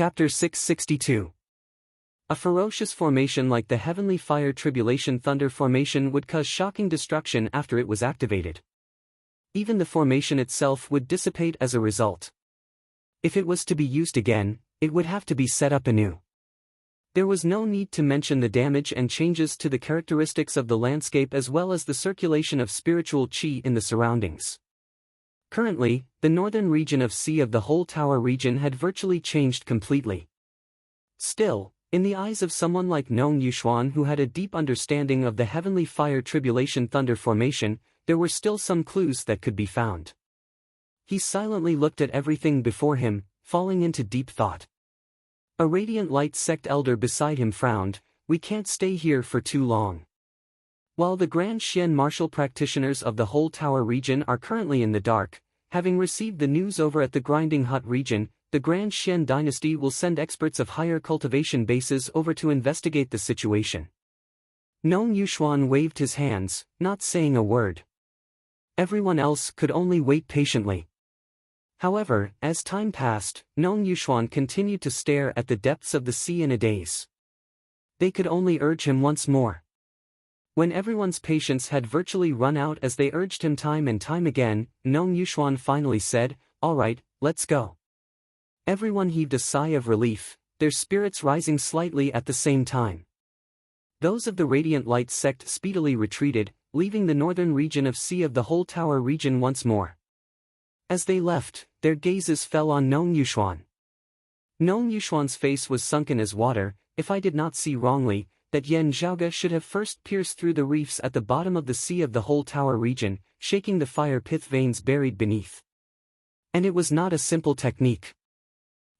Chapter 662. A ferocious formation like the Heavenly Fire Tribulation Thunder Formation would cause shocking destruction after it was activated. Even the formation itself would dissipate as a result. If it was to be used again, it would have to be set up anew. There was no need to mention the damage and changes to the characteristics of the landscape as well as the circulation of spiritual chi in the surroundings. Currently, the northern region of Sea of the whole tower region had virtually changed completely. Still, in the eyes of someone like Nong Yuxuan who had a deep understanding of the Heavenly Fire Tribulation Thunder Formation, there were still some clues that could be found. He silently looked at everything before him, falling into deep thought. A radiant light sect elder beside him frowned. "We can't stay here for too long." While the Grand Xian martial practitioners of the whole tower region are currently in the dark, having received the news over at the Grinding Hut region, the Grand Xian dynasty will send experts of higher cultivation bases over to investigate the situation. Nong Yuxuan waved his hands, not saying a word. Everyone else could only wait patiently. However, as time passed, Nong Yuxuan continued to stare at the depths of the sea in a daze. They could only urge him once more. When everyone's patience had virtually run out as they urged him time and time again, Nong Yuxuan finally said, "All right, let's go." Everyone heaved a sigh of relief, their spirits rising slightly at the same time. Those of the Radiant Light sect speedily retreated, leaving the northern region of Sea of the whole tower region once more. As they left, their gazes fell on Nong Yuxuan. Nong Yuxuan's face was sunken as water. "If I did not see wrongly, that Yan Zhaoge should have first pierced through the reefs at the bottom of the Sea of the whole tower region, shaking the fire pith veins buried beneath. And it was not a simple technique.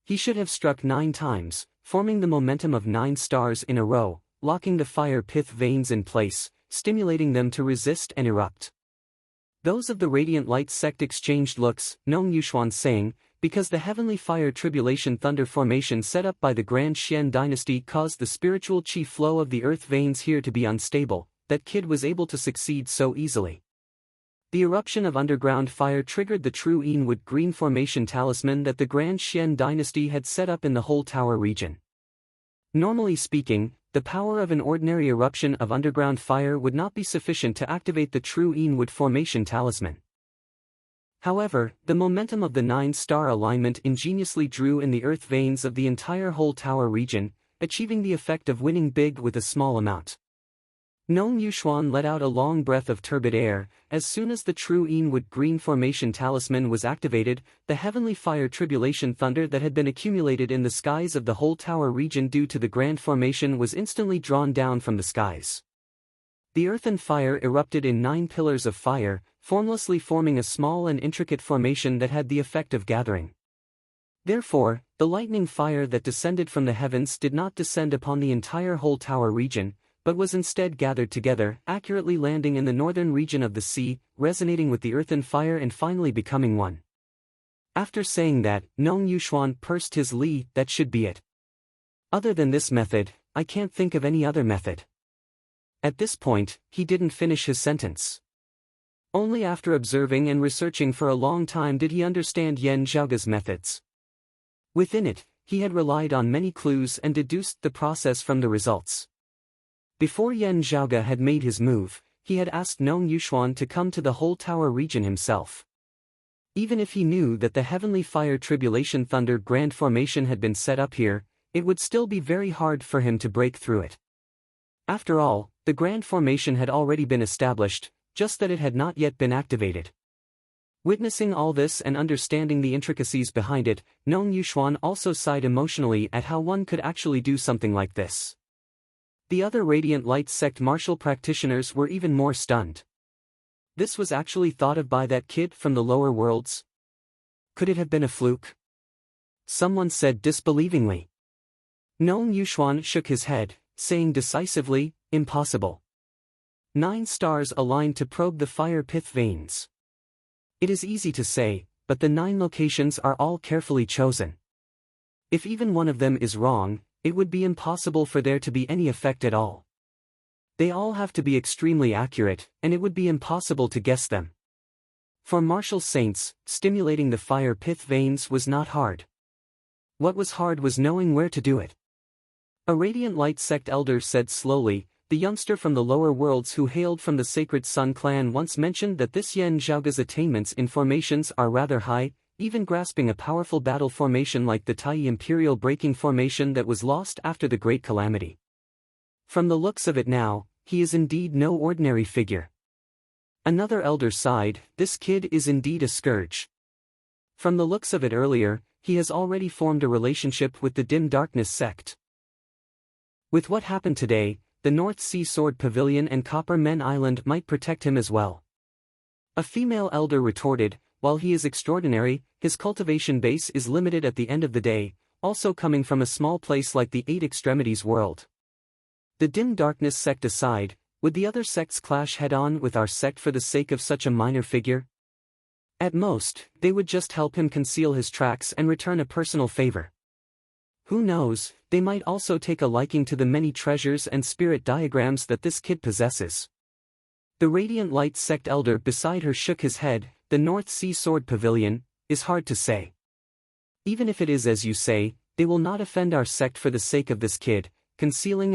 He should have struck 9 times, forming the momentum of 9 stars in a row, locking the fire pith veins in place, stimulating them to resist and erupt." Those of the Radiant Light sect exchanged looks, Nong Yuxuan saying, "Because the Heavenly Fire Tribulation Thunder Formation set up by the Grand Xian dynasty caused the spiritual chi flow of the earth veins here to be unstable, that kid was able to succeed so easily. The eruption of underground fire triggered the true Inwood Green Formation talisman that the Grand Xian dynasty had set up in the whole tower region. Normally speaking, the power of an ordinary eruption of underground fire would not be sufficient to activate the true Inwood Formation talisman. However, the momentum of the 9-star alignment ingeniously drew in the earth veins of the entire whole tower region, achieving the effect of winning big with a small amount. Nong Yuxuan let out a long breath of turbid air. As soon as the true Inwood Green Formation talisman was activated, the Heavenly Fire Tribulation Thunder that had been accumulated in the skies of the whole tower region due to the Grand Formation was instantly drawn down from the skies. The earth and fire erupted in 9 pillars of fire, formlessly forming a small and intricate formation that had the effect of gathering. Therefore, the lightning fire that descended from the heavens did not descend upon the entire whole tower region, but was instead gathered together, accurately landing in the northern region of the sea, resonating with the earth and fire and finally becoming one. After saying that, Nong Yuxuan pursed his li. "That should be it. Other than this method, I can't think of any other method." At this point, he didn't finish his sentence. Only after observing and researching for a long time did he understand Yan Zhaoge's methods. Within it, he had relied on many clues and deduced the process from the results. Before Yan Zhaoge had made his move, he had asked Nong Yuxuan to come to the whole tower region himself. Even if he knew that the Heavenly Fire Tribulation Thunder Grand Formation had been set up here, it would still be very hard for him to break through it. After all, the Grand Formation had already been established, just that it had not yet been activated. Witnessing all this and understanding the intricacies behind it, Nong Yuxuan also sighed emotionally at how one could actually do something like this. The other Radiant Light sect martial practitioners were even more stunned. This was actually thought of by that kid from the lower worlds? Could it have been a fluke? Someone said disbelievingly. Nong Yuxuan shook his head, saying decisively, "Impossible. 9 stars aligned to probe the fire pith veins. It is easy to say, but the 9 locations are all carefully chosen. If even one of them is wrong, it would be impossible for there to be any effect at all. They all have to be extremely accurate, and it would be impossible to guess them. For martial saints, stimulating the fire pith veins was not hard. What was hard was knowing where to do it. A Radiant Light sect elder said slowly, the youngster from the lower worlds who hailed from the Sacred Sun clan once mentioned that this Yen Zhaoga's attainments in formations are rather high, even grasping a powerful battle formation like the Tai Imperial Breaking Formation that was lost after the Great Calamity. From the looks of it now, he is indeed no ordinary figure. Another elder sighed, this kid is indeed a scourge. From the looks of it earlier, he has already formed a relationship with the Dim Darkness sect. With what happened today, the North Sea Sword Pavilion and Copper Men Island might protect him as well. A female elder retorted, while he is extraordinary, his cultivation base is limited at the end of the day, also coming from a small place like the Eight Extremities world. The Dim Darkness sect aside, would the other sects clash head-on with our sect for the sake of such a minor figure? At most, they would just help him conceal his tracks and return a personal favor. Who knows, they might also take a liking to the many treasures and spirit diagrams that this kid possesses. The Radiant Light sect elder beside her shook his head, the North Sea Sword Pavilion, is hard to say. Even if it is as you say, they will not offend our sect for the sake of this kid, concealing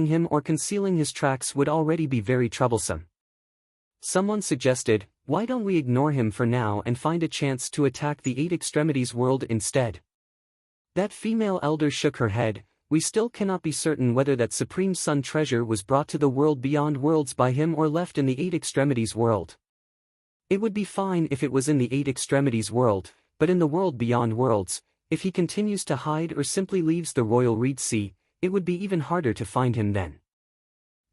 him or concealing his tracks would already be very troublesome. Someone suggested, why don't we ignore him for now and find a chance to attack the Eight Extremities world instead? That female elder shook her head, we still cannot be certain whether that Supreme Sun treasure was brought to the world beyond worlds by him or left in the Eight Extremities world. It would be fine if it was in the Eight Extremities world, but in the world beyond worlds, if he continues to hide or simply leaves the Royal Reed Sea, it would be even harder to find him then.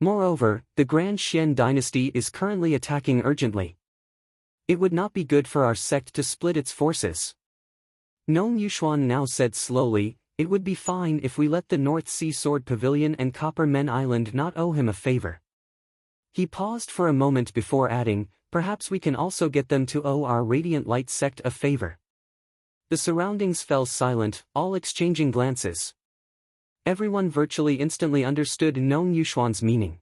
Moreover, the Grand Xian dynasty is currently attacking urgently. It would not be good for our sect to split its forces. Nong Yuxuan now said slowly, it would be fine if we let the North Sea Sword Pavilion and Copper Men Island not owe him a favor. He paused for a moment before adding, perhaps we can also get them to owe our Radiant Light sect a favor. The surroundings fell silent, all exchanging glances. Everyone virtually instantly understood Nong Yuxuan's meaning.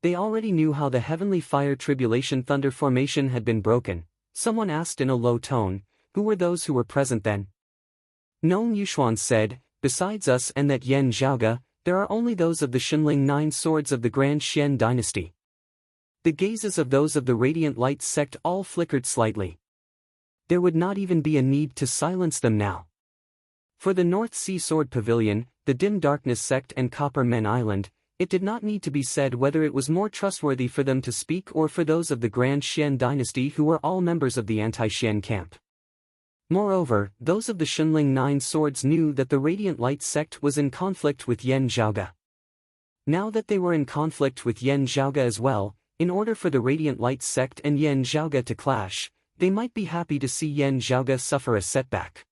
They already knew how the Heavenly Fire Tribulation Thunder formation had been broken. Someone asked in a low tone, who were those who were present then? Nong Yuxuan said, besides us and that Yen Zhaoga, there are only those of the Xunling Nine Swords of the Grand Xian dynasty. The gazes of those of the Radiant Light sect all flickered slightly. There would not even be a need to silence them now. For the North Sea Sword Pavilion, the Dim Darkness sect and Copper Men Island, it did not need to be said whether it was more trustworthy for them to speak or for those of the Grand Xian dynasty who were all members of the anti-Xian camp. Moreover, those of the Xunling Nine Swords knew that the Radiant Light sect was in conflict with Yen Zhaoga. Now that they were in conflict with Yen Zhaoga as well, in order for the Radiant Light sect and Yen Zhaoga to clash, they might be happy to see Yen Zhaoga suffer a setback.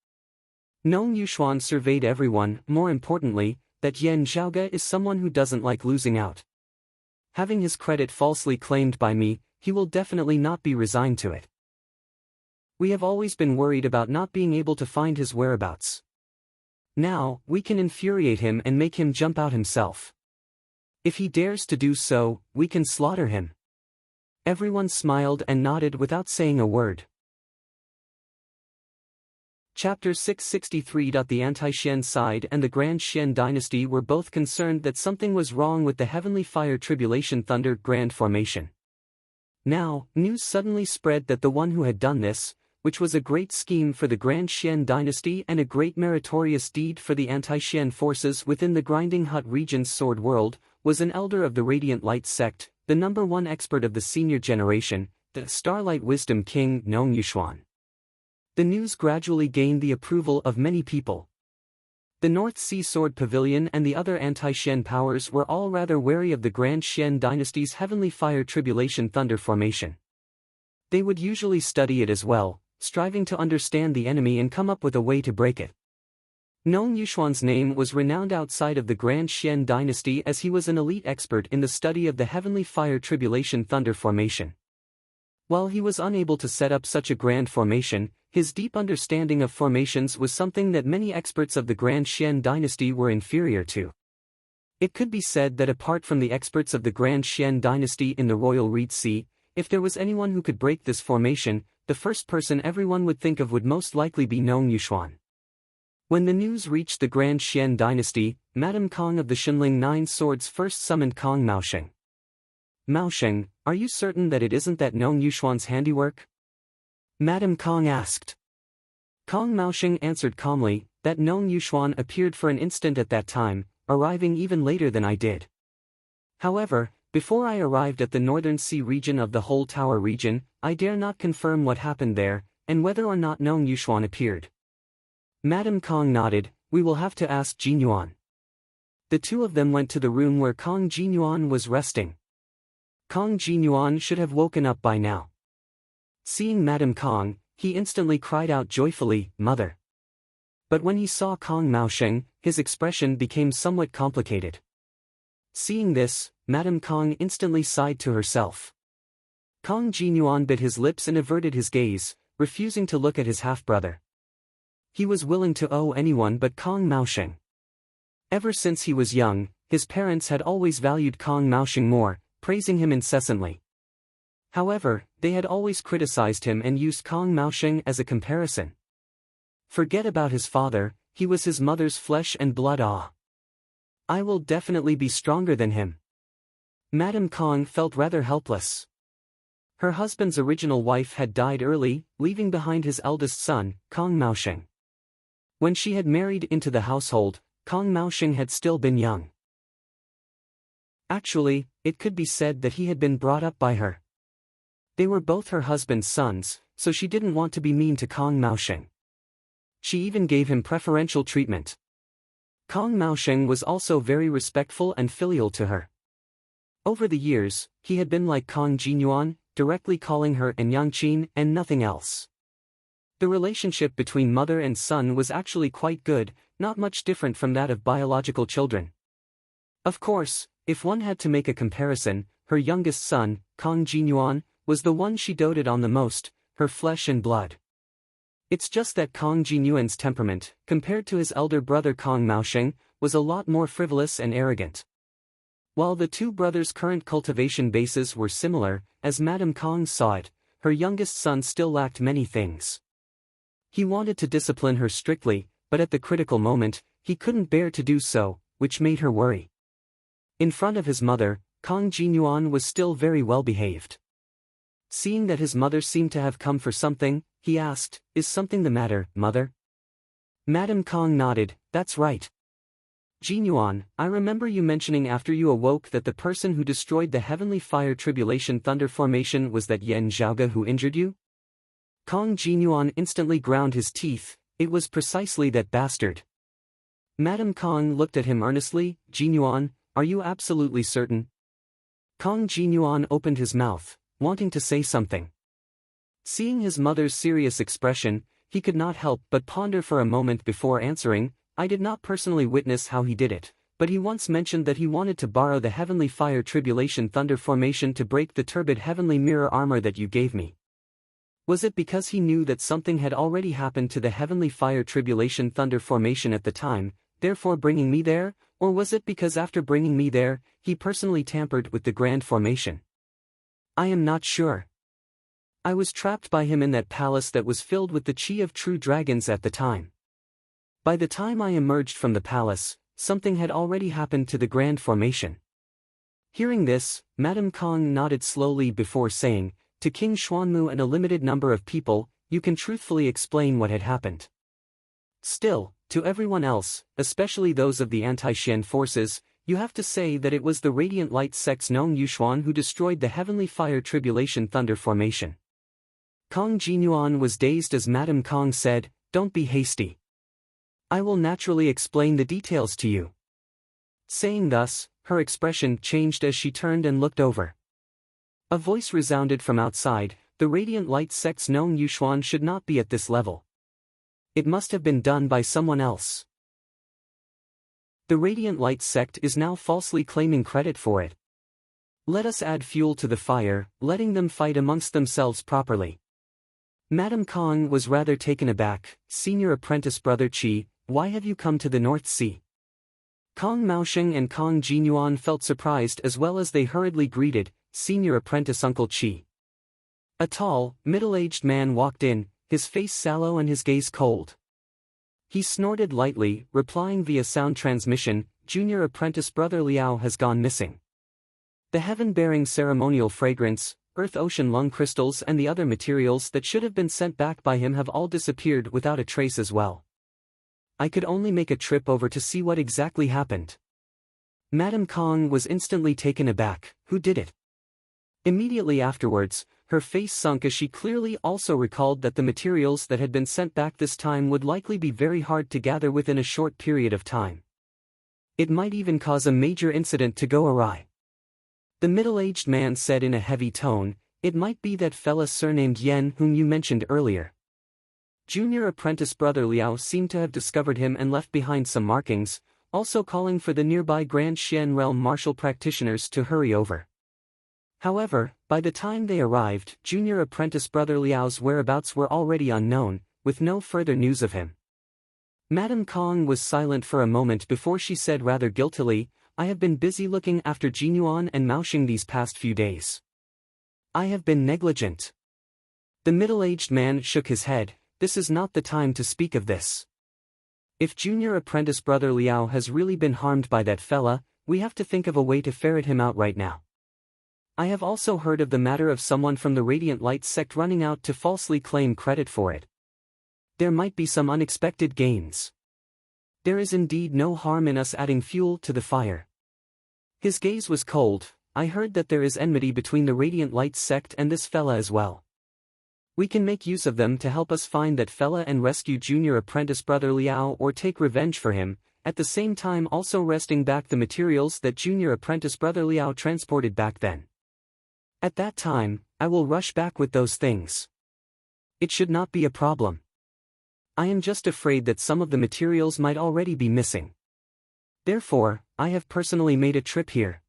Nong Yuxuan surveyed everyone, more importantly, that Yen Zhaoga is someone who doesn't like losing out. Having his credit falsely claimed by me, he will definitely not be resigned to it. We have always been worried about not being able to find his whereabouts. Now, we can infuriate him and make him jump out himself. If he dares to do so, we can slaughter him. Everyone smiled and nodded without saying a word. Chapter 663. The anti-Xian side and the Grand Xian dynasty were both concerned that something was wrong with the Heavenly Fire Tribulation Thunder Grand Formation. Now, news suddenly spread that the one who had done this, which was a great scheme for the Grand Xian dynasty and a great meritorious deed for the anti-Xian forces within the Grinding Hut region's sword world, was an elder of the Radiant Light sect, the #1 expert of the senior generation, the Starlight Wisdom King Nong Yuxuan. The news gradually gained the approval of many people. The North Sea Sword Pavilion and the other anti-Xian powers were all rather wary of the Grand Xian dynasty's Heavenly Fire Tribulation Thunder formation. They would usually study it as well, striving to understand the enemy and come up with a way to break it. Nong Yuxuan's name was renowned outside of the Grand Xian dynasty as he was an elite expert in the study of the Heavenly Fire Tribulation Thunder formation. While he was unable to set up such a grand formation, his deep understanding of formations was something that many experts of the Grand Xian dynasty were inferior to. It could be said that apart from the experts of the Grand Xian dynasty in the Royal Reed Sea, if there was anyone who could break this formation, the first person everyone would think of would most likely be Nong Yuxuan. When the news reached the Grand Xian dynasty, Madame Kong of the Shinling Nine Swords first summoned Kong Maosheng. "Maosheng, are you certain that it isn't that Nong Yuxuan's handiwork?" Madame Kong asked. Kong Maosheng answered calmly, "That Nong Yuxuan appeared for an instant at that time, arriving even later than I did. However, before I arrived at the northern sea region of the whole tower region, I dare not confirm what happened there, and whether or not Nong Yuxuan appeared." Madame Kong nodded, "We will have to ask Jinyuan." The two of them went to the room where Kong Jinyuan was resting. Kong Jinyuan should have woken up by now. Seeing Madame Kong, he instantly cried out joyfully, "Mother!" But when he saw Kong Maosheng, his expression became somewhat complicated. Seeing this, Madame Kong instantly sighed to herself. Kong Jinyuan bit his lips and averted his gaze, refusing to look at his half-brother. He was willing to owe anyone but Kong Maosheng. Ever since he was young, his parents had always valued Kong Maosheng more, praising him incessantly. However, they had always criticized him and used Kong Maosheng as a comparison. Forget about his father, he was his mother's flesh and blood. I will definitely be stronger than him. Madame Kong felt rather helpless. Her husband's original wife had died early, leaving behind his eldest son, Kong Maosheng. When she had married into the household, Kong Maosheng had still been young. Actually, it could be said that he had been brought up by her. They were both her husband's sons, so she didn't want to be mean to Kong Maosheng. She even gave him preferential treatment. Kong Maosheng was also very respectful and filial to her. Over the years, he had been like Kong Jinyuan, directly calling her Enyangqin and nothing else. The relationship between mother and son was actually quite good, not much different from that of biological children. Of course, if one had to make a comparison, her youngest son, Kong Jinyuan, was the one she doted on the most, her flesh and blood. It's just that Kong Jinyuan's temperament, compared to his elder brother Kong Maosheng, was a lot more frivolous and arrogant. While the two brothers' current cultivation bases were similar, as Madame Kong saw it, her youngest son still lacked many things. He wanted to discipline her strictly, but at the critical moment, he couldn't bear to do so, which made her worry. In front of his mother, Kong Jinyuan was still very well behaved. Seeing that his mother seemed to have come for something, he asked, "Is something the matter, mother?" Madame Kong nodded, "That's right. Jinyuan, I remember you mentioning after you awoke that the person who destroyed the heavenly fire tribulation thunder formation was that Yen Zhaoge who injured you?" Kong Jinyuan instantly ground his teeth, "It was precisely that bastard." Madame Kong looked at him earnestly, "Jinyuan, are you absolutely certain?" Kong Jinyuan opened his mouth, wanting to say something. Seeing his mother's serious expression, he could not help but ponder for a moment before answering, "I did not personally witness how he did it, but he once mentioned that he wanted to borrow the heavenly fire tribulation thunder formation to break the turbid heavenly mirror armor that you gave me. Was it because he knew that something had already happened to the heavenly fire tribulation thunder formation at the time, therefore bringing me there, or was it because after bringing me there, he personally tampered with the grand formation? I am not sure. I was trapped by him in that palace that was filled with the chi of true dragons at the time. By the time I emerged from the palace, something had already happened to the grand formation." Hearing this, Madame Kong nodded slowly before saying, "To King Xuanmu and a limited number of people, you can truthfully explain what had happened. Still, to everyone else, especially those of the anti-Xian forces, you have to say that it was the Radiant Light sect's Nong Yuxuan who destroyed the heavenly fire tribulation thunder formation." Kong Jinyuan was dazed as Madame Kong said, "Don't be hasty. I will naturally explain the details to you." Saying thus, her expression changed as she turned and looked over. A voice resounded from outside, "The Radiant Light sect's Nong Yuxuan should not be at this level. It must have been done by someone else. The Radiant Light sect is now falsely claiming credit for it. Let us add fuel to the fire, letting them fight amongst themselves properly." Madame Kong was rather taken aback. "Senior apprentice brother Qi, why have you come to the North Sea?" Kong Maosheng and Kong Jinyuan felt surprised as well as they hurriedly greeted, "Senior apprentice Uncle Qi." A tall, middle-aged man walked in, his face sallow and his gaze cold. He snorted lightly, replying via sound transmission, "Junior apprentice brother Liao has gone missing. The heaven-bearing ceremonial fragrance, earth-ocean lung crystals and the other materials that should have been sent back by him have all disappeared without a trace as well. I could only make a trip over to see what exactly happened." Madame Kong was instantly taken aback. "Who did it?" Immediately afterwards, her face sunk as she clearly also recalled that the materials that had been sent back this time would likely be very hard to gather within a short period of time. It might even cause a major incident to go awry. The middle-aged man said in a heavy tone, "It might be that fella surnamed Yen whom you mentioned earlier. Junior apprentice brother Liao seemed to have discovered him and left behind some markings, also calling for the nearby Grand Xian realm martial practitioners to hurry over. However, by the time they arrived, junior apprentice brother Liao's whereabouts were already unknown, with no further news of him." Madame Kong was silent for a moment before she said rather guiltily, "I have been busy looking after Jinyuan and Maoxing these past few days. I have been negligent." The middle-aged man shook his head. "This is not the time to speak of this. If junior apprentice brother Liao has really been harmed by that fella, we have to think of a way to ferret him out right now. I have also heard of the matter of someone from the Radiant Light sect running out to falsely claim credit for it. There might be some unexpected gains. There is indeed no harm in us adding fuel to the fire." His gaze was cold. "I heard that there is enmity between the Radiant Light sect and this fella as well. We can make use of them to help us find that fella and rescue junior apprentice brother Liao or take revenge for him, at the same time also wresting back the materials that junior apprentice brother Liao transported back then. At that time, I will rush back with those things. It should not be a problem. I am just afraid that some of the materials might already be missing. Therefore, I have personally made a trip here.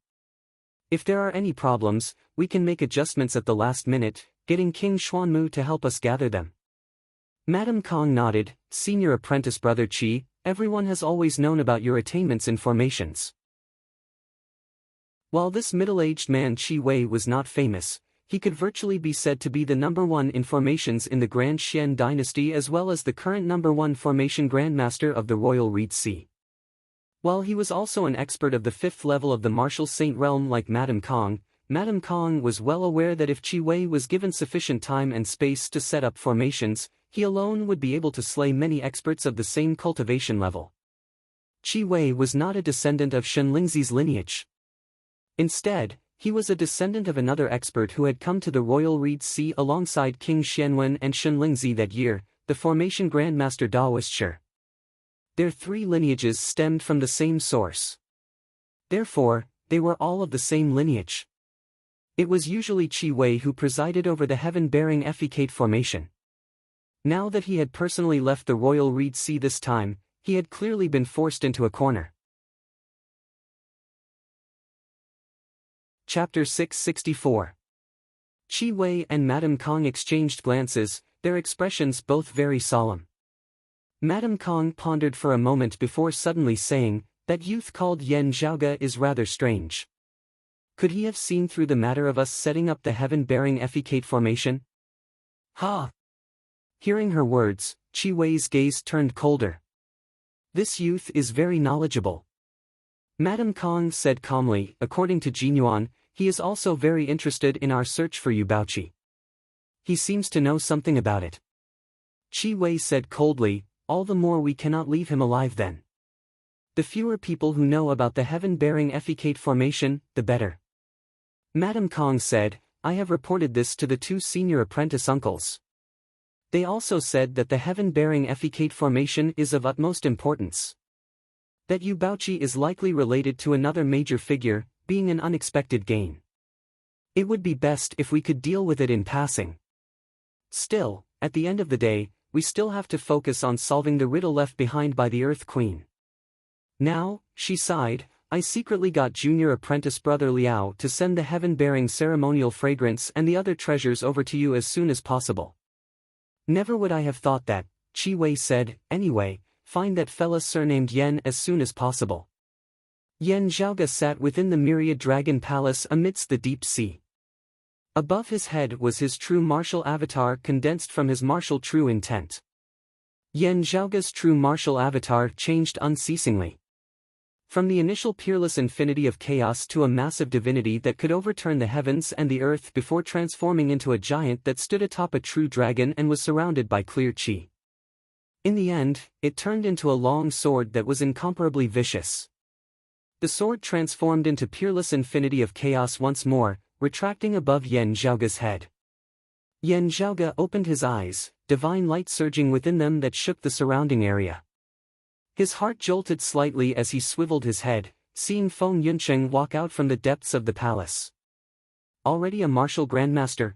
If there are any problems, we can make adjustments at the last minute, getting King Xuanmu to help us gather them." Madame Kong nodded. "Senior apprentice brother Qi, everyone has always known about your attainments in formations." While this middle-aged man Qi Wei was not famous, he could virtually be said to be the #1 in formations in the Grand Xian dynasty as well as the current #1 formation grandmaster of the Royal Reed Sea. While he was also an expert of the 5th level of the martial saint realm like Madame Kong was well aware that if Qi Wei was given sufficient time and space to set up formations, he alone would be able to slay many experts of the same cultivation level. Qi Wei was not a descendant of Shen Lingzi's lineage. Instead, he was a descendant of another expert who had come to the Royal Reed Sea alongside King Xianwen and Shen Lingzi that year, the formation grandmaster Daoist Shi. Their 3 lineages stemmed from the same source. Therefore, they were all of the same lineage. It was usually Qi Wei who presided over the heaven-bearing effecate formation. Now that he had personally left the Royal Reed Sea this time, he had clearly been forced into a corner. Chapter 664. Qi Wei and Madame Kong exchanged glances, their expressions both very solemn. Madame Kong pondered for a moment before suddenly saying, "That youth called Yen Zhaoge is rather strange. Could he have seen through the matter of us setting up the heaven-bearing effecate formation?" "Ha!" Hearing her words, Qi Wei's gaze turned colder. "This youth is very knowledgeable." Madame Kong said calmly, "According to Jinyuan, he is also very interested in our search for you Baoqi. He seems to know something about it." Qi Wei said coldly, "All the more we cannot leave him alive then. The fewer people who know about the heaven-bearing effecate formation, the better." Madame Kong said, "I have reported this to the 2 senior apprentice uncles. They also said that the heaven-bearing effecate formation is of utmost importance. That Yu Baoqi is likely related to another major figure, being an unexpected gain. It would be best if we could deal with it in passing. Still, at the end of the day, we still have to focus on solving the riddle left behind by the Earth Queen. Now," she sighed, "I secretly got junior apprentice brother Liao to send the heaven-bearing ceremonial fragrance and the other treasures over to you as soon as possible." "Never would I have thought that," Qi Wei said. "Anyway, find that fella surnamed Yen as soon as possible." Yen Zhaoge sat within the myriad dragon palace amidst the deep sea. Above his head was his true martial avatar condensed from his martial true intent. Yan Zhaoge's true martial avatar changed unceasingly. From the initial peerless infinity of chaos to a massive divinity that could overturn the heavens and the earth before transforming into a giant that stood atop a true dragon and was surrounded by clear chi. In the end, it turned into a long sword that was incomparably vicious. The sword transformed into peerless infinity of chaos once more, retracting above Yan Zhaoge's head. Yan Zhaoge opened his eyes, divine light surging within them that shook the surrounding area. His heart jolted slightly as he swiveled his head, seeing Feng Yunsheng walk out from the depths of the palace. Already a martial grandmaster?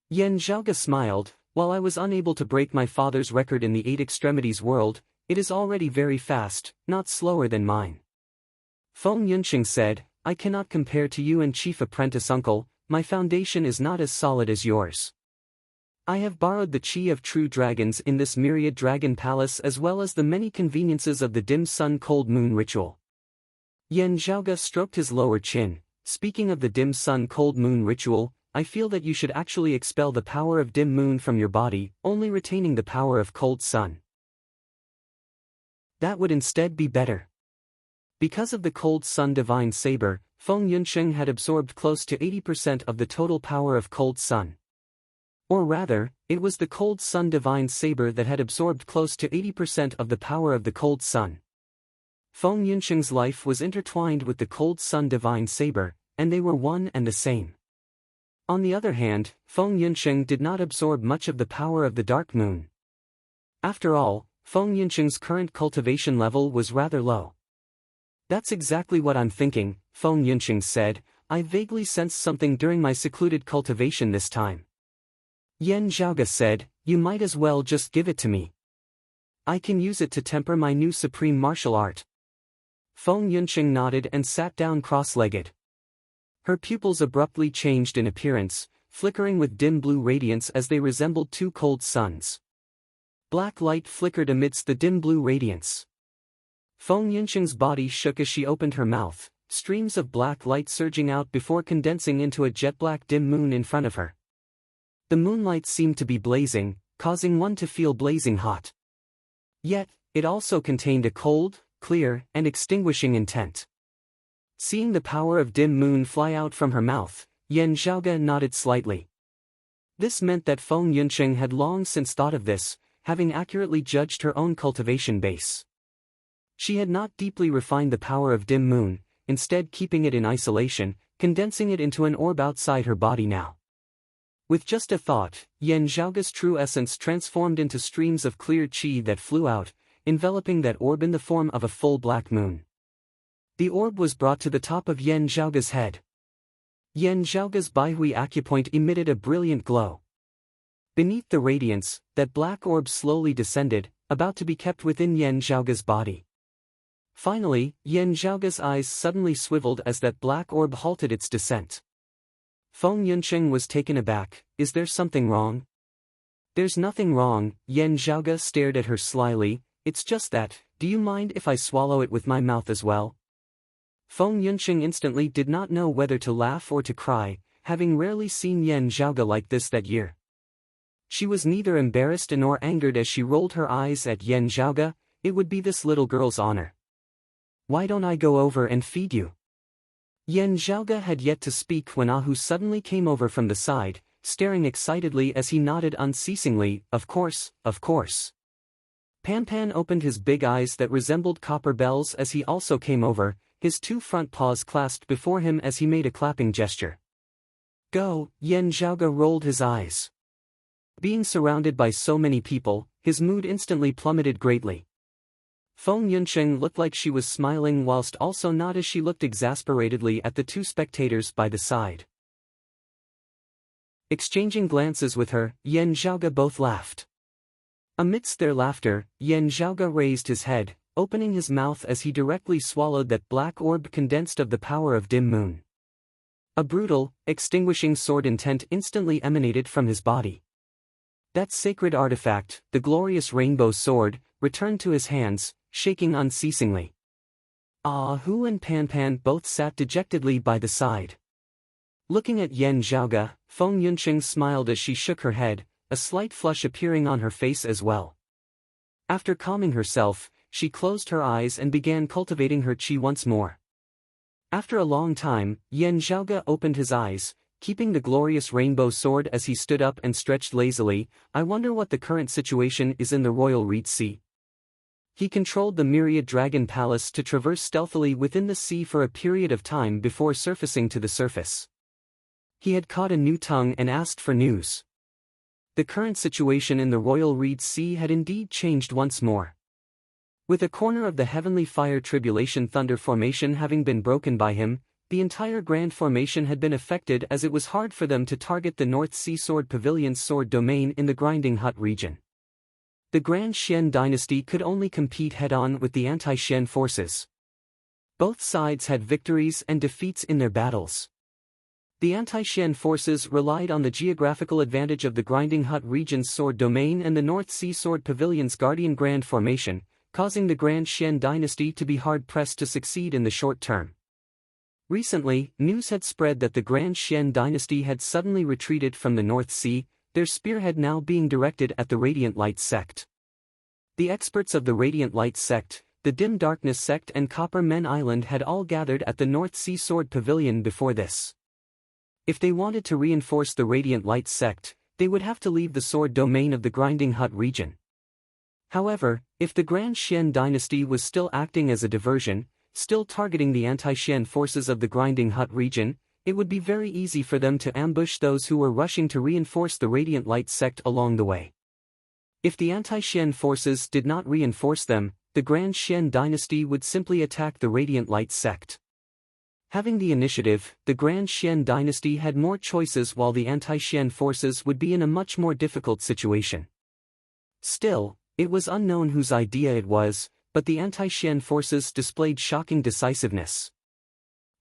Yan Zhaoge smiled. While I was unable to break my father's record in the Eight Extremities world, it is already very fast, not slower than mine. Feng Yunsheng said, I cannot compare to you and chief apprentice uncle, my foundation is not as solid as yours. I have borrowed the chi of true dragons in this myriad dragon palace as well as the many conveniences of the dim sun cold moon ritual. Yan Zhaoge stroked his lower chin. Speaking of the dim sun cold moon ritual, I feel that you should actually expel the power of dim moon from your body, only retaining the power of cold sun. That would instead be better. Because of the cold sun divine saber, Feng Yunsheng had absorbed close to 80% of the total power of cold sun. Or rather, it was the cold sun divine saber that had absorbed close to 80% of the power of the cold sun. Feng Yunsheng's life was intertwined with the cold sun divine saber, and they were one and the same. On the other hand, Feng Yunsheng did not absorb much of the power of the dark moon. After all, Feng Yunsheng's current cultivation level was rather low. That's exactly what I'm thinking, Feng Yunsheng said. I vaguely sensed something during my secluded cultivation this time. Yan Zhaoge said, you might as well just give it to me. I can use it to temper my new supreme martial art. Feng Yunsheng nodded and sat down cross-legged. Her pupils abruptly changed in appearance, flickering with dim blue radiance as they resembled two cold suns. Black light flickered amidst the dim blue radiance. Feng Yunsheng's body shook as she opened her mouth, streams of black light surging out before condensing into a jet-black dim moon in front of her. The moonlight seemed to be blazing, causing one to feel blazing hot. Yet, it also contained a cold, clear, and extinguishing intent. Seeing the power of dim moon fly out from her mouth, Yan Zhaoge nodded slightly. This meant that Feng Yunsheng had long since thought of this, having accurately judged her own cultivation base. She had not deeply refined the power of dim moon, instead keeping it in isolation, condensing it into an orb outside her body now. With just a thought, Yan Zhaoge's true essence transformed into streams of clear qi that flew out, enveloping that orb in the form of a full black moon. The orb was brought to the top of Yan Zhaoge's head. Yan Zhaoge's Baihui acupoint emitted a brilliant glow. Beneath the radiance, that black orb slowly descended, about to be kept within Yan Zhaoge's body. Finally, Yan Zhaoge's eyes suddenly swiveled as that black orb halted its descent. Feng Yunsheng was taken aback. Is there something wrong? There's nothing wrong, Yan Zhaoge stared at her slyly. It's just that, do you mind if I swallow it with my mouth as well? Feng Yunsheng instantly did not know whether to laugh or to cry, having rarely seen Yan Zhaoge like this that year. She was neither embarrassed nor angered as she rolled her eyes at Yan Zhaoge. It would be this little girl's honor. Why don't I go over and feed you? Yan Zhaoge had yet to speak when Ahu suddenly came over from the side, staring excitedly as he nodded unceasingly, of course, of course. Pan Pan opened his big eyes that resembled copper bells as he also came over, his two front paws clasped before him as he made a clapping gesture. Go, Yan Zhaoge rolled his eyes. Being surrounded by so many people, his mood instantly plummeted greatly. Feng Yunsheng looked like she was smiling whilst also not, as she looked exasperatedly at the two spectators by the side. Exchanging glances with her, Yan Zhaoge both laughed. Amidst their laughter, Yan Zhaoge raised his head, opening his mouth as he directly swallowed that black orb condensed of the power of dim moon. A brutal, extinguishing sword intent instantly emanated from his body. That sacred artifact, the glorious rainbow sword, returned to his hands, shaking unceasingly. Ahu and Pan Pan both sat dejectedly by the side. Looking at Yan Zhaoge, Feng Yunsheng smiled as she shook her head, a slight flush appearing on her face as well. After calming herself, she closed her eyes and began cultivating her qi once more. After a long time, Yan Zhaoge opened his eyes, keeping the glorious rainbow sword as he stood up and stretched lazily. I wonder what the current situation is in the royal reed sea. He controlled the myriad dragon palace to traverse stealthily within the sea for a period of time before surfacing to the surface. He had caught a new tongue and asked for news. The current situation in the royal reed sea had indeed changed once more. With a corner of the heavenly fire tribulation thunder formation having been broken by him, the entire grand formation had been affected as it was hard for them to target the North Sea Sword Pavilion's sword domain in the Grinding Hut region. The Grand Xian dynasty could only compete head-on with the anti-Xian forces. Both sides had victories and defeats in their battles. The anti-Xian forces relied on the geographical advantage of the Grinding Hut region's sword domain and the North Sea Sword Pavilion's Guardian Grand formation, causing the Grand Xian dynasty to be hard-pressed to succeed in the short term. Recently, news had spread that the Grand Xian dynasty had suddenly retreated from the North Sea, their spearhead now being directed at the Radiant Light sect. The experts of the Radiant Light sect, the Dim Darkness sect and Copper Men Island had all gathered at the North Sea Sword Pavilion before this. If they wanted to reinforce the Radiant Light sect, they would have to leave the sword domain of the Grinding Hut region. However, if the Grand Xian dynasty was still acting as a diversion, still targeting the anti-Xian forces of the Grinding Hut region, it would be very easy for them to ambush those who were rushing to reinforce the Radiant Light sect along the way. If the anti-Xian forces did not reinforce them, the Grand Xian dynasty would simply attack the Radiant Light sect. Having the initiative, the Grand Xian dynasty had more choices while the anti-Xian forces would be in a much more difficult situation. Still, it was unknown whose idea it was, but the anti-Xian forces displayed shocking decisiveness.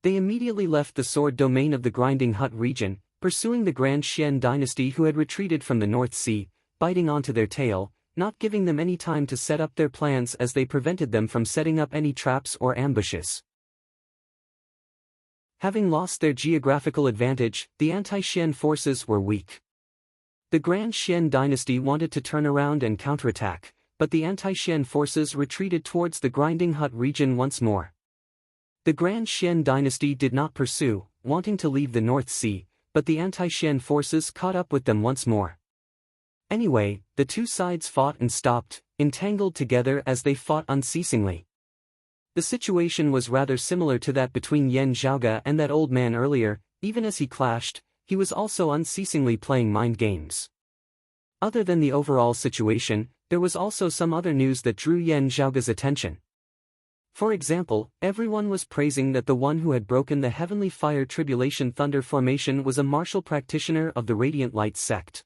They immediately left the sword domain of the Grinding Hut region, pursuing the Grand Xian dynasty who had retreated from the North Sea, biting onto their tail, not giving them any time to set up their plans as they prevented them from setting up any traps or ambushes. Having lost their geographical advantage, the anti-Xian forces were weak. The Grand Xian dynasty wanted to turn around and counterattack, but the anti-Xian forces retreated towards the Grinding Hut region once more. The Grand Xian dynasty did not pursue, wanting to leave the North Sea, but the anti-Xian forces caught up with them once more. Anyway, the two sides fought and stopped, entangled together as they fought unceasingly. The situation was rather similar to that between Yan Zhaoge and that old man earlier. Even as he clashed, he was also unceasingly playing mind games. Other than the overall situation, there was also some other news that drew Yan Zhaoge's attention. For example, everyone was praising that the one who had broken the Heavenly Fire Tribulation Thunder formation was a martial practitioner of the Radiant Light sect.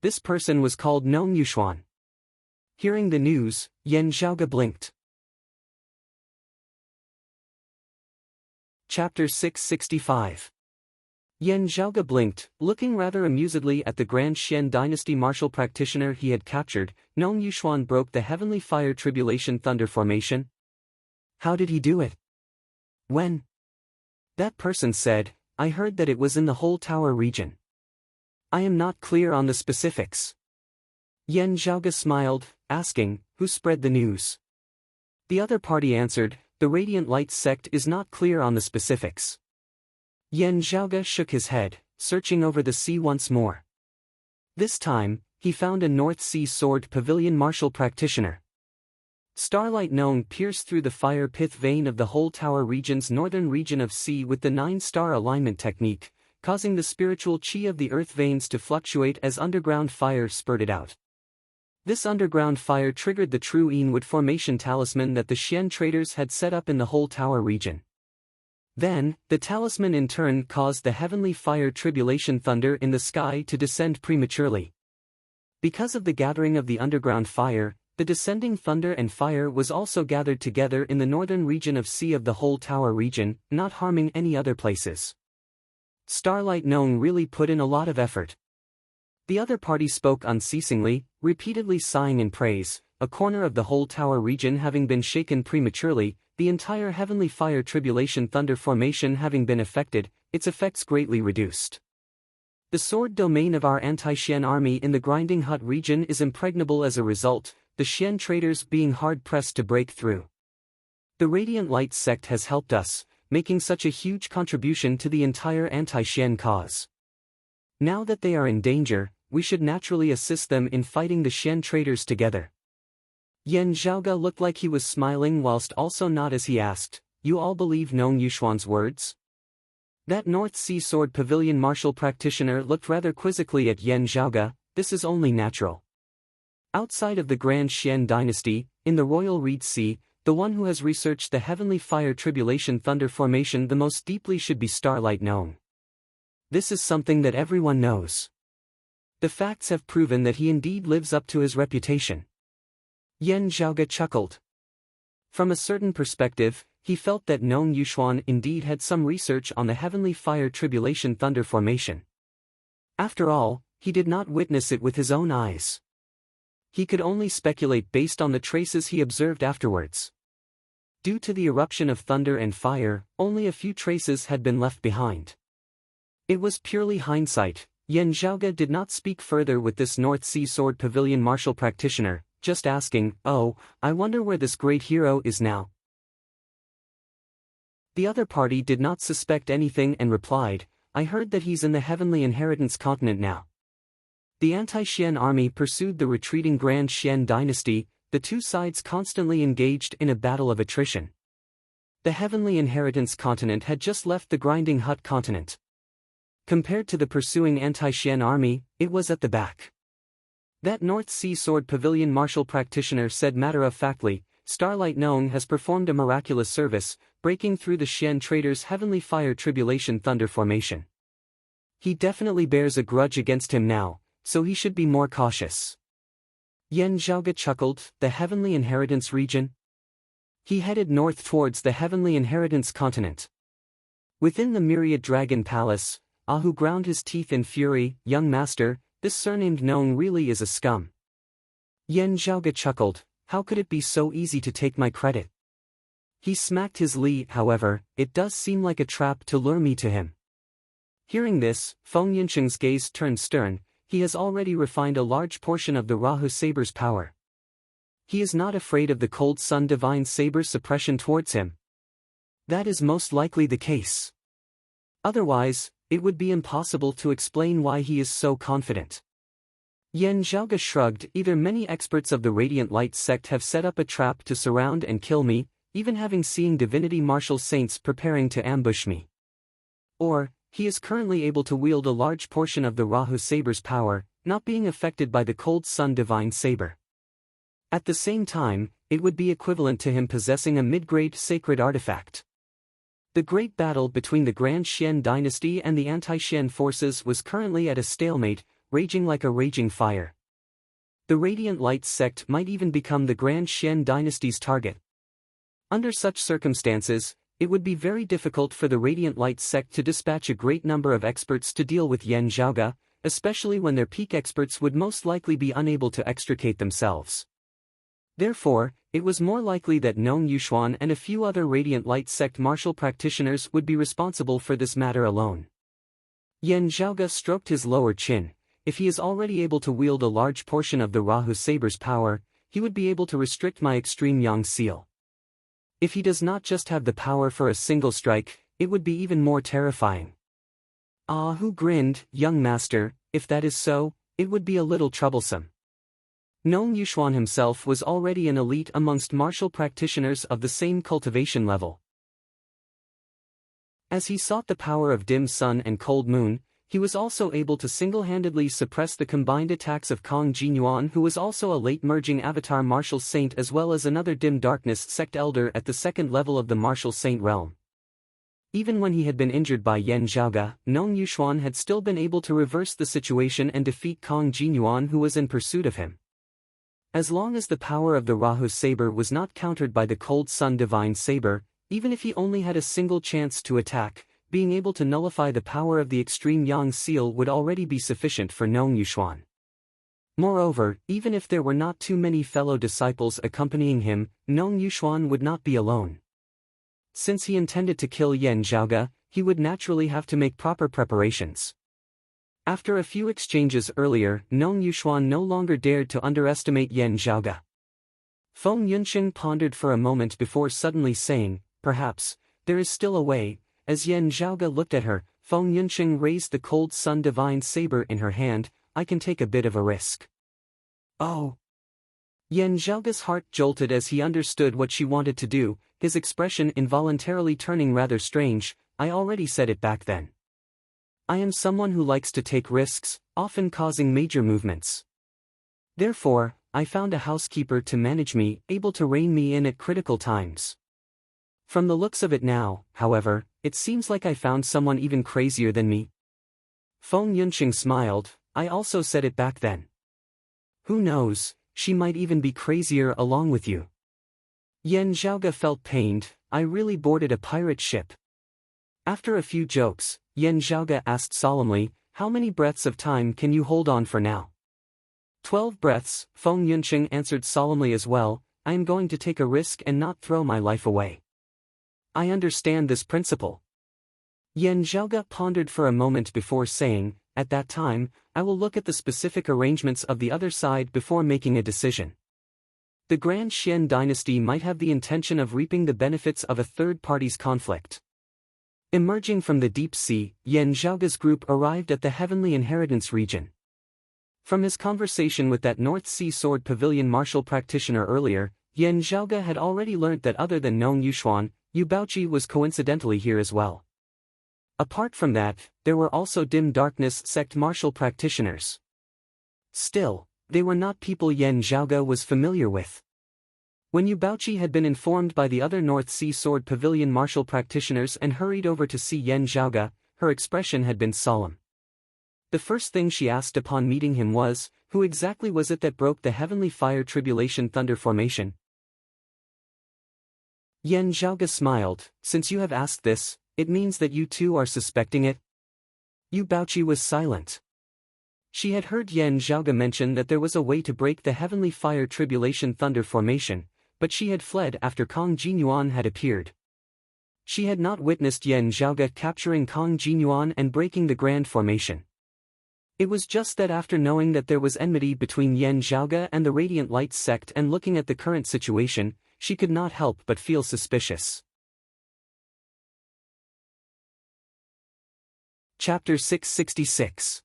This person was called Nong Yuxuan. Hearing the news, Yan Zhaoge blinked. Chapter 665. Yan Zhaoge blinked, looking rather amusedly at the Grand Xian dynasty martial practitioner he had captured. Nong Yuxuan broke the Heavenly Fire Tribulation Thunder formation. How did he do it? When? That person said, I heard that it was in the whole tower region. I am not clear on the specifics. Yan Zhaoge smiled, asking, who spread the news? The other party answered, the Radiant Light sect is not clear on the specifics. Yan Zhaoge shook his head, searching over the sea once more. This time, he found a North Sea Sword Pavilion martial practitioner. Starlight Nong pierced through the fire pith vein of the whole tower region's northern region of sea with the 9-star alignment technique, causing the spiritual qi of the earth veins to fluctuate as underground fire spurted out. This underground fire triggered the true Inwood formation talisman that the Xian traders had set up in the whole tower region. Then, the talisman in turn caused the heavenly fire tribulation thunder in the sky to descend prematurely. Because of the gathering of the underground fire, the descending thunder and fire was also gathered together in the northern region of sea of the whole tower region, not harming any other places. Starlight Nong really put in a lot of effort. The other party spoke unceasingly, repeatedly sighing in praise, a corner of the whole tower region having been shaken prematurely, the entire heavenly fire tribulation thunder formation having been affected, its effects greatly reduced. The sword domain of our anti-Xian army in the Grinding Hut region is impregnable as a result, the Xian traders being hard-pressed to break through. The Radiant Light sect has helped us, making such a huge contribution to the entire anti-Xian cause. Now that they are in danger, we should naturally assist them in fighting the Xian traders together. Yan Zhaoge looked like he was smiling whilst also not as he asked, "You all believe Nong Yushuan's words?" That North Sea Sword Pavilion martial practitioner looked rather quizzically at Yan Zhaoge. This is only natural. Outside of the Grand Xian dynasty, in the Royal Reed Sea, the one who has researched the Heavenly Fire Tribulation Thunder formation the most deeply should be Starlight Nong. This is something that everyone knows. The facts have proven that he indeed lives up to his reputation. Yan Zhaoge chuckled. From a certain perspective, he felt that Nong Yushuan indeed had some research on the Heavenly Fire Tribulation Thunder formation. After all, he did not witness it with his own eyes. He could only speculate based on the traces he observed afterwards. Due to the eruption of thunder and fire, only a few traces had been left behind. It was purely hindsight. Yan Zhaoge did not speak further with this North Sea Sword Pavilion martial practitioner, just asking, "Oh, I wonder where this great hero is now." The other party did not suspect anything and replied, "I heard that he's in the Heavenly Inheritance continent now." The anti-Xian army pursued the retreating Grand Xian dynasty, the two sides constantly engaged in a battle of attrition. The Heavenly Inheritance continent had just left the Grinding Hut continent. Compared to the pursuing anti-Xian army, it was at the back. That North Sea Sword Pavilion martial practitioner said matter-of-factly, "Starlight Nong has performed a miraculous service, breaking through the Xian traders' Heavenly Fire Tribulation Thunder formation. He definitely bears a grudge against him now, so he should be more cautious." Yan Zhaoge chuckled. The Heavenly Inheritance region? He headed north towards the Heavenly Inheritance continent. Within the Myriad Dragon Palace, Ahu ground his teeth in fury. "Young master, this surnamed Nong really is a scum." Yan Zhaoge chuckled. "How could it be so easy to take my credit?" He smacked his li. "However, it does seem like a trap to lure me to him." Hearing this, Feng Yinsheng's gaze turned stern. He has already refined a large portion of the Rahu Saber's power. He is not afraid of the Cold Sun Divine Saber's suppression towards him. That is most likely the case. Otherwise, it would be impossible to explain why he is so confident. Yan Zhaoge shrugged. "Either many experts of the Radiant Light sect have set up a trap to surround and kill me, even having seen divinity martial saints preparing to ambush me. Or, he is currently able to wield a large portion of the Rahu Saber's power, not being affected by the Cold Sun Divine Saber. At the same time, it would be equivalent to him possessing a mid-grade sacred artifact." The great battle between the Grand Xian dynasty and the anti-Xian forces was currently at a stalemate, raging like a raging fire. The Radiant Light sect might even become the Grand Xian dynasty's target. Under such circumstances, it would be very difficult for the Radiant Light sect to dispatch a great number of experts to deal with Yan Zhaoge, especially when their peak experts would most likely be unable to extricate themselves. Therefore, it was more likely that Nong Yushuan and a few other Radiant Light sect martial practitioners would be responsible for this matter alone. Yan Zhaoge stroked his lower chin. If he is already able to wield a large portion of the Rahu Saber's power, he would be able to restrict my extreme Yang seal. If he does not just have the power for a single strike, it would be even more terrifying. Ahu grinned. "Young master, if that is so, it would be a little troublesome." Nong Yushuan himself was already an elite amongst martial practitioners of the same cultivation level. As he sought the power of dim sun and cold moon, he was also able to single-handedly suppress the combined attacks of Kong Jinyuan, who was also a late-merging avatar martial saint, as well as another dim darkness sect elder at the second level of the martial saint realm. Even when he had been injured by Yan Zhaoge, Nong Yushuan had still been able to reverse the situation and defeat Kong Jinyuan, who was in pursuit of him. As long as the power of the Rahu Saber was not countered by the Cold Sun Divine Saber, even if he only had a single chance to attack, being able to nullify the power of the extreme Yang seal would already be sufficient for Nong Yushuan. Moreover, even if there were not too many fellow disciples accompanying him, Nong Yushuan would not be alone. Since he intended to kill Yan Zhaoge, he would naturally have to make proper preparations. After a few exchanges earlier, Nong Yushuan no longer dared to underestimate Yan Zhaoge. Feng Yunxing pondered for a moment before suddenly saying, "Perhaps, there is still a way." As Yan Zhaoge looked at her, Feng Yunxing raised the cold sun divine saber in her hand. "I can take a bit of a risk." "Oh." Yan Zhaoge's heart jolted as he understood what she wanted to do, his expression involuntarily turning rather strange. "I already said it back then. I am someone who likes to take risks, often causing major movements. Therefore, I found a housekeeper to manage me, able to rein me in at critical times. From the looks of it now, however, it seems like I found someone even crazier than me." Feng Yunxing smiled. "I also said it back then. Who knows, she might even be crazier along with you." Yan Zhaoge felt pained. "I really boarded a pirate ship." After a few jokes, Yan Zhaoge asked solemnly, "How many breaths of time can you hold on for now?" 12 breaths, Feng Yunxing answered solemnly as well. "I am going to take a risk and not throw my life away." "I understand this principle." Yan Zhaoge pondered for a moment before saying, "At that time, I will look at the specific arrangements of the other side before making a decision." The Grand Xian dynasty might have the intention of reaping the benefits of a third party's conflict. Emerging from the deep sea, Yan Zhaoge's group arrived at the Heavenly Inheritance region. From his conversation with that North Sea Sword Pavilion martial practitioner earlier, Yan Zhaoge had already learnt that other than Nong Yuxuan, Yu Baoqi was coincidentally here as well. Apart from that, there were also Dim Darkness sect martial practitioners. Still, they were not people Yan Zhaoge was familiar with. When Yu Baoqi had been informed by the other North Sea Sword Pavilion martial practitioners and hurried over to see Yan Zhaoge, her expression had been solemn. The first thing she asked upon meeting him was, who exactly was it that broke the Heavenly Fire Tribulation Thunder formation? Yan Zhaoge smiled. "Since you have asked this, it means that you too are suspecting it?" Yu Baoqi was silent. She had heard Yan Zhaoge mention that there was a way to break the Heavenly Fire Tribulation Thunder formation, but she had fled after Kong Jinyuan had appeared. She had not witnessed Yan Zhaoge capturing Kong Jinyuan and breaking the Grand Formation. It was just that after knowing that there was enmity between Yan Zhaoge and the Radiant Lights sect and looking at the current situation, she could not help but feel suspicious. Chapter 666.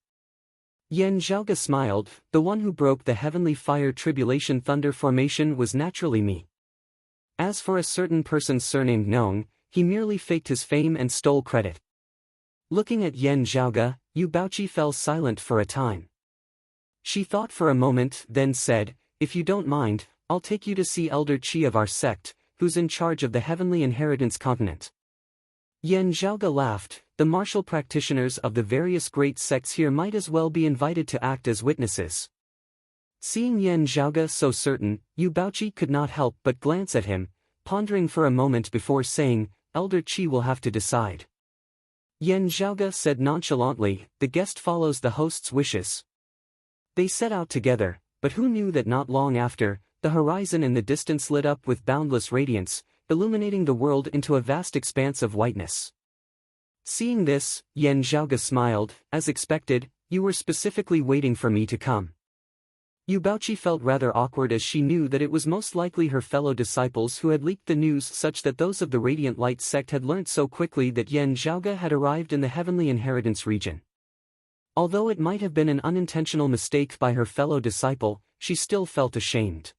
Yan Zhaoge smiled. "The one who broke the Heavenly Fire Tribulation Thunder formation was naturally me. As for a certain person surnamed Nong, he merely faked his fame and stole credit." Looking at Yan Zhaoge, Yu Baoqi fell silent for a time. She thought for a moment, then said, "If you don't mind, I'll take you to see Elder Qi of our sect, who's in charge of the Heavenly Inheritance Continent." Yan Zhaoge laughed. The martial practitioners of the various great sects here might as well be invited to act as witnesses. Seeing Yan Zhaoge so certain, Yu Baoqi could not help but glance at him, pondering for a moment before saying, "Elder Qi will have to decide." Yan Zhaoge said nonchalantly, "The guest follows the host's wishes." They set out together, but who knew that not long after, the horizon in the distance lit up with boundless radiance, illuminating the world into a vast expanse of whiteness. Seeing this, Yan Zhaoge smiled. "As expected, you were specifically waiting for me to come." Yu Baoqi felt rather awkward as she knew that it was most likely her fellow disciples who had leaked the news such that those of the Radiant Light sect had learnt so quickly that Yan Zhaoge had arrived in the Heavenly Inheritance region. Although it might have been an unintentional mistake by her fellow disciple, she still felt ashamed.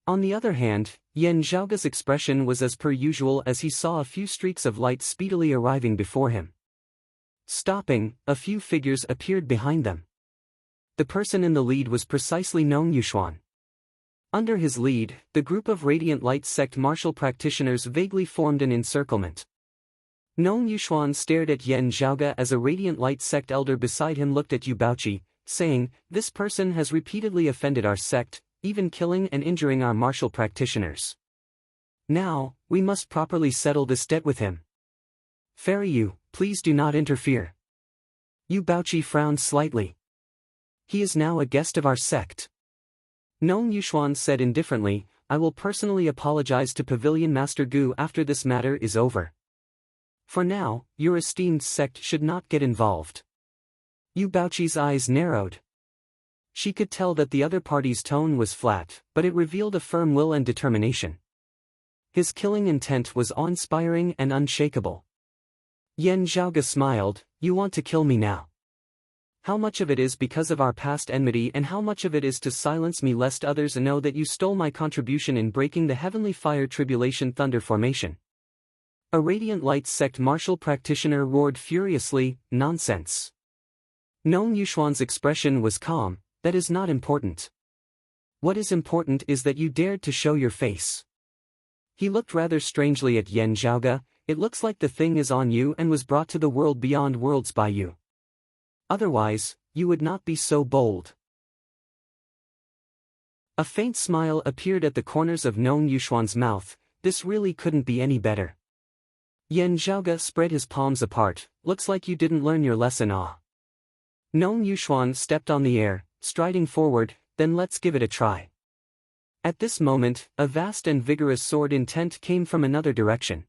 On the other hand, Yan Zhaoge's expression was as per usual as he saw a few streaks of light speedily arriving before him. Stopping, a few figures appeared behind them. The person in the lead was precisely Nong Yuxuan. Under his lead, the group of Radiant Light sect martial practitioners vaguely formed an encirclement. Nong Yuxuan stared at Yan Zhaoge as a Radiant Light sect elder beside him looked at Yu Baoqi, saying, "This person has repeatedly offended our sect, even killing and injuring our martial practitioners. Now, we must properly settle this debt with him. Fairy Yu, please do not interfere." Yu Baoqi frowned slightly. "He is now a guest of our sect." Nong Yuxuan said indifferently, "I will personally apologize to Pavilion Master Gu after this matter is over. For now, your esteemed sect should not get involved." Yu Baoqi's eyes narrowed. She could tell that the other party's tone was flat, but it revealed a firm will and determination. His killing intent was awe-inspiring and unshakable. Yan Zhaoge smiled, "You want to kill me now? How much of it is because of our past enmity and how much of it is to silence me lest others know that you stole my contribution in breaking the heavenly fire tribulation thunder formation?" A Radiant Light sect martial practitioner roared furiously, "Nonsense." Nong Yuxuan's expression was calm, "That is not important. What is important is that you dared to show your face." He looked rather strangely at Yan Zhaoge. "It looks like the thing is on you and was brought to the world beyond worlds by you. Otherwise, you would not be so bold." A faint smile appeared at the corners of Nong Yuxuan's mouth. This really couldn't be any better. Yan Zhaoge spread his palms apart. "Looks like you didn't learn your lesson, ah." Nong Yuxuan stepped on the air, striding forward, "Then let's give it a try." At this moment, a vast and vigorous sword intent came from another direction.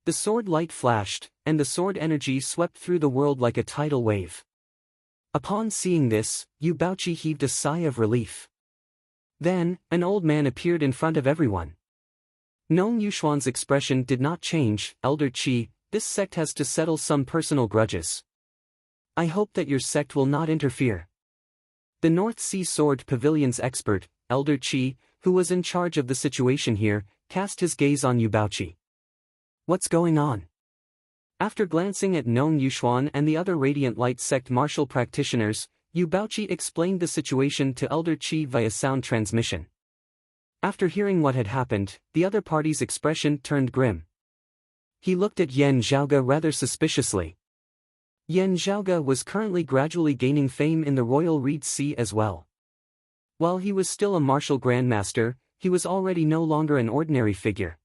The sword light flashed, and the sword energy swept through the world like a tidal wave. Upon seeing this, Yu Baoqi heaved a sigh of relief. Then, an old man appeared in front of everyone. Nong Yuxuan's expression did not change. "Elder Qi, this sect has to settle some personal grudges. I hope that your sect will not interfere." The North Sea Sword Pavilion's expert, Elder Qi, who was in charge of the situation here, cast his gaze on Yu Baoqi. "What's going on?" After glancing at Nong Yuxuan and the other Radiant Light sect martial practitioners, Yu Baoqi explained the situation to Elder Qi via sound transmission. After hearing what had happened, the other party's expression turned grim. He looked at Yan Zhaoge rather suspiciously. Yan Zhaoge was currently gradually gaining fame in the Royal Reed Sea as well. While he was still a martial grandmaster, he was already no longer an ordinary figure.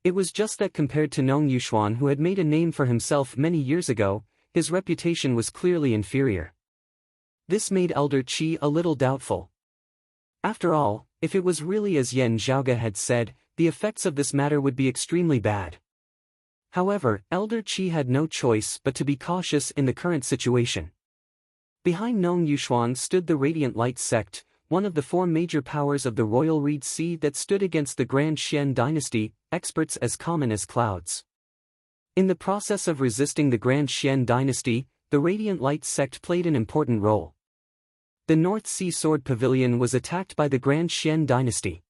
It was just that compared to Nong Yuxuan, who had made a name for himself many years ago, his reputation was clearly inferior. This made Elder Qi a little doubtful. After all, if it was really as Yan Zhaoge had said, the effects of this matter would be extremely bad. However, Elder Qi had no choice but to be cautious in the current situation. Behind Nong Yuxuan stood the Radiant Light sect, one of the four major powers of the Royal Reed Sea that stood against the Grand Xian dynasty, experts as common as clouds. In the process of resisting the Grand Xian dynasty, the Radiant Light sect played an important role. The North Sea Sword Pavilion was attacked by the Grand Xian dynasty.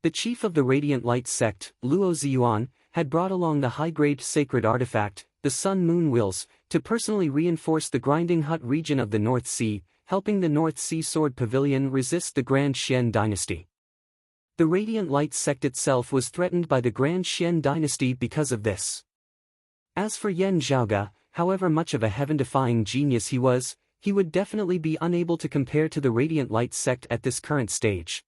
The chief of the Radiant Light sect, Luo Ziyuan, had brought along the high-grade sacred artifact, the Sun Moon Wheels, to personally reinforce the Grinding Hut region of the North Sea, helping the North Sea Sword Pavilion resist the Grand Xian dynasty. The Radiant Light sect itself was threatened by the Grand Xian dynasty because of this. As for Yan Zhaoge, however much of a heaven-defying genius he was, he would definitely be unable to compare to the Radiant Light sect at this current stage.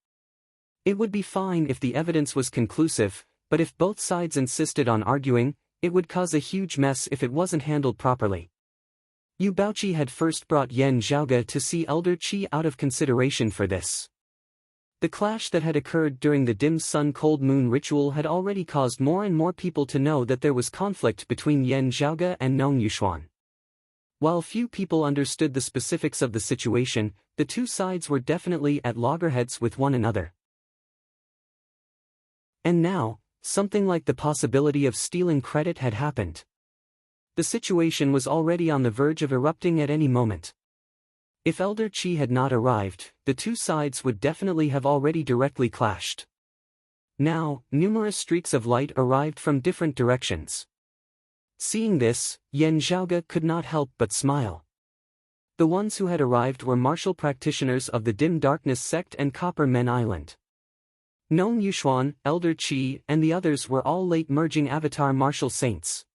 It would be fine if the evidence was conclusive, but if both sides insisted on arguing, it would cause a huge mess if it wasn't handled properly. Yu Baoqi had first brought Yan Zhaoge to see Elder Qi out of consideration for this. The clash that had occurred during the dim sun cold moon ritual had already caused more and more people to know that there was conflict between Yan Zhaoge and Nong Yuxuan. While few people understood the specifics of the situation, the two sides were definitely at loggerheads with one another. And now, something like the possibility of stealing credit had happened. The situation was already on the verge of erupting at any moment. If Elder Qi had not arrived, the two sides would definitely have already directly clashed. Now, numerous streaks of light arrived from different directions. Seeing this, Yan Zhaoge could not help but smile. The ones who had arrived were martial practitioners of the Dim Darkness sect and Copper Men Island. Nong Yuxuan, Elder Qi, and the others were all late-merging avatar martial saints.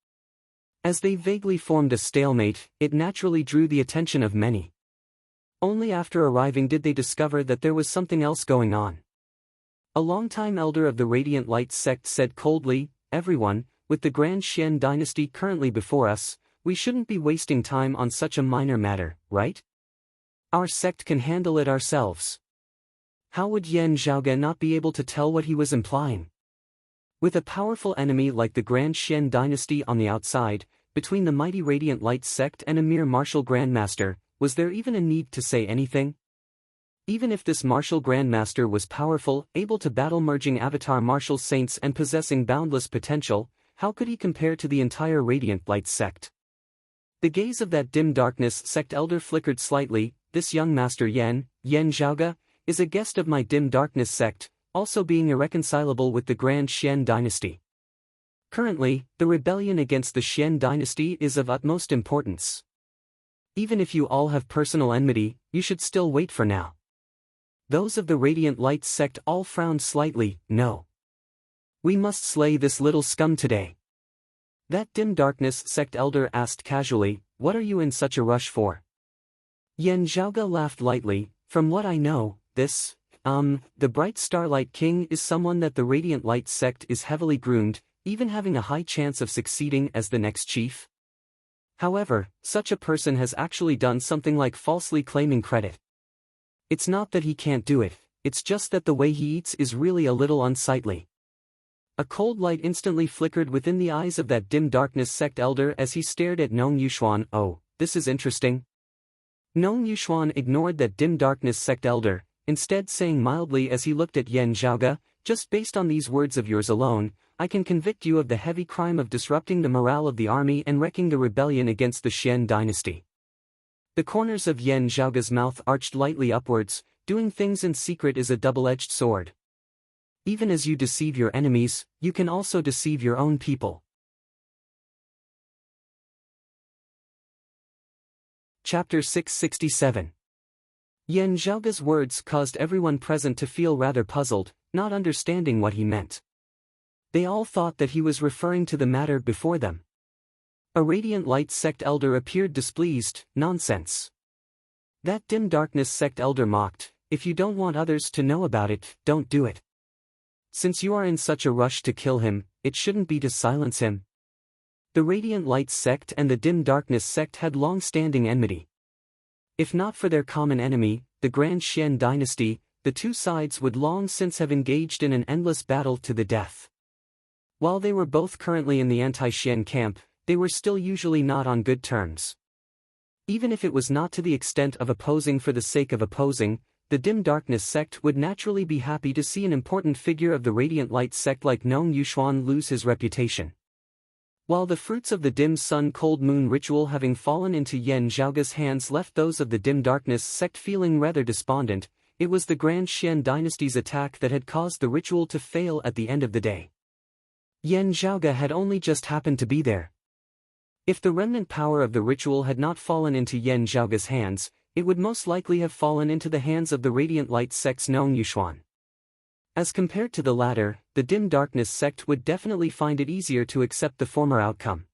As they vaguely formed a stalemate, it naturally drew the attention of many. Only after arriving did they discover that there was something else going on. A longtime elder of the Radiant Light sect said coldly, "Everyone, with the Grand Xian dynasty currently before us, we shouldn't be wasting time on such a minor matter, right? Our sect can handle it ourselves." How would Yan Zhaoge not be able to tell what he was implying? With a powerful enemy like the Grand Xian dynasty on the outside, between the mighty Radiant Light sect and a mere martial grandmaster, was there even a need to say anything? Even if this martial grandmaster was powerful, able to battle merging avatar martial saints and possessing boundless potential, how could he compare to the entire Radiant Light sect? The gaze of that dim darkness sect elder flickered slightly. This young master Yen Zhaoge, is a guest of my dim darkness sect, also being irreconcilable with the Grand Xian dynasty. Currently, the rebellion against the Xian dynasty is of utmost importance. Even if you all have personal enmity, you should still wait for now. Those of the Radiant Light sect all frowned slightly. No. We must slay this little scum today. That dim darkness sect elder asked casually, what are you in such a rush for? Yen Zhaoge laughed lightly, from what I know, the bright Starlight King is someone that the Radiant Light sect is heavily groomed, even having a high chance of succeeding as the next chief. However, such a person has actually done something like falsely claiming credit. It's not that he can't do it, it's just that the way he eats is really a little unsightly. A cold light instantly flickered within the eyes of that dim darkness sect elder as he stared at Nong Yuxuan. Oh, this is interesting. Nong Yuxuan ignored that dim darkness sect elder, instead saying mildly as he looked at Yen Zhaoge, just based on these words of yours alone, I can convict you of the heavy crime of disrupting the morale of the army and wrecking the rebellion against the Xian dynasty. The corners of Yen Zhaoge's mouth arched lightly upwards. Doing things in secret is a double-edged sword. Even as you deceive your enemies, you can also deceive your own people. Chapter 667. Yen Zhaoge's words caused everyone present to feel rather puzzled, not understanding what he meant. They all thought that he was referring to the matter before them. A Radiant Light sect elder appeared displeased. Nonsense. That dim darkness sect elder mocked, if you don't want others to know about it, don't do it. Since you are in such a rush to kill him, it shouldn't be to silence him. The Radiant Light sect and the dim darkness sect had long-standing enmity. If not for their common enemy, the Grand Xian dynasty, the two sides would long since have engaged in an endless battle to the death. While they were both currently in the anti-Xian camp, they were still usually not on good terms. Even if it was not to the extent of opposing for the sake of opposing, the dim darkness sect would naturally be happy to see an important figure of the Radiant Light sect like Nong Yuxuan lose his reputation. While the fruits of the dim sun cold moon ritual having fallen into Yen Zhaoge's hands left those of the dim darkness sect feeling rather despondent, it was the Grand Xian dynasty's attack that had caused the ritual to fail at the end of the day. Yen Zhaoge had only just happened to be there. If the remnant power of the ritual had not fallen into Yen Zhaoge's hands, it would most likely have fallen into the hands of the Radiant Light sect's Nong Yuxuan. As compared to the latter, the dim darkness sect would definitely find it easier to accept the former outcome.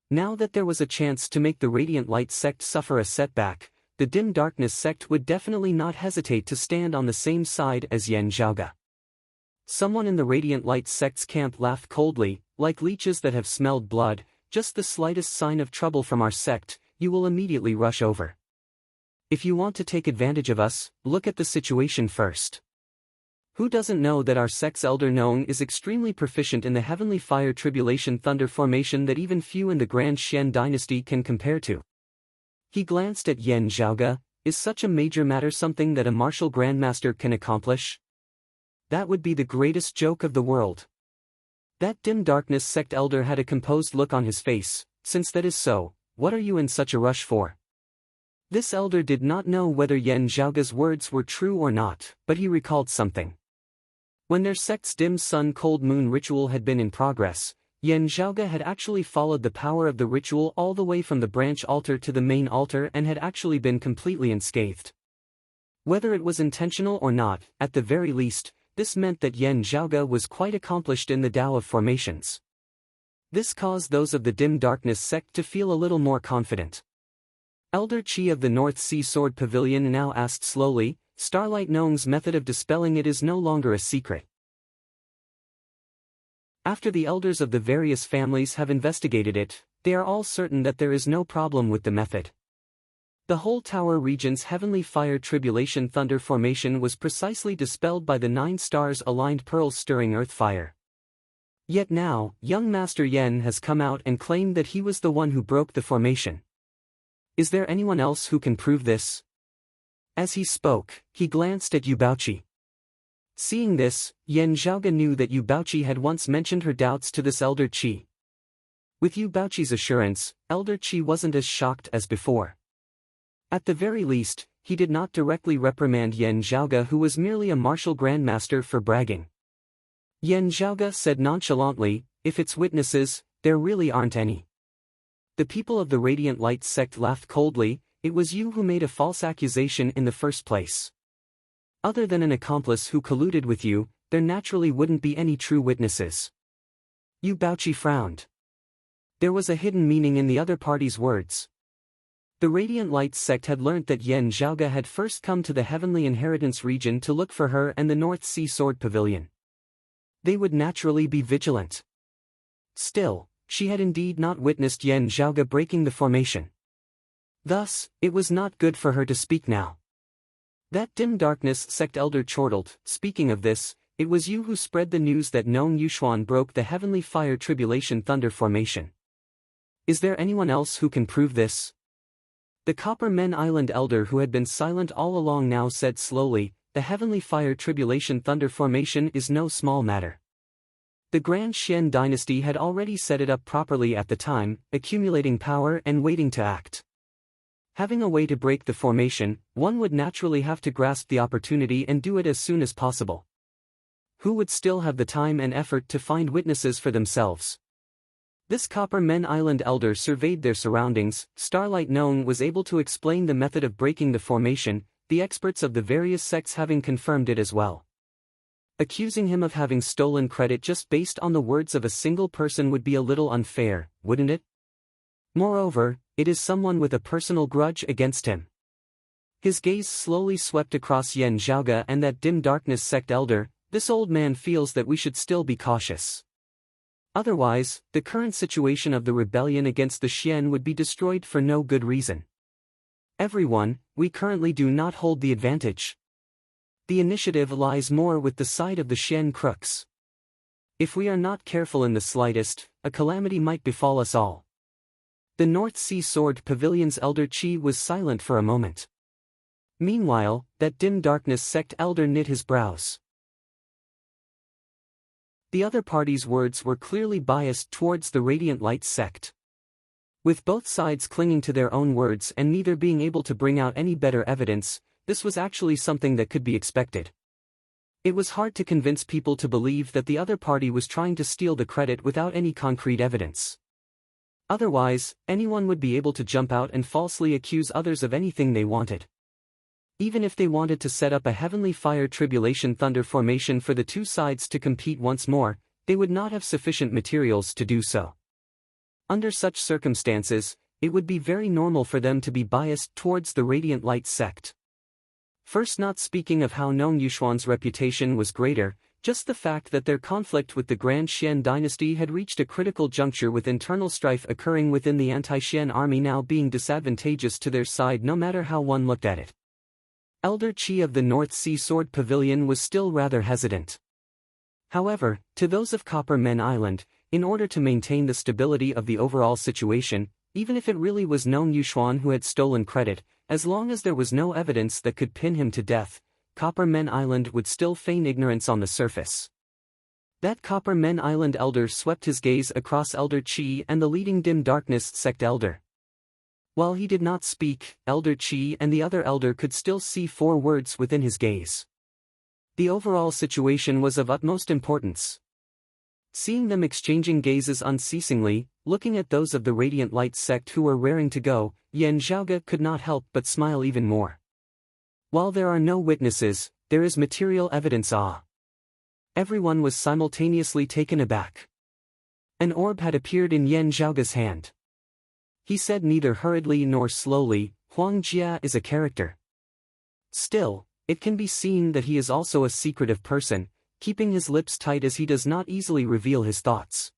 Now that there was a chance to make the Radiant Light sect suffer a setback, the dim darkness sect would definitely not hesitate to stand on the same side as Yen Zhaoge. Someone in the Radiant Light sect's camp laughed coldly, like leeches that have smelled blood. Just the slightest sign of trouble from our sect, you will immediately rush over. If you want to take advantage of us, look at the situation first. Who doesn't know that our sect's elder Nong is extremely proficient in the heavenly fire tribulation thunder formation that even few in the Grand Xian dynasty can compare to? He glanced at Yen Zhaoge. Is such a major matter something that a martial grandmaster can accomplish? That would be the greatest joke of the world. That dim darkness sect elder had a composed look on his face. Since that is so, what are you in such a rush for? This elder did not know whether Yen Zhaoge's words were true or not, but he recalled something. When their sect's dim sun cold moon ritual had been in progress, Yen Zhaoge had actually followed the power of the ritual all the way from the branch altar to the main altar and had actually been completely unscathed. Whether it was intentional or not, at the very least, this meant that Yen Zhaoge was quite accomplished in the Tao of formations. This caused those of the dim darkness sect to feel a little more confident. Elder Qi of the North Sea Sword Pavilion now asked slowly, Starlight Nong's method of dispelling it is no longer a secret. After the elders of the various families have investigated it, they are all certain that there is no problem with the method. The whole tower region's heavenly fire tribulation thunder formation was precisely dispelled by the 9 stars aligned pearls stirring earth fire. Yet now, young Master Yen has come out and claimed that he was the one who broke the formation. Is there anyone else who can prove this? As he spoke, he glanced at Yu Baoqi. Seeing this, Yan Zhaoge knew that Yu Baoqi had once mentioned her doubts to this Elder Qi. With Yu Baoqi's assurance, Elder Qi wasn't as shocked as before. At the very least, he did not directly reprimand Yan Zhaoge, who was merely a martial grandmaster, for bragging. Yan Zhaoge said nonchalantly, "If it's witnesses, there really aren't any." The people of the Radiant Light sect laughed coldly. "It was you who made a false accusation in the first place. Other than an accomplice who colluded with you, there naturally wouldn't be any true witnesses." Yu Baoqi frowned. There was a hidden meaning in the other party's words. The Radiant Light sect had learnt that Yan Zhaoge had first come to the Heavenly Inheritance region to look for her and the North Sea Sword Pavilion. They would naturally be vigilant. Still, she had indeed not witnessed Yan Zhaoge breaking the formation. Thus, it was not good for her to speak now. "That dim darkness sect elder chortled, speaking of this, it was you who spread the news that Nong Yuxuan broke the Heavenly Fire Tribulation Thunder formation. Is there anyone else who can prove this?" The Copper Men Island elder, who had been silent all along, now said slowly, "The Heavenly Fire Tribulation Thunder formation is no small matter. The Grand Xian dynasty had already set it up properly at the time, accumulating power and waiting to act. Having a way to break the formation, one would naturally have to grasp the opportunity and do it as soon as possible. Who would still have the time and effort to find witnesses for themselves?" This Copper Men Island elder surveyed their surroundings. Starlight Known was able to explain the method of breaking the formation, the experts of the various sects having confirmed it as well. Accusing him of having stolen credit just based on the words of a single person would be a little unfair, wouldn't it? Moreover, it is someone with a personal grudge against him. His gaze slowly swept across Yan Zhaoge and that dim darkness sect elder. "This old man feels that we should still be cautious. Otherwise, the current situation of the rebellion against the Xian would be destroyed for no good reason. Everyone, we currently do not hold the advantage. The initiative lies more with the side of the Xian crooks. If we are not careful in the slightest, a calamity might befall us all." The North Sea Sword Pavilion's Elder Qi was silent for a moment. Meanwhile, that dim darkness sect elder knit his brows. The other party's words were clearly biased towards the Radiant Light sect. With both sides clinging to their own words and neither being able to bring out any better evidence, this was actually something that could be expected. It was hard to convince people to believe that the other party was trying to steal the credit without any concrete evidence. Otherwise, anyone would be able to jump out and falsely accuse others of anything they wanted. Even if they wanted to set up a Heavenly Fire Tribulation Thunder formation for the two sides to compete once more, they would not have sufficient materials to do so. Under such circumstances, it would be very normal for them to be biased towards the Radiant Light sect. First, not speaking of how Nong Yuxuan's reputation was greater, just the fact that their conflict with the Grand Xian dynasty had reached a critical juncture, with internal strife occurring within the anti-Xian army now being disadvantageous to their side no matter how one looked at it. Elder Qi of the North Sea Sword Pavilion was still rather hesitant. However, to those of Copper Men Island, in order to maintain the stability of the overall situation, even if it really was Nong Yuxuan who had stolen credit, as long as there was no evidence that could pin him to death, Copper Men Island would still feign ignorance on the surface. That Copper Men Island elder swept his gaze across Elder Qi and the leading dim darkness sect elder. While he did not speak, Elder Qi and the other elder could still see 4 words within his gaze. The overall situation was of utmost importance. Seeing them exchanging gazes unceasingly, looking at those of the Radiant Light sect who were raring to go, Yan Zhaoge could not help but smile even more. While there are no witnesses, there is material evidence. Everyone was simultaneously taken aback. An orb had appeared in Yan Zhaoge's hand. He said neither hurriedly nor slowly, "Huang Jia is a character. Still, it can be seen that he is also a secretive person, keeping his lips tight as he does not easily reveal his thoughts.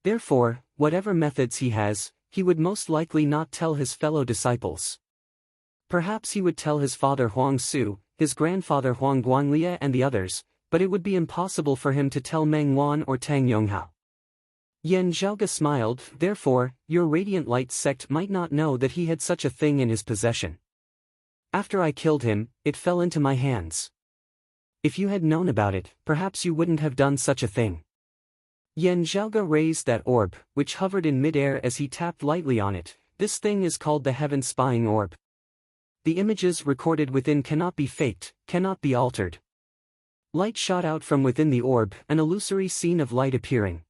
Therefore, whatever methods he has, he would most likely not tell his fellow disciples. Perhaps he would tell his father Huang Su, his grandfather Huang Guanglia and the others, but it would be impossible for him to tell Meng Wan or Tang Yonghao." Yan Zhaoge smiled. "Therefore, your Radiant Light sect might not know that he had such a thing in his possession." After I killed him, it fell into my hands. If you had known about it, perhaps you wouldn't have done such a thing. Yan Zhaoge raised that orb, which hovered in midair as he tapped lightly on it. This thing is called the Heaven Spying Orb. The images recorded within cannot be faked, cannot be altered. Light shot out from within the orb, an illusory scene of light appearing.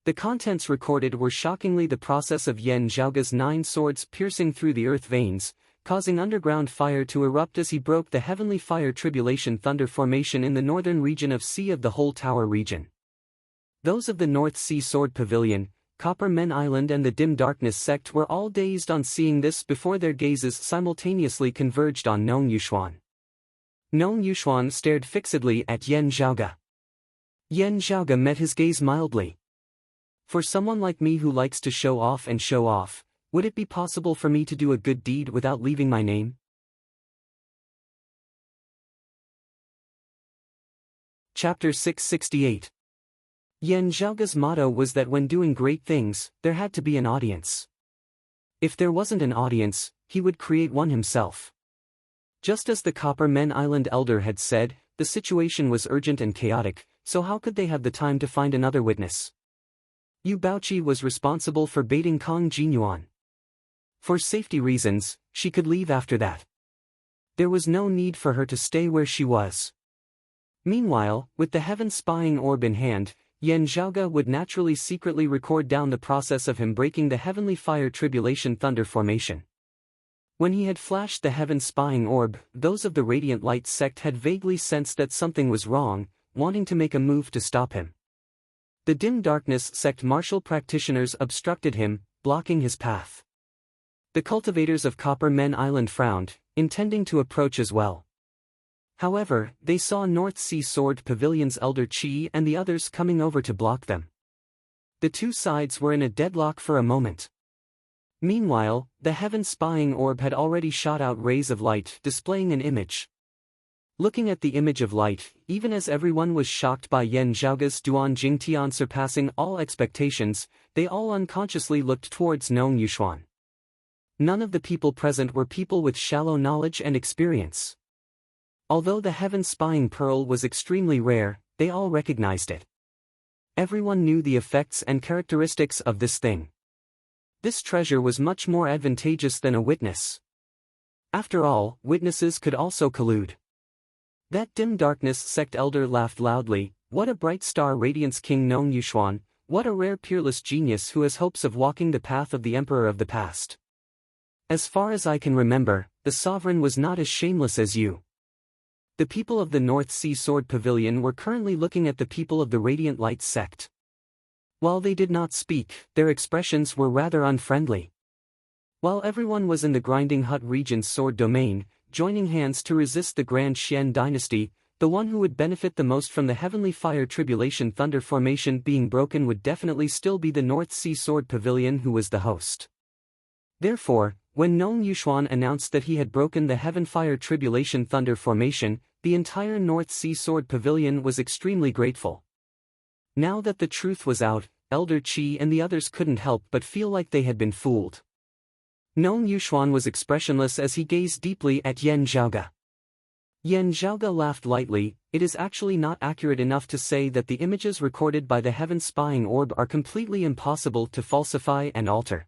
The contents recorded were shockingly the process of Yan Zhaoge's 9 swords piercing through the earth veins, causing underground fire to erupt as he broke the heavenly fire tribulation thunder formation in the northern region of Sea of the Whole Tower region. Those of the North Sea Sword Pavilion, Copper Men Island and the Dim Darkness sect were all dazed on seeing this before their gazes simultaneously converged on Nong Yuxuan. Nong Yuxuan stared fixedly at Yan Zhaoge. Yan Zhaoge met his gaze mildly. For someone like me who likes to show off, would it be possible for me to do a good deed without leaving my name? Chapter 668. Yan Zhaoge's motto was that when doing great things, there had to be an audience. If there wasn't an audience, he would create one himself. Just as the Copper Men Island elder had said, the situation was urgent and chaotic, so how could they have the time to find another witness? Yu Baoqi was responsible for baiting Kong Jinyuan. For safety reasons, she could leave after that. There was no need for her to stay where she was. Meanwhile, with the Heaven Spying Orb in hand, Yan Zhaoge would naturally secretly record down the process of him breaking the Heavenly Fire Tribulation Thunder formation. When he had flashed the Heaven Spying Orb, those of the Radiant Light sect had vaguely sensed that something was wrong, wanting to make a move to stop him. The Dim Darkness sect martial practitioners obstructed him, blocking his path. The cultivators of Copper Men Island frowned, intending to approach as well. However, they saw North Sea Sword Pavilion's Elder Qi and the others coming over to block them. The two sides were in a deadlock for a moment. Meanwhile, the Heaven Spying Orb had already shot out rays of light, displaying an image. Looking at the image of light, even as everyone was shocked by Yan Zhaoge's Duan Jingtian surpassing all expectations, they all unconsciously looked towards Nong Yuxuan. None of the people present were people with shallow knowledge and experience. Although the Heaven Spying Pearl was extremely rare, they all recognized it. Everyone knew the effects and characteristics of this thing. This treasure was much more advantageous than a witness. After all, witnesses could also collude. That Dim Darkness sect elder laughed loudly. What a bright star radiance King Nong Yuxuan, what a rare peerless genius who has hopes of walking the path of the Emperor of the past. As far as I can remember, the sovereign was not as shameless as you. The people of the North Sea Sword Pavilion were currently looking at the people of the Radiant Light sect. While they did not speak, their expressions were rather unfriendly. While everyone was in the Grinding Hut region's sword domain, joining hands to resist the Grand Xian dynasty, the one who would benefit the most from the Heavenly Fire Tribulation Thunder formation being broken would definitely still be the North Sea Sword Pavilion who was the host. Therefore, when Nong Yuxuan announced that he had broken the Heaven Fire Tribulation Thunder formation, the entire North Sea Sword Pavilion was extremely grateful. Now that the truth was out, Elder Qi and the others couldn't help but feel like they had been fooled. Nong Yuxuan was expressionless as he gazed deeply at Yan Zhaoge. Yan Zhaoge laughed lightly. It is actually not accurate enough to say that the images recorded by the Heaven Spying Orb are completely impossible to falsify and alter.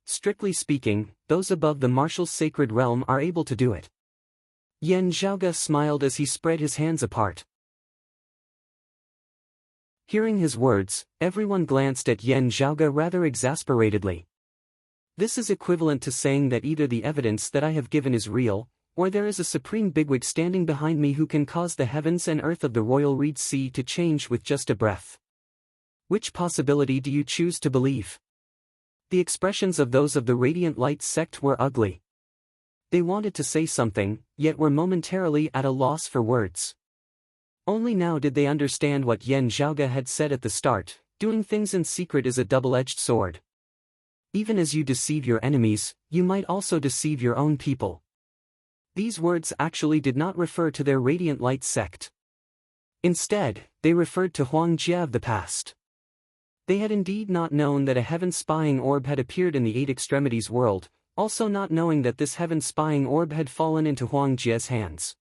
Strictly speaking, those above the martial's sacred realm are able to do it. Yan Zhaoge smiled as he spread his hands apart. Hearing his words, everyone glanced at Yan Zhaoge rather exasperatedly. This is equivalent to saying that either the evidence that I have given is real, or there is a supreme bigwig standing behind me who can cause the heavens and earth of the Royal Reed Sea to change with just a breath. Which possibility do you choose to believe? The expressions of those of the Radiant Light sect were ugly. They wanted to say something, yet were momentarily at a loss for words. Only now did they understand what Yan Zhaoge had said at the start: doing things in secret is a double-edged sword. Even as you deceive your enemies, you might also deceive your own people. These words actually did not refer to their Radiant Light sect. Instead, they referred to Huang Jia of the past. They had indeed not known that a Heaven Spying Orb had appeared in the Eight Extremities world, also not knowing that this heaven-spying orb had fallen into Huang Jie's hands.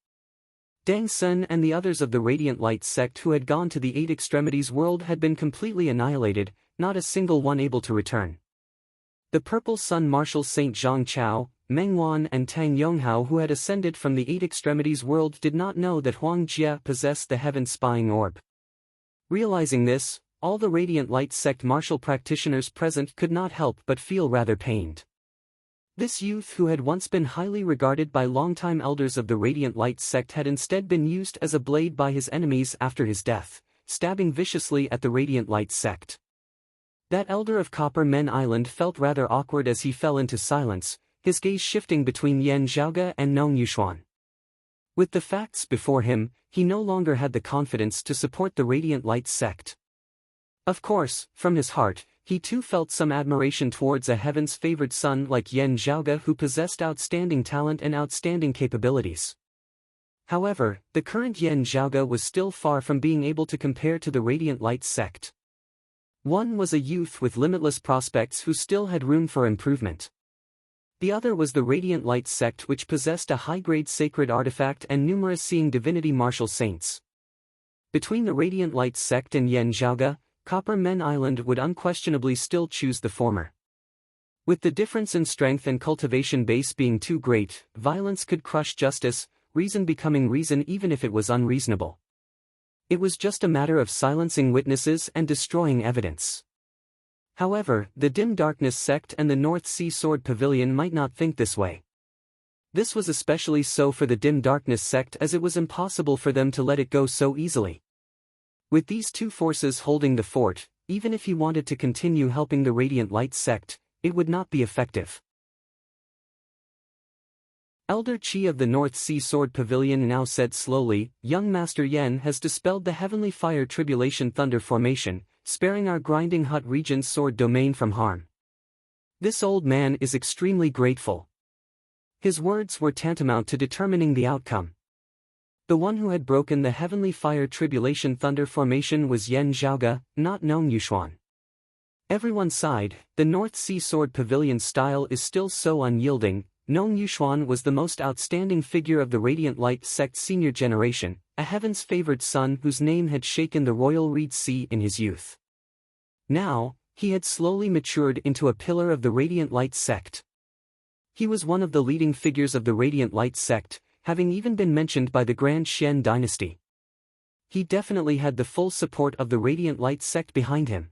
Dang Sun and the others of the Radiant Light sect who had gone to the Eight Extremities world had been completely annihilated, not a single one able to return. The Purple Sun marshals Saint Zhang Chao, Meng Wan and Tang Yonghao who had ascended from the Eight Extremities world did not know that Huang Jie possessed the heaven-spying orb. Realizing this, all the Radiant Light sect martial practitioners present could not help but feel rather pained. This youth who had once been highly regarded by longtime elders of the Radiant Light sect had instead been used as a blade by his enemies after his death, stabbing viciously at the Radiant Light sect. That elder of Copper Men Island felt rather awkward as he fell into silence, his gaze shifting between Yan Zhaoge and Nong Yuxuan. With the facts before him, he no longer had the confidence to support the Radiant Light sect. Of course, from his heart, he too felt some admiration towards a heaven's favored son like Yan Zhaoge who possessed outstanding talent and outstanding capabilities. However, the current Yan Zhaoge was still far from being able to compare to the Radiant Light sect. One was a youth with limitless prospects who still had room for improvement. The other was the Radiant Light sect which possessed a high-grade sacred artifact and numerous seeing divinity martial saints. Between the Radiant Light sect and Yan Zhaoge, Copper Men Island would unquestionably still choose the former. With the difference in strength and cultivation base being too great, violence could crush justice, reason becoming reason even if it was unreasonable. It was just a matter of silencing witnesses and destroying evidence. However, the Dim Darkness sect and the North Sea Sword Pavilion might not think this way. This was especially so for the Dim Darkness sect as it was impossible for them to let it go so easily. With these two forces holding the fort, even if he wanted to continue helping the Radiant Light sect, it would not be effective. Elder Qi of the North Sea Sword Pavilion now said slowly, "Young Master Yen has dispelled the Heavenly Fire Tribulation Thunder formation, sparing our Grinding Hut region's sword domain from harm. This old man is extremely grateful." His words were tantamount to determining the outcome. The one who had broken the Heavenly Fire Tribulation Thunder formation was Yan Zhaoge, not Nong Yuxuan. Everyone sighed. The North Sea Sword Pavilion's style is still so unyielding. Nong Yuxuan was the most outstanding figure of the Radiant Light sect senior generation, a heaven's favored son whose name had shaken the royal Reed Sea in his youth. Now, he had slowly matured into a pillar of the Radiant Light sect. He was one of the leading figures of the Radiant Light sect, having even been mentioned by the Grand Xian dynasty. He definitely had the full support of the Radiant Light sect behind him.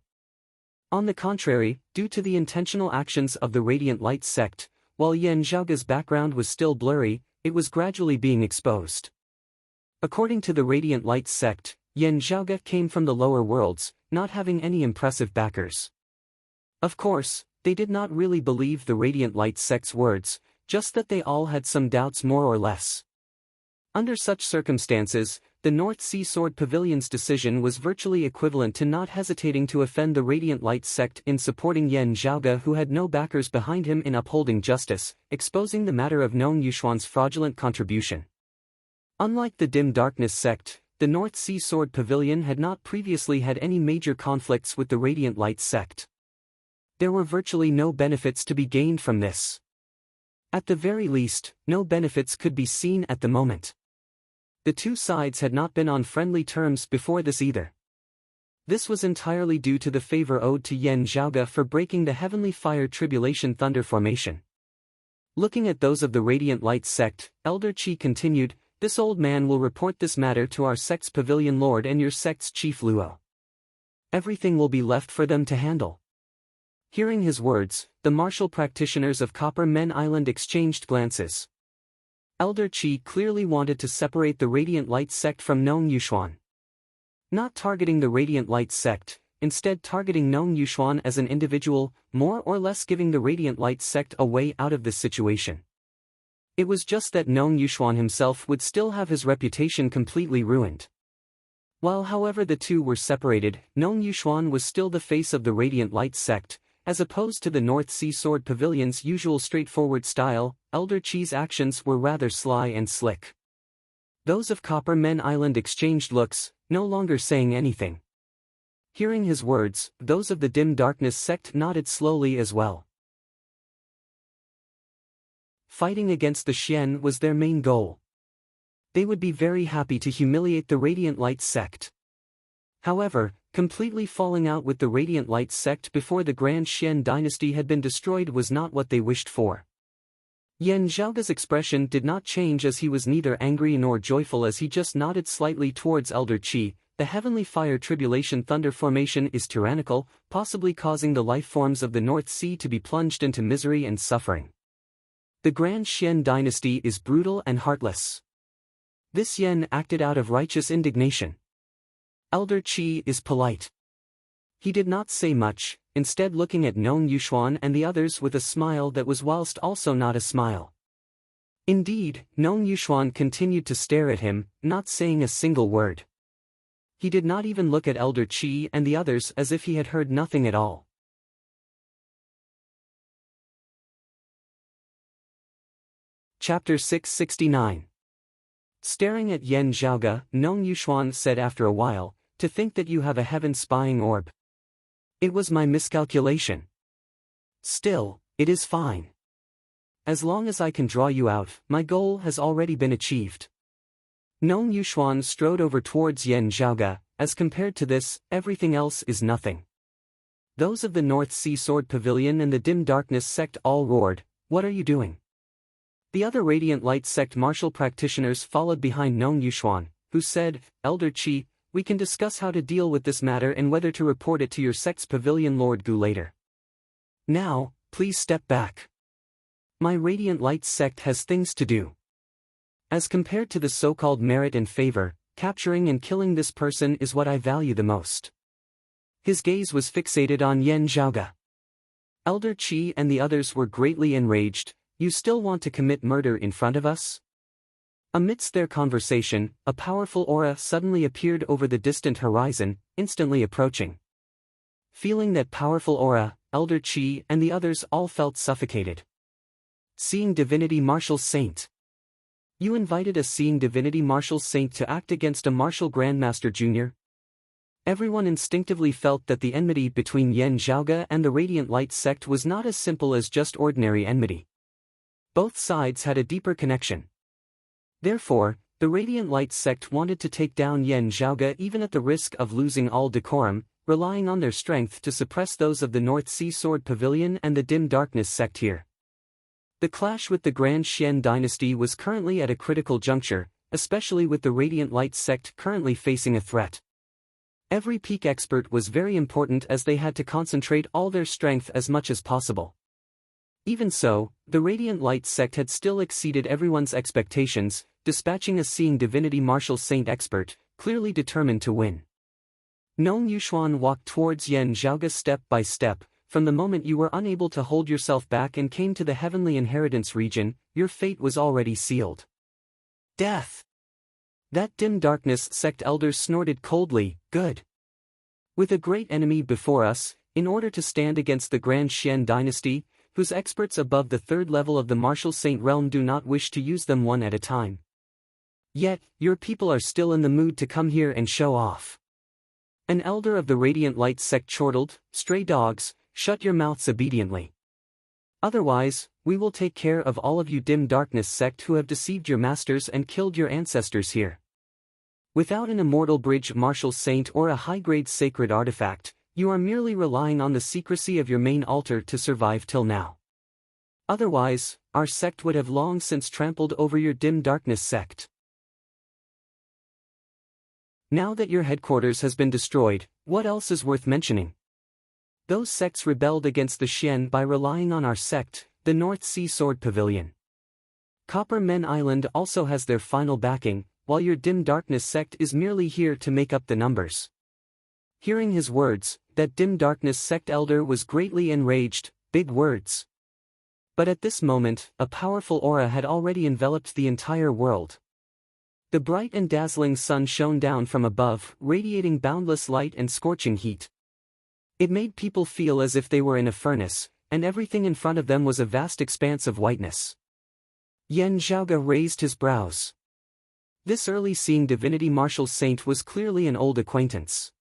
On the contrary, due to the intentional actions of the Radiant Light sect, while Yan Zhaoge's background was still blurry, it was gradually being exposed. According to the Radiant Light sect, Yan Zhaoge came from the lower worlds, not having any impressive backers. Of course, they did not really believe the Radiant Light sect's words, just that they all had some doubts more or less. Under such circumstances, the North Sea Sword Pavilion's decision was virtually equivalent to not hesitating to offend the Radiant Light sect in supporting Yan Zhaoge who had no backers behind him in upholding justice, exposing the matter of Nong Yuxuan's fraudulent contribution. Unlike the Dim Darkness sect, the North Sea Sword Pavilion had not previously had any major conflicts with the Radiant Light sect. There were virtually no benefits to be gained from this. At the very least, no benefits could be seen at the moment. The two sides had not been on friendly terms before this either. This was entirely due to the favor owed to Yan Zhaoge for breaking the Heavenly Fire Tribulation Thunder formation. Looking at those of the Radiant Light sect, Elder Qi continued, "This old man will report this matter to our sect's pavilion lord and your sect's chief Luo. Everything will be left for them to handle." Hearing his words, the martial practitioners of Copper Men Island exchanged glances. Elder Qi clearly wanted to separate the Radiant Light sect from Nong Yuxuan. Not targeting the Radiant Light sect, instead targeting Nong Yuxuan as an individual, more or less giving the Radiant Light sect a way out of this situation. It was just that Nong Yuxuan himself would still have his reputation completely ruined. While however the two were separated, Nong Yuxuan was still the face of the Radiant Light sect. As opposed to the North Sea Sword Pavilion's usual straightforward style, Elder Qi's actions were rather sly and slick. Those of Copper Men Island exchanged looks, no longer saying anything. Hearing his words, those of the Dim Darkness sect nodded slowly as well. fighting against the Xian was their main goal. They would be very happy to humiliate the Radiant Light sect. However, completely falling out with the Radiant Light sect before the Grand Xian dynasty had been destroyed was not what they wished for. Yan Zhaoga's expression did not change as he was neither angry nor joyful as he just nodded slightly towards Elder Qi. The Heavenly Fire Tribulation Thunder Formation is tyrannical, possibly causing the life forms of the North Sea to be plunged into misery and suffering. The Grand Xian dynasty is brutal and heartless. This Yan acted out of righteous indignation. Elder Qi is polite. He did not say much, instead looking at Nong Yuxuan and the others with a smile that was whilst also not a smile. Indeed, Nong Yuxuan continued to stare at him, not saying a single word. He did not even look at Elder Qi and the others as if he had heard nothing at all. Chapter 669. Staring at Yan Zhaoga, Nong Yuxuan said after a while, "To think that you have a heaven-spying orb. It was my miscalculation. Still, it is fine. As long as I can draw you out, my goal has already been achieved." Nong Yuxuan strode over towards Yan Zhaoga. As compared to this, everything else is nothing. Those of the North Sea Sword Pavilion and the Dim Darkness sect all roared, "What are you doing?" The other Radiant Light sect martial practitioners followed behind Nong Yuxuan, who said, "Elder Qi, we can discuss how to deal with this matter and whether to report it to your sect's pavilion Lord Gu later. Now, please step back. My Radiant Light sect has things to do. As compared to the so-called merit and favor, capturing and killing this person is what I value the most." His gaze was fixated on Yan Zhaoga. Elder Qi and the others were greatly enraged. "You still want to commit murder in front of us?" Amidst their conversation, a powerful aura suddenly appeared over the distant horizon, instantly approaching. Feeling that powerful aura, Elder Qi and the others all felt suffocated. Seeing Divinity Martial Saint. You invited a Seeing Divinity Martial Saint to act against a Martial Grandmaster Jr.? Everyone instinctively felt that the enmity between Yan Zhaoga and the Radiant Light sect was not as simple as just ordinary enmity. Both sides had a deeper connection. Therefore, the Radiant Light sect wanted to take down Yan Zhaoga even at the risk of losing all decorum, relying on their strength to suppress those of the North Sea Sword Pavilion and the Dim Darkness sect here. The clash with the Grand Xian dynasty was currently at a critical juncture, especially with the Radiant Light sect currently facing a threat. Every peak expert was very important as they had to concentrate all their strength as much as possible. Even so, the Radiant Light sect had still exceeded everyone's expectations, dispatching a Seeing Divinity Martial Saint expert, clearly determined to win. Nong Yuxuan walked towards Yan Zhaoga step by step. From the moment you were unable to hold yourself back and came to the Heavenly Inheritance region, your fate was already sealed. Death! That Dim Darkness sect elder snorted coldly, "Good. With a great enemy before us, in order to stand against the Grand Xian dynasty, whose experts above the third level of the Martial Saint realm do not wish to use them one at a time. Yet, your people are still in the mood to come here and show off." An elder of the Radiant Light sect chortled, "Stray dogs, shut your mouths obediently. Otherwise, we will take care of all of you Dim Darkness sect who have deceived your masters and killed your ancestors here. Without an Immortal Bridge Martial Saint or a high-grade sacred artifact, you are merely relying on the secrecy of your main altar to survive till now. Otherwise, our sect would have long since trampled over your Dim Darkness sect. Now that your headquarters has been destroyed, what else is worth mentioning? Those sects rebelled against the Xian by relying on our sect, the North Sea Sword Pavilion. Copper Men Island also has their final backing, while your Dim Darkness sect is merely here to make up the numbers." Hearing his words, that Dim Darkness sect elder was greatly enraged. Big words. But at this moment, a powerful aura had already enveloped the entire world. The bright and dazzling sun shone down from above, radiating boundless light and scorching heat. It made people feel as if they were in a furnace, and everything in front of them was a vast expanse of whiteness. Yan Zhaoga raised his brows. This early Seeing Divinity Martial Saint was clearly an old acquaintance.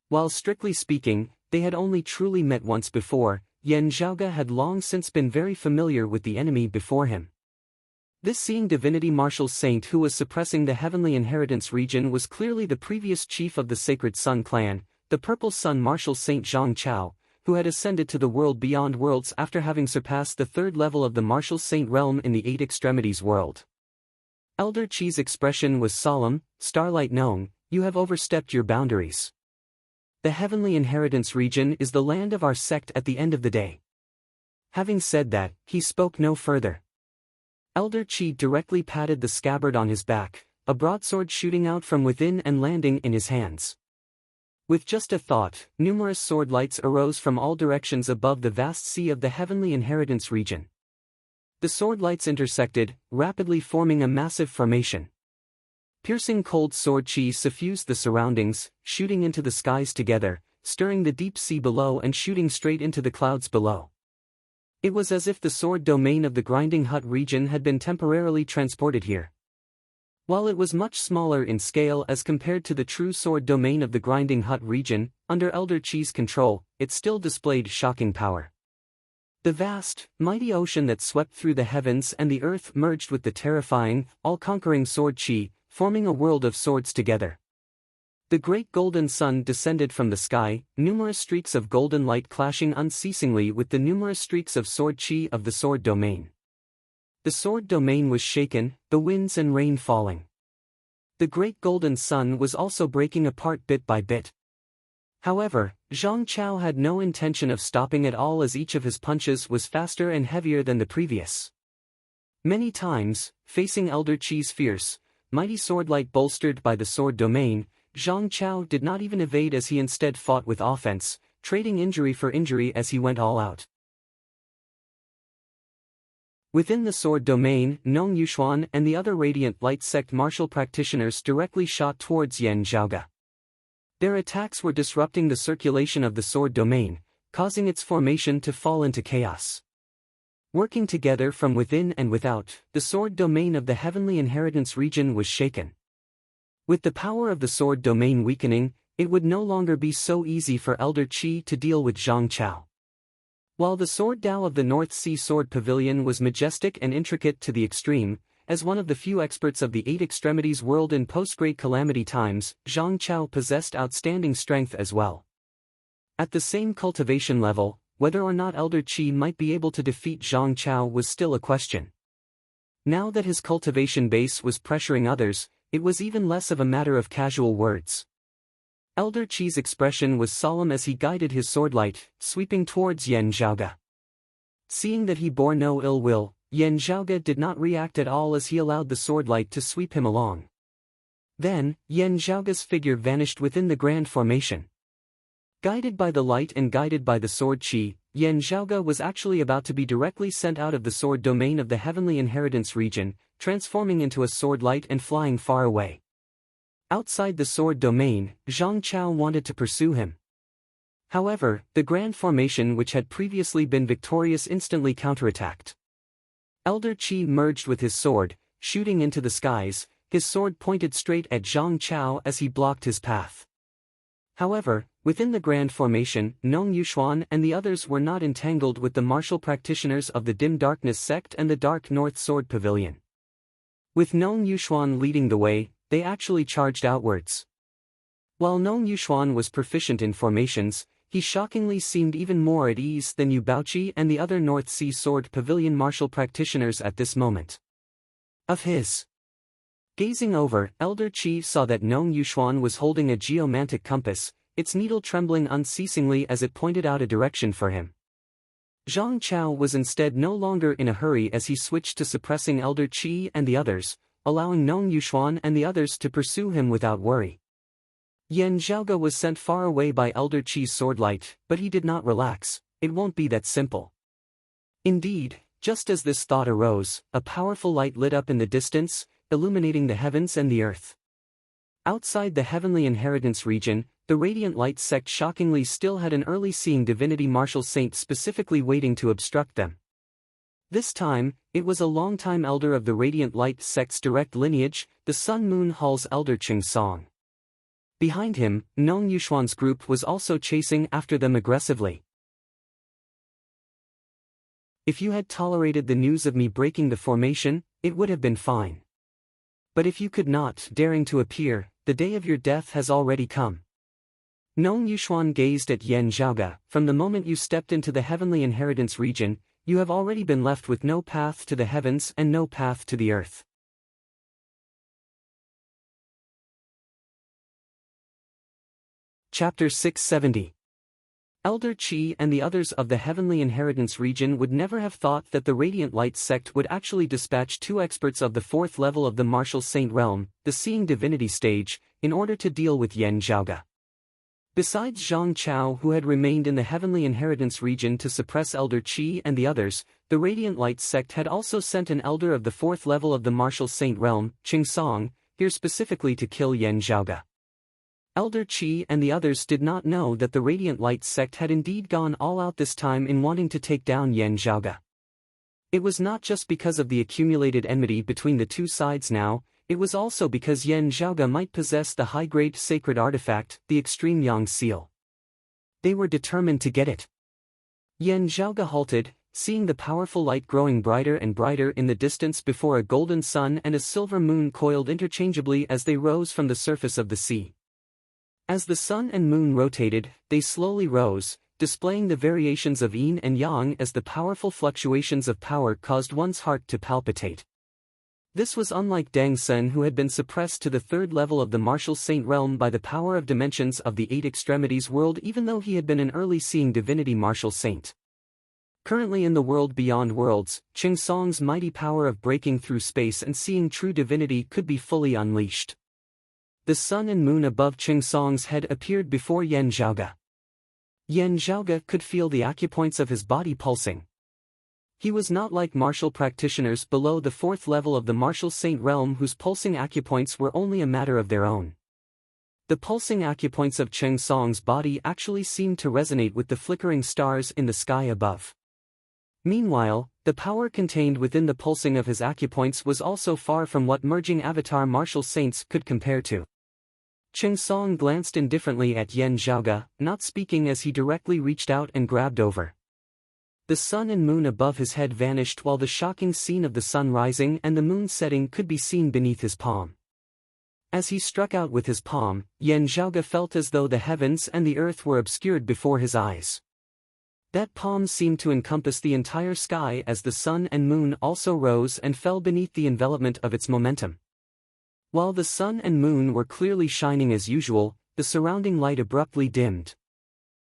While strictly speaking, they had only truly met once before, Yan Zhaoge had long since been very familiar with the enemy before him. This seeing divinity martial saint who was suppressing the heavenly inheritance region was clearly the previous chief of the Sacred Sun clan, the Purple Sun martial saint Zhang Chao, who had ascended to the world beyond worlds after having surpassed the third level of the martial saint realm in the Eight Extremities world. Elder Qi's expression was solemn. Starlight Nong, you have overstepped your boundaries. The heavenly inheritance region is the land of our sect at the end of the day. Having said that, he spoke no further. Elder Qi directly patted the scabbard on his back, a broadsword shooting out from within and landing in his hands. With just a thought, numerous sword lights arose from all directions above the vast sea of the heavenly inheritance region. The sword lights intersected, rapidly forming a massive formation. Piercing cold sword chi suffused the surroundings, shooting into the skies together, stirring the deep sea below and shooting straight into the clouds below. It was as if the sword domain of the Grinding Hut region had been temporarily transported here. While it was much smaller in scale as compared to the true sword domain of the Grinding Hut region, under Elder Qi's control, it still displayed shocking power. The vast, mighty ocean that swept through the heavens and the earth merged with the terrifying, all-conquering sword Qi, forming a world of swords together. The great golden sun descended from the sky, numerous streaks of golden light clashing unceasingly with the numerous streaks of sword Qi of the sword domain. The sword domain was shaken, the winds and rain falling. The great golden sun was also breaking apart bit by bit. However, Zhang Chao had no intention of stopping at all as each of his punches was faster and heavier than the previous. Many times, facing Elder Qi's fierce, mighty sword light bolstered by the sword domain, Zhang Chao did not even evade as he instead fought with offense, trading injury for injury as he went all out. Within the sword domain, Nong Yuxuan and the other Radiant Light sect martial practitioners directly shot towards Yan Zhaoge. Their attacks were disrupting the circulation of the sword domain, causing its formation to fall into chaos. Working together from within and without, the sword domain of the heavenly inheritance region was shaken. With the power of the sword domain weakening, it would no longer be so easy for Elder Qi to deal with Zhang Chao. While the sword Dao of the North Sea Sword Pavilion was majestic and intricate to the extreme, as one of the few experts of the Eight Extremities world in post-Great Calamity times, Zhang Chao possessed outstanding strength as well. At the same cultivation level, whether or not Elder Qi might be able to defeat Zhang Chao was still a question. Now that his cultivation base was pressuring others, it was even less of a matter of casual words. Elder Qi's expression was solemn as he guided his swordlight, sweeping towards Yan Zhaoge. Seeing that he bore no ill will, Yan Zhaoge did not react at all as he allowed the swordlight to sweep him along. Then, Yan Zhaoge's figure vanished within the grand formation. Guided by the light and guided by the sword Qi, Yan Zhaoge was actually about to be directly sent out of the sword domain of the heavenly inheritance region, transforming into a sword light and flying far away. Outside the sword domain, Zhang Chao wanted to pursue him. However, the grand formation which had previously been victorious instantly counterattacked. Elder Qi merged with his sword, shooting into the skies, his sword pointed straight at Zhang Chao as he blocked his path. However, within the grand formation, Nong Yuxuan and the others were not entangled with the martial practitioners of the Dim Darkness sect and the Dark North Sword Pavilion. With Nong Yuxuan leading the way, they actually charged outwards. While Nong Yuxuan was proficient in formations, he shockingly seemed even more at ease than Yu Baoqi and the other North Sea Sword Pavilion martial practitioners at this moment. Gazing over, Elder Qi saw that Nong Yuxuan was holding a geomantic compass, its needle trembling unceasingly as it pointed out a direction for him. Zhang Chao was instead no longer in a hurry as he switched to suppressing Elder Qi and the others, allowing Nong Yuxuan and the others to pursue him without worry. Yan Zhaoge was sent far away by Elder Qi's swordlight, but he did not relax. It won't be that simple. Indeed, just as this thought arose, a powerful light lit up in the distance, illuminating the heavens and the earth. Outside the heavenly inheritance region, the Radiant Light sect shockingly still had an early seeing divinity martial saint specifically waiting to obstruct them. This time, it was a longtime elder of the Radiant Light sect's direct lineage, the Sun Moon Hall's elder Ching Song. Behind him, Nong Yuxuan's group was also chasing after them aggressively. If you had tolerated the news of me breaking the formation, it would have been fine. But if you could not, daring to appear, the day of your death has already come. Nong Yuxuan gazed at Yan Zhaoge. From the moment you stepped into the heavenly inheritance region, you have already been left with no path to the heavens and no path to the earth. Chapter 670. Elder Qi and the others of the heavenly inheritance region would never have thought that the Radiant Light sect would actually dispatch 2 experts of the 4th level of the Martial Saint realm, the Seeing Divinity stage, in order to deal with Yan Zhaoge. Besides Zhang Chao, who had remained in the heavenly inheritance region to suppress Elder Qi and the others, the Radiant Light sect had also sent an elder of the 4th level of the Martial Saint realm, Qing Song, here specifically to kill Yan Zhaoge. Elder Qi and the others did not know that the Radiant Light sect had indeed gone all out this time in wanting to take down Yan Zhaoge. It was not just because of the accumulated enmity between the two sides now, it was also because Yan Zhaoge might possess the high-grade sacred artifact, the Extreme Yang Seal. They were determined to get it. Yan Zhaoge halted, seeing the powerful light growing brighter and brighter in the distance before a golden sun and a silver moon coiled interchangeably as they rose from the surface of the sea. As the sun and moon rotated, they slowly rose, displaying the variations of yin and yang as the powerful fluctuations of power caused one's heart to palpitate. This was unlike Dang Sen, who had been suppressed to the 3rd level of the Martial Saint realm by the power of dimensions of the 8 extremities world, even though he had been an early Seeing Divinity Martial Saint. Currently in the world beyond worlds, Qing Song's mighty power of breaking through space and seeing true divinity could be fully unleashed. The sun and moon above Qing Song's head appeared before Yan Zhaoge. Yan Zhaoge could feel the acupoints of his body pulsing. He was not like martial practitioners below the 4th level of the Martial Saint realm whose pulsing acupoints were only a matter of their own. The pulsing acupoints of Qing Song's body actually seemed to resonate with the flickering stars in the sky above. Meanwhile, the power contained within the pulsing of his acupoints was also far from what merging avatar martial saints could compare to. Qing Song glanced indifferently at Yan Zhaoge, not speaking as he directly reached out and grabbed over. The sun and moon above his head vanished while the shocking scene of the sun rising and the moon setting could be seen beneath his palm. As he struck out with his palm, Yan Zhaoge felt as though the heavens and the earth were obscured before his eyes. That palm seemed to encompass the entire sky as the sun and moon also rose and fell beneath the envelopment of its momentum. While the sun and moon were clearly shining as usual, the surrounding light abruptly dimmed.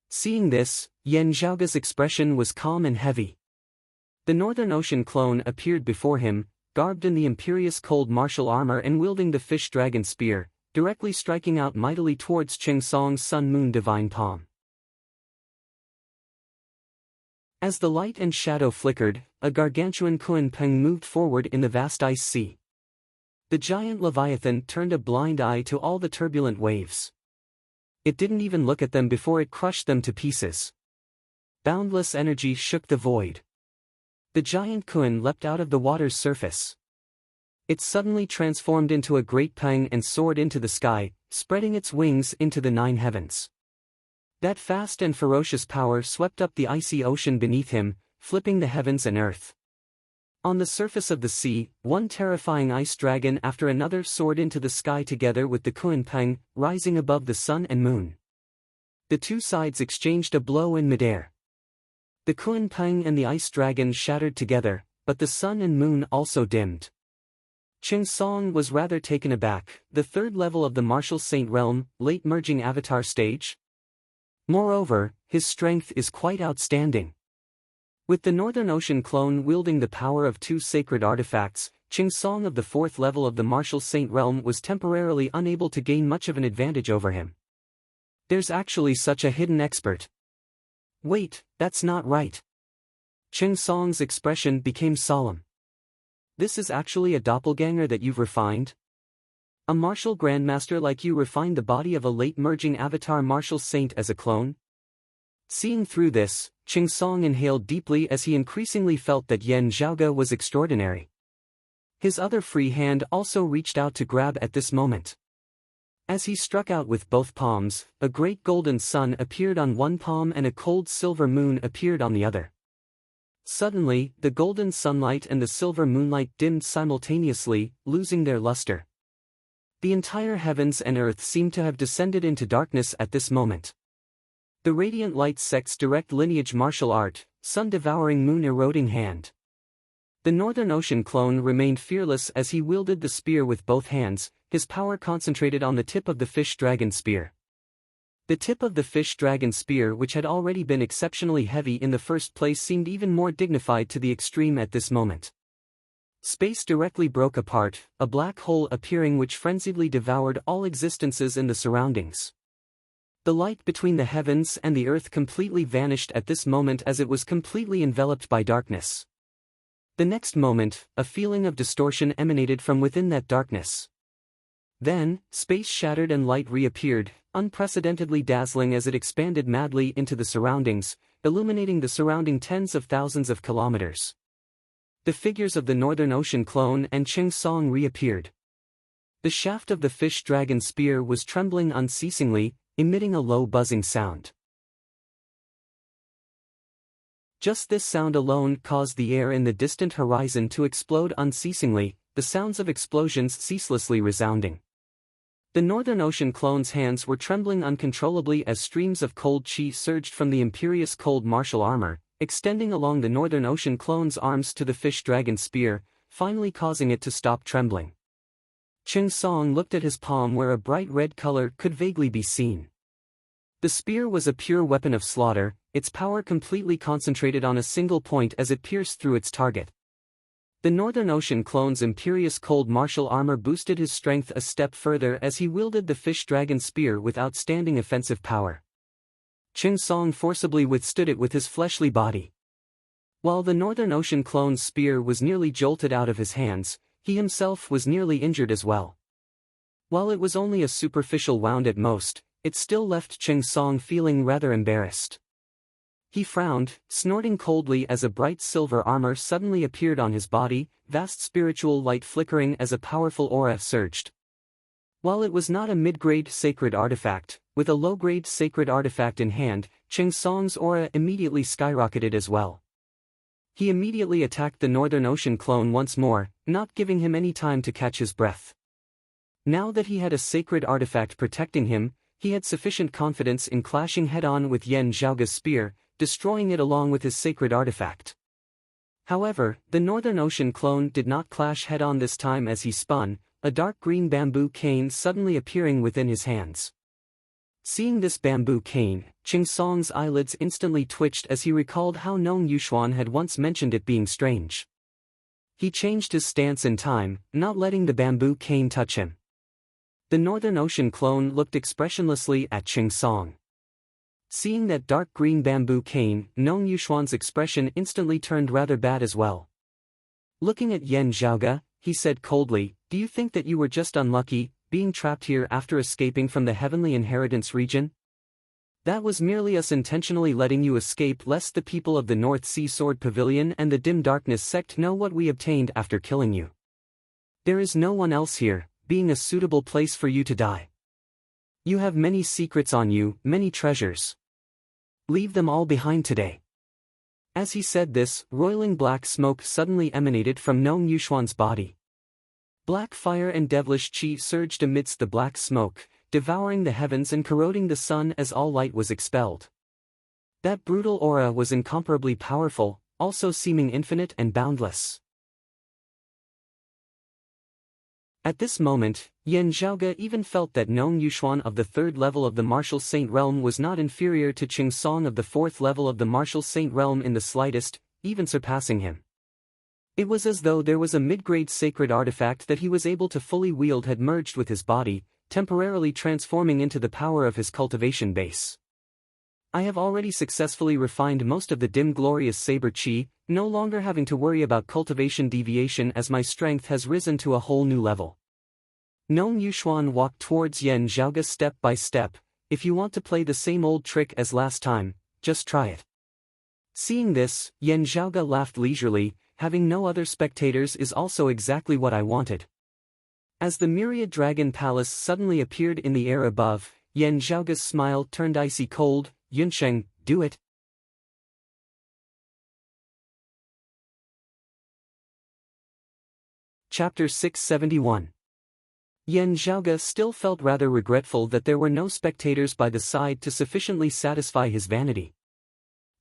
Seeing this, Yan Zhaoge's expression was calm and heavy. The Northern Ocean clone appeared before him, garbed in the imperious cold martial armor and wielding the fish dragon spear, directly striking out mightily towards Qing Song's sun-moon divine palm. As the light and shadow flickered, a gargantuan Kunpeng moved forward in the vast ice sea. The giant Leviathan turned a blind eye to all the turbulent waves. It didn't even look at them before it crushed them to pieces. Boundless energy shook the void. The giant Kun leapt out of the water's surface. It suddenly transformed into a great peng and soared into the sky, spreading its wings into the 9 heavens. That fast and ferocious power swept up the icy ocean beneath him, flipping the heavens and earth. On the surface of the sea, one terrifying ice dragon after another soared into the sky together with the Kunpeng, rising above the sun and moon. The two sides exchanged a blow in midair. The Kunpeng and the ice dragon shattered together, but the sun and moon also dimmed. Qing Song was rather taken aback. The 3rd level of the Martial Saint realm, late merging avatar stage? Moreover, his strength is quite outstanding. With the Northern Ocean clone wielding the power of 2 sacred artifacts, Qing Song of the 4th level of the Martial Saint realm was temporarily unable to gain much of an advantage over him. There's actually such a hidden expert. Wait, that's not right. Qing Song's expression became solemn. This is actually a doppelganger that you've refined? A martial grandmaster like you refined the body of a late merging avatar martial saint as a clone? Seeing through this, Qing Song inhaled deeply as he increasingly felt that Yan Zhaoge was extraordinary. His other free hand also reached out to grab at this moment. As he struck out with both palms, a great golden sun appeared on one palm and a cold silver moon appeared on the other. Suddenly, the golden sunlight and the silver moonlight dimmed simultaneously, losing their luster. The entire heavens and earth seemed to have descended into darkness at this moment. The radiant light sect's direct lineage martial art, sun-devouring moon-eroding hand. The Northern Ocean clone remained fearless as he wielded the spear with both hands, his power concentrated on the tip of the fish-dragon spear. The tip of the fish-dragon spear, which had already been exceptionally heavy in the first place, seemed even more dignified to the extreme at this moment. Space directly broke apart, a black hole appearing which frenziedly devoured all existences in the surroundings. The light between the heavens and the earth completely vanished at this moment as it was completely enveloped by darkness. The next moment, a feeling of distortion emanated from within that darkness. Then, space shattered and light reappeared, unprecedentedly dazzling as it expanded madly into the surroundings, illuminating the surrounding tens of thousands of kilometers. The figures of the Northern Ocean clone and Ching Song reappeared. The shaft of the fish-dragon spear was trembling unceasingly, emitting a low buzzing sound. Just this sound alone caused the air in the distant horizon to explode unceasingly, the sounds of explosions ceaselessly resounding. The Northern Ocean clone's hands were trembling uncontrollably as streams of cold chi surged from the imperious cold martial armor, extending along the Northern Ocean clone's arms to the fish-dragon spear, finally causing it to stop trembling. Ching Song looked at his palm where a bright red color could vaguely be seen. The spear was a pure weapon of slaughter, its power completely concentrated on a single point as it pierced through its target. The Northern Ocean clone's imperious cold martial armor boosted his strength a step further as he wielded the fish-dragon spear with outstanding offensive power. Ching Song forcibly withstood it with his fleshly body. While the Northern Ocean clone's spear was nearly jolted out of his hands, he himself was nearly injured as well. While it was only a superficial wound at most, it still left Ching Song feeling rather embarrassed. He frowned, snorting coldly as a bright silver armor suddenly appeared on his body, vast spiritual light flickering as a powerful aura surged. While it was not a mid-grade sacred artifact, with a low-grade sacred artifact in hand, Ching Song's aura immediately skyrocketed as well. He immediately attacked the Northern Ocean clone once more, not giving him any time to catch his breath. Now that he had a sacred artifact protecting him, he had sufficient confidence in clashing head-on with Yen Zhaoga's spear, destroying it along with his sacred artifact. However, the Northern Ocean clone did not clash head-on this time as he spun, a dark green bamboo cane suddenly appearing within his hands. Seeing this bamboo cane, Ching Song's eyelids instantly twitched as he recalled how Nong Yuxuan had once mentioned it being strange. He changed his stance in time, not letting the bamboo cane touch him. The Northern Ocean clone looked expressionlessly at Ching Song. Seeing that dark green bamboo cane, Nong Yuxuan's expression instantly turned rather bad as well. Looking at Yen Zhaoga, he said coldly, "Do you think that you were just unlucky, being trapped here after escaping from the Heavenly Inheritance region? That was merely us intentionally letting you escape lest the people of the North Sea Sword Pavilion and the Dim Darkness sect know what we obtained after killing you. There is no one else here, being a suitable place for you to die. You have many secrets on you, many treasures. Leave them all behind today." As he said this, roiling black smoke suddenly emanated from Nong Yuxuan's body. Black fire and devilish chi surged amidst the black smoke, devouring the heavens and corroding the sun as all light was expelled. That brutal aura was incomparably powerful, also seeming infinite and boundless. At this moment, Yen Zhaoga even felt that Nong Yuxuan of the third level of the Martial Saint Realm was not inferior to Ching Song of the fourth level of the Martial Saint Realm in the slightest, even surpassing him. It was as though there was a mid-grade sacred artifact that he was able to fully wield had merged with his body, temporarily transforming into the power of his cultivation base. I have already successfully refined most of the dim glorious saber chi, no longer having to worry about cultivation deviation as my strength has risen to a whole new level. Nong Yuxuan walked towards Yen Zhaoga step by step. "If you want to play the same old trick as last time, just try it." Seeing this, Yen Zhaoga laughed leisurely, "Having no other spectators is also exactly what I wanted." As the myriad dragon palace suddenly appeared in the air above, Yen Zhaoga's smile turned icy cold. "Yunsheng, do it." Chapter 671. Yan Zhaoge still felt rather regretful that there were no spectators by the side to sufficiently satisfy his vanity.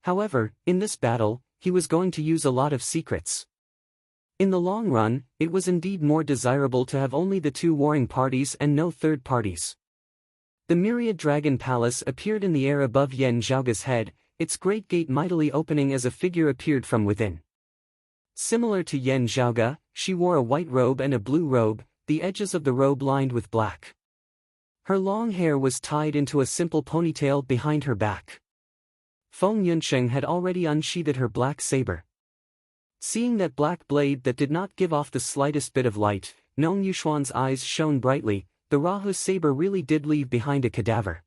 However, in this battle, he was going to use a lot of secrets. In the long run, it was indeed more desirable to have only the two warring parties and no third parties. The myriad dragon palace appeared in the air above Yan Zhaoge's head, its great gate mightily opening as a figure appeared from within. Similar to Yan Zhaoge, she wore a white robe and a blue robe, the edges of the robe lined with black. Her long hair was tied into a simple ponytail behind her back. Feng Yunsheng had already unsheathed her black saber. Seeing that black blade that did not give off the slightest bit of light, Nong Yuxuan's eyes shone brightly. The Rahu's saber really did leave behind a cadaver.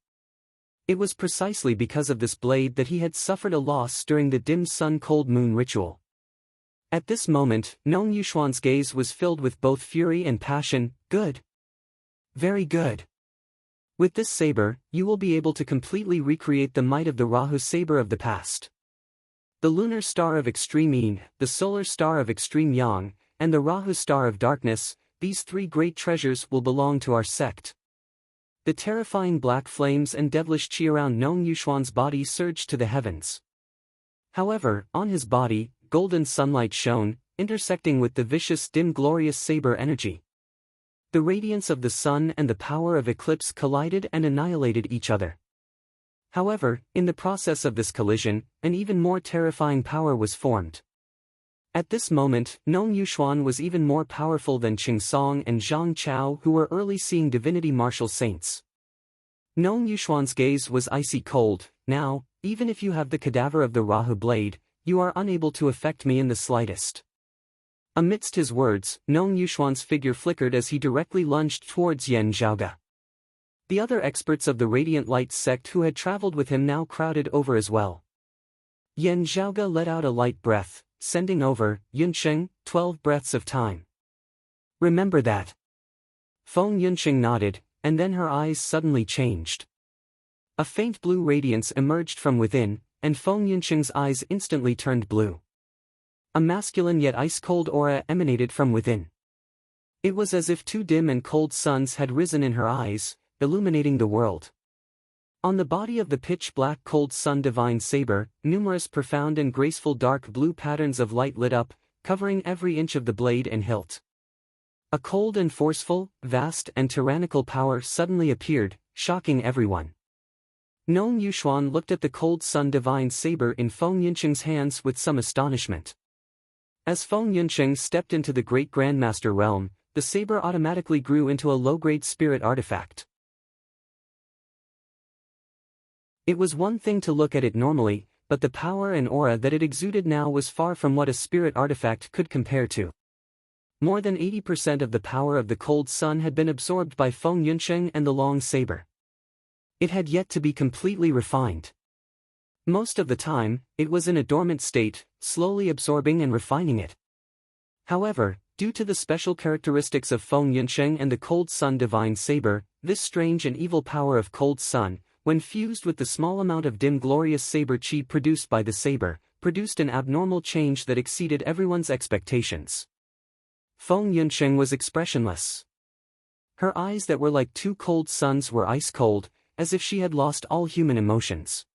It was precisely because of this blade that he had suffered a loss during the dim sun cold moon ritual. At this moment, Nong Yuxuan's gaze was filled with both fury and passion. Good. Very good. With this saber, you will be able to completely recreate the might of the Rahu saber of the past. The lunar star of extreme yin, the solar star of extreme yang, and the Rahu star of darkness, these three great treasures will belong to our sect. The terrifying black flames and devilish chi around Nong Yuxuan's body surged to the heavens. However, on his body, golden sunlight shone, intersecting with the vicious dim glorious saber energy. The radiance of the sun and the power of eclipse collided and annihilated each other. However, in the process of this collision, an even more terrifying power was formed. At this moment, Nong Yuxuan was even more powerful than Qing Song and Zhang Chao, who were early seeing divinity martial saints. Nong Yuxuan's gaze was icy cold. Now, even if you have the cadaver of the Rahu blade, you are unable to affect me in the slightest. Amidst his words, Nong Yuxuan's figure flickered as he directly lunged towards Yan Zhaoge. The other experts of the Radiant Light sect who had traveled with him now crowded over as well. Yan Zhaoge let out a light breath, sending over, Yunsheng, 12 breaths of time. Remember that. Feng Yunsheng nodded, and then her eyes suddenly changed. A faint blue radiance emerged from within, and Feng Yunsheng's eyes instantly turned blue. A masculine yet ice-cold aura emanated from within. It was as if two dim and cold suns had risen in her eyes, illuminating the world. On the body of the pitch-black cold sun divine saber, numerous profound and graceful dark blue patterns of light lit up, covering every inch of the blade and hilt. A cold and forceful, vast and tyrannical power suddenly appeared, shocking everyone. Nong Yuxuan looked at the cold sun divine saber in Feng Yunsheng's hands with some astonishment. As Feng Yunsheng stepped into the great Grandmaster realm, the saber automatically grew into a low-grade spirit artifact. It was one thing to look at it normally, but the power and aura that it exuded now was far from what a spirit artifact could compare to. More than 80% of the power of the cold sun had been absorbed by Feng Yunsheng and the long saber. It had yet to be completely refined. Most of the time, it was in a dormant state, slowly absorbing and refining it. However, due to the special characteristics of Feng Yunsheng and the cold sun divine saber, this strange and evil power of cold sun, when fused with the small amount of dim glorious saber chi produced by the saber, produced an abnormal change that exceeded everyone's expectations. Feng Yunsheng was expressionless. Her eyes that were like two cold suns were ice-cold, as if she had lost all human emotions.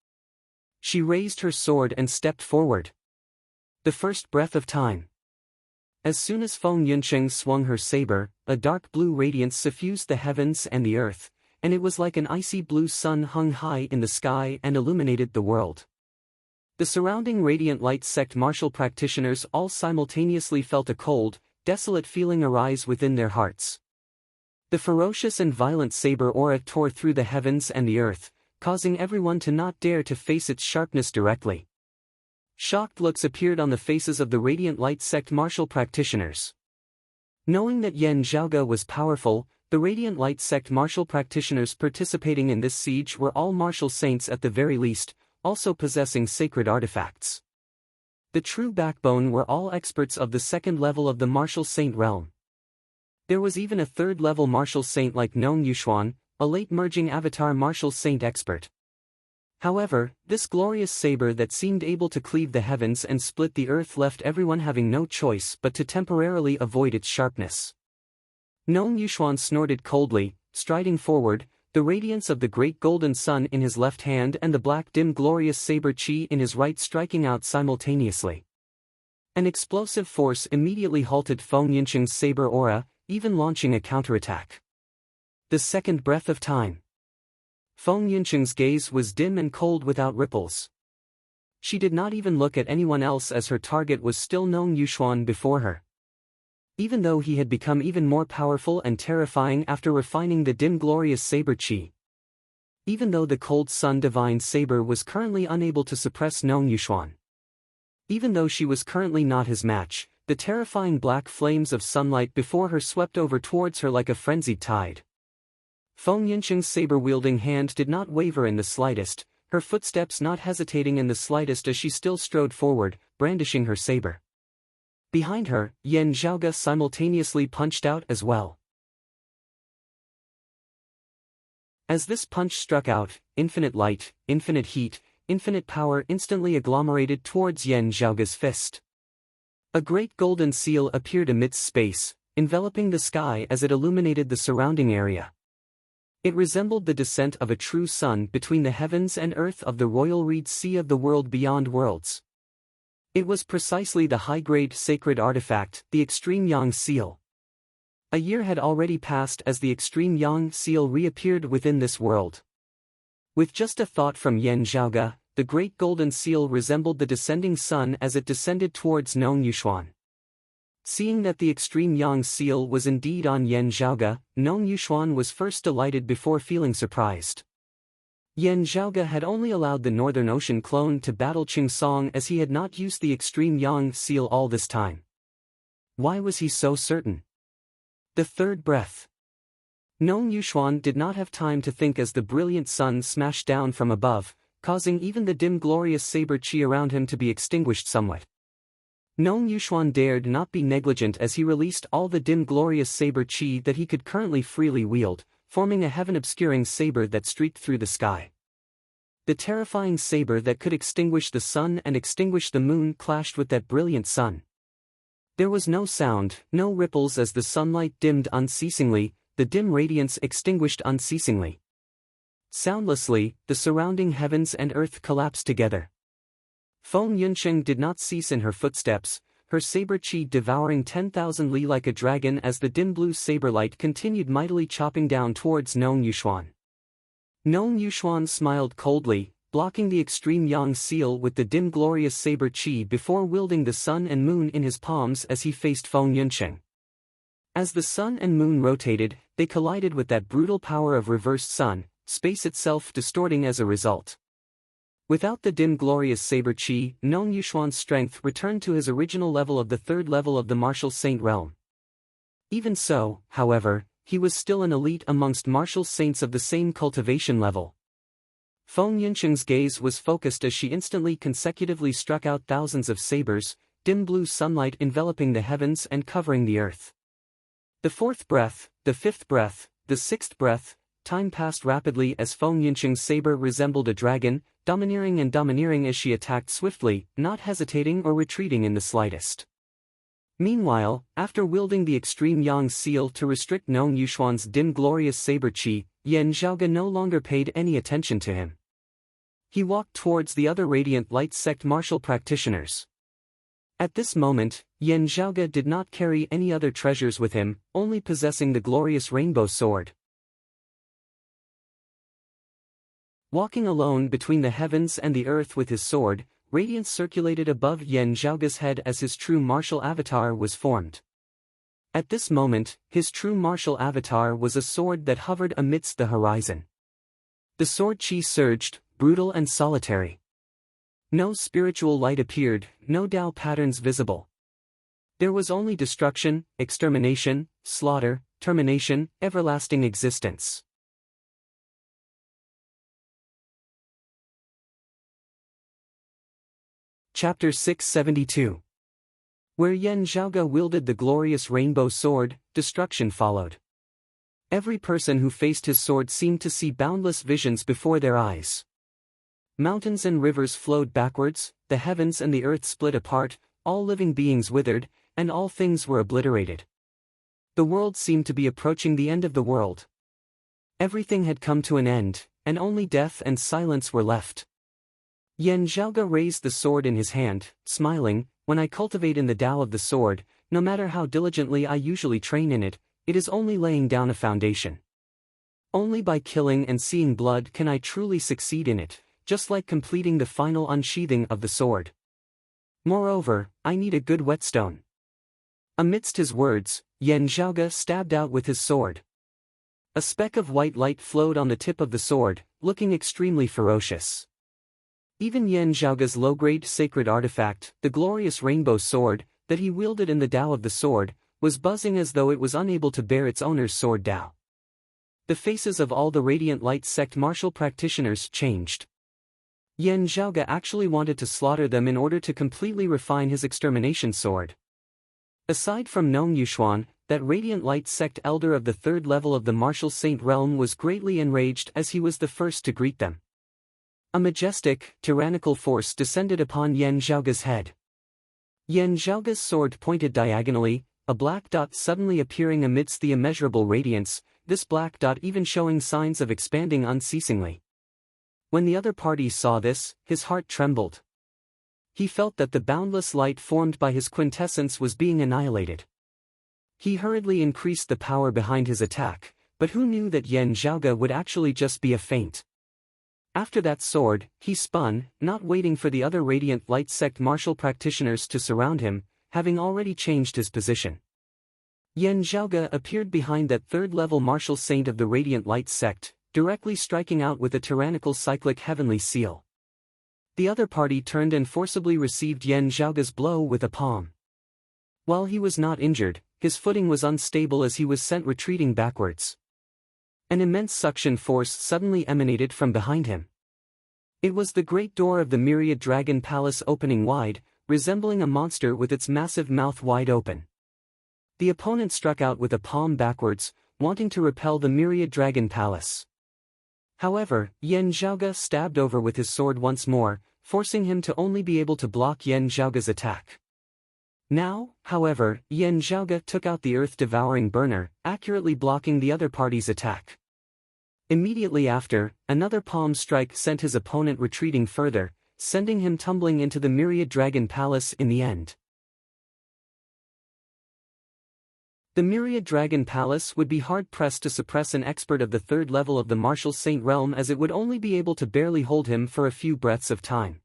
She raised her sword and stepped forward. The first breath of time. As soon as Feng Yunsheng swung her saber, a dark blue radiance suffused the heavens and the earth, and it was like an icy blue sun hung high in the sky and illuminated the world. The surrounding Radiant Light sect martial practitioners all simultaneously felt a cold, desolate feeling arise within their hearts. The ferocious and violent saber aura tore through the heavens and the earth, causing everyone to not dare to face its sharpness directly. Shocked looks appeared on the faces of the Radiant Light sect martial practitioners. Knowing that Yan Zhaoge was powerful, the Radiant Light sect martial practitioners participating in this siege were all martial saints at the very least, also possessing sacred artifacts. The true backbone were all experts of the second level of the martial saint realm. There was even a third-level martial saint like Nong Yuxuan, a late-merging avatar martial saint expert. However, this glorious saber that seemed able to cleave the heavens and split the earth left everyone having no choice but to temporarily avoid its sharpness. Nong Yuxuan snorted coldly, striding forward, the radiance of the great golden sun in his left hand and the black dim glorious saber chi in his right striking out simultaneously. An explosive force immediately halted Feng Yincheng's saber aura, even launching a counterattack. The second breath of time. Feng Yincheng's gaze was dim and cold without ripples. She did not even look at anyone else as her target was still Nong Yuxuan before her. Even though he had become even more powerful and terrifying after refining the dim glorious saber chi. Even though the cold sun divine saber was currently unable to suppress Nong Yuxuan. Even though she was currently not his match, the terrifying black flames of sunlight before her swept over towards her like a frenzied tide. Feng Yincheng's saber-wielding hand did not waver in the slightest, her footsteps not hesitating in the slightest as she still strode forward, brandishing her saber. Behind her, Yan Zhaoge simultaneously punched out as well. As this punch struck out, infinite light, infinite heat, infinite power instantly agglomerated towards Yan Zhaoge's fist. A great golden seal appeared amidst space, enveloping the sky as it illuminated the surrounding area. It resembled the descent of a true sun between the heavens and earth of the royal reed sea of the world beyond worlds. It was precisely the high-grade sacred artifact, the Extreme Yang Seal. A year had already passed as the Extreme Yang Seal reappeared within this world. With just a thought from Yan Zhaoge, the great golden seal resembled the descending sun as it descended towards Nong Yuxuan. Seeing that the Extreme Yang Seal was indeed on Yan Zhaoge, Nong Yuxuan was first delighted before feeling surprised. Yan Zhaoge had only allowed the Northern Ocean clone to battle Qing Song as he had not used the Extreme Yang Seal all this time. Why was he so certain? The third breath. Nong Yuxuan did not have time to think as the brilliant sun smashed down from above, causing even the dim glorious saber chi around him to be extinguished somewhat. Nong Yuxuan dared not be negligent as he released all the dim glorious saber chi that he could currently freely wield, forming a heaven-obscuring saber that streaked through the sky. The terrifying saber that could extinguish the sun and extinguish the moon clashed with that brilliant sun. There was no sound, no ripples as the sunlight dimmed unceasingly, the dim radiance extinguished unceasingly. Soundlessly, the surrounding heavens and earth collapsed together. Feng Yuncheng did not cease in her footsteps, her saber chi devouring 10,000 li like a dragon as the dim blue saber light continued mightily chopping down towards Nong Yuxuan. Nong Yuxuan smiled coldly, blocking the Extreme Yang Seal with the dim glorious saber chi before wielding the sun and moon in his palms as he faced Feng Yuncheng. As the sun and moon rotated, they collided with that brutal power of reversed sun, space itself distorting as a result. Without the dim glorious saber chi, Nong Yuxuan's strength returned to his original level of the third level of the martial saint realm. Even so, however, he was still an elite amongst martial saints of the same cultivation level. Feng Yuncheng's gaze was focused as she instantly consecutively struck out thousands of sabers, dim blue sunlight enveloping the heavens and covering the earth. The fourth breath, the fifth breath, the sixth breath, time passed rapidly as Feng Yuncheng's saber resembled a dragon, domineering as she attacked swiftly, not hesitating or retreating in the slightest. Meanwhile, after wielding the Extreme Yang Seal to restrict Nong Yuxuan's dim glorious saber chi, Yan Zhaoge no longer paid any attention to him. He walked towards the other radiant light sect martial practitioners. At this moment, Yan Zhaoge did not carry any other treasures with him, only possessing the glorious rainbow sword. Walking alone between the heavens and the earth with his sword, radiance circulated above Yan Zhaoge's head as his true martial avatar was formed. At this moment, his true martial avatar was a sword that hovered amidst the horizon. The sword chi surged, brutal and solitary. No spiritual light appeared, no Tao patterns visible. There was only destruction, extermination, slaughter, termination, everlasting existence. Chapter 672. Where Yan Zhaoge wielded the glorious rainbow sword, destruction followed. Every person who faced his sword seemed to see boundless visions before their eyes. Mountains and rivers flowed backwards, the heavens and the earth split apart, all living beings withered, and all things were obliterated. The world seemed to be approaching the end of the world. Everything had come to an end, and only death and silence were left. Yan Zhaoge raised the sword in his hand, smiling. When I cultivate in the Tao of the sword, no matter how diligently I usually train in it, it is only laying down a foundation. Only by killing and seeing blood can I truly succeed in it, just like completing the final unsheathing of the sword. Moreover, I need a good whetstone. Amidst his words, Yan Zhaoge stabbed out with his sword. A speck of white light flowed on the tip of the sword, looking extremely ferocious. Even Yan Zhaoge's low-grade sacred artifact, the glorious rainbow sword, that he wielded in the Tao of the sword, was buzzing as though it was unable to bear its owner's sword Tao. The faces of all the Radiant Light sect martial practitioners changed. Yan Zhaoge actually wanted to slaughter them in order to completely refine his extermination sword. Aside from Nong Yuxuan, that Radiant Light sect elder of the third level of the martial saint realm was greatly enraged as he was the first to greet them. A majestic, tyrannical force descended upon Yan Zhaoge's head. Yan Zhaoge's sword pointed diagonally, a black dot suddenly appearing amidst the immeasurable radiance, this black dot even showing signs of expanding unceasingly. When the other party saw this, his heart trembled. He felt that the boundless light formed by his quintessence was being annihilated. He hurriedly increased the power behind his attack, but who knew that Yan Zhaoge would actually just be a feint? After that sword, he spun, not waiting for the other Radiant Light sect martial practitioners to surround him, having already changed his position. Yan Zhaoge appeared behind that third-level martial saint of the Radiant Light sect, directly striking out with a tyrannical cyclic heavenly seal. The other party turned and forcibly received Yan Zhaoge's blow with a palm. While he was not injured, his footing was unstable as he was sent retreating backwards. An immense suction force suddenly emanated from behind him. It was the great door of the Myriad Dragon Palace opening wide, resembling a monster with its massive mouth wide open. The opponent struck out with a palm backwards, wanting to repel the Myriad Dragon Palace. However, Yan Zhaoge stabbed over with his sword once more, forcing him to only be able to block Yan Zhaoge's attack. Now, however, Yan Zhaoge took out the earth-devouring burner, accurately blocking the other party's attack. Immediately after, another palm strike sent his opponent retreating further, sending him tumbling into the Myriad Dragon Palace in the end. The Myriad Dragon Palace would be hard-pressed to suppress an expert of the third level of the martial saint realm, as it would only be able to barely hold him for a few breaths of time.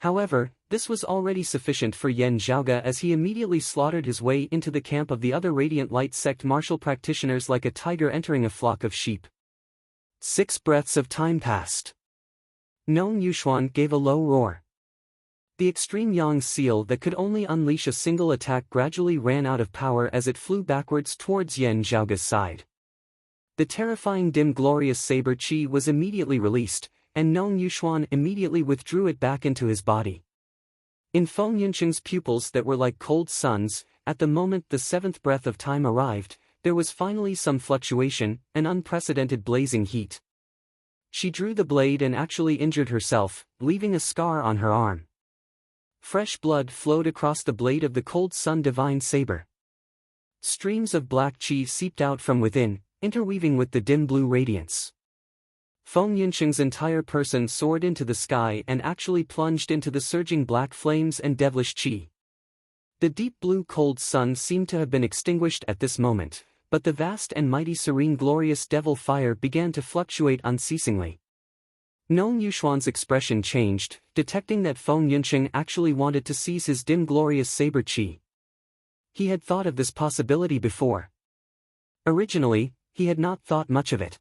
However, this was already sufficient for Yan Zhaoge, as he immediately slaughtered his way into the camp of the other Radiant Light sect martial practitioners like a tiger entering a flock of sheep. 6 breaths of time passed. Nong Yuxuan gave a low roar. The extreme Yang seal that could only unleash a single attack gradually ran out of power as it flew backwards towards Yan Zhaoge's side. The terrifying dim glorious saber chi was immediately released, and Nong Yuxuan immediately withdrew it back into his body. In Feng Yunqing's pupils that were like cold suns, at the moment the 7th breath of time arrived, there was finally some fluctuation, an unprecedented blazing heat. She drew the blade and actually injured herself, leaving a scar on her arm. Fresh blood flowed across the blade of the cold sun divine saber. Streams of black chi seeped out from within, interweaving with the dim blue radiance. Feng Yunqing's entire person soared into the sky and actually plunged into the surging black flames and devilish chi. The deep blue cold sun seemed to have been extinguished at this moment, but the vast and mighty serene glorious devil fire began to fluctuate unceasingly. Nong Yuxuan's expression changed, detecting that Feng Yunqing actually wanted to seize his dim glorious saber chi. He had thought of this possibility before. Originally, he had not thought much of it.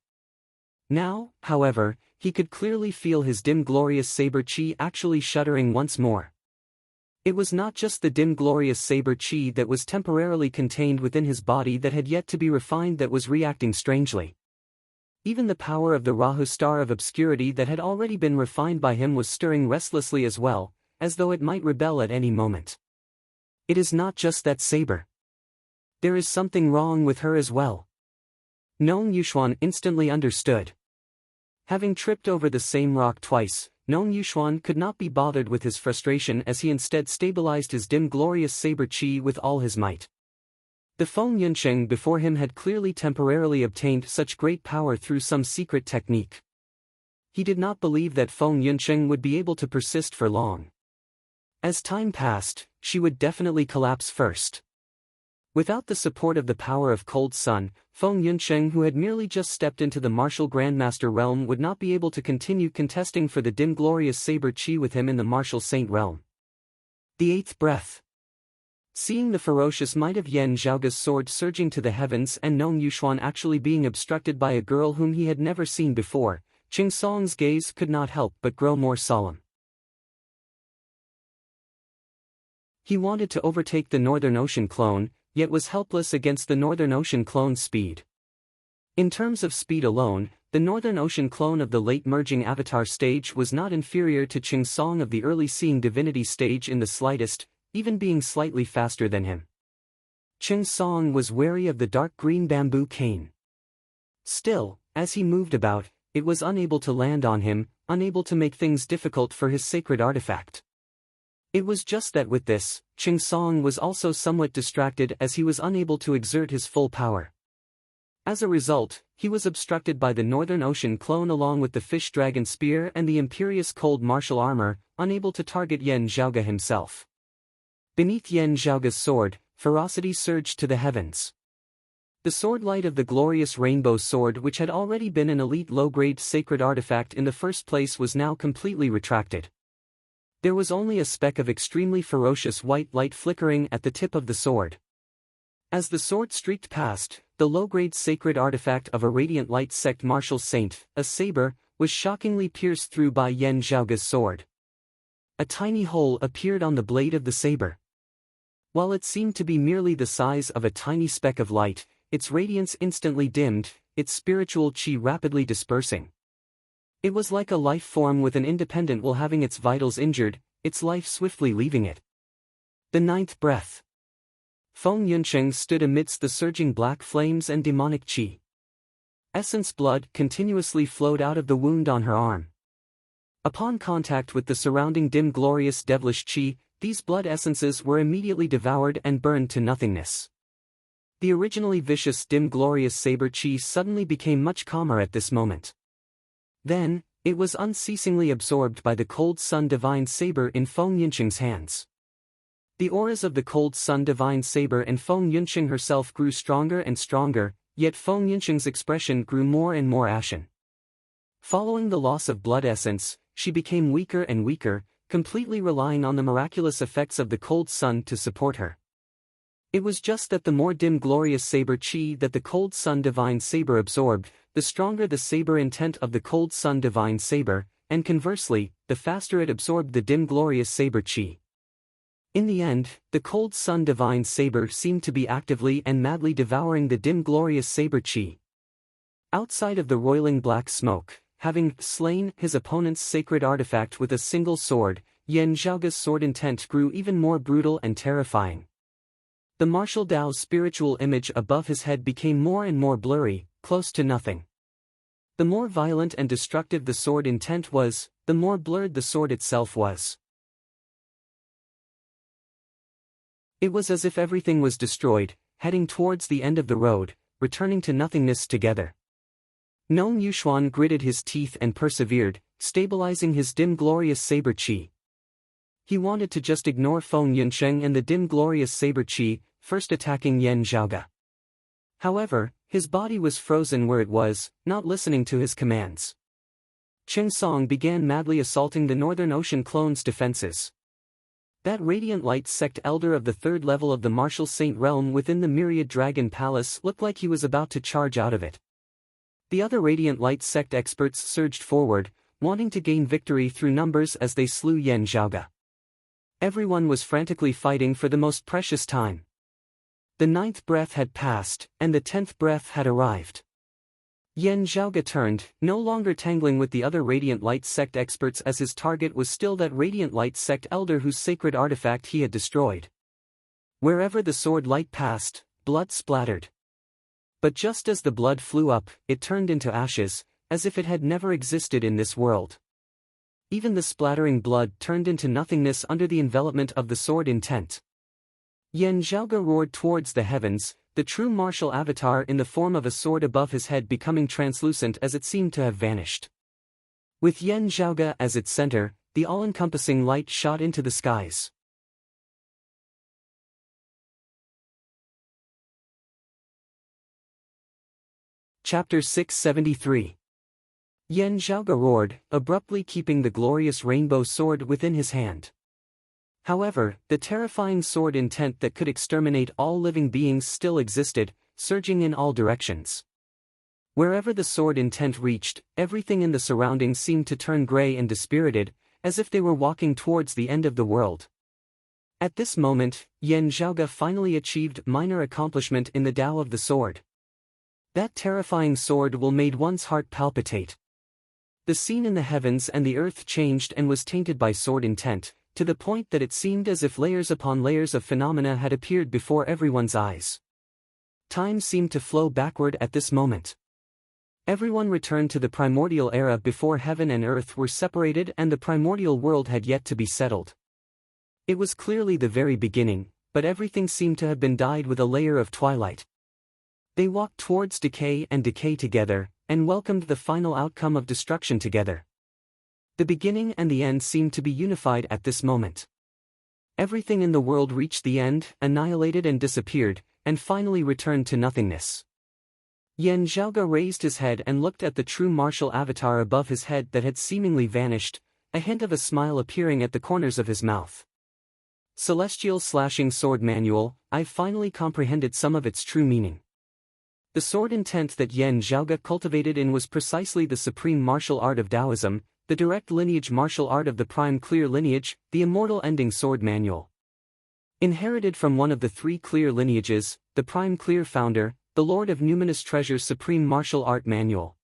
Now, however, he could clearly feel his dim glorious saber chi actually shuddering once more. It was not just the dim glorious saber chi that was temporarily contained within his body that had yet to be refined that was reacting strangely. Even the power of the Rahu star of obscurity that had already been refined by him was stirring restlessly as well, as though it might rebel at any moment. It is not just that saber. There is something wrong with her as well. Nong Yuxuan instantly understood. Having tripped over the same rock twice, Nong Yuxuan could not be bothered with his frustration as he instead stabilized his dim glorious saber chi with all his might. The Feng Yunsheng before him had clearly temporarily obtained such great power through some secret technique. He did not believe that Feng Yunsheng would be able to persist for long. As time passed, she would definitely collapse first. Without the support of the power of Cold Sun, Feng Yunsheng, who had merely just stepped into the martial Grandmaster realm, would not be able to continue contesting for the dim glorious saber chi with him in the martial saint realm. The eighth breath. Seeing the ferocious might of Yan Zhaoge's sword surging to the heavens and Nong Yuxuan actually being obstructed by a girl whom he had never seen before, Qing Song's gaze could not help but grow more solemn. He wanted to overtake the Northern Ocean clone, yet was helpless against the Northern Ocean clone's speed. In terms of speed alone, the Northern Ocean clone of the late merging avatar stage was not inferior to Qing Song of the early seeing divinity stage in the slightest, even being slightly faster than him. Qing Song was wary of the dark green bamboo cane. Still, as he moved about, it was unable to land on him, unable to make things difficult for his sacred artifact. It was just that with this, Qing Song was also somewhat distracted as he was unable to exert his full power. As a result, he was obstructed by the Northern Ocean clone along with the fish dragon spear and the imperious cold martial armor, unable to target Yan Zhaoge himself. Beneath Yan Zhaoge's sword, ferocity surged to the heavens. The sword light of the glorious rainbow sword, which had already been an elite low-grade sacred artifact in the first place, was now completely retracted. There was only a speck of extremely ferocious white light flickering at the tip of the sword. As the sword streaked past, the low-grade sacred artifact of a radiant light sect martial saint, a saber, was shockingly pierced through by Yan Zhaoge's sword. A tiny hole appeared on the blade of the saber. While it seemed to be merely the size of a tiny speck of light, its radiance instantly dimmed, its spiritual chi rapidly dispersing. It was like a life form with an independent will having its vitals injured, its life swiftly leaving it. The ninth breath. Feng Yunsheng stood amidst the surging black flames and demonic chi. Essence blood continuously flowed out of the wound on her arm. Upon contact with the surrounding dim glorious devilish chi, these blood essences were immediately devoured and burned to nothingness. The originally vicious dim glorious saber chi suddenly became much calmer at this moment. Then, it was unceasingly absorbed by the Cold Sun Divine Saber in Feng Yunsheng's hands. The auras of the Cold Sun Divine Saber and Feng Yunsheng herself grew stronger and stronger, yet Feng Yunsheng's expression grew more and more ashen. Following the loss of blood essence, she became weaker and weaker, completely relying on the miraculous effects of the Cold Sun to support her. It was just that the more dim glorious saber chi that the Cold Sun Divine Saber absorbed, the stronger the saber intent of the Cold Sun Divine Saber, and conversely, the faster it absorbed the dim glorious saber chi. In the end, the Cold Sun Divine Saber seemed to be actively and madly devouring the dim glorious saber chi. Outside of the roiling black smoke, having slain his opponent's sacred artifact with a single sword, Yan Zhaoge's sword intent grew even more brutal and terrifying. The martial Tao's spiritual image above his head became more and more blurry, close to nothing. The more violent and destructive the sword intent was, the more blurred the sword itself was. It was as if everything was destroyed, heading towards the end of the road, returning to nothingness together. Nong Yuxuan gritted his teeth and persevered, stabilizing his dim glorious saber chi. He wanted to just ignore Feng Yunsheng and the dim glorious saber chi, first attacking Yan Zhaoge. However, his body was frozen where it was, not listening to his commands. Qing Song began madly assaulting the Northern Ocean clone's defenses. That radiant light sect elder of the third level of the martial saint realm within the myriad dragon palace looked like he was about to charge out of it. The other radiant light sect experts surged forward, wanting to gain victory through numbers as they slew Yan Zhaoge. Everyone was frantically fighting for the most precious time. The ninth breath had passed, and the 10th breath had arrived. Yan Zhaoge turned, no longer tangling with the other Radiant Light Sect experts as his target was still that Radiant Light Sect elder whose sacred artifact he had destroyed. Wherever the sword light passed, blood splattered. But just as the blood flew up, it turned into ashes, as if it had never existed in this world. Even the splattering blood turned into nothingness under the envelopment of the sword intent. Yen Zhaoge roared towards the heavens, the true martial avatar in the form of a sword above his head becoming translucent as it seemed to have vanished. With Yen Zhaoge as its center, the all-encompassing light shot into the skies. Chapter 673. Yen Zhaoge roared, abruptly keeping the glorious rainbow sword within his hand. However, the terrifying sword intent that could exterminate all living beings still existed, surging in all directions. Wherever the sword intent reached, everything in the surroundings seemed to turn gray and dispirited, as if they were walking towards the end of the world. At this moment, Yen Zhaoge finally achieved minor accomplishment in the Tao of the sword. That terrifying sword will made one's heart palpitate. The scene in the heavens and the earth changed and was tainted by sword intent, to the point that it seemed as if layers upon layers of phenomena had appeared before everyone's eyes. Time seemed to flow backward at this moment. Everyone returned to the primordial era before heaven and earth were separated and the primordial world had yet to be settled. It was clearly the very beginning, but everything seemed to have been dyed with a layer of twilight. They walked towards decay and decay together, and welcomed the final outcome of destruction together. The beginning and the end seemed to be unified at this moment. Everything in the world reached the end, annihilated and disappeared, and finally returned to nothingness. Yen Zhaoge raised his head and looked at the true martial avatar above his head that had seemingly vanished, a hint of a smile appearing at the corners of his mouth. Celestial Slashing Sword Manual, I've finally comprehended some of its true meaning. The sword intent that Yen Zhaoge cultivated in was precisely the supreme martial art of Taoism, the direct lineage martial art of the prime clear lineage, the immortal ending sword manual. Inherited from one of the three clear lineages, the prime clear founder, the Lord of Numinous Treasure's supreme martial art manual.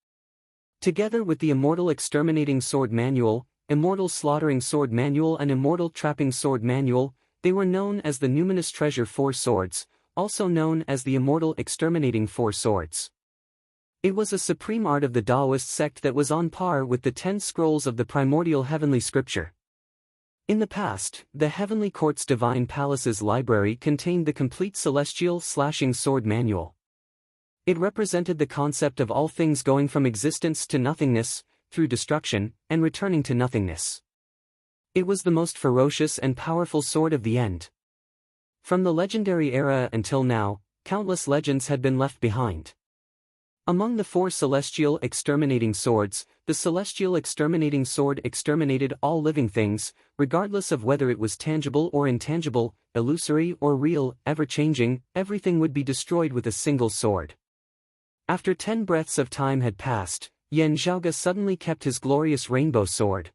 Together with the immortal exterminating sword manual, immortal slaughtering sword manual and immortal trapping sword manual, they were known as the Numinous Treasure Four Swords, also known as the Immortal Exterminating Four Swords. It was a supreme art of the Taoist sect that was on par with the 10 scrolls of the primordial heavenly scripture. In the past, the Heavenly Court's Divine Palace's library contained the complete Celestial Slashing Sword Manual. It represented the concept of all things going from existence to nothingness, through destruction, and returning to nothingness. It was the most ferocious and powerful sword of the end. From the legendary era until now, countless legends had been left behind. Among the four celestial exterminating swords, the celestial exterminating sword exterminated all living things, regardless of whether it was tangible or intangible, illusory or real, ever-changing, everything would be destroyed with a single sword. After 10 breaths of time had passed, Yen Zhaoge suddenly kept his glorious rainbow sword.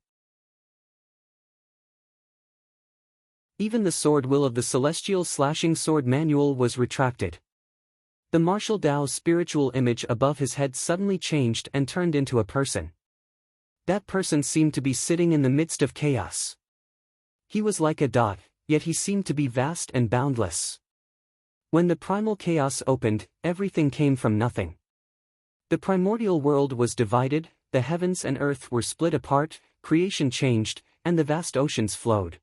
Even the sword will of the Celestial Slashing Sword Manual was retracted. The martial Tao's spiritual image above his head suddenly changed and turned into a person. That person seemed to be sitting in the midst of chaos. He was like a dot, yet he seemed to be vast and boundless. When the primal chaos opened, everything came from nothing. The primordial world was divided, the heavens and earth were split apart, creation changed, and the vast oceans flowed.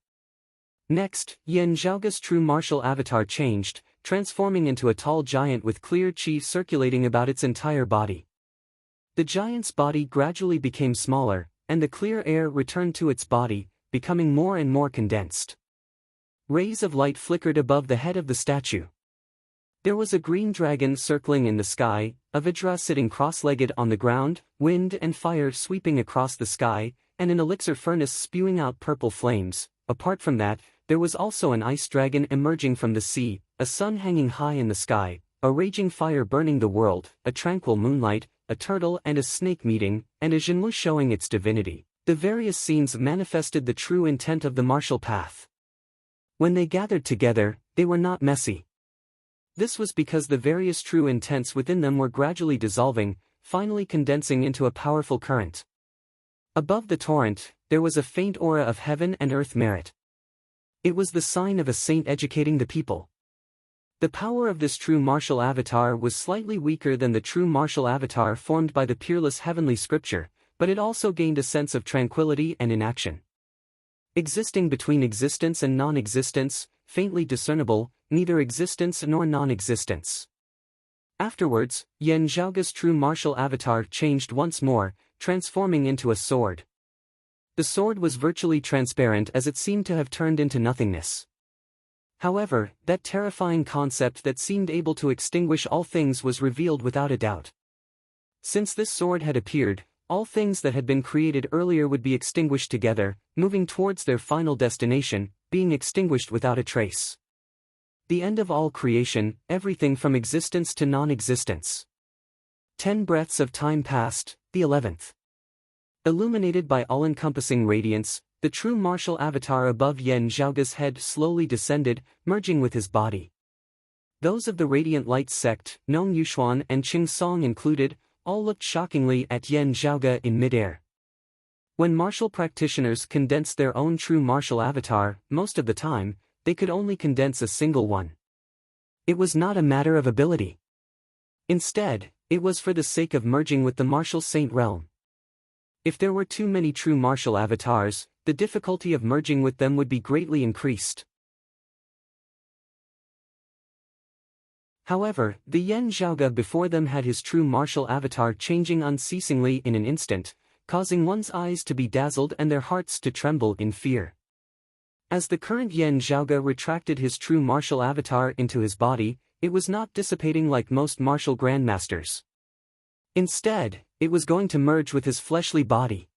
Next, Yen Zhaoge's true martial avatar changed, transforming into a tall giant with clear qi circulating about its entire body. The giant's body gradually became smaller, and the clear air returned to its body, becoming more and more condensed. Rays of light flickered above the head of the statue. There was a green dragon circling in the sky, a Vajra sitting cross-legged on the ground, wind and fire sweeping across the sky, and an elixir furnace spewing out purple flames. Apart from that, there was also an ice dragon emerging from the sea, a sun hanging high in the sky, a raging fire burning the world, a tranquil moonlight, a turtle and a snake meeting, and a Jinwu showing its divinity. The various scenes manifested the true intent of the martial path. When they gathered together, they were not messy. This was because the various true intents within them were gradually dissolving, finally condensing into a powerful current. Above the torrent, there was a faint aura of heaven and earth merit. It was the sign of a saint educating the people. The power of this true martial avatar was slightly weaker than the true martial avatar formed by the peerless heavenly scripture, but it also gained a sense of tranquility and inaction. Existing between existence and non-existence, faintly discernible, neither existence nor non-existence. Afterwards, Yen Zhaoge's true martial avatar changed once more, transforming into a sword. The sword was virtually transparent as it seemed to have turned into nothingness. However, that terrifying concept that seemed able to extinguish all things was revealed without a doubt. Since this sword had appeared, all things that had been created earlier would be extinguished together, moving towards their final destination, being extinguished without a trace. The end of all creation, everything from existence to non-existence. 10 breaths of time passed, the 11th. Illuminated by all-encompassing radiance, the true martial avatar above Yen Zhaoge's head slowly descended, merging with his body. Those of the Radiant Light sect, Nong Yuxuan and Qing Song included, all looked shockingly at Yen Zhaoge in midair. When martial practitioners condensed their own true martial avatar, most of the time, they could only condense a single one. It was not a matter of ability. Instead, it was for the sake of merging with the martial saint realm. If there were too many true martial avatars, the difficulty of merging with them would be greatly increased. However, the Yen Zhaoge before them had his true martial avatar changing unceasingly in an instant, causing one's eyes to be dazzled and their hearts to tremble in fear. As the current Yen Zhaoge retracted his true martial avatar into his body, it was not dissipating like most martial grandmasters. Instead, it was going to merge with his fleshly body.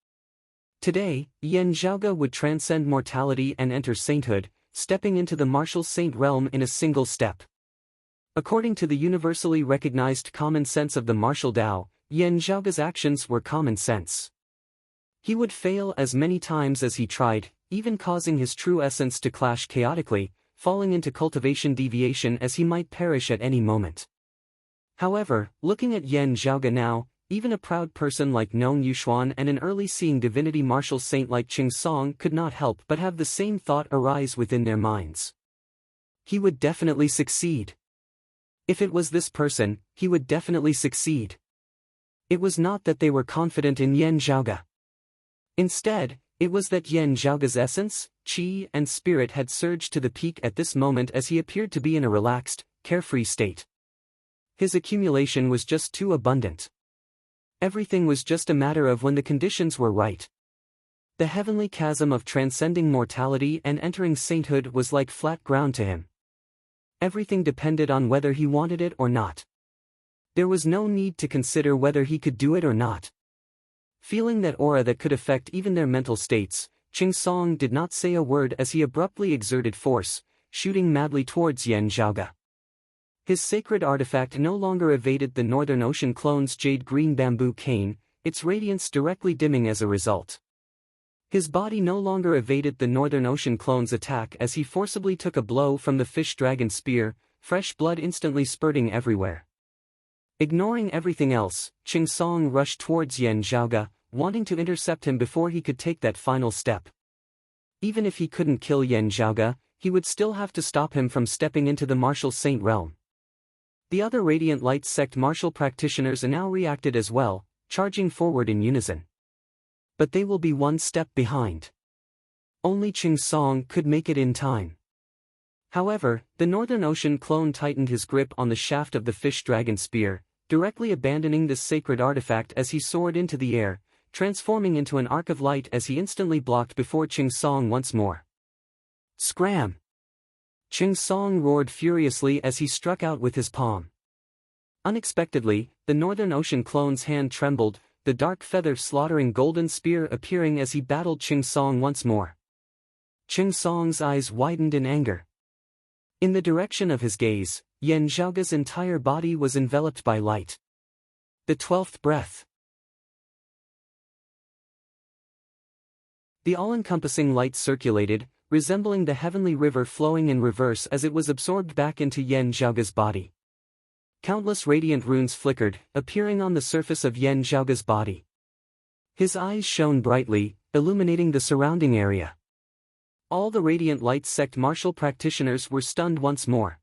Today, Yen Zhaoge would transcend mortality and enter sainthood, stepping into the martial saint realm in a single step. According to the universally recognized common sense of the martial Tao, Yen Zhaoge's actions were common sense. He would fail as many times as he tried, even causing his true essence to clash chaotically, falling into cultivation deviation as he might perish at any moment. However, looking at Yen Zhaoge now, even a proud person like Nong Yuxuan and an early-seeing divinity martial saint like Qing Song could not help but have the same thought arise within their minds. He would definitely succeed. If it was this person, he would definitely succeed. It was not that they were confident in Yen Zhaoge. Instead, it was that Yen Zhaoge's essence, qi and spirit had surged to the peak at this moment as he appeared to be in a relaxed, carefree state. His accumulation was just too abundant. Everything was just a matter of when the conditions were right. The heavenly chasm of transcending mortality and entering sainthood was like flat ground to him. Everything depended on whether he wanted it or not. There was no need to consider whether he could do it or not. Feeling that aura that could affect even their mental states, Qing Song did not say a word as he abruptly exerted force, shooting madly towards Yen Zhaoge. His sacred artifact no longer evaded the Northern Ocean clone's jade green bamboo cane, its radiance directly dimming as a result. His body no longer evaded the Northern Ocean clone's attack as he forcibly took a blow from the fish dragon spear, fresh blood instantly spurting everywhere. Ignoring everything else, Qing Song rushed towards Yen Zhaoge, wanting to intercept him before he could take that final step. Even if he couldn't kill Yen Zhaoge, he would still have to stop him from stepping into the martial saint realm. The other Radiant Light sect martial practitioners now reacted as well, charging forward in unison. But they will be one step behind. Only Qing Song could make it in time. However, the Northern Ocean clone tightened his grip on the shaft of the fish dragon spear, directly abandoning this sacred artifact as he soared into the air, transforming into an arc of light as he instantly blocked before Qing Song once more. Scram! Qing Song roared furiously as he struck out with his palm. Unexpectedly, the Northern Ocean clone's hand trembled, the dark feather-slaughtering golden spear appearing as he battled Qing Song once more. Qing Song's eyes widened in anger. In the direction of his gaze, Yen Zhaoge's entire body was enveloped by light. The 12th breath. The all-encompassing light circulated, resembling the heavenly river flowing in reverse as it was absorbed back into Yen Zhaoge's body. Countless radiant runes flickered, appearing on the surface of Yen Zhaoge's body. His eyes shone brightly, illuminating the surrounding area. All the Radiant Light sect martial practitioners were stunned once more.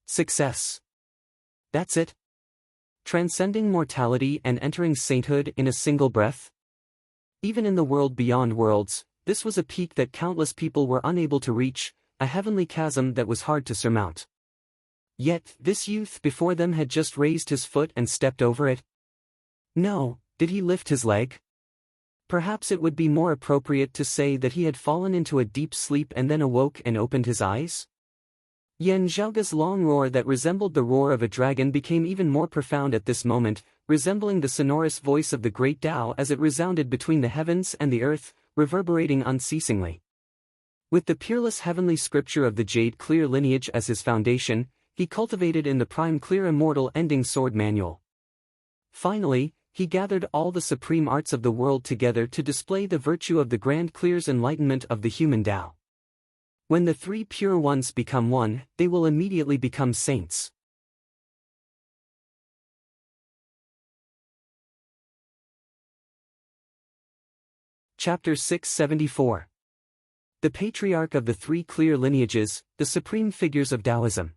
Success. That's it? Transcending mortality and entering sainthood in a single breath? Even in the world beyond worlds, this was a peak that countless people were unable to reach, a heavenly chasm that was hard to surmount. Yet, this youth before them had just raised his foot and stepped over it. No, did he lift his leg? Perhaps it would be more appropriate to say that he had fallen into a deep sleep and then awoke and opened his eyes? Yan Zhaoge's long roar that resembled the roar of a dragon became even more profound at this moment, resembling the sonorous voice of the great Tao as it resounded between the heavens and the earth, reverberating unceasingly. With the peerless heavenly scripture of the Jade Clear lineage as his foundation, he cultivated in the prime clear immortal ending sword manual. Finally, he gathered all the supreme arts of the world together to display the virtue of the grand clear's enlightenment of the human Tao. When the three pure ones become one, they will immediately become saints. Chapter 674. The Patriarch of the Three Clear Lineages, the Supreme Figures of Taoism.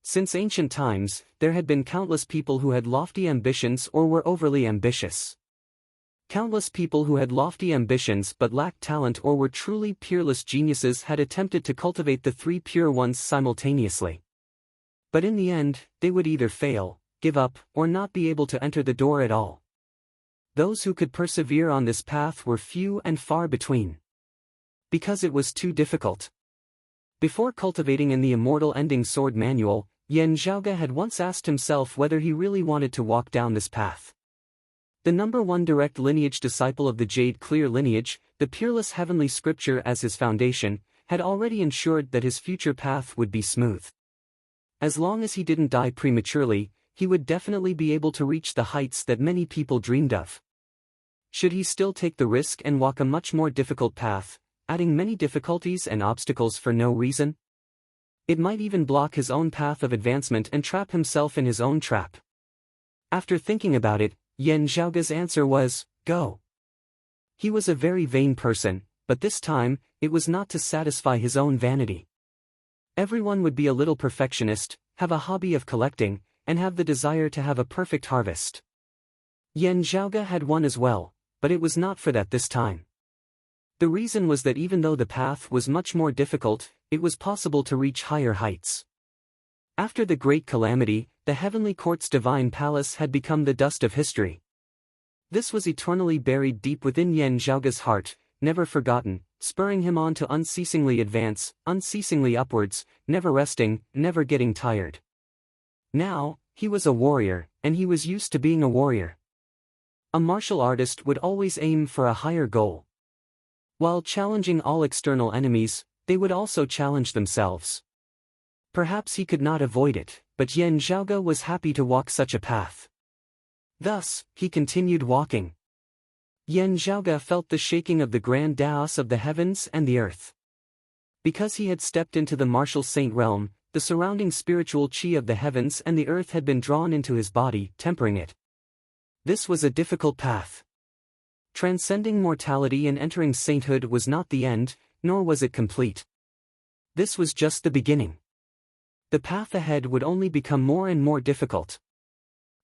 Since ancient times, there had been countless people who had lofty ambitions or were overly ambitious. Countless people who had lofty ambitions but lacked talent or were truly peerless geniuses had attempted to cultivate the three pure ones simultaneously. But in the end, they would either fail, give up, or not be able to enter the door at all. Those who could persevere on this path were few and far between. Because it was too difficult. Before cultivating in the immortal ending sword manual, Yan Zhaoge had once asked himself whether he really wanted to walk down this path. The number one direct lineage disciple of the Jade Clear lineage, the peerless heavenly scripture as his foundation, had already ensured that his future path would be smooth. As long as he didn't die prematurely, he would definitely be able to reach the heights that many people dreamed of. Should he still take the risk and walk a much more difficult path, adding many difficulties and obstacles for no reason? It might even block his own path of advancement and trap himself in his own trap. After thinking about it, Yan Zhaoge's answer was, go. He was a very vain person, but this time, it was not to satisfy his own vanity. Everyone would be a little perfectionist, have a hobby of collecting, and have the desire to have a perfect harvest. Yan Zhaoge had one as well, but it was not for that this time. The reason was that even though the path was much more difficult, it was possible to reach higher heights. After the Great Calamity, the Heavenly Court's divine palace had become the dust of history. This was eternally buried deep within Yan Zhaoge's heart, never forgotten, spurring him on to unceasingly advance, unceasingly upwards, never resting, never getting tired. Now, he was a warrior, and he was used to being a warrior. A martial artist would always aim for a higher goal. While challenging all external enemies, they would also challenge themselves. Perhaps he could not avoid it, but Yan Zhaoge was happy to walk such a path. Thus, he continued walking. Yan Zhaoge felt the shaking of the grand Taos of the heavens and the earth. Because he had stepped into the martial saint realm, the surrounding spiritual chi of the heavens and the earth had been drawn into his body, tempering it. This was a difficult path. Transcending mortality and entering sainthood was not the end, nor was it complete. This was just the beginning. The path ahead would only become more and more difficult.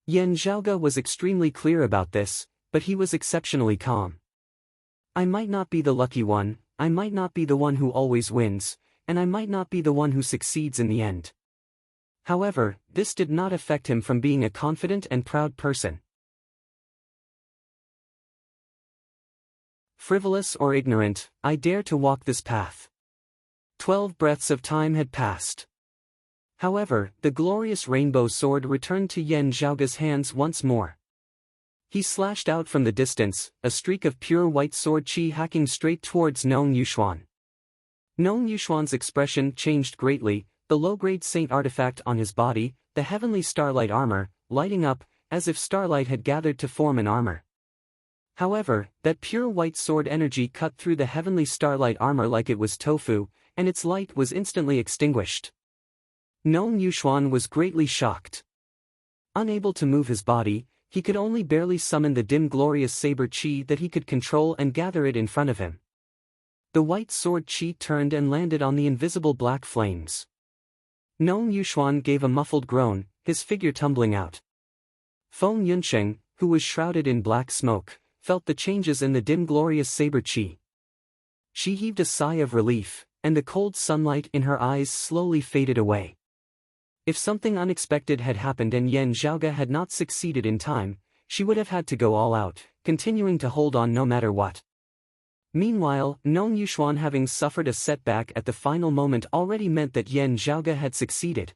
Yan Zhaoge was extremely clear about this, but he was exceptionally calm. I might not be the lucky one, I might not be the one who always wins, and I might not be the one who succeeds in the end. However, this did not affect him from being a confident and proud person. Frivolous or ignorant, I dare to walk this path. 12 breaths of time had passed. However, the glorious rainbow sword returned to Yan Zhaoge's hands once more. He slashed out from the distance, a streak of pure white sword chi hacking straight towards Nong Yuxuan. Nong Yuxuan's expression changed greatly, the low-grade saint artifact on his body, the heavenly starlight armor, lighting up, as if starlight had gathered to form an armor. However, that pure white sword energy cut through the heavenly starlight armor like it was tofu, and its light was instantly extinguished. Nong Yuxuan was greatly shocked. Unable to move his body, he could only barely summon the dim glorious saber chi that he could control and gather it in front of him. The white sword chi turned and landed on the invisible black flames. Nong Yuxuan gave a muffled groan, his figure tumbling out. Feng Yunsheng, who was shrouded in black smoke, felt the changes in the dim glorious saber chi. She heaved a sigh of relief, and the cold sunlight in her eyes slowly faded away. If something unexpected had happened and Yan Zhaoge had not succeeded in time, she would have had to go all out, continuing to hold on no matter what. Meanwhile, Nong Yuxuan having suffered a setback at the final moment already meant that Yan Zhaoge had succeeded.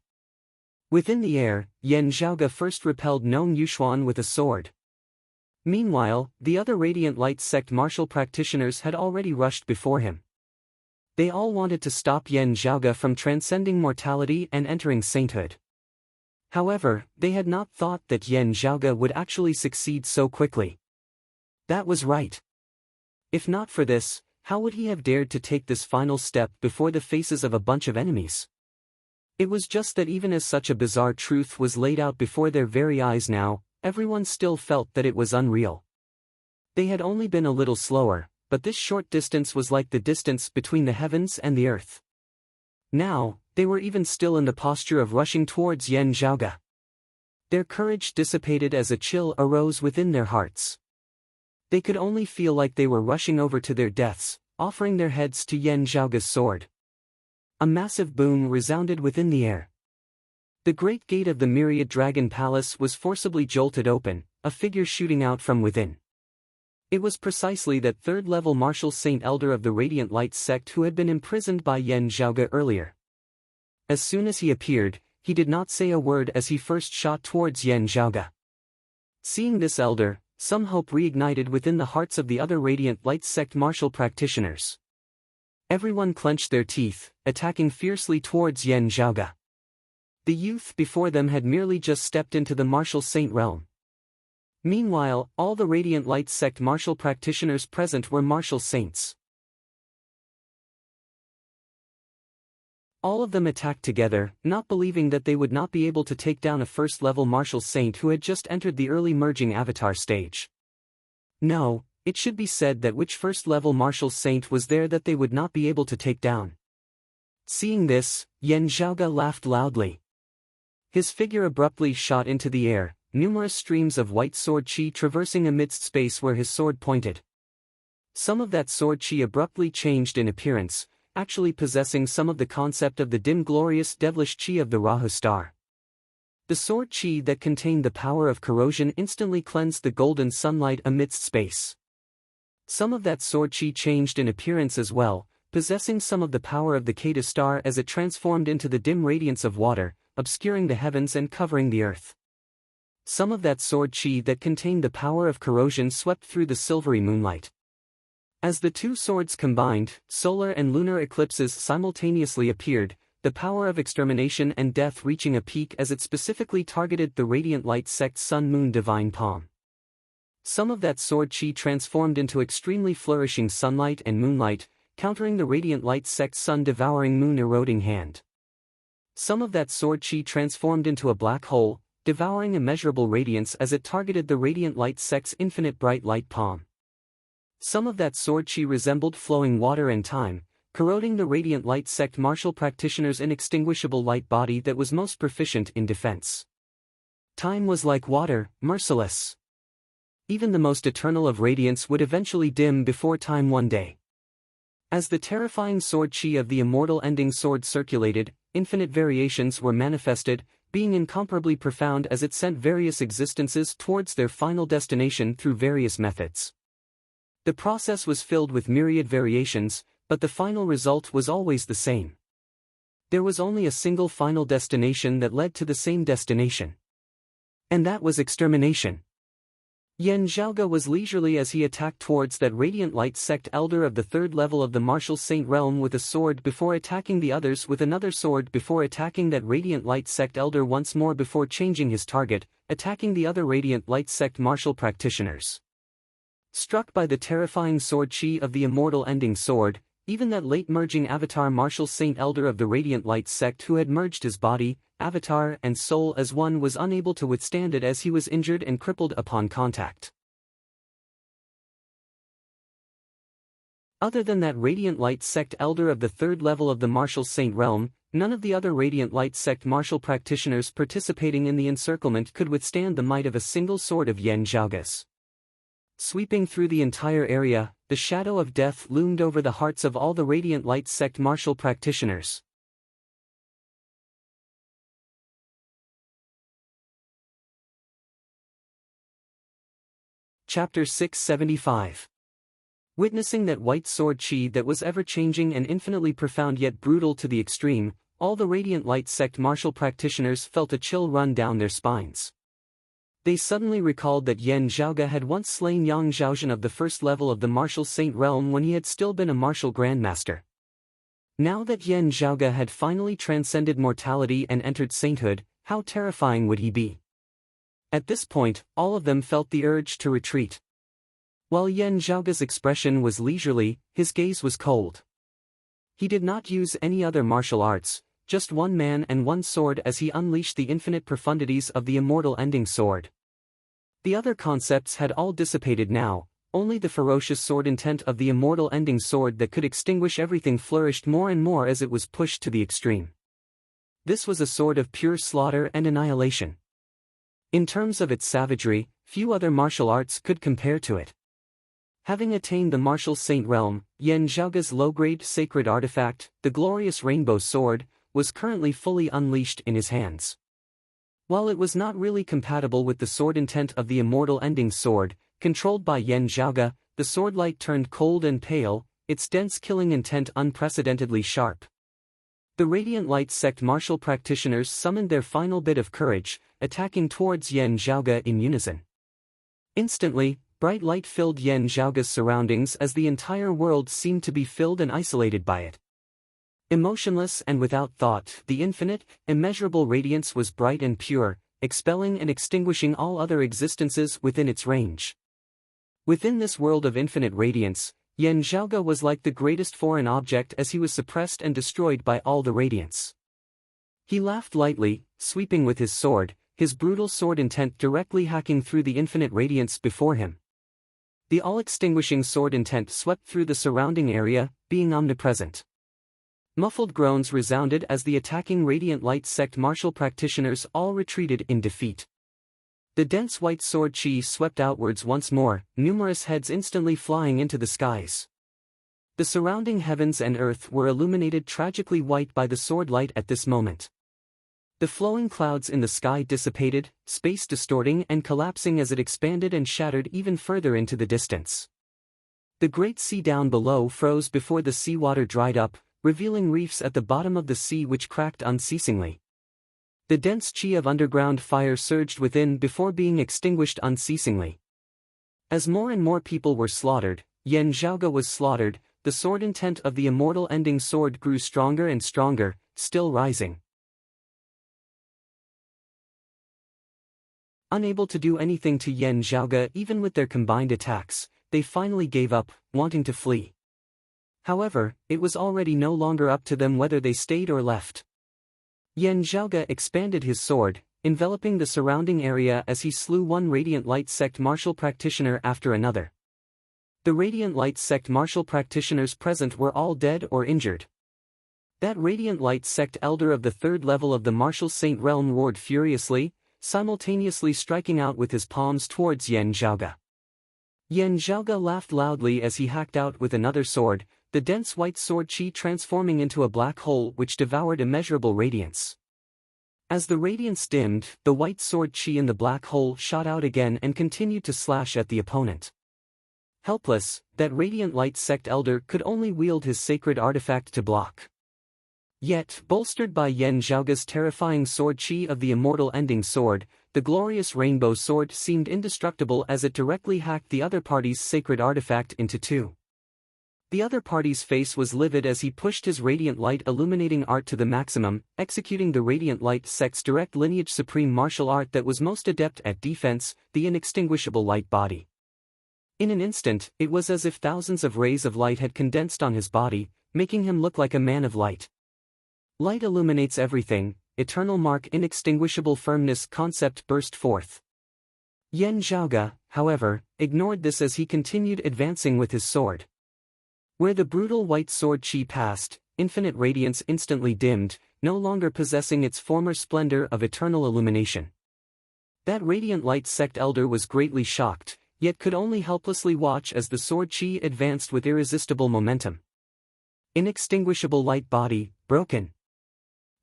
Within the air, Yan Zhaoge first repelled Nong Yuxuan with a sword. Meanwhile, the other Radiant Light sect martial practitioners had already rushed before him. They all wanted to stop Yan Zhaoge from transcending mortality and entering sainthood. However, they had not thought that Yan Zhaoge would actually succeed so quickly. That was right. If not for this, how would he have dared to take this final step before the faces of a bunch of enemies? It was just that even as such a bizarre truth was laid out before their very eyes now, everyone still felt that it was unreal. They had only been a little slower, but this short distance was like the distance between the heavens and the earth. Now, they were even still in the posture of rushing towards Yan Zhaoge. Their courage dissipated as a chill arose within their hearts. They could only feel like they were rushing over to their deaths, offering their heads to Yan Zhaoge's sword. A massive boom resounded within the air. The great gate of the Myriad Dragon Palace was forcibly jolted open, a figure shooting out from within. It was precisely that third-level martial saint elder of the Radiant Light sect who had been imprisoned by Yan Zhaoge earlier. As soon as he appeared, he did not say a word as he first shot towards Yan Zhaoge. Seeing this elder, some hope reignited within the hearts of the other Radiant Light sect martial practitioners. Everyone clenched their teeth, attacking fiercely towards Yan Zhaoge. The youth before them had merely just stepped into the martial saint realm. Meanwhile, all the Radiant Light sect martial practitioners present were martial saints. All of them attacked together, not believing that they would not be able to take down a first-level martial saint who had just entered the early merging avatar stage. No, it should be said that which first-level martial saint was there that they would not be able to take down. Seeing this, Yan Zhaoge laughed loudly. His figure abruptly shot into the air, numerous streams of white sword chi traversing amidst space where his sword pointed. Some of that sword chi abruptly changed in appearance, actually possessing some of the concept of the dim glorious devilish chi of the Rahu star. The sword chi that contained the power of corrosion instantly cleansed the golden sunlight amidst space. Some of that sword chi changed in appearance as well, possessing some of the power of the Keda star as it transformed into the dim radiance of water, obscuring the heavens and covering the earth. Some of that sword chi that contained the power of corrosion swept through the silvery moonlight. As the two swords combined, solar and lunar eclipses simultaneously appeared, the power of extermination and death reaching a peak as it specifically targeted the Radiant Light sect's Sun-Moon Divine Palm. Some of that sword chi transformed into extremely flourishing sunlight and moonlight, countering the Radiant Light sect's sun-devouring moon-eroding hand. Some of that sword chi transformed into a black hole, devouring immeasurable radiance as it targeted the Radiant Light sect's infinite bright light palm. Some of that sword chi resembled flowing water and time, corroding the Radiant Light sect martial practitioner's inextinguishable light body that was most proficient in defense. Time was like water, merciless. Even the most eternal of radiance would eventually dim before time one day. As the terrifying sword chi of the immortal ending sword circulated, infinite variations were manifested, being incomparably profound as it sent various existences towards their final destination through various methods. The process was filled with myriad variations, but the final result was always the same. There was only a single final destination that led to the same destination. And that was extermination. Yan Zhaoge was leisurely as he attacked towards that Radiant Light sect elder of the third level of the martial saint realm with a sword before attacking the others with another sword before attacking that Radiant Light sect elder once more before changing his target, attacking the other Radiant Light sect martial practitioners. Struck by the terrifying sword chi of the immortal ending sword, even that late merging avatar martial saint elder of the Radiant Light sect who had merged his body, avatar and soul as one was unable to withstand it as he was injured and crippled upon contact. Other than that Radiant Light sect elder of the third level of the martial saint realm, none of the other Radiant Light sect martial practitioners participating in the encirclement could withstand the might of a single sword of Yan Zhaoge's. Sweeping through the entire area, the shadow of death loomed over the hearts of all the Radiant Light sect martial practitioners. Chapter 675. Witnessing that white sword chi that was ever-changing and infinitely profound yet brutal to the extreme, all the Radiant Light sect martial practitioners felt a chill run down their spines. They suddenly recalled that Yan Zhaoge had once slain Yang Zhaozhen of the first level of the martial saint realm when he had still been a martial grandmaster. Now that Yan Zhaoge had finally transcended mortality and entered sainthood, how terrifying would he be? At this point, all of them felt the urge to retreat. While Yan Zhaoge's expression was leisurely, his gaze was cold. He did not use any other martial arts, just one man and one sword as he unleashed the infinite profundities of the immortal ending sword. The other concepts had all dissipated now, only the ferocious sword intent of the immortal ending sword that could extinguish everything flourished more and more as it was pushed to the extreme. This was a sword of pure slaughter and annihilation. In terms of its savagery, few other martial arts could compare to it. Having attained the martial saint realm, Yan Zhaoge's low-grade sacred artifact, the glorious rainbow sword, was currently fully unleashed in his hands. While it was not really compatible with the sword intent of the immortal ending sword, controlled by Yan Zhaoge, the sword light turned cold and pale, its dense killing intent unprecedentedly sharp. The Radiant Light sect martial practitioners summoned their final bit of courage, attacking towards Yan Zhaoge in unison. Instantly, bright light filled Yan Zhaoge's surroundings as the entire world seemed to be filled and isolated by it. Emotionless and without thought, the infinite, immeasurable radiance was bright and pure, expelling and extinguishing all other existences within its range. Within this world of infinite radiance, Yan Zhaoge was like the greatest foreign object as he was suppressed and destroyed by all the radiance. He laughed lightly, sweeping with his sword, his brutal sword intent directly hacking through the infinite radiance before him. The all-extinguishing sword intent swept through the surrounding area, being omnipresent. Muffled groans resounded as the attacking Radiant Light sect martial practitioners all retreated in defeat. The dense white sword chi swept outwards once more, numerous heads instantly flying into the skies. The surrounding heavens and earth were illuminated tragically white by the sword light at this moment. The flowing clouds in the sky dissipated, space distorting and collapsing as it expanded and shattered even further into the distance. The great sea down below froze before the seawater dried up, revealing reefs at the bottom of the sea which cracked unceasingly. The dense chi of underground fire surged within before being extinguished unceasingly. As more and more people were slaughtered, Yan Zhaoge was slaughtered, the sword intent of the immortal ending sword grew stronger and stronger, still rising. Unable to do anything to Yan Zhaoge even with their combined attacks, they finally gave up, wanting to flee. However, it was already no longer up to them whether they stayed or left. Yan Zhaoge expanded his sword, enveloping the surrounding area as he slew one Radiant Light sect martial practitioner after another. The Radiant Light sect martial practitioners present were all dead or injured. That Radiant Light sect elder of the third level of the martial saint realm roared furiously, simultaneously striking out with his palms towards Yan Zhaoge. Yan Zhaoge laughed loudly as he hacked out with another sword, the dense white sword chi transforming into a black hole which devoured immeasurable radiance. As the radiance dimmed, the white sword chi in the black hole shot out again and continued to slash at the opponent. Helpless, that Radiant Light sect elder could only wield his sacred artifact to block. Yet, bolstered by Yan Zhaoge's terrifying sword chi of the immortal ending sword, the glorious rainbow sword seemed indestructible as it directly hacked the other party's sacred artifact into two. The other party's face was livid as he pushed his radiant light illuminating art to the maximum, executing the Radiant Light sect's direct lineage supreme martial art that was most adept at defense, the inextinguishable light body. In an instant, it was as if thousands of rays of light had condensed on his body, making him look like a man of light. Light illuminates everything, eternal mark inextinguishable firmness concept burst forth. Yan Zhaoge, however, ignored this as he continued advancing with his sword. Where the brutal white sword chi passed, infinite radiance instantly dimmed, no longer possessing its former splendor of eternal illumination. That Radiant Light sect elder was greatly shocked, yet could only helplessly watch as the sword chi advanced with irresistible momentum. Inextinguishable light body, broken.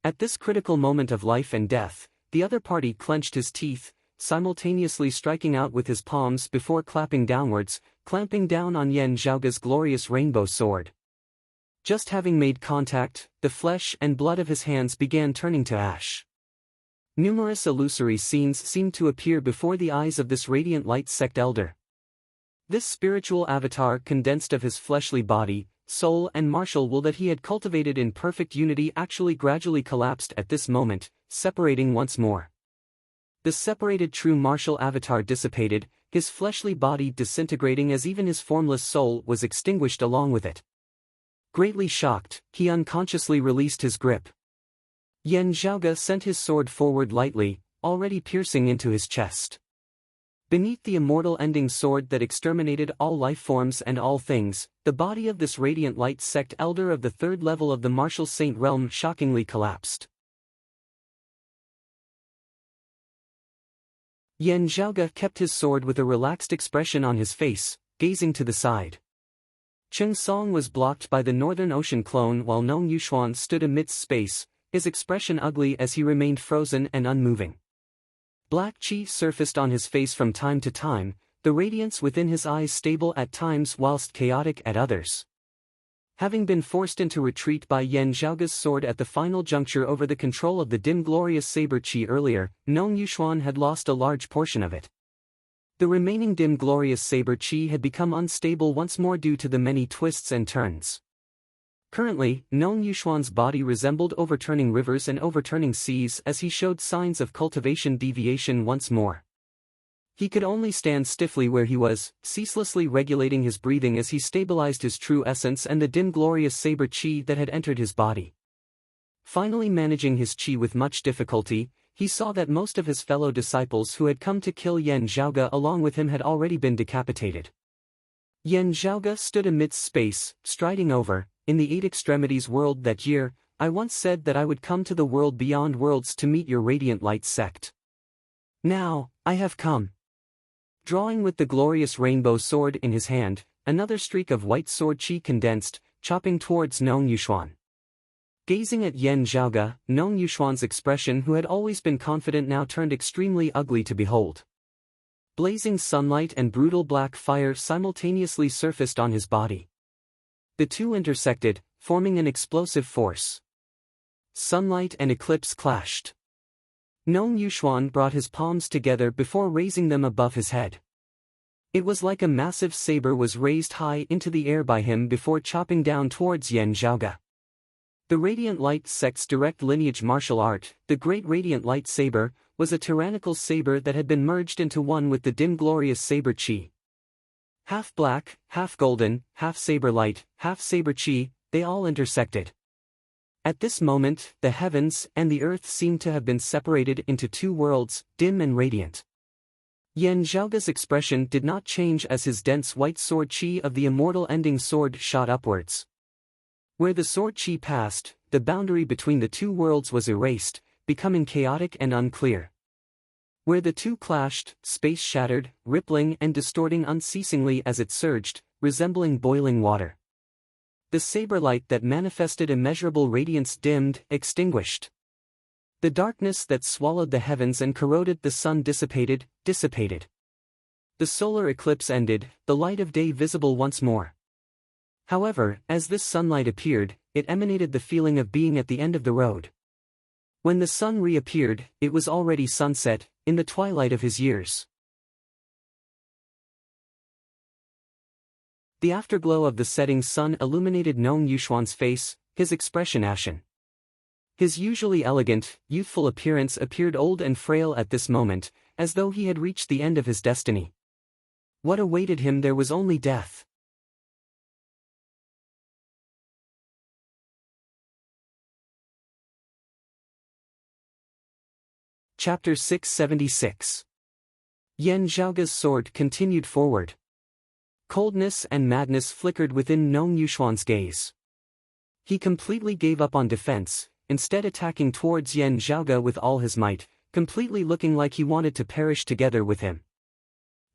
At this critical moment of life and death, the other party clenched his teeth, simultaneously striking out with his palms before clapping downwards, clamping down on Yan Zhaoge's glorious rainbow sword. Just having made contact, the flesh and blood of his hands began turning to ash. Numerous illusory scenes seemed to appear before the eyes of this radiant light sect elder. This spiritual avatar condensed of his fleshly body, soul and martial will that he had cultivated in perfect unity actually gradually collapsed at this moment, separating once more. The separated true martial avatar dissipated, his fleshly body disintegrating as even his formless soul was extinguished along with it. Greatly shocked, he unconsciously released his grip. Yan Zhaoge sent his sword forward lightly, already piercing into his chest. Beneath the immortal ending sword that exterminated all life forms and all things, the body of this radiant light sect elder of the third level of the martial saint realm shockingly collapsed. Yan Zhaoge kept his sword with a relaxed expression on his face, gazing to the side. Cheng Song was blocked by the Northern Ocean clone while Nong Yuxuan stood amidst space, his expression ugly as he remained frozen and unmoving. Black chi surfaced on his face from time to time, the radiance within his eyes stable at times whilst chaotic at others. Having been forced into retreat by Yan Zhaoge's sword at the final juncture over the control of the dim glorious saber chi earlier, Nong Yuxuan had lost a large portion of it. The remaining dim glorious saber chi had become unstable once more due to the many twists and turns. Currently, Nong Yuxuan's body resembled overturning rivers and overturning seas as he showed signs of cultivation deviation once more. He could only stand stiffly where he was, ceaselessly regulating his breathing as he stabilized his true essence and the dim glorious saber chi that had entered his body. Finally managing his chi with much difficulty, he saw that most of his fellow disciples who had come to kill Yan Zhaoge along with him had already been decapitated. Yan Zhaoge stood amidst space, striding over, in the eight extremities world that year, I once said that I would come to the world beyond worlds to meet your radiant light sect. Now, I have come. Drawing with the glorious rainbow sword in his hand, another streak of white sword chi condensed, chopping towards Nong Yuxuan. Gazing at Yan Zhaoge, Nong Yuxuan's expression who had always been confident now turned extremely ugly to behold. Blazing sunlight and brutal black fire simultaneously surfaced on his body. The two intersected, forming an explosive force. Sunlight and eclipse clashed. Nong Yuxuan brought his palms together before raising them above his head. It was like a massive saber was raised high into the air by him before chopping down towards Yan Zhaoge. The Radiant Light sect's direct lineage martial art, the Great Radiant Light Saber, was a tyrannical saber that had been merged into one with the dim glorious saber chi. Half black, half golden, half saber light, half saber chi, they all intersected. At this moment, the heavens and the earth seemed to have been separated into two worlds, dim and radiant. Yan Zhaoge's expression did not change as his dense white sword chi of the immortal ending sword shot upwards. Where the sword chi passed, the boundary between the two worlds was erased, becoming chaotic and unclear. Where the two clashed, space shattered, rippling and distorting unceasingly as it surged, resembling boiling water. The saber light that manifested immeasurable radiance dimmed, extinguished. The darkness that swallowed the heavens and corroded the sun dissipated. The solar eclipse ended, the light of day visible once more. However, as this sunlight appeared, it emanated the feeling of being at the end of the road. When the sun reappeared, it was already sunset, in the twilight of his years. The afterglow of the setting sun illuminated Nong Yuxuan's face, his expression ashen. His usually elegant, youthful appearance appeared old and frail at this moment, as though he had reached the end of his destiny. What awaited him there was only death. Chapter 676. Yan Zhaoge's sword continued forward. Coldness and madness flickered within Nong Yuxuan's gaze. He completely gave up on defense, instead attacking towards Yan Zhaoge with all his might, completely looking like he wanted to perish together with him.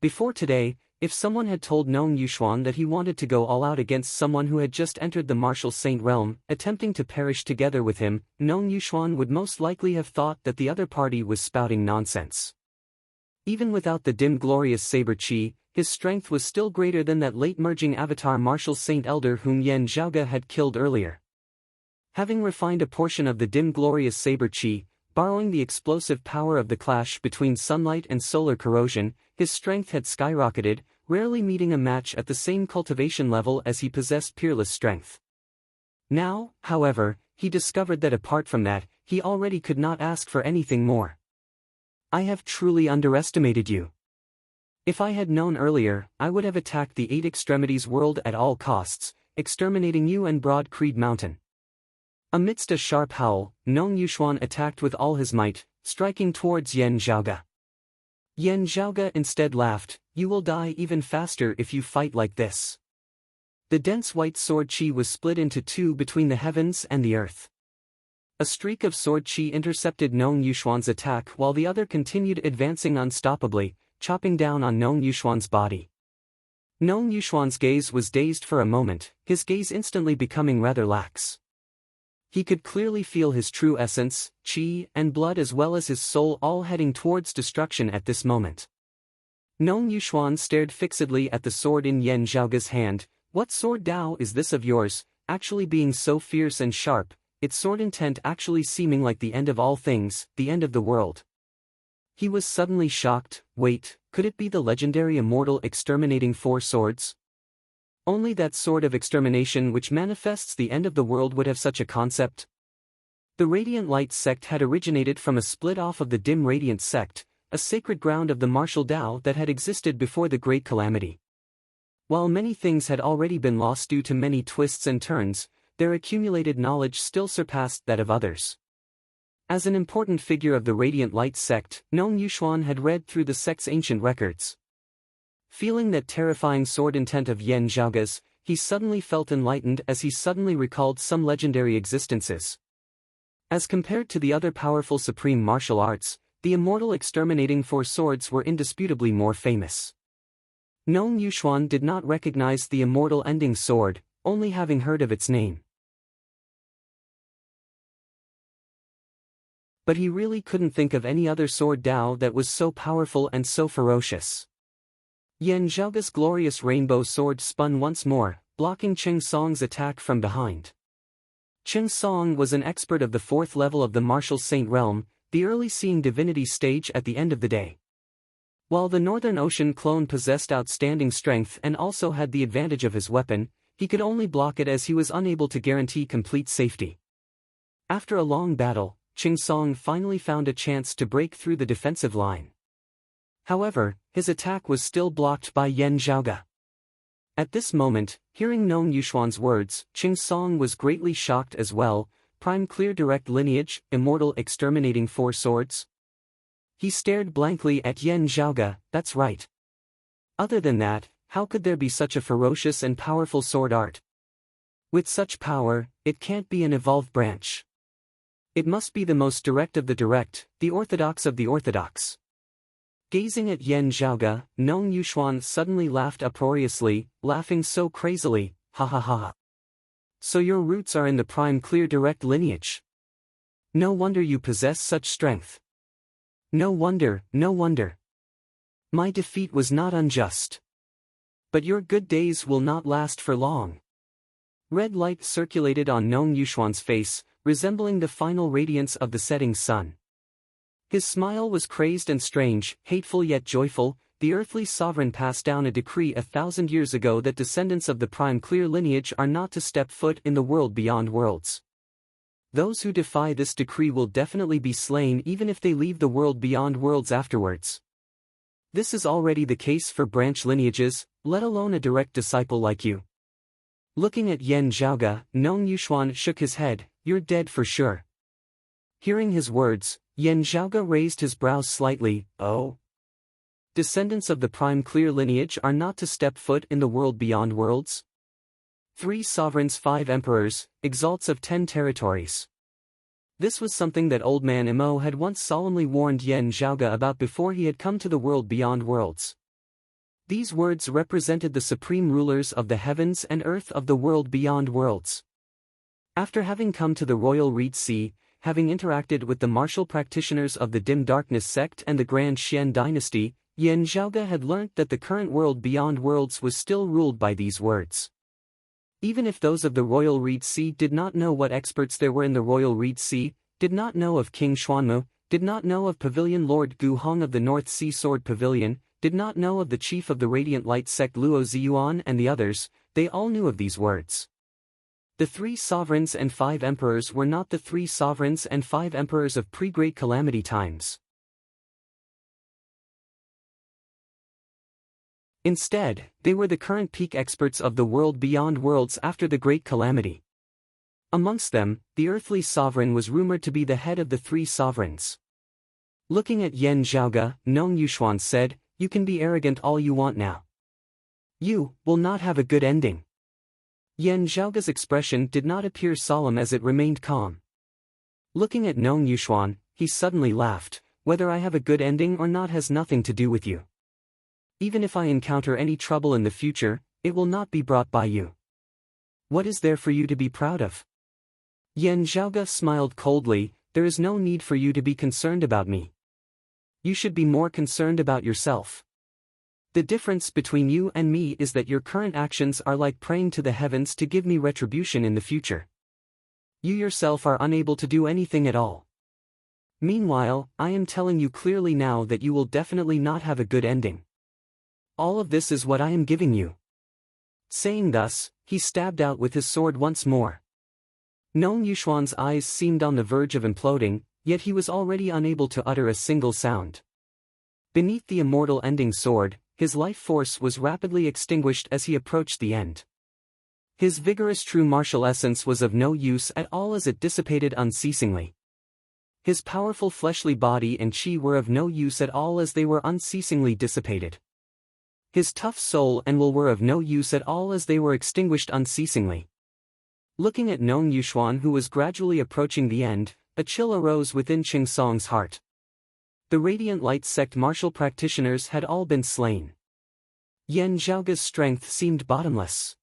Before today, If someone had told Nong Yuxuan that he wanted to go all out against someone who had just entered the martial saint realm, attempting to perish together with him, Nong Yuxuan would most likely have thought that the other party was spouting nonsense. Even without the dim glorious saber chi, his strength was still greater than that late-merging avatar martial saint elder whom Yan Zhaoge had killed earlier. Having refined a portion of the dim glorious saber chi, borrowing the explosive power of the clash between sunlight and solar corrosion, his strength had skyrocketed, rarely meeting a match at the same cultivation level as he possessed peerless strength. Now, however, he discovered that apart from that, he already could not ask for anything more. I have truly underestimated you. If I had known earlier, I would have attacked the Eight Extremities world at all costs, exterminating you and Broad Creed Mountain. Amidst a sharp howl, Nong Yuxuan attacked with all his might, striking towards Yan Zhaoge. Yan Zhaoge instead laughed, "You will die even faster if you fight like this." The dense white sword chi was split into two between the heavens and the earth. A streak of sword chi intercepted Nong Yuxuan's attack while the other continued advancing unstoppably, chopping down on Nong Yuxuan's body. Nong Yuxuan's gaze was dazed for a moment, his gaze instantly becoming rather lax. He could clearly feel his true essence, chi, and blood as well as his soul all heading towards destruction at this moment. Nong Yuxuan stared fixedly at the sword in Yan Zhaoge's hand. "What sword Dao is this of yours, actually being so fierce and sharp, its sword intent actually seeming like the end of all things, the end of the world?" He was suddenly shocked. Wait, could it be the legendary immortal exterminating four swords? Only that sword of extermination which manifests the end of the world would have such a concept. The Radiant Light sect had originated from a split off of the Dim Radiant sect, a sacred ground of the martial Dao that had existed before the Great Calamity. While many things had already been lost due to many twists and turns, their accumulated knowledge still surpassed that of others. As an important figure of the Radiant Light sect, Nong Yuxuan had read through the sect's ancient records. Feeling that terrifying sword intent of Yan Zhaoge's, he suddenly felt enlightened as he suddenly recalled some legendary existences. As compared to the other powerful supreme martial arts, the immortal exterminating four swords were indisputably more famous. Nong Yuxuan did not recognize the immortal ending sword, only having heard of its name. But he really couldn't think of any other sword Dao that was so powerful and so ferocious. Yan Zhaoge's glorious rainbow sword spun once more, blocking Cheng Song's attack from behind. Cheng Song was an expert of the fourth level of the martial saint realm, the early seeing divinity stage at the end of the day. While the Northern Ocean clone possessed outstanding strength and also had the advantage of his weapon, he could only block it as he was unable to guarantee complete safety. After a long battle, Cheng Song finally found a chance to break through the defensive line. However, his attack was still blocked by Yan Zhaoge. At this moment, hearing Nong Yuxuan's words, Cheng Song was greatly shocked as well. Prime clear direct lineage, immortal exterminating four swords? He stared blankly at Yan Zhaoge. That's right. Other than that, how could there be such a ferocious and powerful sword art? With such power, it can't be an evolved branch. It must be the most direct of the direct, the orthodox of the orthodox. Gazing at Yan Zhaoge, Nong Yuxuan suddenly laughed uproariously, laughing so crazily, "Ha ha ha. So your roots are in the prime clear direct lineage. No wonder you possess such strength. No wonder, no wonder. My defeat was not unjust. But your good days will not last for long." Red light circulated on Nong Yuxuan's face, resembling the final radiance of the setting sun. His smile was crazed and strange, hateful yet joyful. The earthly sovereign passed down a decree 1,000 years ago that descendants of the prime clear lineage are not to step foot in the world beyond worlds. Those who defy this decree will definitely be slain even if they leave the world beyond worlds afterwards. This is already the case for branch lineages, let alone a direct disciple like you. Looking at Yan Zhaoge, Nong Yuxuan shook his head. "You're dead for sure." Hearing his words, Yan Zhaoge raised his brows slightly. "Oh? Descendants of the prime clear lineage are not to step foot in the world beyond worlds? 3 sovereigns 5 emperors, exalts of 10 territories." This was something that Old Man Mo had once solemnly warned Yan Zhaoge about before he had come to the world beyond worlds. These words represented the supreme rulers of the heavens and earth of the world beyond worlds. After having come to the royal reed sea, having interacted with the martial practitioners of the Dim Darkness sect and the Grand Xian dynasty, Yan Zhaoge had learnt that the current world beyond worlds was still ruled by these words. Even if those of the royal reed sea did not know what experts there were in the royal reed sea, did not know of King Xuanmu, did not know of Pavilion Lord Gu Hong of the North Sea Sword Pavilion, did not know of the chief of the Radiant Light sect Luo Ziyuan and the others, they all knew of these words. The 3 sovereigns and 5 emperors were not the 3 sovereigns and 5 emperors of pre-Great Calamity times. Instead, they were the current peak experts of the world beyond worlds after the Great Calamity. Amongst them, the earthly sovereign was rumored to be the head of the 3 sovereigns. Looking at Yan Zhaoge, Nong Yuxuan said, "You can be arrogant all you want now. You will not have a good ending." Yan Zhaoge's expression did not appear solemn as it remained calm. Looking at Nong Yuxuan, he suddenly laughed, "Whether I have a good ending or not has nothing to do with you. Even if I encounter any trouble in the future, it will not be brought by you. What is there for you to be proud of?" Yan Zhaoge smiled coldly, "There is no need for you to be concerned about me. You should be more concerned about yourself. The difference between you and me is that your current actions are like praying to the heavens to give me retribution in the future. You yourself are unable to do anything at all. Meanwhile, I am telling you clearly now that you will definitely not have a good ending. All of this is what I am giving you." Saying thus, he stabbed out with his sword once more. Nong Yuxuan's eyes seemed on the verge of imploding, yet he was already unable to utter a single sound. Beneath the immortal ending sword, his life force was rapidly extinguished as he approached the end. His vigorous true martial essence was of no use at all as it dissipated unceasingly. His powerful fleshly body and chi were of no use at all as they were unceasingly dissipated. His tough soul and will were of no use at all as they were extinguished unceasingly. Looking at Nong Yuxuan who was gradually approaching the end, a chill arose within Qing Song's heart. The Radiant Light sect martial practitioners had all been slain. Yan Zhaoge's strength seemed bottomless.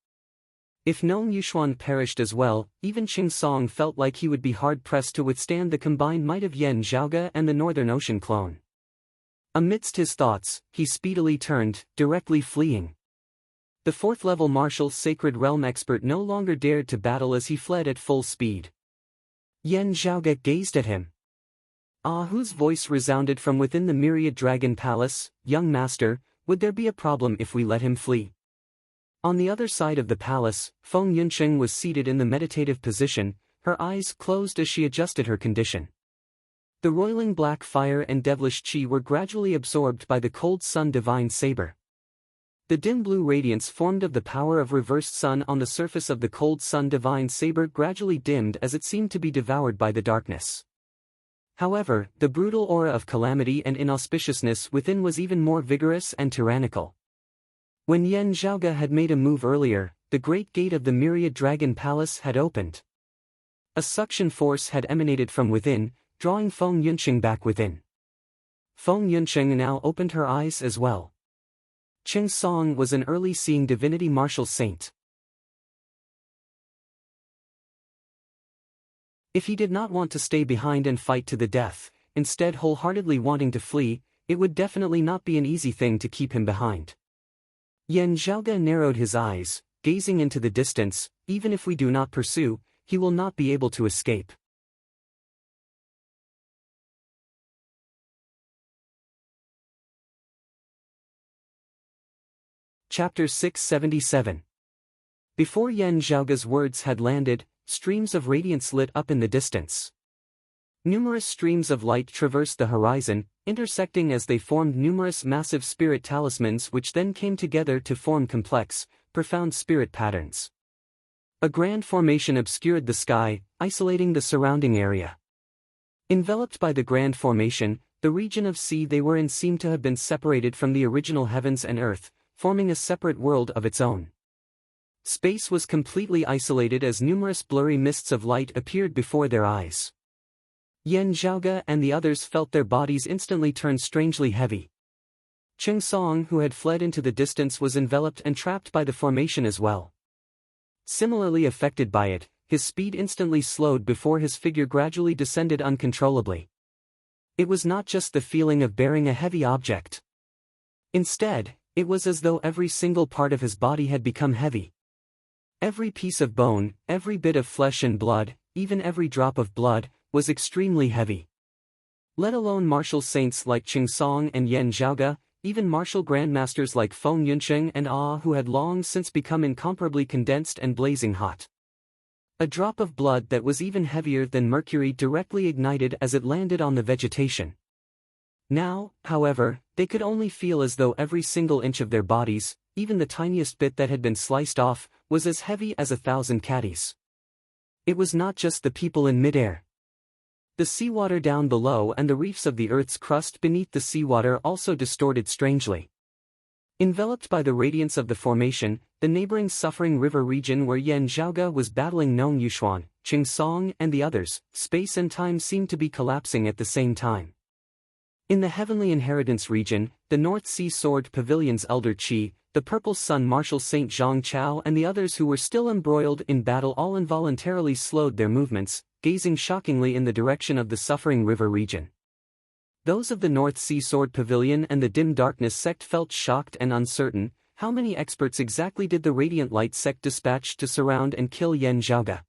If Nong Yuxuan perished as well, even Qing Song felt like he would be hard-pressed to withstand the combined might of Yan Zhaoge and the Northern Ocean clone. Amidst his thoughts, he speedily turned, directly fleeing. The 4th-level martial Sacred Realm expert no longer dared to battle as he fled at full speed. Yan Zhaoge gazed at him. Whose voice resounded from within the Myriad Dragon Palace, "Young master, would there be a problem if we let him flee?" On the other side of the palace, Feng Yunqing was seated in the meditative position, her eyes closed as she adjusted her condition. The roiling black fire and devilish qi were gradually absorbed by the cold sun divine saber. The dim blue radiance formed of the power of reversed sun on the surface of the cold sun divine saber gradually dimmed as it seemed to be devoured by the darkness. However, the brutal aura of calamity and inauspiciousness within was even more vigorous and tyrannical. When Yan Zhaoge had made a move earlier, the great gate of the Myriad Dragon Palace had opened. A suction force had emanated from within, drawing Feng Yunqing back within. Feng Yunqing now opened her eyes as well. Qing Song was an early-seeing divinity martial saint. If he did not want to stay behind and fight to the death, instead wholeheartedly wanting to flee, it would definitely not be an easy thing to keep him behind. Yan Zhaoge narrowed his eyes, gazing into the distance. Even if we do not pursue, he will not be able to escape. Chapter 677. Before Yan Zhaoge's words had landed, streams of radiance lit up in the distance. Numerous streams of light traversed the horizon, intersecting as they formed numerous massive spirit talismans which then came together to form complex, profound spirit patterns. A grand formation obscured the sky, isolating the surrounding area. Enveloped by the grand formation, the region of sea they were in seemed to have been separated from the original heavens and earth, forming a separate world of its own. Space was completely isolated as numerous blurry mists of light appeared before their eyes. Yan Zhaoge and the others felt their bodies instantly turn strangely heavy. Ching Song, who had fled into the distance, was enveloped and trapped by the formation as well. Similarly affected by it, his speed instantly slowed before his figure gradually descended uncontrollably. It was not just the feeling of bearing a heavy object. Instead, it was as though every single part of his body had become heavy. Every piece of bone, every bit of flesh and blood, even every drop of blood, was extremely heavy. Let alone martial saints like Ching Song and Yan Zhaoge, even martial grandmasters like Feng Yunsheng and Ah, who had long since become incomparably condensed and blazing hot. A drop of blood that was even heavier than mercury directly ignited as it landed on the vegetation. Now, however, they could only feel as though every single inch of their bodies, even the tiniest bit that had been sliced off, was as heavy as 1,000 catties. It was not just the people in midair. The seawater down below and the reefs of the Earth's crust beneath the seawater also distorted strangely. Enveloped by the radiance of the formation, the neighboring Suffering River region where Yan Zhaoge was battling Nong Yuxuan, Ching Song and the others, space and time seemed to be collapsing at the same time. In the Heavenly Inheritance region, the North Sea Sword Pavilion's Elder Qi, the Purple Sun Marshal Saint Zhang Chao and the others who were still embroiled in battle all involuntarily slowed their movements, gazing shockingly in the direction of the Suffering River region. Those of the North Sea Sword Pavilion and the Dim Darkness sect felt shocked and uncertain. How many experts exactly did the Radiant Light sect dispatch to surround and kill Yan Zhaoge?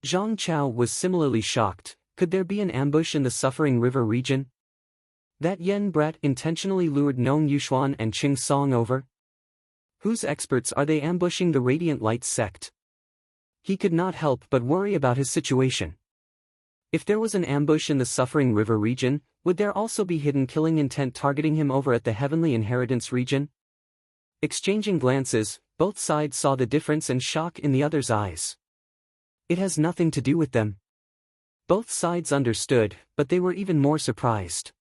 Zhang Chao was similarly shocked. Could there be an ambush in the Suffering River region? That Yen brat intentionally lured Nong Yuxuan and Ching Song over? Whose experts are they ambushing the Radiant Light sect? He could not help but worry about his situation. If there was an ambush in the Suffering River region, would there also be hidden killing intent targeting him over at the Heavenly Inheritance region? Exchanging glances, both sides saw the difference and shock in the other's eyes. It has nothing to do with them. Both sides understood, but they were even more surprised.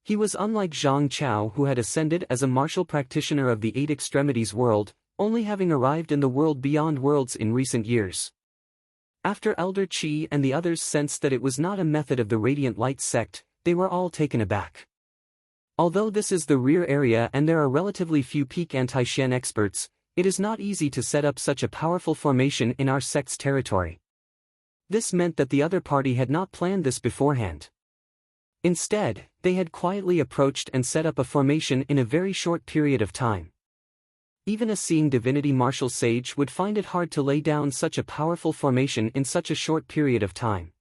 He was unlike Zhang Chao, who had ascended as a martial practitioner of the Eight Extremities world, only having arrived in the world beyond worlds in recent years. After Elder Qi and the others sensed that it was not a method of the Radiant Light sect, they were all taken aback. Although this is the rear area and there are relatively few peak anti-Xian experts, it is not easy to set up such a powerful formation in our sect's territory. This meant that the other party had not planned this beforehand. Instead, they had quietly approached and set up a formation in a very short period of time. Even a seeing divinity martial sage would find it hard to lay down such a powerful formation in such a short period of time.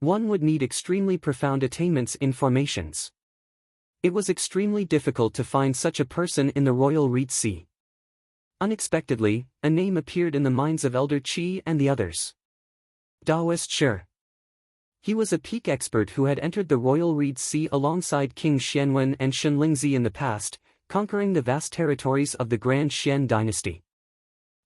One would need extremely profound attainments in formations. It was extremely difficult to find such a person in the Royal Reed Sea. Unexpectedly, a name appeared in the minds of Elder Qi and the others. Daoist Shi. He was a peak expert who had entered the Royal Reed Sea alongside King Xianwen and Shenlingzi in the past, conquering the vast territories of the Grand Xian dynasty.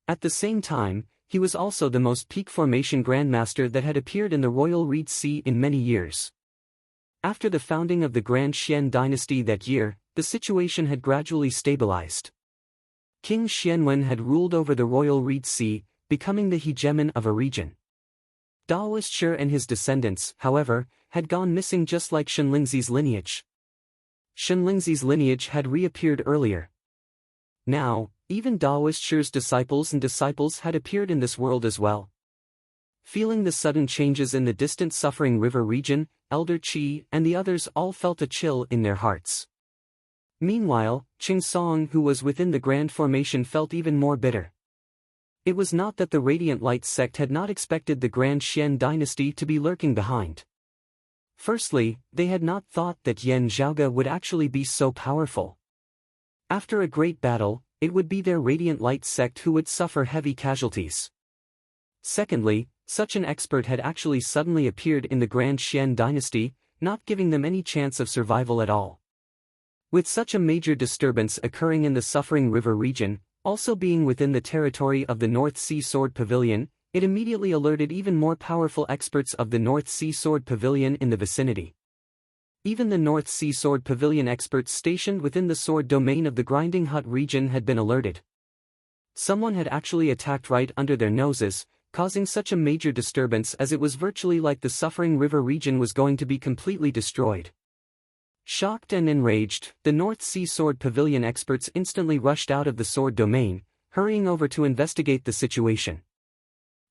At the same time, he was also the most peak formation grandmaster that had appeared in the Royal Reed Sea in many years. After the founding of the Grand Xian dynasty that year, the situation had gradually stabilized. King Xianwen had ruled over the Royal Reed Sea, becoming the hegemon of a region. Daoist Shi and his descendants, however, had gone missing just like Shenlingzi's lineage. Shenlingzi's lineage had reappeared earlier. Now, even Daoist Shi's disciples and disciples had appeared in this world as well. Feeling the sudden changes in the distant Suffering River region, Elder Qi and the others all felt a chill in their hearts. Meanwhile, Ching Song, who was within the Grand Formation, felt even more bitter. It was not that the Radiant Light sect had not expected the Grand Xian dynasty to be lurking behind. Firstly, they had not thought that Yan Zhaoge would actually be so powerful. After a great battle, it would be their Radiant Light sect who would suffer heavy casualties. Secondly, such an expert had actually suddenly appeared in the Grand Xian dynasty, not giving them any chance of survival at all. With such a major disturbance occurring in the Suffering River region, also being within the territory of the North Sea Sword Pavilion, it immediately alerted even more powerful experts of the North Sea Sword Pavilion in the vicinity. Even the North Sea Sword Pavilion experts stationed within the sword domain of the Grinding Hut region had been alerted. Someone had actually attacked right under their noses, causing such a major disturbance as it was virtually like the Suffering River region was going to be completely destroyed. Shocked and enraged, the North Sea Sword Pavilion experts instantly rushed out of the sword domain, hurrying over to investigate the situation.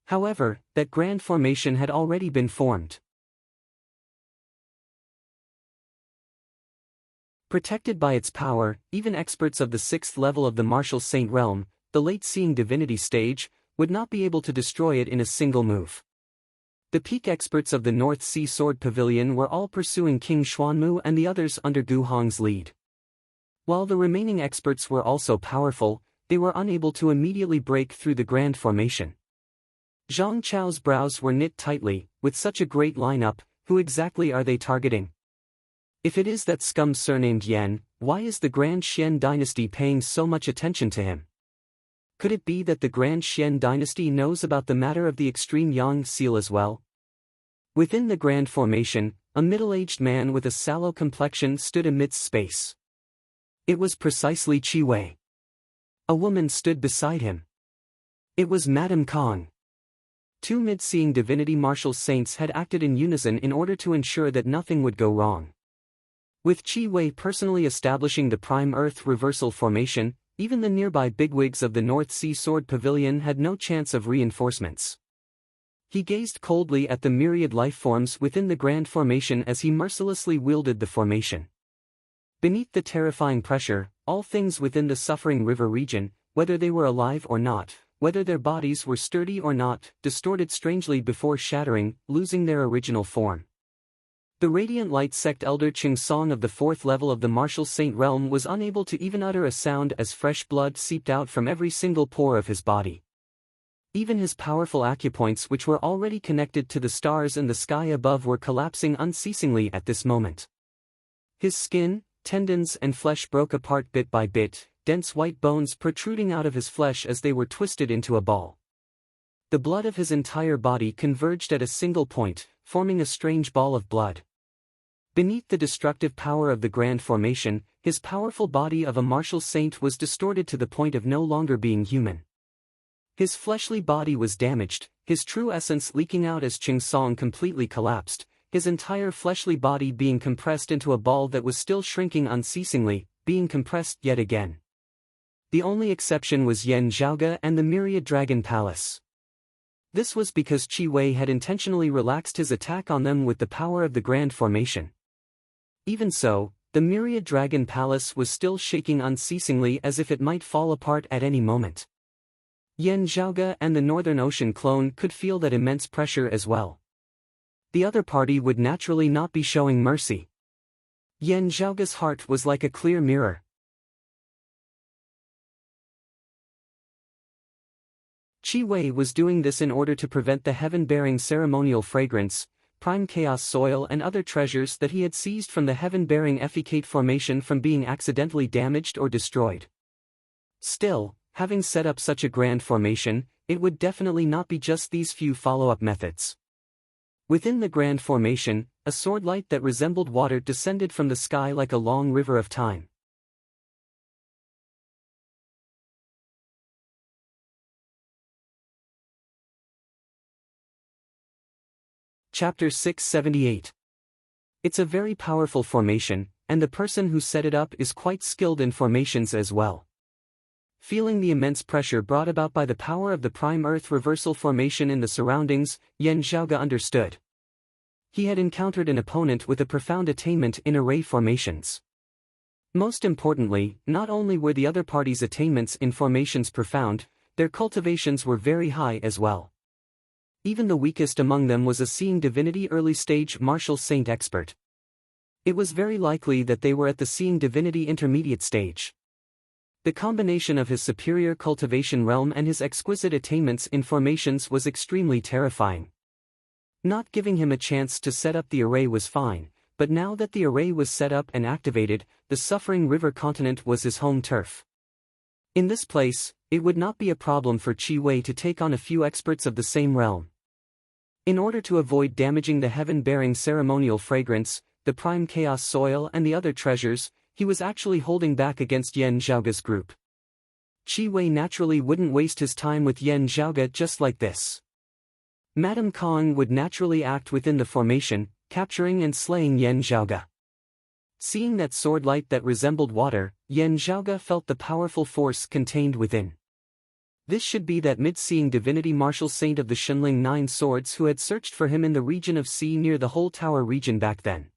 However, that grand formation had already been formed. Protected by its power, even experts of the 6th level of the Martial Saint realm, the late Seeing Divinity stage, would not be able to destroy it in a single move. The peak experts of the North Sea Sword Pavilion were all pursuing King Xuanmu and the others under Gu Hong's lead. While the remaining experts were also powerful, they were unable to immediately break through the grand formation. Zhang Chao's brows were knit tightly. With such a great lineup, who exactly are they targeting? If it is that scum surnamed Yan, why is the Grand Xian dynasty paying so much attention to him? Could it be that the Grand Xian dynasty knows about the matter of the extreme Yang seal as well? Within the grand formation, a middle-aged man with a sallow complexion stood amidst space. It was precisely Qi Wei. A woman stood beside him. It was Madame Kong. Two mid-seeing divinity martial saints had acted in unison in order to ensure that nothing would go wrong. With Qi Wei personally establishing the Prime Earth reversal formation, even the nearby bigwigs of the North Sea Sword Pavilion had no chance of reinforcements. He gazed coldly at the myriad lifeforms within the grand formation as he mercilessly wielded the formation. Beneath the terrifying pressure, all things within the Suffering River region, whether they were alive or not, whether their bodies were sturdy or not, distorted strangely before shattering, losing their original form. The Radiant Light Sect elder Qing Song of the 4th level of the Martial Saint realm was unable to even utter a sound as fresh blood seeped out from every single pore of his body. Even his powerful acupoints, which were already connected to the stars in the sky above, were collapsing unceasingly at this moment. His skin, tendons and flesh broke apart bit by bit, dense white bones protruding out of his flesh as they were twisted into a ball. The blood of his entire body converged at a single point, forming a strange ball of blood. Beneath the destructive power of the grand formation, his powerful body of a martial saint was distorted to the point of no longer being human. His fleshly body was damaged, his true essence leaking out as Qing Song completely collapsed, his entire fleshly body being compressed into a ball that was still shrinking unceasingly, being compressed yet again. The only exception was Yan Zhaoge and the Myriad Dragon Palace. This was because Qi Wei had intentionally relaxed his attack on them with the power of the grand formation. Even so, the Myriad Dragon Palace was still shaking unceasingly as if it might fall apart at any moment. Yan Zhaoge and the Northern Ocean clone could feel that immense pressure as well. The other party would naturally not be showing mercy. Yan Zhaoge's heart was like a clear mirror. Qi Wei was doing this in order to prevent the heaven-bearing ceremonial fragrance, prime chaos soil and other treasures that he had seized from the heaven-bearing Effecate formation from being accidentally damaged or destroyed. Still, having set up such a grand formation, it would definitely not be just these few follow-up methods. Within the grand formation, a sword light that resembled water descended from the sky like a long river of time. Chapter 678. It's a very powerful formation, and the person who set it up is quite skilled in formations as well. Feeling the immense pressure brought about by the power of the Prime Earth reversal formation in the surroundings, Yan Zhaoge understood. He had encountered an opponent with a profound attainment in array formations. Most importantly, not only were the other party's attainments in formations profound, their cultivations were very high as well. Even the weakest among them was a Seeing Divinity early-stage martial saint expert. It was very likely that they were at the Seeing Divinity intermediate stage. The combination of his superior cultivation realm and his exquisite attainments in formations was extremely terrifying. Not giving him a chance to set up the array was fine, but now that the array was set up and activated, the Suffering River continent was his home turf. In this place, it would not be a problem for Qi Wei to take on a few experts of the same realm. In order to avoid damaging the heaven-bearing ceremonial fragrance, the prime chaos soil and the other treasures, he was actually holding back against Yan Zhaoge's group. Qi Wei naturally wouldn't waste his time with Yan Zhaoge just like this. Madame Kong would naturally act within the formation, capturing and slaying Yan Zhaoge. Seeing that sword light that resembled water, Yan Zhaoge felt the powerful force contained within. This should be that mid-seeing divinity martial saint of the Shenling Nine Swords who had searched for him in the region of sea near the whole tower region back then.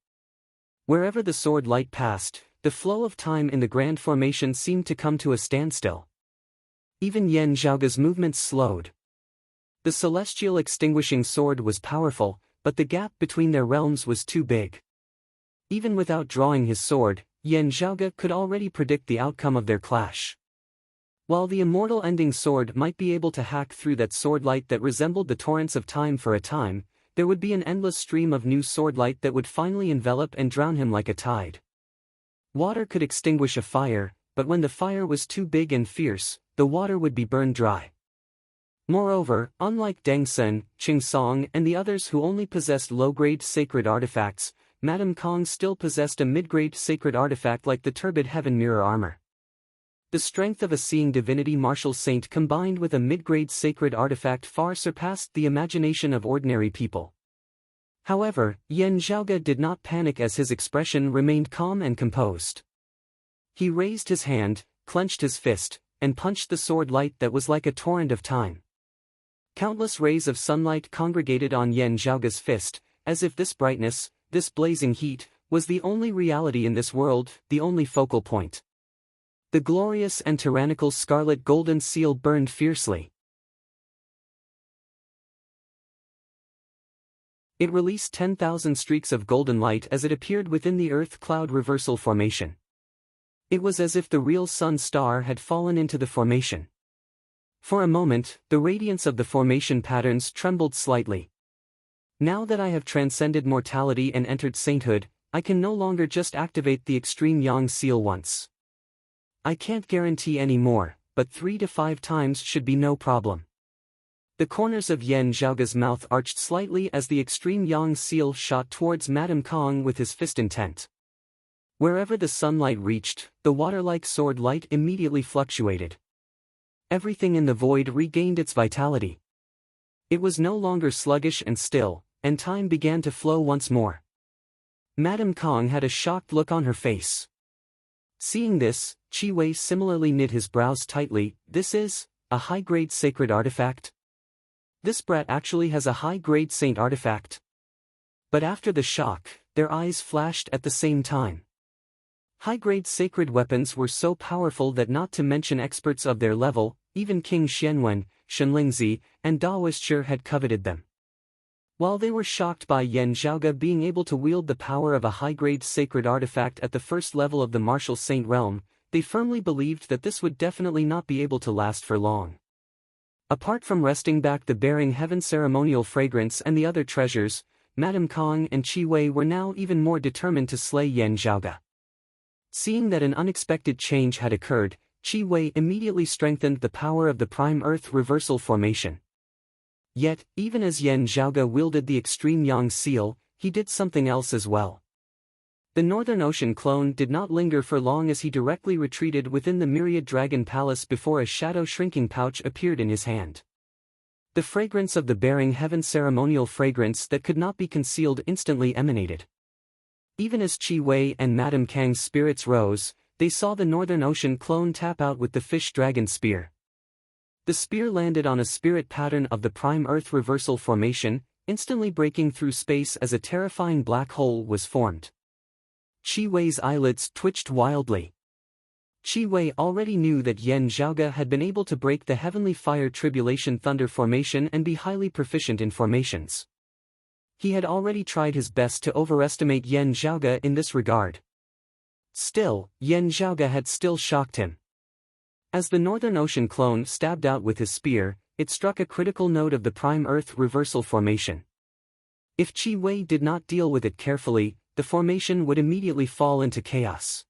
Wherever the sword light passed, the flow of time in the grand formation seemed to come to a standstill. Even Yan Zhaoge's movements slowed. The celestial extinguishing sword was powerful, but the gap between their realms was too big. Even without drawing his sword, Yan Zhaoge could already predict the outcome of their clash. While the immortal ending sword might be able to hack through that sword light that resembled the torrents of time for a time, there would be an endless stream of new sword light that would finally envelop and drown him like a tide. Water could extinguish a fire, but when the fire was too big and fierce, the water would be burned dry. Moreover, unlike Deng Sen, Qing Song and the others who only possessed low-grade sacred artifacts, Madame Kong still possessed a mid-grade sacred artifact like the turbid heaven mirror armor. The strength of a seeing divinity martial saint combined with a mid-grade sacred artifact far surpassed the imagination of ordinary people. However, Yan Zhaoge did not panic as his expression remained calm and composed. He raised his hand, clenched his fist, and punched the sword light that was like a torrent of time. Countless rays of sunlight congregated on Yan Zhaoge's fist, as if this brightness, this blazing heat, was the only reality in this world, the only focal point. The glorious and tyrannical scarlet golden seal burned fiercely. It released 10,000 streaks of golden light as it appeared within the Earth cloud reversal formation. It was as if the real sun star had fallen into the formation. For a moment, the radiance of the formation patterns trembled slightly. Now that I have transcended mortality and entered sainthood, I can no longer just activate the extreme yang seal once. I can't guarantee any more, but 3 to 5 times should be no problem. The corners of Yan Zhaoge's mouth arched slightly as the extreme yang seal shot towards Madame Kong with his fist intent. Wherever the sunlight reached, the water-like sword light immediately fluctuated. Everything in the void regained its vitality. It was no longer sluggish and still, and time began to flow once more. Madame Kong had a shocked look on her face. Seeing this, Qi Wei similarly knit his brows tightly. This is a high-grade sacred artifact? This brat actually has a high-grade saint artifact. But after the shock, their eyes flashed at the same time. High-grade sacred weapons were so powerful that not to mention experts of their level, even King Xianwen, Shenlingzi, and Daoist Shi had coveted them. While they were shocked by Yan Zhaoge being able to wield the power of a high-grade sacred artifact at the first level of the martial saint realm, they firmly believed that this would definitely not be able to last for long. Apart from wresting back the bearing heaven ceremonial fragrance and the other treasures, Madame Kong and Qi Wei were now even more determined to slay Yan Zhaoge. Seeing that an unexpected change had occurred, Qi Wei immediately strengthened the power of the Prime Earth reversal formation. Yet, even as Yan Zhaoge wielded the extreme yang seal, he did something else as well. The Northern Ocean clone did not linger for long as he directly retreated within the Myriad Dragon Palace before a shadow shrinking pouch appeared in his hand. The fragrance of the bearing heaven ceremonial fragrance that could not be concealed instantly emanated. Even as Qi Wei and Madame Kang's spirits rose, they saw the Northern Ocean clone tap out with the fish dragon spear. The spear landed on a spirit pattern of the Prime Earth reversal formation, instantly breaking through space as a terrifying black hole was formed. Qi Wei's eyelids twitched wildly. Qi Wei already knew that Yan Zhaoge had been able to break the heavenly fire tribulation thunder formation and be highly proficient in formations. He had already tried his best to overestimate Yan Zhaoge in this regard. Still, Yan Zhaoge had still shocked him. As the Northern Ocean clone stabbed out with his spear, it struck a critical node of the Prime Earth reversal formation. If Qi Wei did not deal with it carefully, the formation would immediately fall into chaos.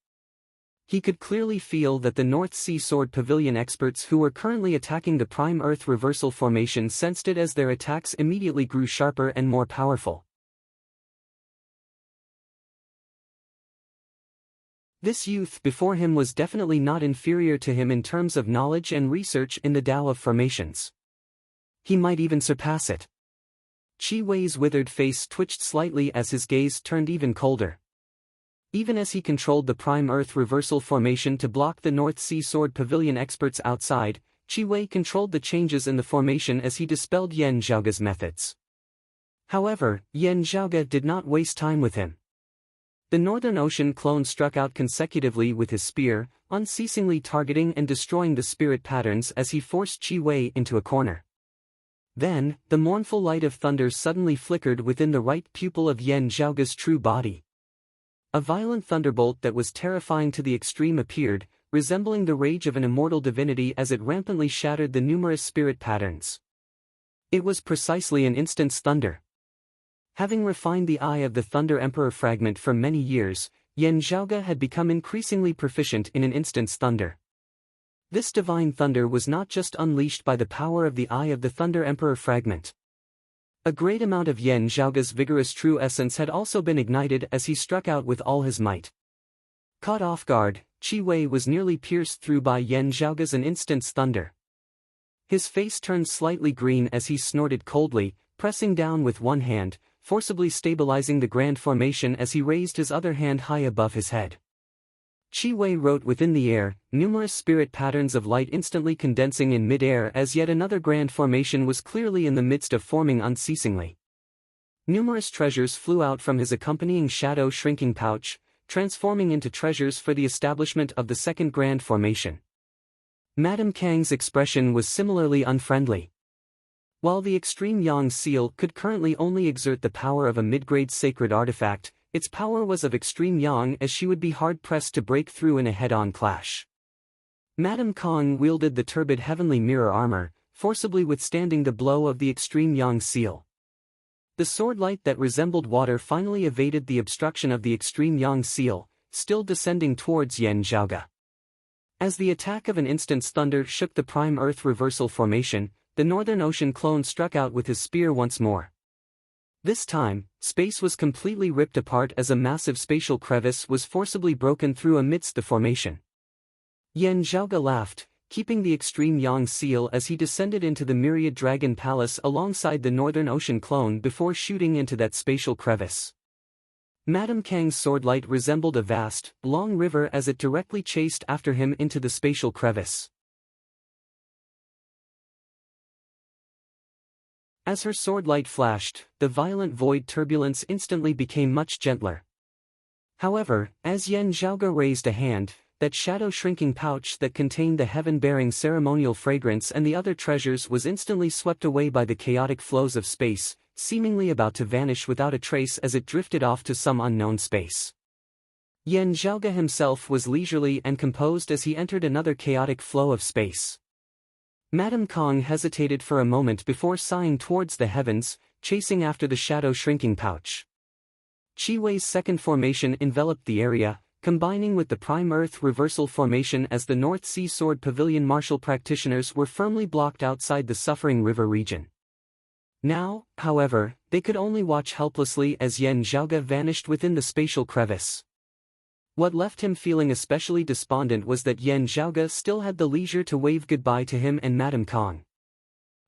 He could clearly feel that the North Sea Sword Pavilion experts who were currently attacking the Prime Earth reversal formation sensed it as their attacks immediately grew sharper and more powerful. This youth before him was definitely not inferior to him in terms of knowledge and research in the Tao of formations. He might even surpass it. Qi Wei's withered face twitched slightly as his gaze turned even colder. Even as he controlled the Prime Earth reversal formation to block the North Sea Sword Pavilion experts outside, Qi Wei controlled the changes in the formation as he dispelled Yan Zhaoge's methods. However, Yan Zhaoge did not waste time with him. The Northern Ocean clone struck out consecutively with his spear, unceasingly targeting and destroying the spirit patterns as he forced Qi Wei into a corner. Then, the mournful light of thunder suddenly flickered within the right pupil of Yan Zhaoge's true body. A violent thunderbolt that was terrifying to the extreme appeared, resembling the rage of an immortal divinity as it rampantly shattered the numerous spirit patterns. It was precisely an instant's thunder. Having refined the Eye of the Thunder Emperor fragment for many years, Yan Zhaoge had become increasingly proficient in an instant's thunder. This divine thunder was not just unleashed by the power of the Eye of the Thunder Emperor fragment. A great amount of Yan Zhaoge's vigorous true essence had also been ignited as he struck out with all his might. Caught off guard, Qi Wei was nearly pierced through by Yan Zhaoge's an instant's thunder. His face turned slightly green as he snorted coldly, pressing down with one hand, forcibly stabilizing the grand formation as he raised his other hand high above his head. Qi Wei wrote within the air, numerous spirit patterns of light instantly condensing in mid-air as yet another grand formation was clearly in the midst of forming unceasingly. Numerous treasures flew out from his accompanying shadow shrinking pouch, transforming into treasures for the establishment of the second grand formation. Madame Kang's expression was similarly unfriendly. While the Extreme Yang Seal could currently only exert the power of a mid-grade sacred artifact, its power was of extreme yang as she would be hard-pressed to break through in a head-on clash. Madame Kang wielded the turbid heavenly mirror armor, forcibly withstanding the blow of the Extreme Yang Seal. The sword light that resembled water finally evaded the obstruction of the Extreme Yang Seal, still descending towards Yan Zhaoge. As the attack of an instant's thunder shook the Prime Earth reversal formation, the Northern Ocean clone struck out with his spear once more. This time, space was completely ripped apart as a massive spatial crevice was forcibly broken through amidst the formation. Yan Zhaoge laughed, keeping the Extreme Yang Seal as he descended into the Myriad Dragon Palace alongside the Northern Ocean clone before shooting into that spatial crevice. Madame Kang's swordlight resembled a vast, long river as it directly chased after him into the spatial crevice. As her swordlight flashed, the violent void turbulence instantly became much gentler. However, as Yan Zhaoge raised a hand, that shadow-shrinking pouch that contained the heaven-bearing ceremonial fragrance and the other treasures was instantly swept away by the chaotic flows of space, seemingly about to vanish without a trace as it drifted off to some unknown space. Yan Zhaoge himself was leisurely and composed as he entered another chaotic flow of space. Madame Kang hesitated for a moment before sighing towards the heavens, chasing after the shadow-shrinking pouch. Qi Wei's second formation enveloped the area, combining with the Prime Earth reversal formation as the North Sea Sword Pavilion martial practitioners were firmly blocked outside the Suffering River region. Now, however, they could only watch helplessly as Yan Zhaoge vanished within the spatial crevice. What left him feeling especially despondent was that Yan Zhaoge still had the leisure to wave goodbye to him and Madame Kang.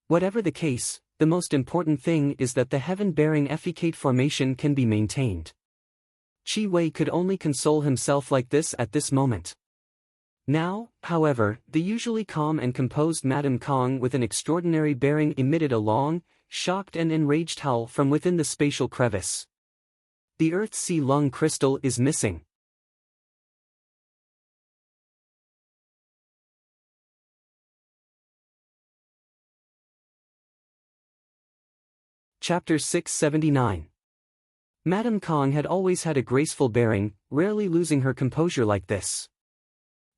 Whatever the case, the most important thing is that the heaven-bearing effecate formation can be maintained. Qi Wei could only console himself like this at this moment. Now, however, the usually calm and composed Madame Kang with an extraordinary bearing emitted a long, shocked and enraged howl from within the spatial crevice. The Earth Sea Lung crystal is missing. Chapter 679. Madame Kang had always had a graceful bearing, rarely losing her composure like this.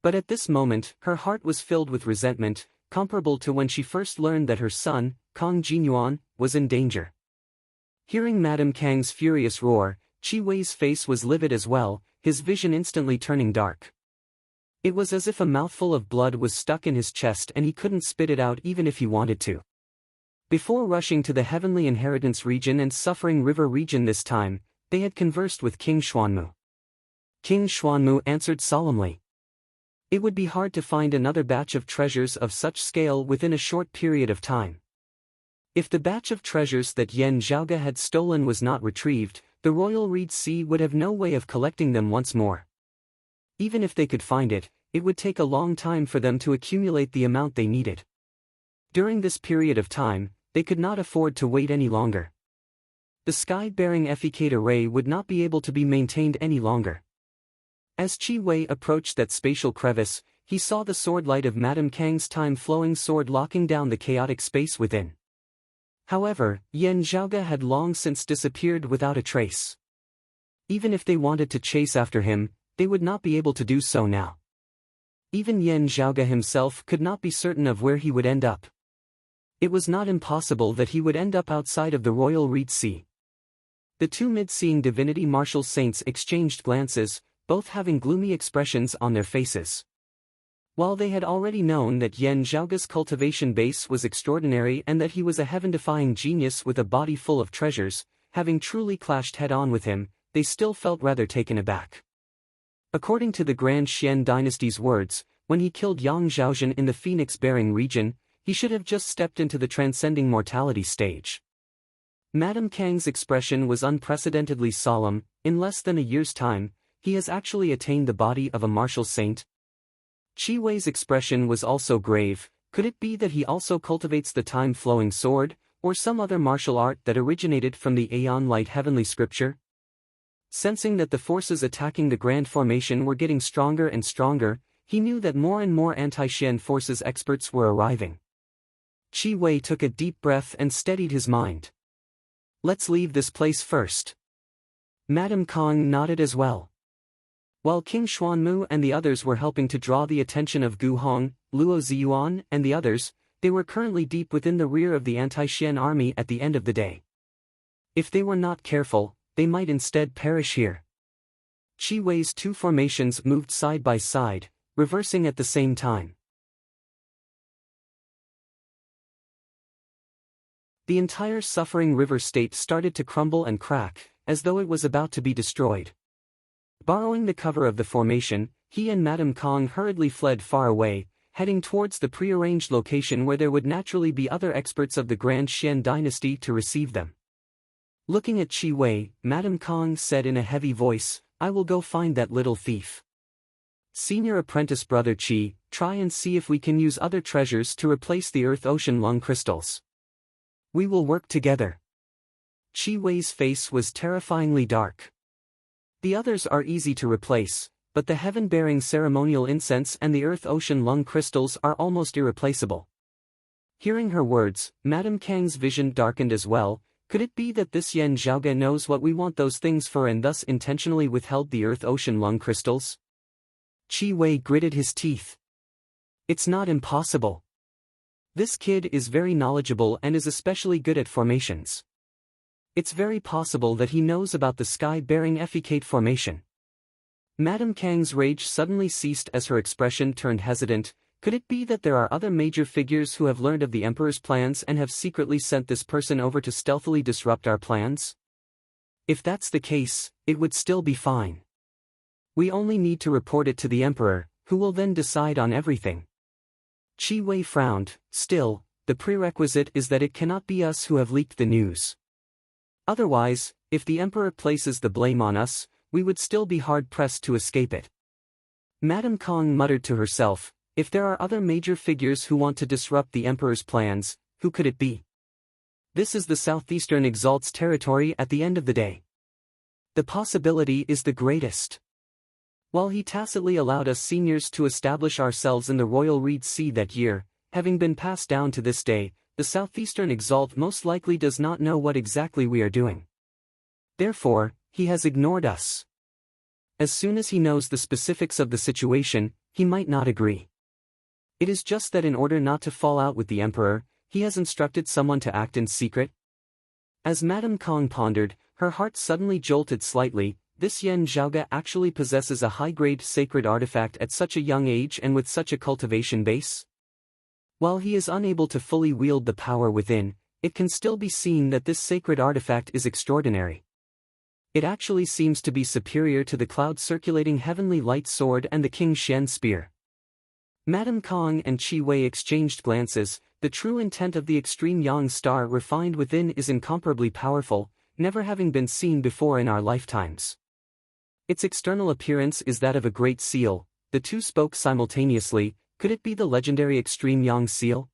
But at this moment, her heart was filled with resentment, comparable to when she first learned that her son, Kang Jinyuan, was in danger. Hearing Madame Kang's furious roar, Qi Wei's face was livid as well, his vision instantly turning dark. It was as if a mouthful of blood was stuck in his chest and he couldn't spit it out even if he wanted to. Before rushing to the Heavenly Inheritance region and Suffering River region this time, they had conversed with King Xuanmu. King Xuanmu answered solemnly. It would be hard to find another batch of treasures of such scale within a short period of time. If the batch of treasures that Yan Zhaoge had stolen was not retrieved, the Royal Reed Sea would have no way of collecting them once more. Even if they could find it, it would take a long time for them to accumulate the amount they needed. During this period of time, they could not afford to wait any longer. The sky-bearing efficate array would not be able to be maintained any longer. As Qi Wei approached that spatial crevice, he saw the sword light of Madame Kang's time-flowing sword locking down the chaotic space within. However, Yan Zhaoge had long since disappeared without a trace. Even if they wanted to chase after him, they would not be able to do so now. Even Yan Zhaoge himself could not be certain of where he would end up. It was not impossible that he would end up outside of the Royal Reed Sea. The two mid-seeing divinity martial saints exchanged glances, both having gloomy expressions on their faces. While they had already known that Yan Zhaoge's cultivation base was extraordinary and that he was a heaven-defying genius with a body full of treasures, having truly clashed head-on with him, they still felt rather taken aback. According to the Grand Xian dynasty's words, when he killed Yang Zhaozhen in the Phoenix-bearing region, he should have just stepped into the transcending mortality stage. Madame Kang's expression was unprecedentedly solemn. In less than a year's time, he has actually attained the body of a martial saint. Qi Wei's expression was also grave. Could it be that he also cultivates the time-flowing sword, or some other martial art that originated from the Aeon Light heavenly scripture? Sensing that the forces attacking the Grand Formation were getting stronger and stronger, he knew that more and more anti-Xian forces experts were arriving. Qi Wei took a deep breath and steadied his mind. Let's leave this place first. Madame Kang nodded as well. While King Xuanmu and the others were helping to draw the attention of Gu Hong, Luo Ziyuan, and the others, they were currently deep within the rear of the anti-Xian army at the end of the day. If they were not careful, they might instead perish here. Qi Wei's two formations moved side by side, reversing at the same time. The entire suffering river state started to crumble and crack, as though it was about to be destroyed. Borrowing the cover of the formation, he and Madame Kang hurriedly fled far away, heading towards the prearranged location where there would naturally be other experts of the Grand Xian dynasty to receive them. Looking at Qi Wei, Madame Kang said in a heavy voice, "I will go find that little thief. Senior apprentice brother Qi, try and see if we can use other treasures to replace the Earth-Ocean Lung crystals. We will work together." Qi Wei's face was terrifyingly dark. The others are easy to replace, but the heaven-bearing ceremonial incense and the Earth-Ocean Lung crystals are almost irreplaceable. Hearing her words, Madame Kang's vision darkened as well. Could it be that this Yan Zhaoge knows what we want those things for and thus intentionally withheld the Earth-Ocean Lung crystals? Qi Wei gritted his teeth. It's not impossible. This kid is very knowledgeable and is especially good at formations. It's very possible that he knows about the sky-bearing efficate formation. Madame Kang's rage suddenly ceased as her expression turned hesitant. Could it be that there are other major figures who have learned of the Emperor's plans and have secretly sent this person over to stealthily disrupt our plans? If that's the case, it would still be fine. We only need to report it to the Emperor, who will then decide on everything. Qi Wei frowned. Still, the prerequisite is that it cannot be us who have leaked the news. Otherwise, if the Emperor places the blame on us, we would still be hard-pressed to escape it. Madame Kang muttered to herself, if there are other major figures who want to disrupt the Emperor's plans, who could it be? This is the Southeastern Exalt's territory at the end of the day. The possibility is the greatest. While he tacitly allowed us seniors to establish ourselves in the Royal Reed Sea that year, having been passed down to this day, the Southeastern Exalt most likely does not know what exactly we are doing. Therefore, he has ignored us. As soon as he knows the specifics of the situation, he might not agree. It is just that in order not to fall out with the Emperor, he has instructed someone to act in secret. As Madame Kang pondered, her heart suddenly jolted slightly. This Yan Zhaoge actually possesses a high-grade sacred artifact at such a young age and with such a cultivation base? While he is unable to fully wield the power within, it can still be seen that this sacred artifact is extraordinary. It actually seems to be superior to the cloud-circulating heavenly light sword and the King Shen spear. Madame Kang and Qi Wei exchanged glances. the true intent of the extreme yang star refined within is incomparably powerful, never having been seen before in our lifetimes. Its external appearance is that of a great seal. The two spoke simultaneously. Could it be the legendary extreme yang seal?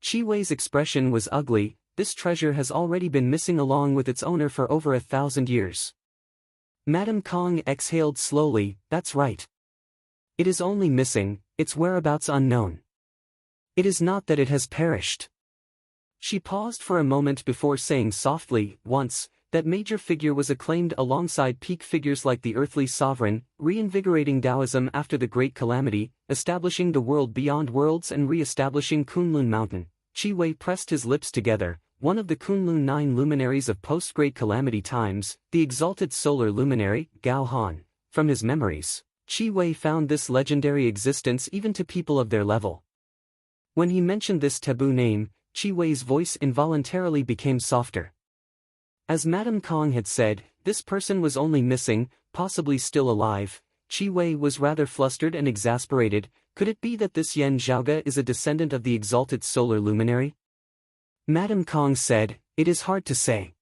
Chi Wei's expression was ugly. This treasure has already been missing along with its owner for over 1,000 years. Madame Kong exhaled slowly. That's right. It is only missing, its whereabouts unknown. It is not that it has perished. She paused for a moment before saying softly, once, that major figure was acclaimed alongside peak figures like the earthly sovereign, reinvigorating Taoism after the Great Calamity, establishing the world beyond worlds and re-establishing Kunlun Mountain. Chi Wei pressed his lips together. One of the Kunlun 9 luminaries of post-Great Calamity times, the exalted solar luminary, Gao Han. From his memories, Chi Wei found this legendary existence even to people of their level. When he mentioned this taboo name, Chi Wei's voice involuntarily became softer. As Madame Kong had said, this person was only missing, possibly still alive. Chi Wei was rather flustered and exasperated. Could it be that this Yen Zhaoge is a descendant of the exalted solar luminary? Madame Kong said, it is hard to say.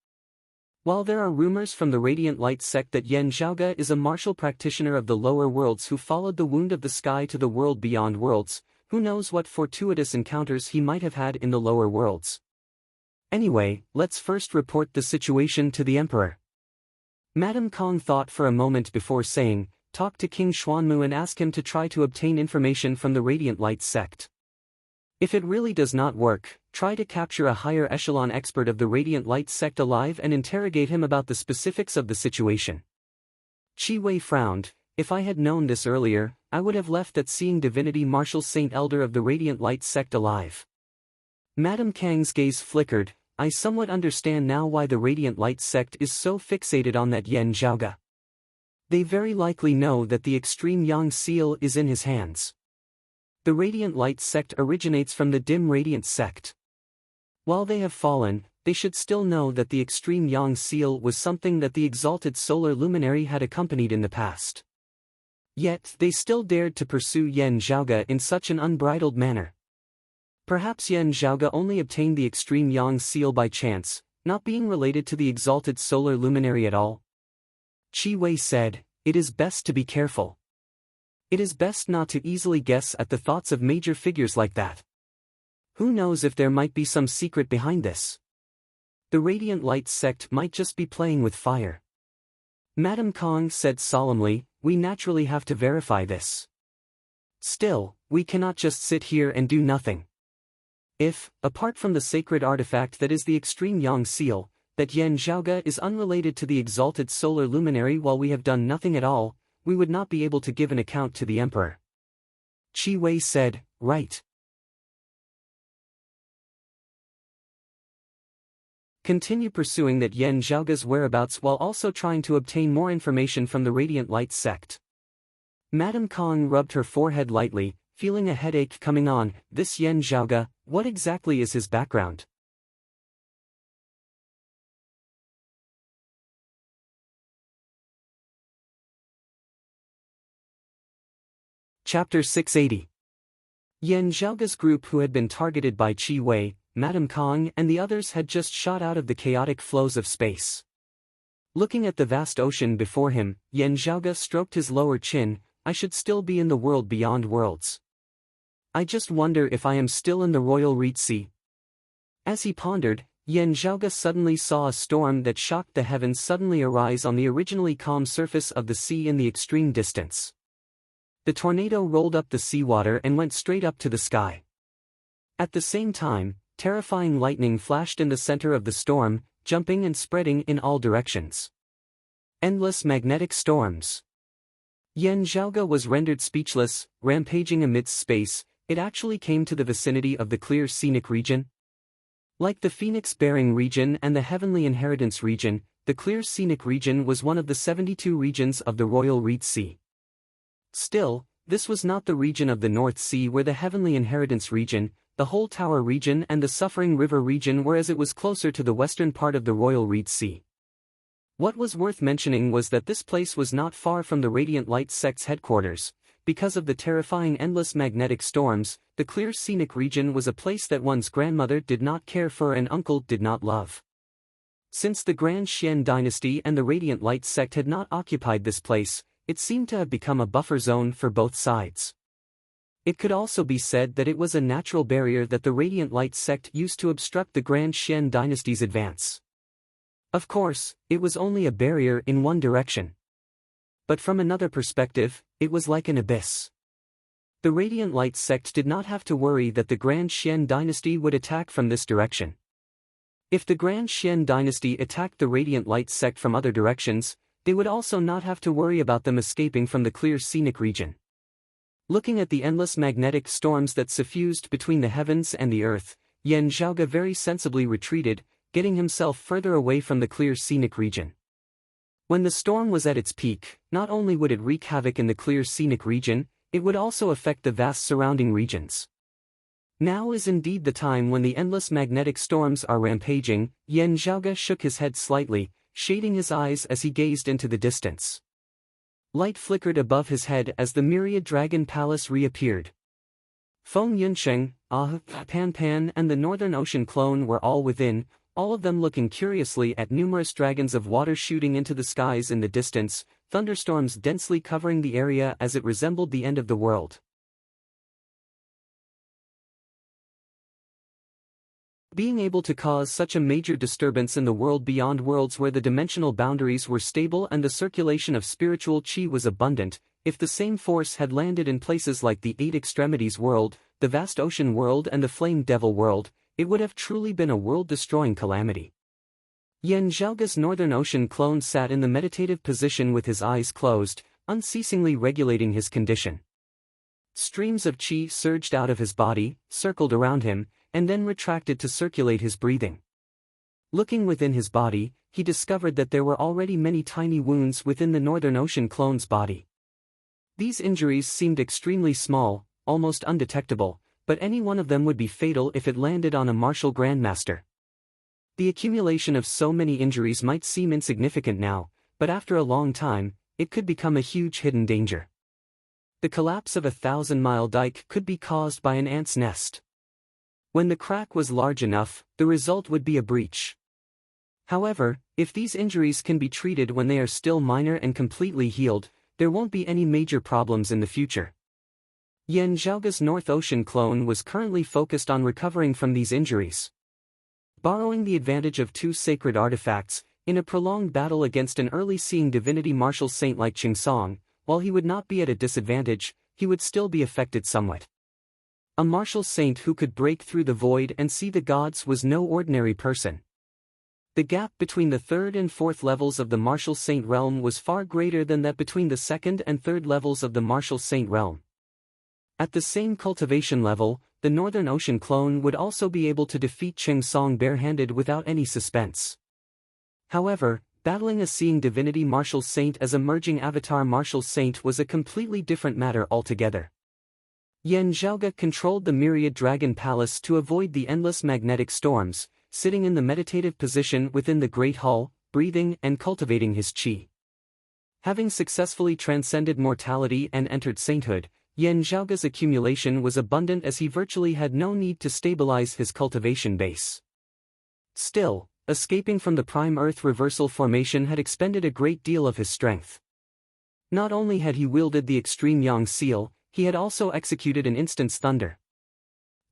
While there are rumors from the Radiant Light sect that Yen Zhaoge is a martial practitioner of the lower worlds who followed the wound of the sky to the world beyond worlds, who knows what fortuitous encounters he might have had in the lower worlds. Anyway, let's first report the situation to the Emperor. Madame Kong thought for a moment before saying, talk to King Xuanmu and ask him to try to obtain information from the Radiant Light sect. If it really does not work, try to capture a higher echelon expert of the Radiant Light sect alive and interrogate him about the specifics of the situation. Chi Wei frowned. If I had known this earlier, I would have left that seeing divinity Martial Saint Elder of the Radiant Light sect alive. Madame Kang's gaze flickered. I somewhat understand now why the Radiant Light sect is so fixated on that Yen Zhaoge. They very likely know that the extreme yang seal is in his hands. The Radiant Light sect originates from the dim Radiant sect. While they have fallen, they should still know that the extreme yang seal was something that the exalted solar luminary had accompanied in the past. Yet they still dared to pursue Yen Zhaoge in such an unbridled manner. Perhaps Yen Zhaoge only obtained the extreme yang seal by chance, not being related to the exalted solar luminary at all. Chi Wei said, it is best to be careful. It is best not to easily guess at the thoughts of major figures like that. Who knows if there might be some secret behind this? The Radiant Light sect might just be playing with fire. Madame Kong said solemnly, we naturally have to verify this. Still, we cannot just sit here and do nothing. If, apart from the sacred artifact that is the extreme yang seal, that Yen Zhaoge is unrelated to the exalted solar luminary while we have done nothing at all, we would not be able to give an account to the Emperor. Chi Wei said, right. Continue pursuing that Yen Zhaoge's whereabouts while also trying to obtain more information from the Radiant Light sect. Madame Kong rubbed her forehead lightly, feeling a headache coming on. This Yen Zhaoge, what exactly is his background? Chapter 680. Yen Zhaoge's group, who had been targeted by Chi Wei, Madame Kong and the others, had just shot out of the chaotic flows of space. Looking at the vast ocean before him, Yen Zhaoge stroked his lower chin. I should still be in the world beyond worlds. I just wonder if I am still in the royal reed sea. As he pondered, Yen Zhaoge suddenly saw a storm that shocked the heavens suddenly arise on the originally calm surface of the sea in the extreme distance. The tornado rolled up the seawater and went straight up to the sky. At the same time, terrifying lightning flashed in the center of the storm, jumping and spreading in all directions. Endless magnetic storms. Yen Zhaoge was rendered speechless, rampaging amidst space. It actually came to the vicinity of the clear scenic region. Like the phoenix-bearing region and the heavenly inheritance region, the clear scenic region was one of the 72 regions of the royal reed sea. Still, this was not the region of the North Sea where the heavenly inheritance region, the whole tower region and the suffering river region were, as it was closer to the western part of the royal reed sea. What was worth mentioning was that this place was not far from the Radiant Light sect's headquarters. because of the terrifying endless magnetic storms, the clear scenic region was a place that one's grandmother did not care for and uncle did not love. Since the Grand Xian dynasty and the Radiant Light sect had not occupied this place, it seemed to have become a buffer zone for both sides. It could also be said that it was a natural barrier that the Radiant Light sect used to obstruct the Grand Xian dynasty's advance. Of course, it was only a barrier in one direction. But from another perspective, it was like an abyss. The Radiant Light sect did not have to worry that the Grand Xian dynasty would attack from this direction. If the Grand Xian dynasty attacked the Radiant Light sect from other directions, they would also not have to worry about them escaping from the clear scenic region. Looking at the endless magnetic storms that suffused between the heavens and the earth, Yan Zhaoge very sensibly retreated, getting himself further away from the clear scenic region. When the storm was at its peak, not only would it wreak havoc in the clear scenic region, it would also affect the vast surrounding regions. Now is indeed the time when the endless magnetic storms are rampaging. Yan Zhaoge shook his head slightly, shading his eyes as he gazed into the distance. Light flickered above his head as the myriad dragon palace reappeared. Feng Yunsheng, Pan Pan and the Northern Ocean clone were all within, all of them looking curiously at numerous dragons of water shooting into the skies in the distance, thunderstorms densely covering the area as it resembled the end of the world. Being able to cause such a major disturbance in the world beyond worlds where the dimensional boundaries were stable and the circulation of spiritual qi was abundant, if the same force had landed in places like the Eight Extremities world, the vast ocean world and the Flame Devil world, it would have truly been a world-destroying calamity. Yan Zhaoge's Northern Ocean clone sat in the meditative position with his eyes closed, unceasingly regulating his condition. Streams of qi surged out of his body, circled around him, and then retracted to circulate his breathing. Looking within his body, he discovered that there were already many tiny wounds within the Northern Ocean clone's body. These injuries seemed extremely small, almost undetectable, but any one of them would be fatal if it landed on a martial grandmaster. The accumulation of so many injuries might seem insignificant now, but after a long time, it could become a huge hidden danger. The collapse of a 1,000-mile dike could be caused by an ant's nest. When the crack was large enough, the result would be a breach. However, if these injuries can be treated when they are still minor and completely healed, there won't be any major problems in the future. Yan Zhaoge's North Ocean clone was currently focused on recovering from these injuries. Borrowing the advantage of two sacred artifacts, in a prolonged battle against an early seeing divinity martial saint like Qingsong, while he would not be at a disadvantage, he would still be affected somewhat. A martial saint who could break through the void and see the gods was no ordinary person. The gap between the third and fourth levels of the martial saint realm was far greater than that between the second and third levels of the martial saint realm. At the same cultivation level, the Northern Ocean clone would also be able to defeat Qingsong barehanded without any suspense. However, battling a seeing divinity martial saint as a merging avatar martial saint was a completely different matter altogether. Yan Zhaoge controlled the myriad dragon palace to avoid the endless magnetic storms, sitting in the meditative position within the great hall, breathing and cultivating his qi. Having successfully transcended mortality and entered sainthood, Yan Zhaoge's accumulation was abundant as he virtually had no need to stabilize his cultivation base. Still, escaping from the prime earth reversal formation had expended a great deal of his strength. Not only had he wielded the extreme yang seal, he had also executed an instant's thunder.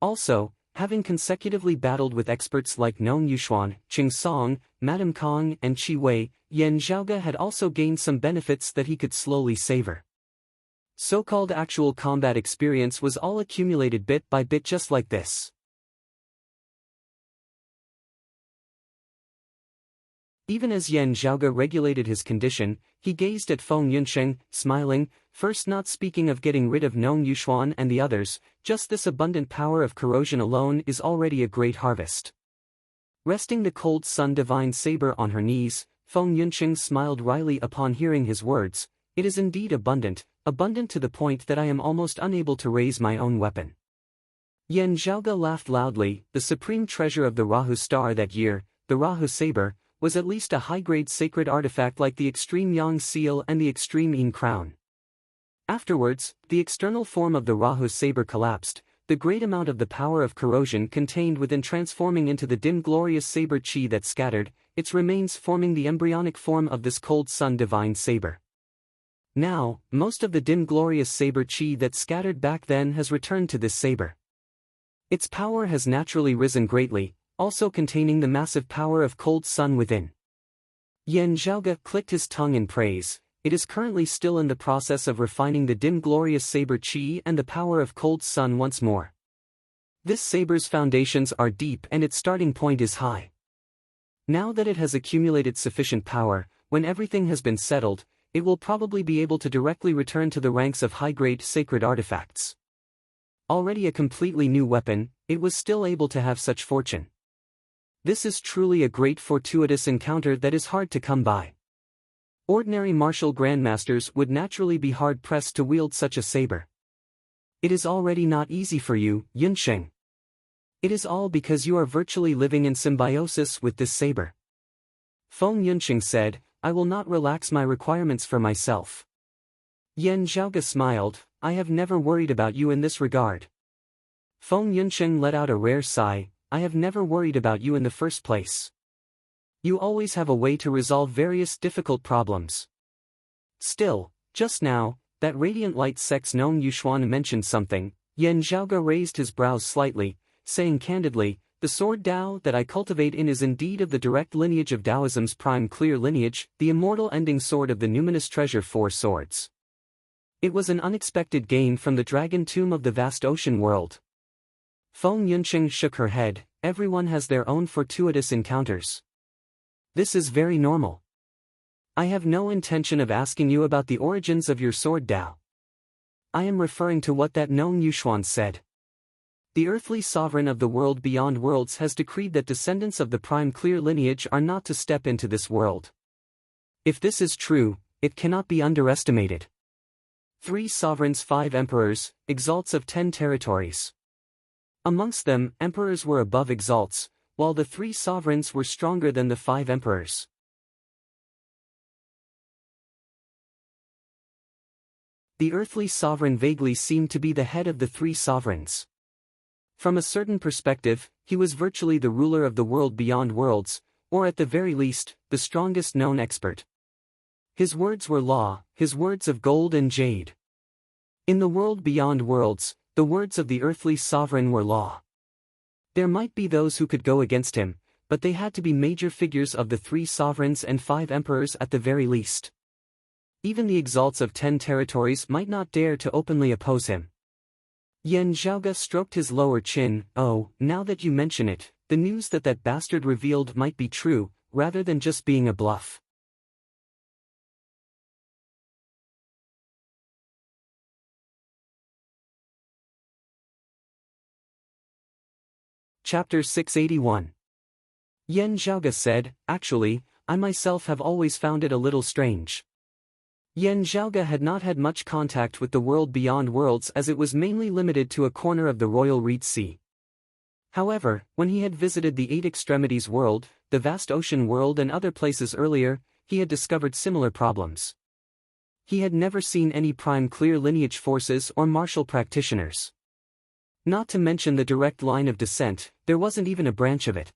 Also, having consecutively battled with experts like Nong Yuxuan, Qingsong, Madame Kong and Qi Wei, Yan Zhaoge had also gained some benefits that he could slowly savor. So-called actual combat experience was all accumulated bit by bit just like this. Even as Yan Zhaoge regulated his condition, he gazed at Feng Yunsheng, smiling, first not speaking of getting rid of Nong Yuxuan and the others, just this abundant power of corrosion alone is already a great harvest. Resting the cold sun divine saber on her knees, Feng Yunsheng smiled wryly upon hearing his words, it is indeed abundant, abundant to the point that I am almost unable to raise my own weapon. Yan Zhaoge laughed loudly, the supreme treasure of the Rahu star that year, the Rahu saber, was at least a high-grade sacred artifact like the extreme Yang seal and the extreme Yin crown. Afterwards, the external form of the Rahu's saber collapsed, the great amount of the power of corrosion contained within transforming into the dim glorious saber chi that scattered, its remains forming the embryonic form of this cold sun divine saber. Now, most of the dim glorious saber chi that scattered back then has returned to this saber. Its power has naturally risen greatly, also containing the massive power of cold sun within. Yan Zhaoge clicked his tongue in praise. It is currently still in the process of refining the dim glorious saber chi and the power of cold sun once more. This saber's foundations are deep and its starting point is high. Now that it has accumulated sufficient power, when everything has been settled, it will probably be able to directly return to the ranks of high-grade sacred artifacts. Already a completely new weapon, it was still able to have such fortune. This is truly a great fortuitous encounter that is hard to come by. Ordinary martial grandmasters would naturally be hard-pressed to wield such a saber. It is already not easy for you, Yunsheng. It is all because you are virtually living in symbiosis with this saber. Feng Yunsheng said, I will not relax my requirements for myself. Yan Zhaoge smiled, I have never worried about you in this regard. Feng Yunsheng let out a rare sigh, I have never worried about you in the first place. You always have a way to resolve various difficult problems. Still, just now, that radiant light sex known Yushuan mentioned something. Yan Zhaoge raised his brows slightly, saying candidly, the sword Dao that I cultivate in is indeed of the direct lineage of Taoism's prime clear lineage, the immortal ending sword of the numinous treasure four swords. It was an unexpected gain from the dragon tomb of the vast ocean world. Feng Yunsheng shook her head, everyone has their own fortuitous encounters. This is very normal. I have no intention of asking you about the origins of your sword Dao. I am referring to what that known Yushuan said. The earthly sovereign of the world beyond worlds has decreed that descendants of the prime clear lineage are not to step into this world. If this is true, it cannot be underestimated. 3 sovereigns 5 emperors, exalts of 10 territories. Amongst them, emperors were above exalts, while the 3 sovereigns were stronger than the 5 emperors. The earthly sovereign vaguely seemed to be the head of the 3 sovereigns. From a certain perspective, he was virtually the ruler of the world beyond worlds, or at the very least, the strongest known expert. His words were law, his words of gold and jade. In the world beyond worlds, the words of the earthly sovereign were law. There might be those who could go against him, but they had to be major figures of the 3 sovereigns and 5 emperors at the very least. Even the exalts of 10 territories might not dare to openly oppose him. Yan Zhaoge stroked his lower chin, oh, now that you mention it, the news that that bastard revealed might be true, rather than just being a bluff. Chapter 681. Yan Zhaoge said, actually, I myself have always found it a little strange. Yan Zhaoge had not had much contact with the world beyond worlds as it was mainly limited to a corner of the royal Reed Sea. However, when he had visited the 8 extremities world, the vast ocean world and other places earlier, he had discovered similar problems. He had never seen any prime clear lineage forces or martial practitioners. Not to mention the direct line of descent, there wasn't even a branch of it.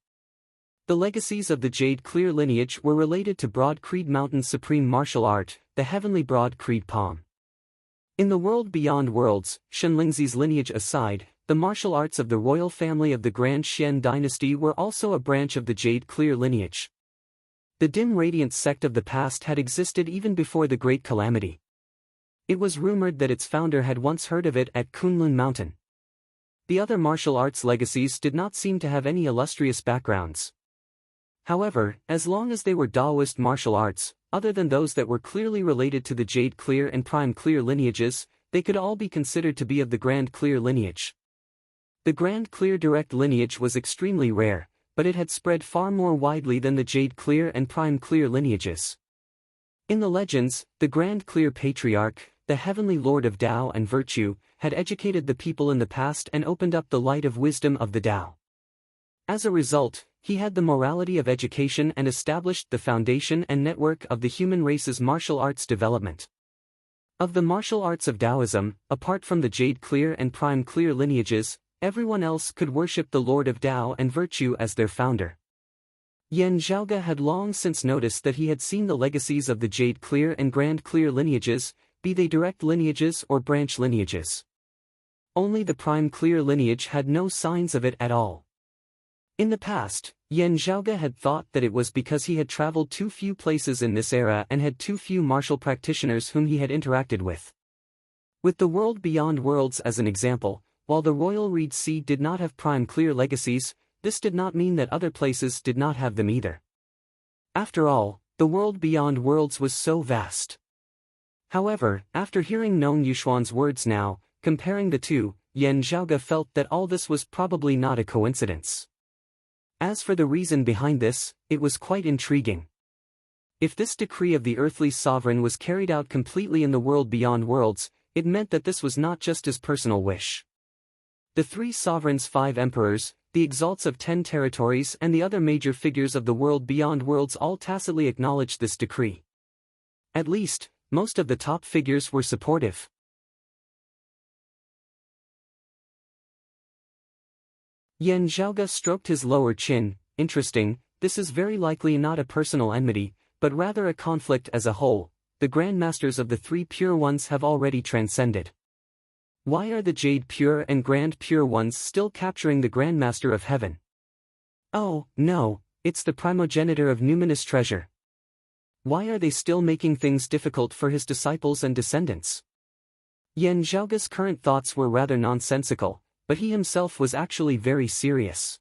The legacies of the Jade Clear lineage were related to Broad Creed Mountain's supreme martial art, the heavenly Broad Creed Palm. In the world beyond worlds, Shenlingzi's lineage aside, the martial arts of the royal family of the Grand Xian dynasty were also a branch of the Jade Clear lineage. The dim radiant sect of the past had existed even before the Great Calamity. It was rumored that its founder had once heard of it at Kunlun Mountain. The other martial arts legacies did not seem to have any illustrious backgrounds. However, as long as they were Daoist martial arts, other than those that were clearly related to the Jade Clear and Prime Clear lineages, they could all be considered to be of the Grand Clear lineage. The Grand Clear direct lineage was extremely rare, but it had spread far more widely than the Jade Clear and Prime Clear lineages. In the legends, the Grand Clear Patriarch, the heavenly Lord of Tao and Virtue, had educated the people in the past and opened up the light of wisdom of the Tao. As a result, he had the morality of education and established the foundation and network of the human race's martial arts development. Of the martial arts of Taoism, apart from the Jade Clear and Prime Clear lineages, everyone else could worship the Lord of Tao and Virtue as their founder. Yan Zhaoge had long since noticed that he had seen the legacies of the Jade Clear and Grand Clear lineages, be they direct lineages or branch lineages. Only the Prime Clear lineage had no signs of it at all. In the past, Yan Zhaoge had thought that it was because he had traveled too few places in this era and had too few martial practitioners whom he had interacted with. With the world beyond worlds as an example, while the Royal Reed Sea did not have Prime Clear legacies, this did not mean that other places did not have them either. After all, the world beyond worlds was so vast. However, after hearing Nong Yushuan's words now, comparing the two, Yan Zhaoge felt that all this was probably not a coincidence. As for the reason behind this, it was quite intriguing. If this decree of the earthly sovereign was carried out completely in the world beyond worlds, it meant that this was not just his personal wish. The 3 sovereigns, 5 emperors, the exalts of 10 territories and the other major figures of the world beyond worlds all tacitly acknowledged this decree. At least, most of the top figures were supportive. Yan Zhaoge stroked his lower chin. Interesting, this is very likely not a personal enmity, but rather a conflict as a whole. The Grandmasters of the 3 Pure Ones have already transcended. Why are the Jade Pure and Grand Pure Ones still capturing the Grandmaster of Heaven? Oh, no, it's the primogenitor of numinous treasure. Why are they still making things difficult for his disciples and descendants? Yan Zhaoge's current thoughts were rather nonsensical, but he himself was actually very serious.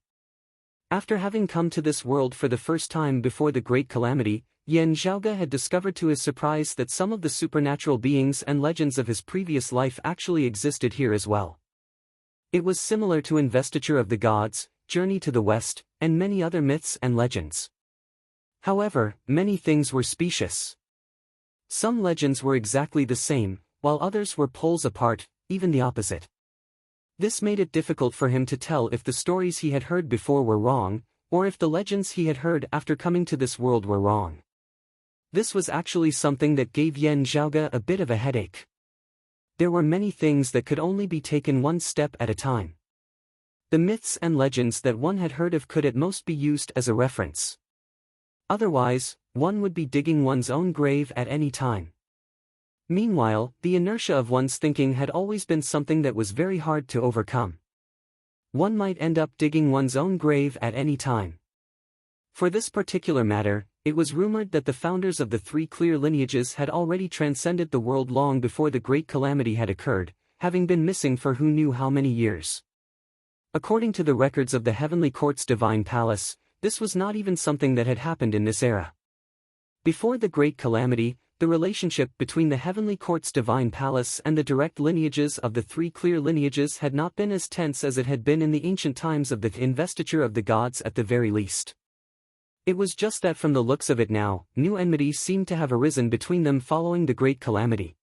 After having come to this world for the first time before the Great Calamity, Yan Zhaoge had discovered to his surprise that some of the supernatural beings and legends of his previous life actually existed here as well. It was similar to Investiture of the Gods, Journey to the West, and many other myths and legends. However, many things were specious. Some legends were exactly the same, while others were poles apart, even the opposite. This made it difficult for him to tell if the stories he had heard before were wrong, or if the legends he had heard after coming to this world were wrong. This was actually something that gave Yan Zhaoge a bit of a headache. There were many things that could only be taken one step at a time. The myths and legends that one had heard of could at most be used as a reference. Otherwise, one would be digging one's own grave at any time. Meanwhile, the inertia of one's thinking had always been something that was very hard to overcome. One might end up digging one's own grave at any time. For this particular matter, it was rumored that the founders of the 3 clear lineages had already transcended the world long before the Great Calamity had occurred, having been missing for who knew how many years. According to the records of the Heavenly Court's Divine Palace, this was not even something that had happened in this era. Before the Great Calamity, the relationship between the Heavenly Court's Divine Palace and the direct lineages of the 3 clear lineages had not been as tense as it had been in the ancient times of the Investiture of the Gods at the very least. It was just that from the looks of it now, new enmity seemed to have arisen between them following the Great Calamity.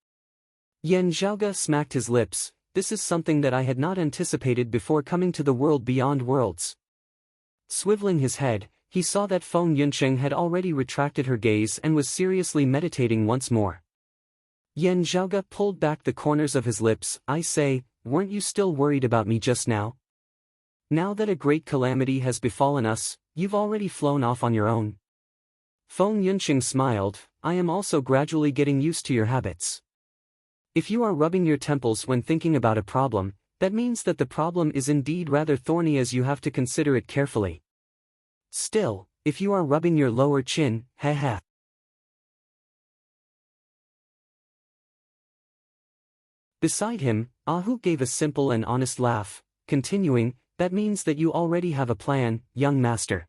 Yan Zhaoge smacked his lips. This is something that I had not anticipated before coming to the world beyond worlds. Swiveling his head, he saw that Feng Yunsheng had already retracted her gaze and was seriously meditating once more. Yan Zhaoge pulled back the corners of his lips. I say, weren't you still worried about me just now? Now that a great calamity has befallen us, you've already flown off on your own. Feng Yunsheng smiled. I am also gradually getting used to your habits. If you are rubbing your temples when thinking about a problem, that means that the problem is indeed rather thorny, as you have to consider it carefully. Still, if you are rubbing your lower chin, haha. Beside him, Ahu gave a simple and honest laugh, continuing, that means that you already have a plan, young master.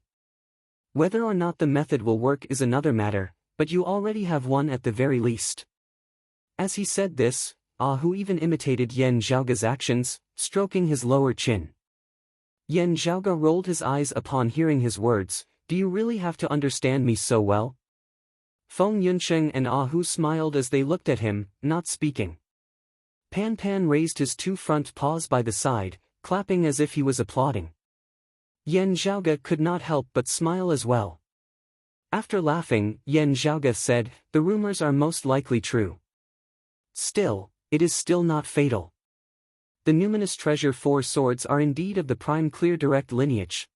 Whether or not the method will work is another matter, but you already have one at the very least. As he said this, Ahu even imitated Yan Zhaoge's actions, stroking his lower chin. Yan Zhaoge rolled his eyes upon hearing his words. Do you really have to understand me so well? Feng Yunsheng and Ahu smiled as they looked at him, not speaking. Pan Pan raised his 2 front paws by the side, clapping as if he was applauding. Yan Zhaoge could not help but smile as well. After laughing, Yan Zhaoge said, the rumors are most likely true. Still, it is still not fatal. The numinous treasure 4 swords are indeed of the prime clear direct lineage.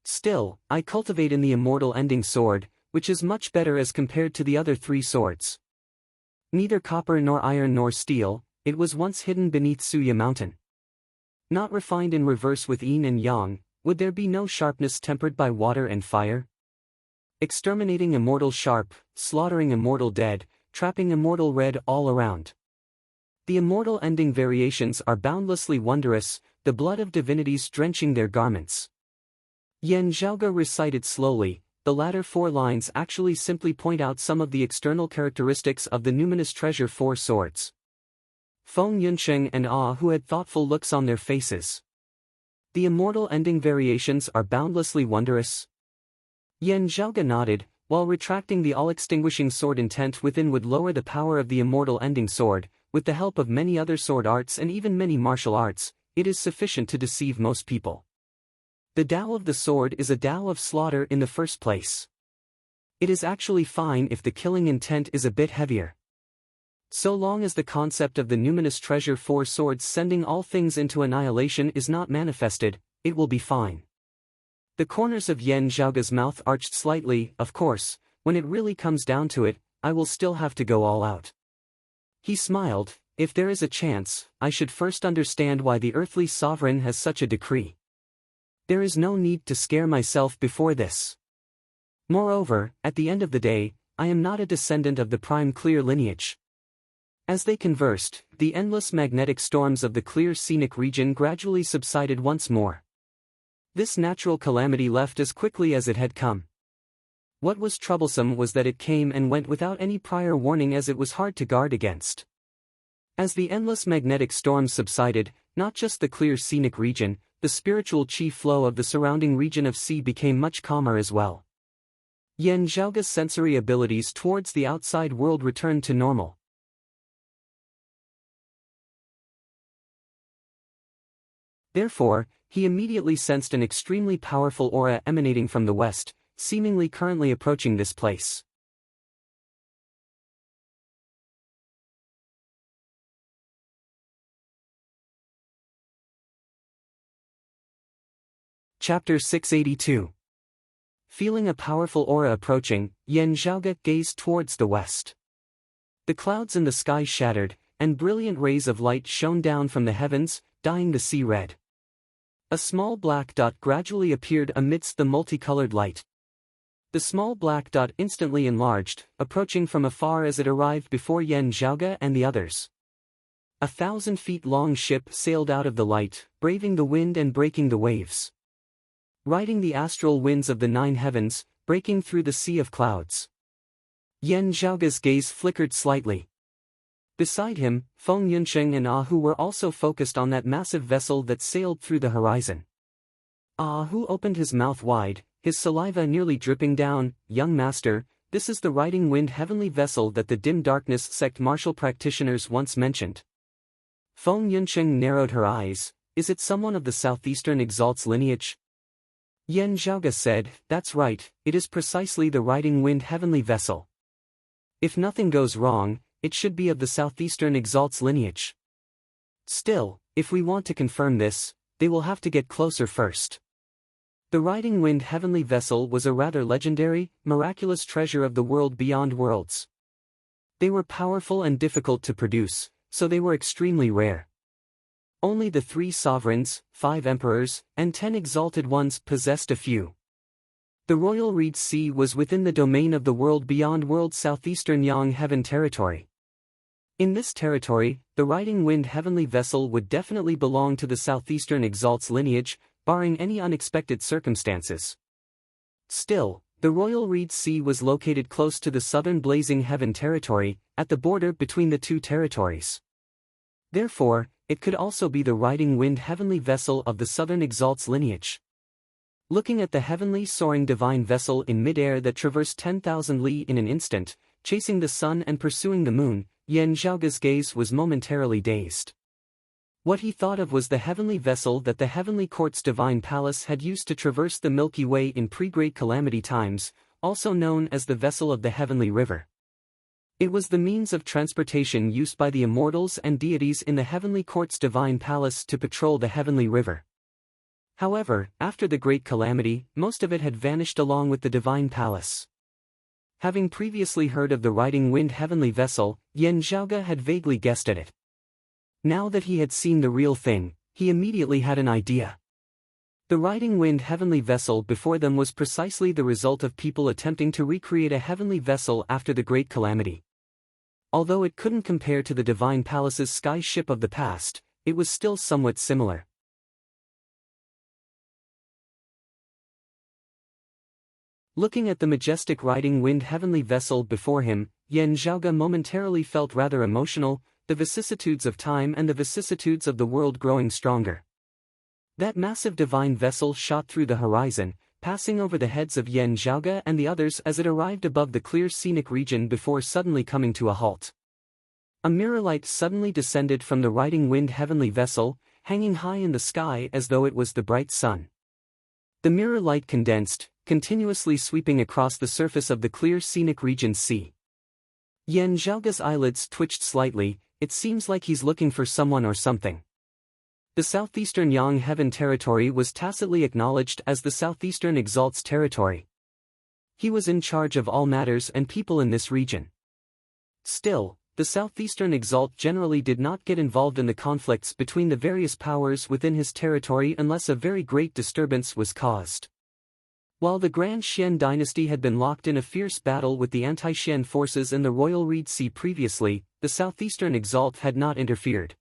Still, I cultivate in the immortal ending sword, which is much better as compared to the other 3 swords. Neither copper nor iron nor steel, it was once hidden beneath Suya mountain. Not refined in reverse with yin and yang, would there be no sharpness tempered by water and fire? Exterminating immortal sharp, slaughtering immortal dead, trapping immortal red all around. The immortal ending variations are boundlessly wondrous, the blood of divinities drenching their garments. Yan Zhaoge recited slowly, the latter 4 lines actually simply point out some of the external characteristics of the numinous treasure 4 swords. Feng Yunsheng and Ah Hu had thoughtful looks on their faces. The immortal ending variations are boundlessly wondrous. Yan Zhaoge nodded, while retracting the all-extinguishing sword intent within would lower the power of the immortal ending sword. With the help of many other sword arts and even many martial arts, it is sufficient to deceive most people. The Tao of the sword is a Tao of slaughter in the first place. It is actually fine if the killing intent is a bit heavier. So long as the concept of the numinous treasure 4 swords sending all things into annihilation is not manifested, it will be fine. The corners of Yan Zhaoge's mouth arched slightly. Of course, when it really comes down to it, I will still have to go all out. He smiled. If there is a chance, I should first understand why the earthly sovereign has such a decree. There is no need to scare myself before this. Moreover, at the end of the day, I am not a descendant of the prime clear lineage. As they conversed, the endless magnetic storms of the clear scenic region gradually subsided once more. This natural calamity left as quickly as it had come. What was troublesome was that it came and went without any prior warning, as it was hard to guard against. As the endless magnetic storms subsided, not just the clear scenic region, the spiritual chi flow of the surrounding region of sea became much calmer as well. Yan Zhaoge's sensory abilities towards the outside world returned to normal. Therefore, he immediately sensed an extremely powerful aura emanating from the west, seemingly currently approaching this place. Chapter 682. Feeling a powerful aura approaching, Yan Zhaoge gazed towards the west. The clouds in the sky shattered, and brilliant rays of light shone down from the heavens, dyeing the sea red. A small black dot gradually appeared amidst the multicolored light. The small black dot instantly enlarged, approaching from afar as it arrived before Yan Zhaoge and the others. 1,000 feet long ship sailed out of the light, braving the wind and breaking the waves. Riding the astral winds of the 9 heavens, breaking through the sea of clouds. Yan Zhaoge's gaze flickered slightly. Beside him, Feng Yunsheng and Ah Hu were also focused on that massive vessel that sailed through the horizon. Ah Hu opened his mouth wide, his saliva nearly dripping down. Young master, this is the riding wind heavenly vessel that the dim darkness sect martial practitioners once mentioned. Feng Yunsheng narrowed her eyes. Is it someone of the southeastern exalt's lineage? Yan Zhaoge said, that's right, it is precisely the riding wind heavenly vessel. If nothing goes wrong, it should be of the southeastern exalt's lineage. Still, if we want to confirm this, they will have to get closer first. The riding wind heavenly vessel was a rather legendary, miraculous treasure of the world beyond worlds. They were powerful and difficult to produce, so they were extremely rare. Only the 3 sovereigns, 5 emperors, and 10 exalted ones possessed a few. The Royal Reed Sea was within the domain of the world beyond world's southeastern Yang Heaven territory. In this territory, the riding wind heavenly vessel would definitely belong to the southeastern exalt's lineage, barring any unexpected circumstances. Still, the Royal Reed Sea was located close to the southern blazing heaven territory, at the border between the 2 territories. Therefore, it could also be the riding wind heavenly vessel of the southern exalt's lineage. Looking at the heavenly soaring divine vessel in midair that traversed 10,000 li in an instant, chasing the sun and pursuing the moon, Yan Zhaoge's gaze was momentarily dazed. What he thought of was the heavenly vessel that the heavenly court's divine palace had used to traverse the Milky Way in pre-Great Calamity times, also known as the vessel of the heavenly river. It was the means of transportation used by the immortals and deities in the heavenly court's divine palace to patrol the heavenly river. However, after the great calamity, most of it had vanished along with the divine palace. Having previously heard of the riding wind heavenly vessel, Yan Zhaoge had vaguely guessed at it. Now that he had seen the real thing, he immediately had an idea. The riding wind heavenly vessel before them was precisely the result of people attempting to recreate a heavenly vessel after the great calamity. Although it couldn't compare to the divine palace's sky ship of the past, it was still somewhat similar. Looking at the majestic riding wind heavenly vessel before him, Yan Zhaoge momentarily felt rather emotional, the vicissitudes of time and the vicissitudes of the world growing stronger. That massive divine vessel shot through the horizon, passing over the heads of Yan Zhaoge and the others as it arrived above the clear scenic region before suddenly coming to a halt. A mirror light suddenly descended from the riding wind heavenly vessel, hanging high in the sky as though it was the bright sun. The mirror light condensed, continuously sweeping across the surface of the clear scenic region sea. Yan Zhaoge's eyelids twitched slightly. It seems like he's looking for someone or something. The southeastern Yang Heaven territory was tacitly acknowledged as the southeastern Exalt's territory. He was in charge of all matters and people in this region. Still, the southeastern Exalt generally did not get involved in the conflicts between the various powers within his territory unless a very great disturbance was caused. While the Grand Xian dynasty had been locked in a fierce battle with the anti-Xian forces in the Royal Reed Sea previously, the southeastern Exalt had not interfered.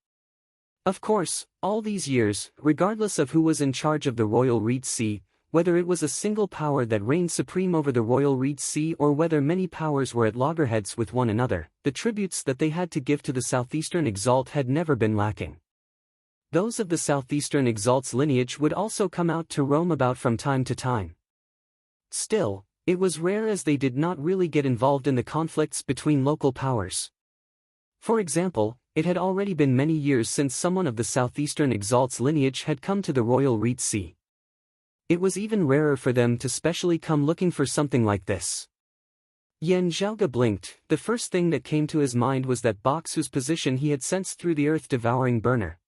Of course, all these years, regardless of who was in charge of the Royal Reed Sea, whether it was a single power that reigned supreme over the Royal Reed Sea or whether many powers were at loggerheads with one another, the tributes that they had to give to the southeastern Exalt had never been lacking. Those of the southeastern Exalt's lineage would also come out to roam about from time to time. Still, it was rare as they did not really get involved in the conflicts between local powers. For example, it had already been many years since someone of the southeastern Exalt's lineage had come to the Royal Reed Sea. It was even rarer for them to specially come looking for something like this. Yan Zhaoge blinked. The first thing that came to his mind was that box whose position he had sensed through the earth-devouring burner.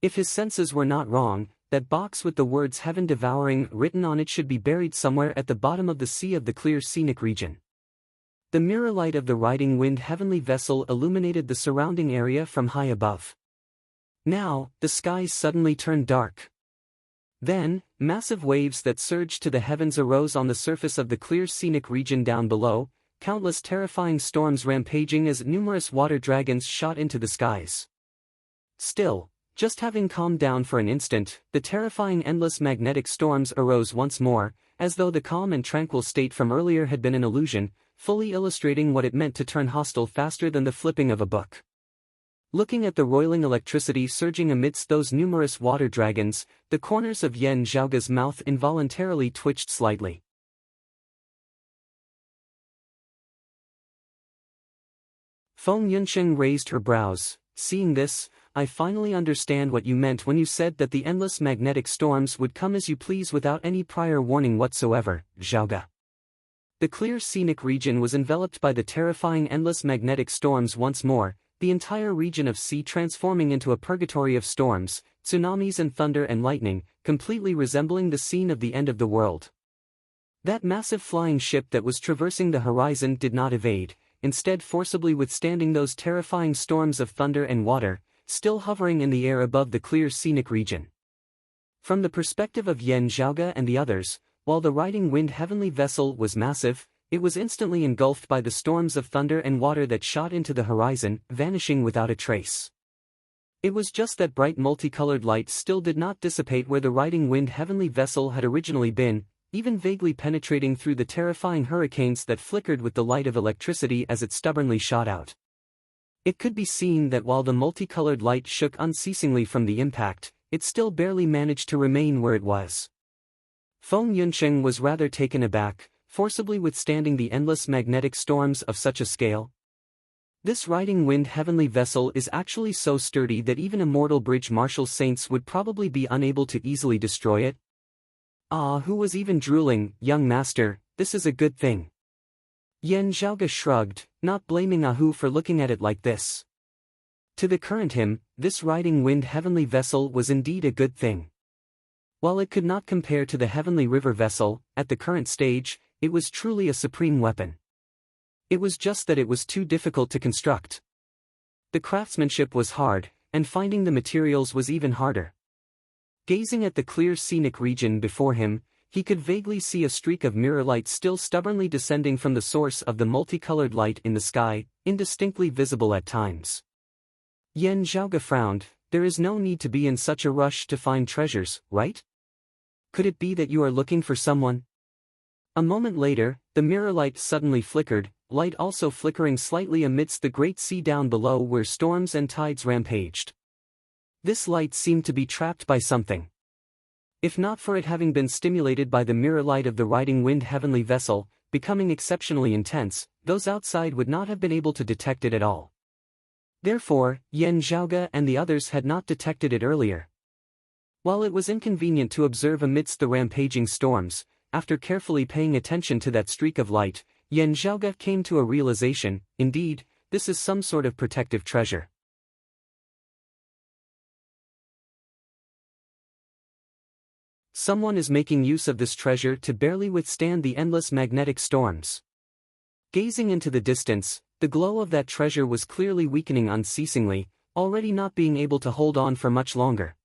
If his senses were not wrong, that box with the words heaven devouring written on it should be buried somewhere at the bottom of the sea of the clear scenic region. The mirror light of the riding wind heavenly vessel illuminated the surrounding area from high above. Now, the skies suddenly turned dark. Then, massive waves that surged to the heavens arose on the surface of the clear scenic region down below, countless terrifying storms rampaging as numerous water dragons shot into the skies. Still, just having calmed down for an instant, the terrifying endless magnetic storms arose once more, as though the calm and tranquil state from earlier had been an illusion, fully illustrating what it meant to turn hostile faster than the flipping of a book. Looking at the roiling electricity surging amidst those numerous water dragons, the corners of Yan Zhaoge's mouth involuntarily twitched slightly. Feng Yunsheng raised her brows. Seeing this, I finally understand what you meant when you said that the endless magnetic storms would come as you please without any prior warning whatsoever, Zhaoge. The clear scenic region was enveloped by the terrifying endless magnetic storms once more, the entire region of sea transforming into a purgatory of storms, tsunamis and thunder and lightning, completely resembling the scene of the end of the world. That massive flying ship that was traversing the horizon did not evade, instead forcibly withstanding those terrifying storms of thunder and water, still hovering in the air above the clear scenic region. From the perspective of Yan Zhaoge and the others, while the riding wind heavenly vessel was massive, it was instantly engulfed by the storms of thunder and water that shot into the horizon, vanishing without a trace. It was just that bright multicolored light still did not dissipate where the riding wind heavenly vessel had originally been, even vaguely penetrating through the terrifying hurricanes that flickered with the light of electricity as it stubbornly shot out. It could be seen that while the multicolored light shook unceasingly from the impact, it still barely managed to remain where it was. Feng Yunsheng was rather taken aback, forcibly withstanding the endless magnetic storms of such a scale. This riding wind heavenly vessel is actually so sturdy that even immortal bridge marshal saints would probably be unable to easily destroy it. Ah, who was even drooling, young master, this is a good thing. Yan Zhaoga shrugged, not blaming Ahu for looking at it like this. To the current him, this riding wind heavenly vessel was indeed a good thing. While it could not compare to the heavenly river vessel, at the current stage, it was truly a supreme weapon. It was just that it was too difficult to construct. The craftsmanship was hard, and finding the materials was even harder. Gazing at the clear scenic region before him, he could vaguely see a streak of mirror light still stubbornly descending from the source of the multicolored light in the sky, indistinctly visible at times. Yan Zhaoga frowned. There is no need to be in such a rush to find treasures, right? Could it be that you are looking for someone? A moment later, the mirror light suddenly flickered, light also flickering slightly amidst the great sea down below where storms and tides rampaged. This light seemed to be trapped by something. If not for it having been stimulated by the mirror light of the riding wind heavenly vessel, becoming exceptionally intense, those outside would not have been able to detect it at all. Therefore, Yan Zhaoga and the others had not detected it earlier. While it was inconvenient to observe amidst the rampaging storms, after carefully paying attention to that streak of light, Yan Zhaoga came to a realization: indeed, this is some sort of protective treasure. Someone is making use of this treasure to barely withstand the endless magnetic storms. Gazing into the distance, the glow of that treasure was clearly weakening unceasingly, already not being able to hold on for much longer.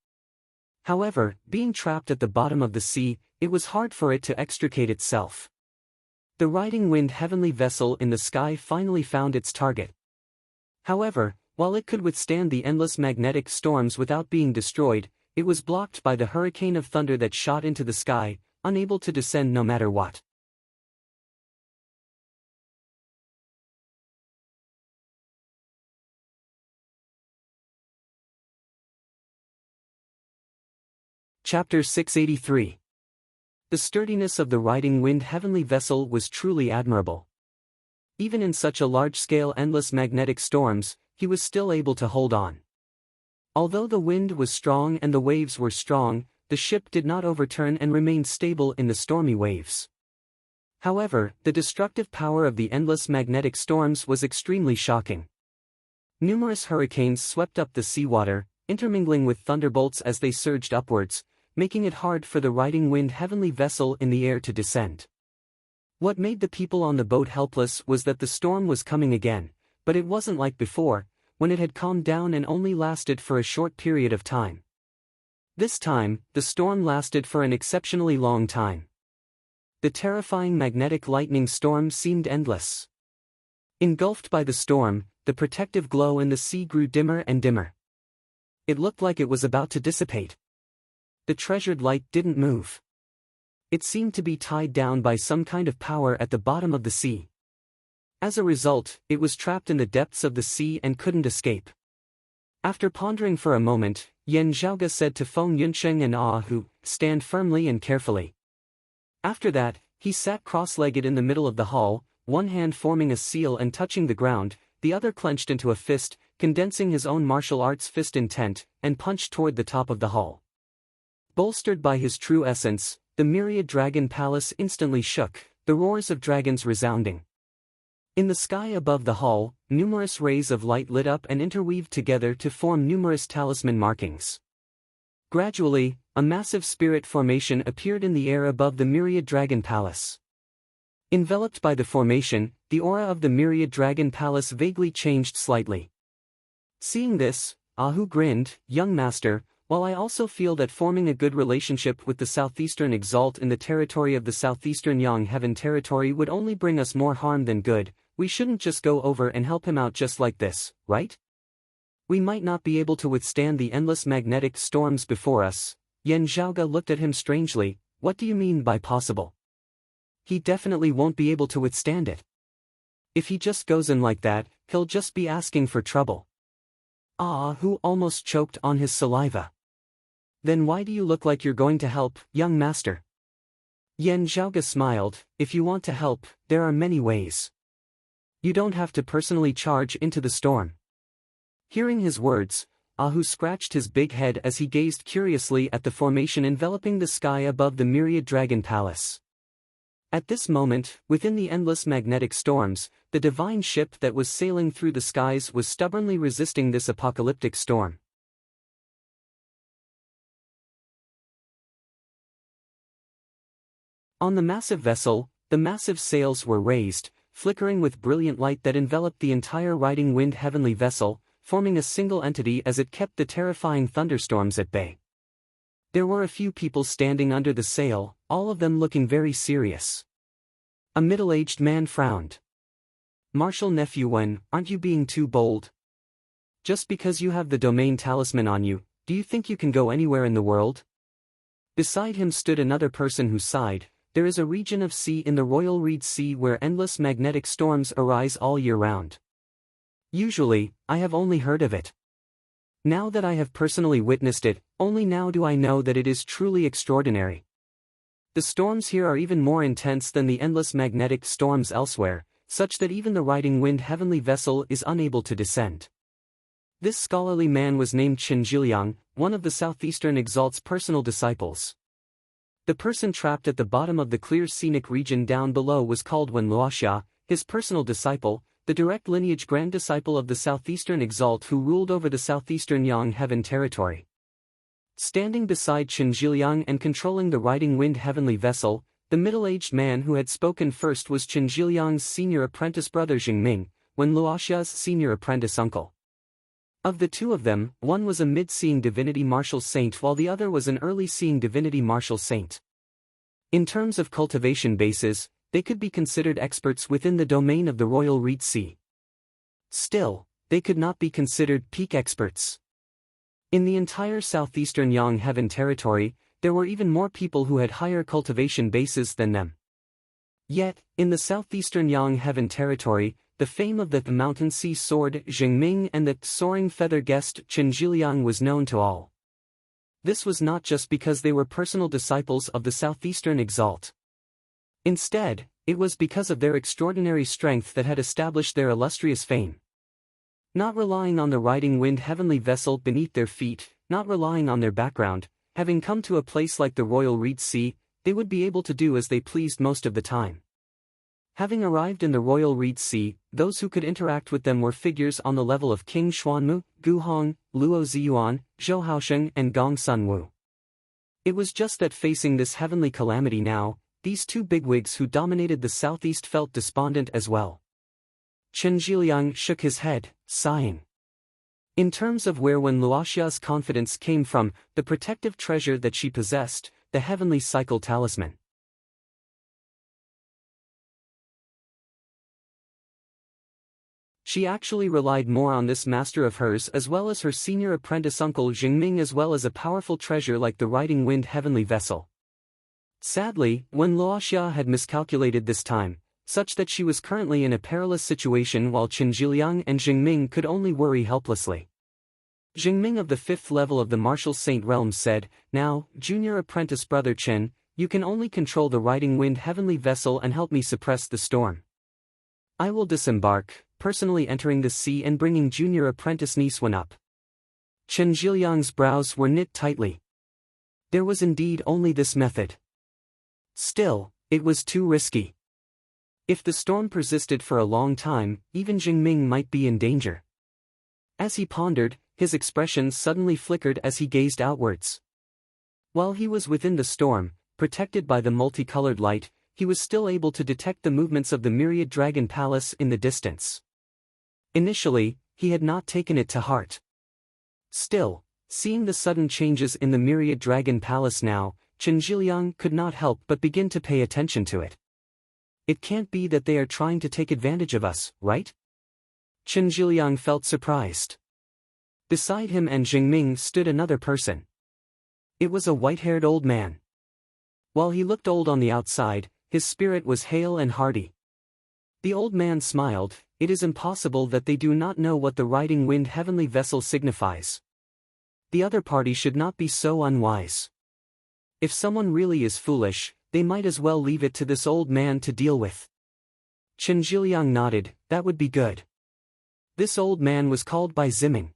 However, being trapped at the bottom of the sea, it was hard for it to extricate itself. The riding wind heavenly vessel in the sky finally found its target. However, while it could withstand the endless magnetic storms without being destroyed, it was blocked by the hurricane of thunder that shot into the sky, unable to descend no matter what. Chapter 683. The sturdiness of the riding wind heavenly vessel was truly admirable. Even in such a large-scale endless magnetic storms, he was still able to hold on. Although the wind was strong and the waves were strong, the ship did not overturn and remained stable in the stormy waves. However, the destructive power of the endless magnetic storms was extremely shocking. Numerous hurricanes swept up the seawater, intermingling with thunderbolts as they surged upwards, making it hard for the riding wind heavenly vessel in the air to descend. What made the people on the boat helpless was that the storm was coming again, but it wasn't like before, when it had calmed down and only lasted for a short period of time. This time, the storm lasted for an exceptionally long time. The terrifying magnetic lightning storm seemed endless. Engulfed by the storm, the protective glow in the sea grew dimmer and dimmer. It looked like it was about to dissipate. The treasured light didn't move. It seemed to be tied down by some kind of power at the bottom of the sea. As a result, it was trapped in the depths of the sea and couldn't escape. After pondering for a moment, Yan Zhaoga said to Feng Yunsheng and Ahu, "Stand firmly and carefully." After that, he sat cross-legged in the middle of the hall, one hand forming a seal and touching the ground, the other clenched into a fist, condensing his own martial arts fist intent, and punched toward the top of the hall. Bolstered by his true essence, the myriad dragon palace instantly shook, the roars of dragons resounding. In the sky above the hall, numerous rays of light lit up and interweaved together to form numerous talisman markings. Gradually, a massive spirit formation appeared in the air above the myriad dragon palace. Enveloped by the formation, the aura of the myriad dragon palace vaguely changed slightly. Seeing this, Ahu grinned, "Young master, while I also feel that forming a good relationship with the southeastern exalt in the territory of the southeastern Yang Heaven territory would only bring us more harm than good, we shouldn't just go over and help him out just like this, right? We might not be able to withstand the endless magnetic storms before us." Yan Zhaoga looked at him strangely. "What do you mean by possible? He definitely won't be able to withstand it. If he just goes in like that, he'll just be asking for trouble." Who almost choked on his saliva. "Then why do you look like you're going to help, young master?" Yan Zhaoga smiled. "If you want to help, there are many ways. You don't have to personally charge into the storm." Hearing his words, Ahu scratched his big head as he gazed curiously at the formation enveloping the sky above the myriad dragon palace. At this moment, within the endless magnetic storms, the divine ship that was sailing through the skies was stubbornly resisting this apocalyptic storm. On the massive vessel, the massive sails were raised, flickering with brilliant light that enveloped the entire riding wind heavenly vessel, forming a single entity as it kept the terrifying thunderstorms at bay. There were a few people standing under the sail, all of them looking very serious. A middle-aged man frowned. "Marshal Nephew Wen, aren't you being too bold? Just because you have the domain talisman on you, do you think you can go anywhere in the world?" Beside him stood another person who sighed. "There is a region of sea in the Royal Reed Sea where endless magnetic storms arise all year round. Usually, I have only heard of it. Now that I have personally witnessed it, only now do I know that it is truly extraordinary. The storms here are even more intense than the endless magnetic storms elsewhere, such that even the riding wind heavenly vessel is unable to descend." This scholarly man was named Chen Zhiliang, one of the Southeastern Exalt's personal disciples. The person trapped at the bottom of the clear scenic region down below was called Wen Luoxia, his personal disciple, the direct lineage grand disciple of the Southeastern Exalt who ruled over the Southeastern Yang Heaven territory. Standing beside Chen Zhiliang and controlling the riding wind heavenly vessel, the middle-aged man who had spoken first was Chen Zhiliang's senior apprentice brother Jingming, Wen Luoxia's senior apprentice uncle. Of the two of them, one was a mid-seeing divinity martial saint while the other was an early-seeing divinity martial saint. In terms of cultivation bases, they could be considered experts within the domain of the Royal Reed Sea. Still, they could not be considered peak experts. In the entire southeastern Yang Heaven territory, there were even more people who had higher cultivation bases than them. Yet, in the southeastern Yang Heaven territory, the fame of the mountain sea sword Jingming and the soaring feather guest Chen Zhiliang was known to all. This was not just because they were personal disciples of the Southeastern Exalt. Instead, it was because of their extraordinary strength that had established their illustrious fame. Not relying on the riding wind heavenly vessel beneath their feet, not relying on their background, having come to a place like the Royal Reed Sea, they would be able to do as they pleased most of the time. Having arrived in the Royal Reed Sea, those who could interact with them were figures on the level of King Xuanmu, Gu Hong, Luo Ziyuan, Zhou Haosheng and Gong Sunwu. It was just that facing this heavenly calamity now, these two bigwigs who dominated the southeast felt despondent as well. Chen Zhiliang shook his head, sighing. In terms of where Wen Luoxia's confidence came from, the protective treasure that she possessed, the heavenly cycle talisman. She actually relied more on this master of hers as well as her senior apprentice uncle Jingming as well as a powerful treasure like the riding wind heavenly vessel. Sadly, Wen Luoxia had miscalculated this time, such that she was currently in a perilous situation while Chen Zhiliang and Jingming could only worry helplessly. Jingming of the 5th level of the Martial Saint realm said, "Now, junior apprentice brother Chen, you can only control the riding wind heavenly vessel and help me suppress the storm. I will disembark, personally entering the sea and bringing junior apprentice niece Wen up." Chen Zhiliang's brows were knit tightly. There was indeed only this method. Still, it was too risky. If the storm persisted for a long time, even Jingming might be in danger. As he pondered, his expression suddenly flickered as he gazed outwards. While he was within the storm, protected by the multicolored light, he was still able to detect the movements of the myriad dragon palace in the distance. Initially, he had not taken it to heart. Still, seeing the sudden changes in the myriad dragon palace now, Chen Zhiliang could not help but begin to pay attention to it. It can't be that they are trying to take advantage of us, right? Chen Zhiliang felt surprised. Beside him and Jingming stood another person. It was a white-haired old man. While he looked old on the outside, his spirit was hale and hearty. The old man smiled. "It is impossible that they do not know what the riding wind heavenly vessel signifies. The other party should not be so unwise. If someone really is foolish, they might as well leave it to this old man to deal with." Chen Zhiliang nodded. "That would be good." This old man was called by Ziming.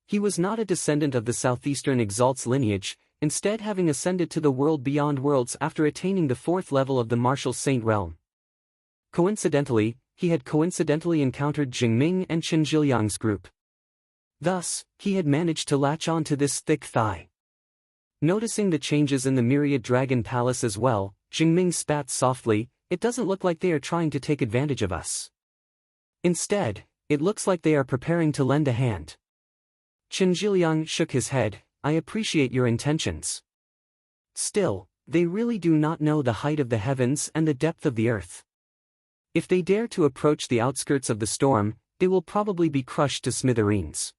He was not a descendant of the Southeastern Exalt's lineage, instead having ascended to the world beyond worlds after attaining the 4th level of the martial saint realm. Coincidentally, he had coincidentally encountered Jingming and Chen Zhiliang's group. Thus, he had managed to latch on to this thick thigh. Noticing the changes in the Myriad Dragon Palace as well, Jingming spat softly, "It doesn't look like they are trying to take advantage of us. Instead, it looks like they are preparing to lend a hand." Chen Zhiliang shook his head, "I appreciate your intentions. Still, they really do not know the height of the heavens and the depth of the earth. If they dare to approach the outskirts of the storm, they will probably be crushed to smithereens."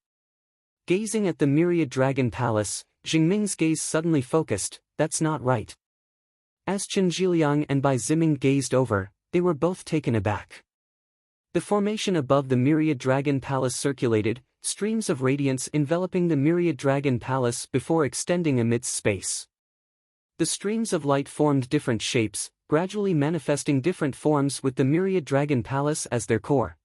Gazing at the Myriad Dragon Palace, Jingming's gaze suddenly focused. "That's not right." As Chen Zhiliang and Bai Ziming gazed over, they were both taken aback. The formation above the Myriad Dragon Palace circulated, streams of radiance enveloping the Myriad Dragon Palace before extending amidst space. The streams of light formed different shapes, gradually manifesting different forms with the Myriad Dragon Palace as their core.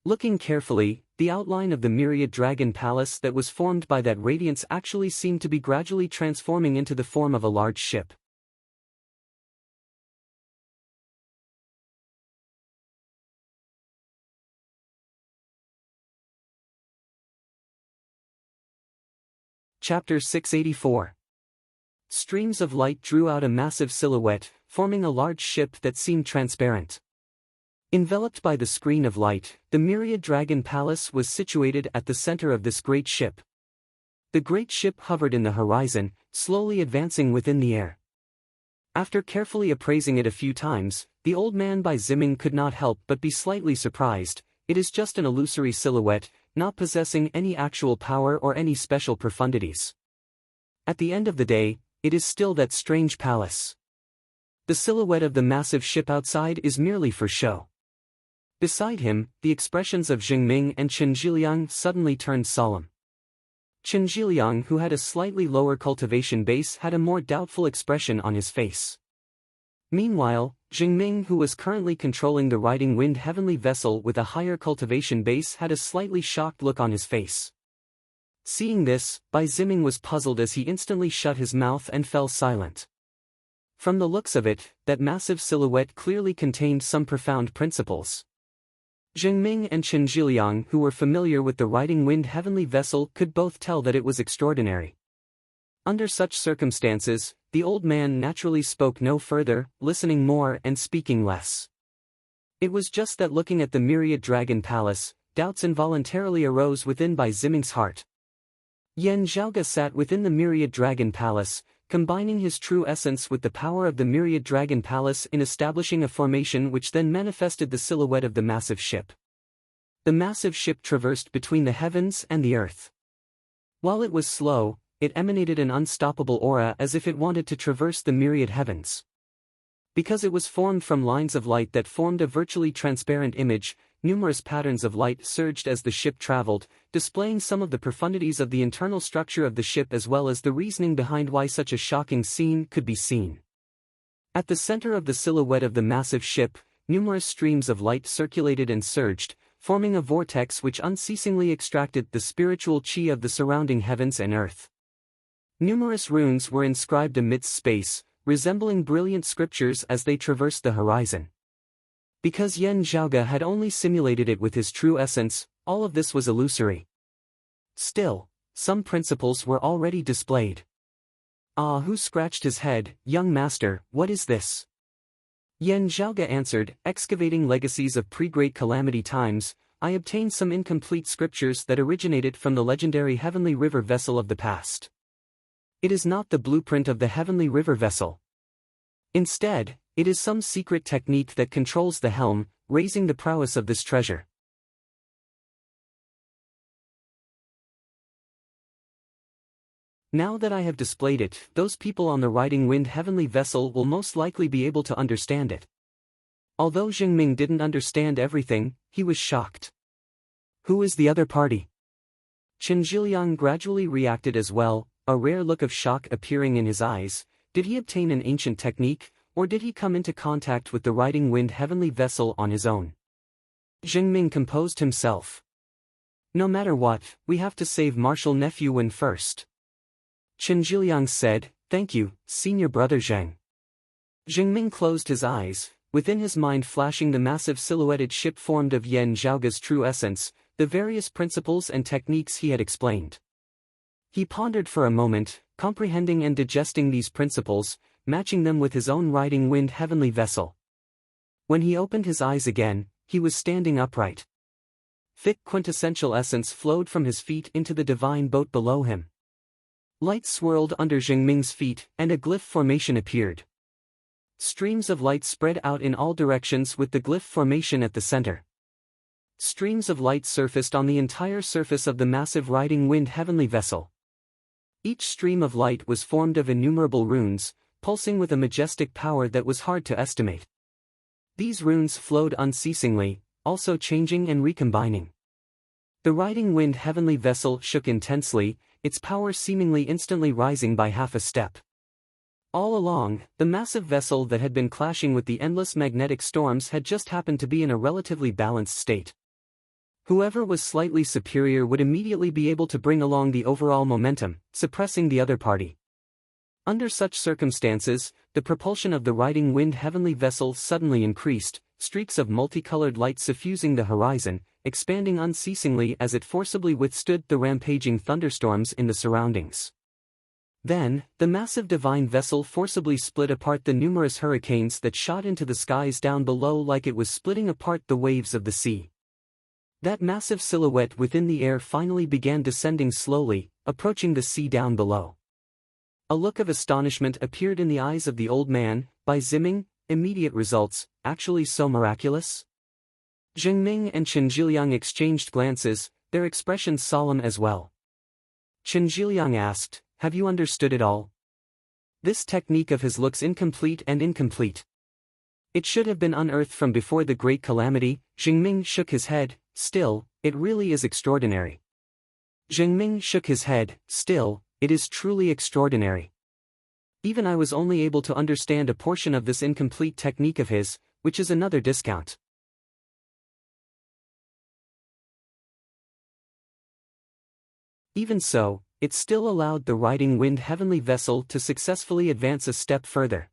Looking carefully, the outline of the Myriad Dragon Palace that was formed by that radiance actually seemed to be gradually transforming into the form of a large ship. Chapter 684. Streams of light drew out a massive silhouette, forming a large ship that seemed transparent. Enveloped by the screen of light, the Myriad Dragon Palace was situated at the center of this great ship. The great ship hovered in the horizon, slowly advancing within the air. After carefully appraising it a few times, the old man Bai Ziming could not help but be slightly surprised. It is just an illusory silhouette, not possessing any actual power or any special profundities. At the end of the day, it is still that strange palace. The silhouette of the massive ship outside is merely for show. Beside him, the expressions of Jingming and Chen Zhiliang suddenly turned solemn. Chen Zhiliang, who had a slightly lower cultivation base, had a more doubtful expression on his face. Meanwhile, Jingming, who was currently controlling the riding wind heavenly vessel with a higher cultivation base, had a slightly shocked look on his face. Seeing this, Bai Ziming was puzzled as he instantly shut his mouth and fell silent. From the looks of it, that massive silhouette clearly contained some profound principles. Jingming and Chen Zhiliang, who were familiar with the riding wind heavenly vessel, could both tell that it was extraordinary. Under such circumstances, the old man naturally spoke no further, listening more and speaking less. It was just that looking at the Myriad Dragon Palace, doubts involuntarily arose within Bai Ziming's heart. Yan Zhaoga sat within the Myriad Dragon Palace, combining his true essence with the power of the Myriad Dragon Palace in establishing a formation which then manifested the silhouette of the massive ship. The massive ship traversed between the heavens and the earth. While it was slow, it emanated an unstoppable aura as if it wanted to traverse the myriad heavens. Because it was formed from lines of light that formed a virtually transparent image, numerous patterns of light surged as the ship traveled, displaying some of the profundities of the internal structure of the ship as well as the reasoning behind why such a shocking scene could be seen. At the center of the silhouette of the massive ship, numerous streams of light circulated and surged, forming a vortex which unceasingly extracted the spiritual chi of the surrounding heavens and earth. Numerous runes were inscribed amidst space, resembling brilliant scriptures as they traversed the horizon. Because Yan Zhaoga had only simulated it with his true essence, all of this was illusory. Still, some principles were already displayed. Ah, Hu scratched his head. "Young master, what is this?" Yan Zhaoga answered, "Excavating legacies of pre-great calamity times, I obtained some incomplete scriptures that originated from the legendary heavenly river vessel of the past. It is not the blueprint of the heavenly river vessel. Instead, it is some secret technique that controls the helm, raising the prowess of this treasure. Now that I have displayed it, those people on the riding wind heavenly vessel will most likely be able to understand it." Although Jingming didn't understand everything, he was shocked. "Who is the other party?" Chen Zhiliang gradually reacted as well, a rare look of shock appearing in his eyes. Did he obtain an ancient technique, or did he come into contact with the riding wind heavenly vessel on his own? Jingming composed himself. No matter what, we have to save Marshal Nephew Wen first. Chen Zhiliang said, "Thank you, Senior Brother Zheng." Zhengming closed his eyes, within his mind flashing the massive silhouetted ship formed of Yan Zhaoge's true essence, the various principles and techniques he had explained. He pondered for a moment, comprehending and digesting these principles, matching them with his own riding wind heavenly vessel. When he opened his eyes again, he was standing upright. Thick quintessential essence flowed from his feet into the divine boat below him. Light swirled under Zhengming's feet, and a glyph formation appeared. Streams of light spread out in all directions with the glyph formation at the center. Streams of light surfaced on the entire surface of the massive riding wind heavenly vessel. Each stream of light was formed of innumerable runes, pulsing with a majestic power that was hard to estimate. These runes flowed unceasingly, also changing and recombining. The riding wind heavenly vessel shook intensely, its power seemingly instantly rising by half a step. All along, the massive vessel that had been clashing with the endless magnetic storms had just happened to be in a relatively balanced state. Whoever was slightly superior would immediately be able to bring along the overall momentum, suppressing the other party. Under such circumstances, the propulsion of the riding wind heavenly vessel suddenly increased, streaks of multicolored light suffusing the horizon, expanding unceasingly as it forcibly withstood the rampaging thunderstorms in the surroundings. Then, the massive divine vessel forcibly split apart the numerous hurricanes that shot into the skies down below like it was splitting apart the waves of the sea. That massive silhouette within the air finally began descending slowly, approaching the sea down below. A look of astonishment appeared in the eyes of the old man. By Ziming, immediate results, actually so miraculous? Zhengming and Chen Zhiliang exchanged glances, their expressions solemn as well. Chen Zhiliang asked, "Have you understood it all?" This technique of his looks incomplete and incomplete. It should have been unearthed from before the great calamity. Zhengming shook his head. Still, it really is extraordinary. Zhengming shook his head. Still, it is truly extraordinary. Even I was only able to understand a portion of this incomplete technique of his, which is another discount. Even so, it still allowed the riding wind heavenly vessel to successfully advance a step further.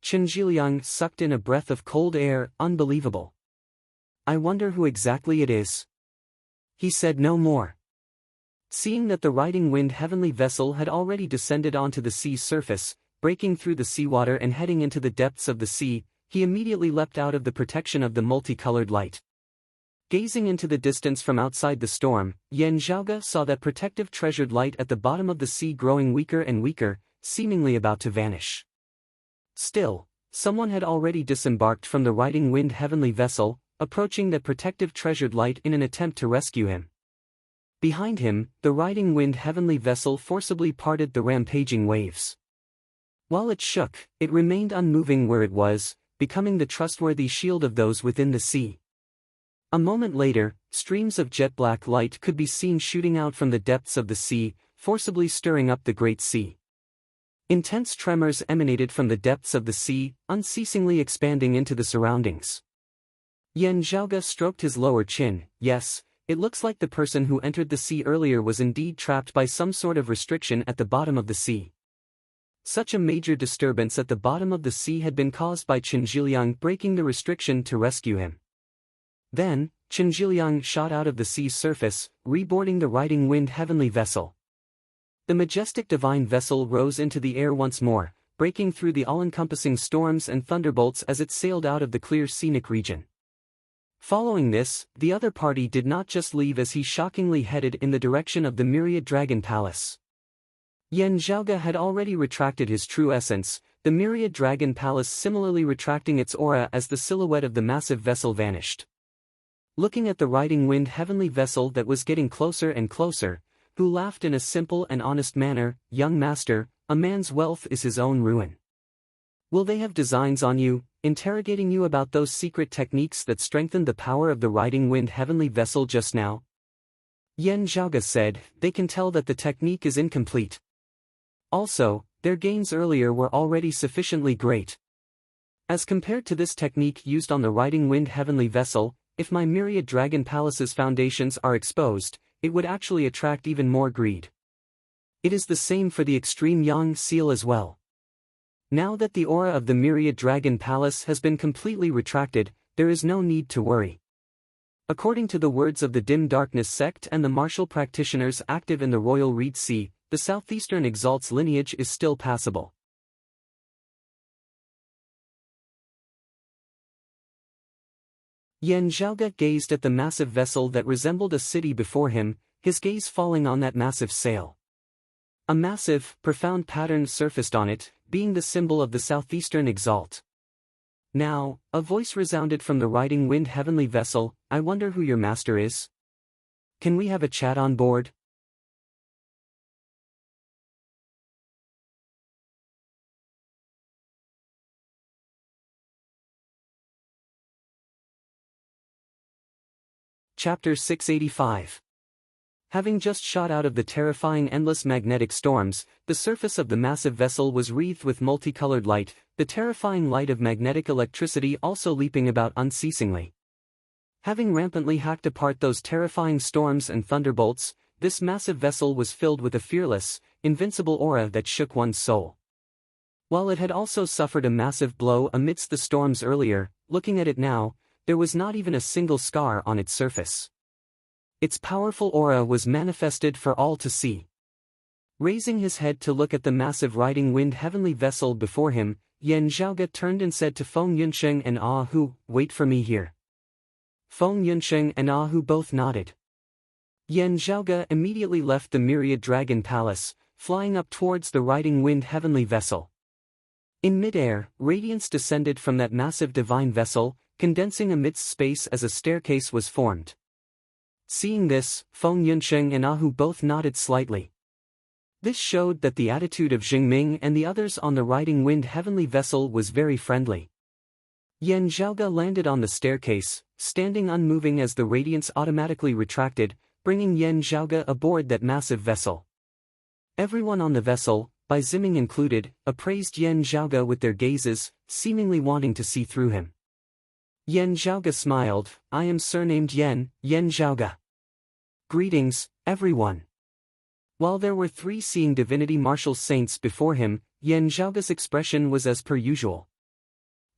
Chen Zhiliang sucked in a breath of cold air. Unbelievable. I wonder who exactly it is. He said no more. Seeing that the riding wind heavenly vessel had already descended onto the sea's surface, breaking through the seawater and heading into the depths of the sea, he immediately leapt out of the protection of the multicolored light. Gazing into the distance from outside the storm, Yan Zhaoge saw that protective treasured light at the bottom of the sea growing weaker and weaker, seemingly about to vanish. Still, someone had already disembarked from the riding wind heavenly vessel, approaching that protective treasured light in an attempt to rescue him. Behind him, the riding wind heavenly vessel forcibly parted the rampaging waves. While it shook, it remained unmoving where it was, becoming the trustworthy shield of those within the sea. A moment later, streams of jet-black light could be seen shooting out from the depths of the sea, forcibly stirring up the great sea. Intense tremors emanated from the depths of the sea, unceasingly expanding into the surroundings. Yan Zhaoge stroked his lower chin. Yes, it looks like the person who entered the sea earlier was indeed trapped by some sort of restriction at the bottom of the sea. Such a major disturbance at the bottom of the sea had been caused by Chen Zhiliang breaking the restriction to rescue him. Then, Chen Zhiliang shot out of the sea's surface, reboarding the riding wind heavenly vessel. The majestic divine vessel rose into the air once more, breaking through the all-encompassing storms and thunderbolts as it sailed out of the clear scenic region. Following this, the other party did not just leave as he shockingly headed in the direction of the Myriad Dragon Palace. Yan Zhaoge had already retracted his true essence, the Myriad Dragon Palace similarly retracting its aura as the silhouette of the massive vessel vanished. Looking at the riding wind heavenly vessel that was getting closer and closer, Hu laughed in a simple and honest manner, "Young master, a man's wealth is his own ruin. Will they have designs on you, interrogating you about those secret techniques that strengthened the power of the riding wind heavenly vessel just now?" Yan Zhaoge said, "They can tell that the technique is incomplete. Also, their gains earlier were already sufficiently great. As compared to this technique used on the riding wind heavenly vessel, if my myriad dragon palace's foundations are exposed, it would actually attract even more greed. It is the same for the extreme Yang seal as well. Now that the aura of the myriad dragon palace has been completely retracted, there is no need to worry. According to the words of the dim darkness sect and the martial practitioners active in the royal reed sea, the southeastern exalt's lineage is still passable. Yan Zhaoge gazed at the massive vessel that resembled a city before him, his gaze falling on that massive sail. A massive, profound pattern surfaced on it, being the symbol of the southeastern exalt. Now, a voice resounded from the riding wind heavenly vessel, I wonder who your master is? Can we have a chat on board? Chapter 685. Having just shot out of the terrifying endless magnetic storms, the surface of the massive vessel was wreathed with multicolored light, the terrifying light of magnetic electricity also leaping about unceasingly. Having rampantly hacked apart those terrifying storms and thunderbolts, this massive vessel was filled with a fearless, invincible aura that shook one's soul. While it had also suffered a massive blow amidst the storms earlier, looking at it now, there was not even a single scar on its surface. Its powerful aura was manifested for all to see. Raising his head to look at the massive riding wind heavenly vessel before him, Yan Zhaoge turned and said to Feng Yunsheng and Ah Hu, wait for me here. Feng Yunsheng and Ah Hu both nodded. Yan Zhaoge immediately left the myriad dragon palace, flying up towards the riding wind heavenly vessel. In midair, radiance descended from that massive divine vessel, condensing amidst space as a staircase was formed. Seeing this, Feng Yunsheng and Ah Hu both nodded slightly. This showed that the attitude of Jingming and the others on the riding wind heavenly vessel was very friendly. Yan Zhaoge landed on the staircase, standing unmoving as the radiance automatically retracted, bringing Yan Zhaoge aboard that massive vessel. Everyone on the vessel, Bai Ziming included, appraised Yan Zhaoge with their gazes, seemingly wanting to see through him. Yan Zhaoge smiled, I am surnamed Yan Zhaoge. Greetings, everyone. While there were 3 seeing divinity martial saints before him, Yan Zhaoge's expression was as per usual.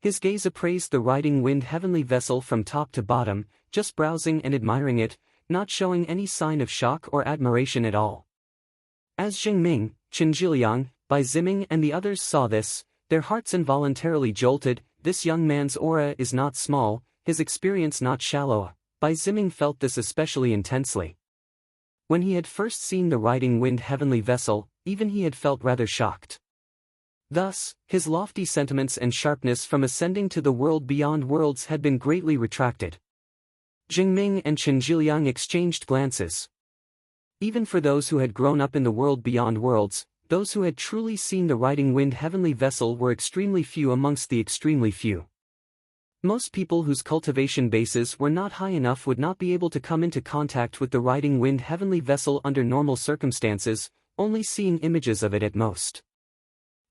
His gaze appraised the riding wind heavenly vessel from top to bottom, just browsing and admiring it, not showing any sign of shock or admiration at all. As Jingming, Chen Zhiliang, Bai Ziming and the others saw this, their hearts involuntarily jolted. This young man's aura is not small, his experience not shallow. Bai Ziming felt this especially intensely. When he had first seen the riding wind heavenly vessel, even he had felt rather shocked. Thus, his lofty sentiments and sharpness from ascending to the world beyond worlds had been greatly retracted. Jingming and Chen Zhiliang exchanged glances. Even for those who had grown up in the world beyond worlds, those who had truly seen the riding wind heavenly vessel were extremely few amongst the extremely few. Most people whose cultivation bases were not high enough would not be able to come into contact with the riding wind heavenly vessel under normal circumstances, only seeing images of it at most.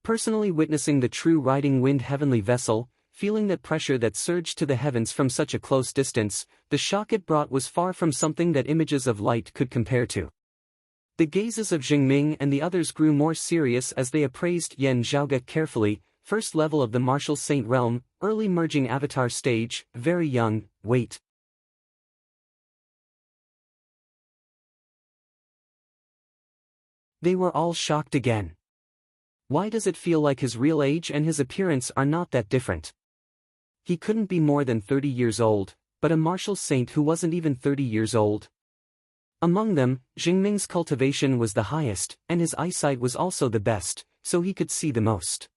Personally witnessing the true riding wind heavenly vessel, feeling that pressure that surged to the heavens from such a close distance, the shock it brought was far from something that images of light could compare to. The gazes of Jingming and the others grew more serious as they appraised Yan Zhaoge carefully, first level of the martial saint realm, early merging avatar stage, very young, wait. They were all shocked again. Why does it feel like his real age and his appearance are not that different? He couldn't be more than 30 years old, but a martial saint who wasn't even 30 years old. Among them, Jingming's cultivation was the highest, and his eyesight was also the best, so he could see the most.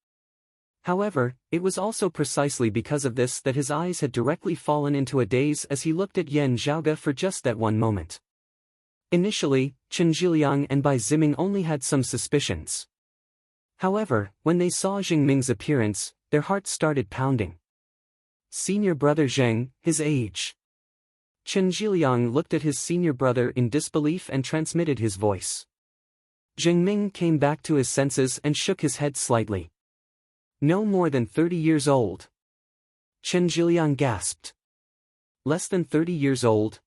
However, it was also precisely because of this that his eyes had directly fallen into a daze as he looked at Yan Zhaoge for just that one moment. Initially, Chen Zhiliang and Bai Ziming only had some suspicions. However, when they saw Jingming's appearance, their hearts started pounding. Senior brother Zheng, his age. Chen Zhiliang looked at his senior brother in disbelief and transmitted his voice. Jingming came back to his senses and shook his head slightly. No more than 30 years old. Chen Zhiliang gasped. Less than 30 years old?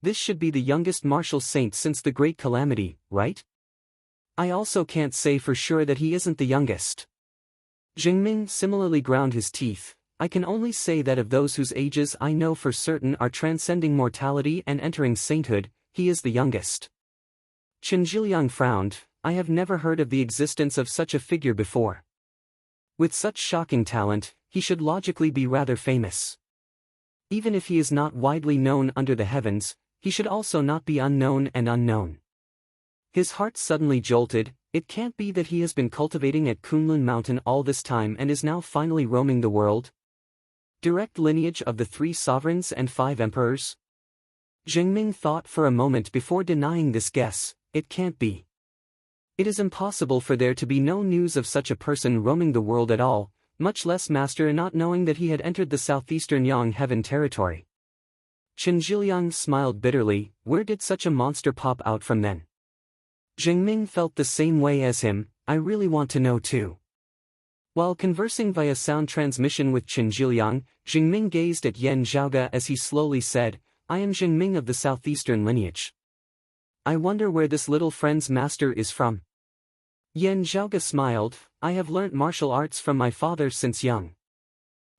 This should be the youngest martial saint since the Great Calamity, right? I also can't say for sure that he isn't the youngest. Jingming similarly ground his teeth. I can only say that of those whose ages I know for certain are transcending mortality and entering sainthood, he is the youngest. Chen Zhiliang frowned. I have never heard of the existence of such a figure before. With such shocking talent, he should logically be rather famous. Even if he is not widely known under the heavens, he should also not be unknown and unknown. His heart suddenly jolted. It can't be that he has been cultivating at Kunlun Mountain all this time and is now finally roaming the world. Direct lineage of the 3 sovereigns and 5 emperors? Zhengming thought for a moment before denying this guess. It can't be. It is impossible for there to be no news of such a person roaming the world at all, much less master not knowing that he had entered the southeastern Yang Heaven territory. Chen Zhiliang smiled bitterly. Where did such a monster pop out from then? Zhengming felt the same way as him. I really want to know too. While conversing via sound transmission with Chen Zhiliang, Zhengming gazed at Yan Zhaoge as he slowly said, I am Zhengming of the southeastern lineage. I wonder where this little friend's master is from. Yan Zhaoge smiled. I have learnt martial arts from my father since young.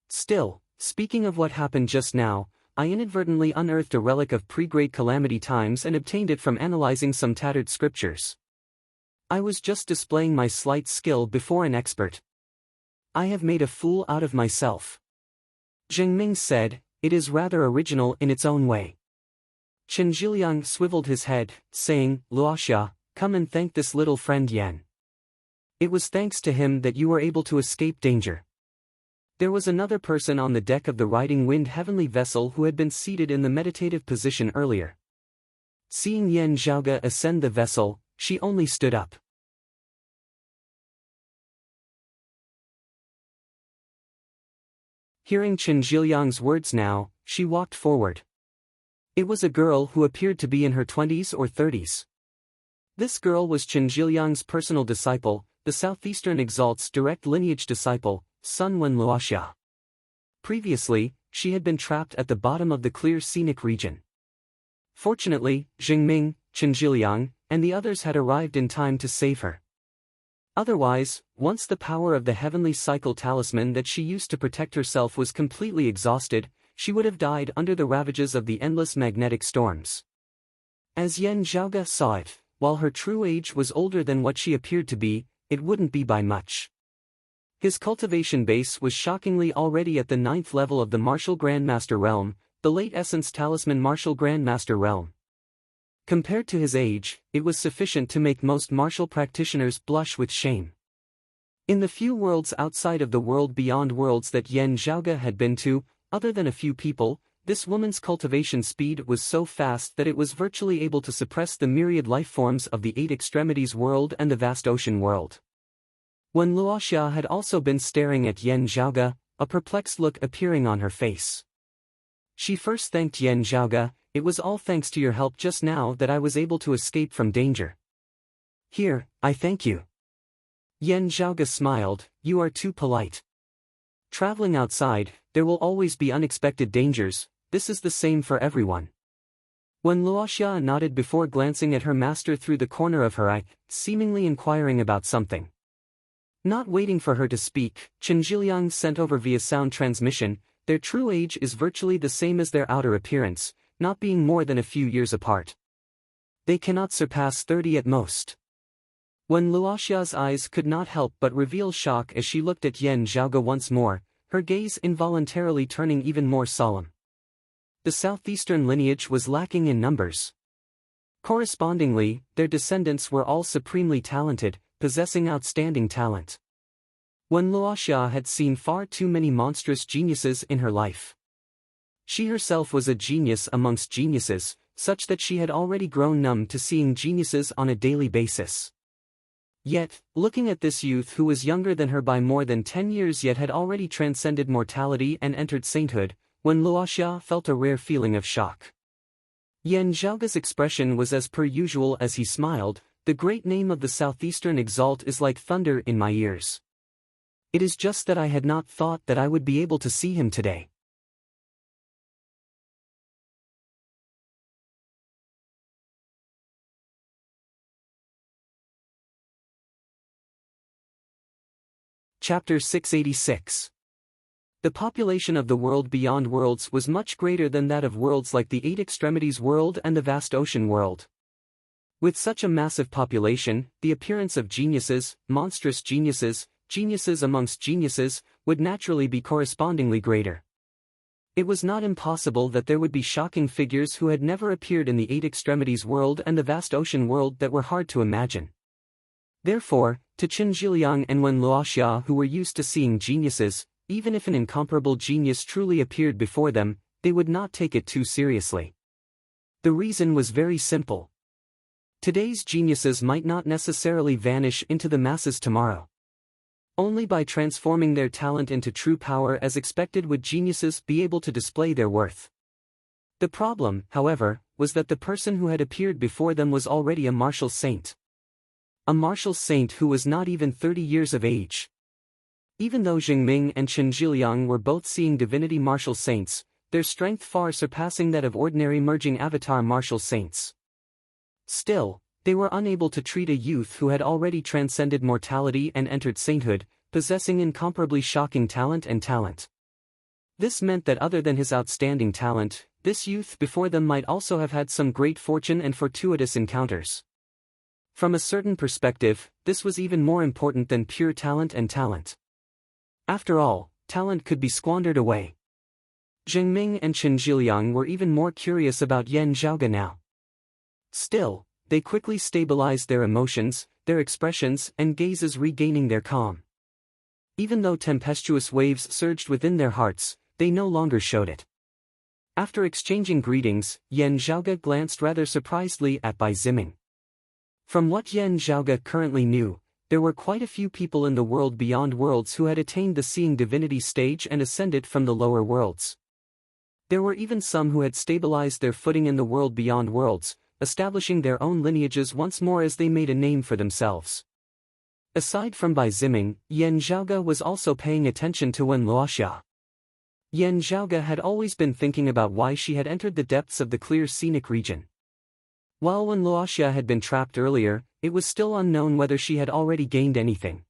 Still, speaking of what happened just now, I inadvertently unearthed a relic of pre-Great Calamity times and obtained it from analyzing some tattered scriptures. I was just displaying my slight skill before an expert. I have made a fool out of myself. Zhengming said, it is rather original in its own way. Chen Zhiliang swiveled his head, saying, Luoxia, come and thank this little friend Yan. It was thanks to him that you were able to escape danger. There was another person on the deck of the riding wind heavenly vessel who had been seated in the meditative position earlier. Seeing Yan Zhaoge ascend the vessel, she only stood up. Hearing Chen Zhiliang's words now, she walked forward. It was a girl who appeared to be in her 20s or 30s. This girl was Chen Zhiliang's personal disciple, the Southeastern Exalt's direct lineage disciple, Sun Wen Luoxia. Previously, she had been trapped at the bottom of the clear scenic region. Fortunately, Zhengming, Chen Zhiliang, and the others had arrived in time to save her. Otherwise, once the power of the heavenly cycle talisman that she used to protect herself was completely exhausted, she would have died under the ravages of the endless magnetic storms. As Yan Zhaoge saw it, while her true age was older than what she appeared to be, it wouldn't be by much. His cultivation base was shockingly already at the 9th level of the Martial Grandmaster realm, the late Essence Talisman Martial Grandmaster realm. Compared to his age, it was sufficient to make most martial practitioners blush with shame. In the few worlds outside of the world beyond worlds that Yan Zhaoge had been to, other than a few people, this woman's cultivation speed was so fast that it was virtually able to suppress the myriad life forms of the 8 extremities world and the vast ocean world. When Luoxia had also been staring at Yan Zhaoge, a perplexed look appearing on her face. She first thanked Yan Zhaoge. It was all thanks to your help just now that I was able to escape from danger. Here, I thank you. Yan Zhaoge smiled. You are too polite. Traveling outside, there will always be unexpected dangers. This is the same for everyone. When Luoxia nodded before glancing at her master through the corner of her eye, seemingly inquiring about something. Not waiting for her to speak, Chen Zhiliang sent over via sound transmission, their true age is virtually the same as their outer appearance, not being more than a few years apart. They cannot surpass 30 at most. When Luoxia's eyes could not help but reveal shock as she looked at Yan Zhaoge once more, her gaze involuntarily turning even more solemn. The southeastern lineage was lacking in numbers. Correspondingly, their descendants were all supremely talented, possessing outstanding talent. When Luoxia had seen far too many monstrous geniuses in her life. She herself was a genius amongst geniuses, such that she had already grown numb to seeing geniuses on a daily basis. Yet, looking at this youth who was younger than her by more than 10 years yet had already transcended mortality and entered sainthood, when Luoxia felt a rare feeling of shock. Yan Zhaoge's expression was as per usual as he smiled. The great name of the Southeastern Exalt is like thunder in my ears. It is just that I had not thought that I would be able to see him today. Chapter 686. The population of the world beyond worlds was much greater than that of worlds like the Eight Extremities world and the vast ocean world. With such a massive population, the appearance of geniuses, monstrous geniuses, geniuses amongst geniuses, would naturally be correspondingly greater. It was not impossible that there would be shocking figures who had never appeared in the Eight Extremities world and the vast ocean world that were hard to imagine. Therefore, to Qin Zhiliang and Wen Luoxia, who were used to seeing geniuses, even if an incomparable genius truly appeared before them, they would not take it too seriously. The reason was very simple. Today's geniuses might not necessarily vanish into the masses tomorrow. Only by transforming their talent into true power as expected would geniuses be able to display their worth. The problem, however, was that the person who had appeared before them was already a martial saint. A martial saint who was not even 30 years of age. Even though Jingming and Qin Zhiliang were both seeing divinity martial saints, their strength far surpassing that of ordinary merging avatar martial saints. Still, they were unable to treat a youth who had already transcended mortality and entered sainthood, possessing incomparably shocking talent. This meant that other than his outstanding talent, this youth before them might also have had some great fortune and fortuitous encounters. From a certain perspective, this was even more important than pure talent. After all, talent could be squandered away. Jingming and Qin Zhiliang were even more curious about Yan Zhaoge now. Still, they quickly stabilized their emotions, their expressions and gazes, regaining their calm. Even though tempestuous waves surged within their hearts, they no longer showed it. After exchanging greetings, Yan Zhaoge glanced rather surprisedly at Bai Ziming. From what Yan Zhaoge currently knew, there were quite a few people in the world beyond worlds who had attained the seeing divinity stage and ascended from the lower worlds. There were even some who had stabilized their footing in the world beyond worlds, establishing their own lineages once more as they made a name for themselves. Aside from Bai Ziming, Yan Zhaoge was also paying attention to Wen Luoxia. Yan Zhaoge had always been thinking about why she had entered the depths of the clear scenic region. While Wen Luoxia had been trapped earlier, it was still unknown whether she had already gained anything.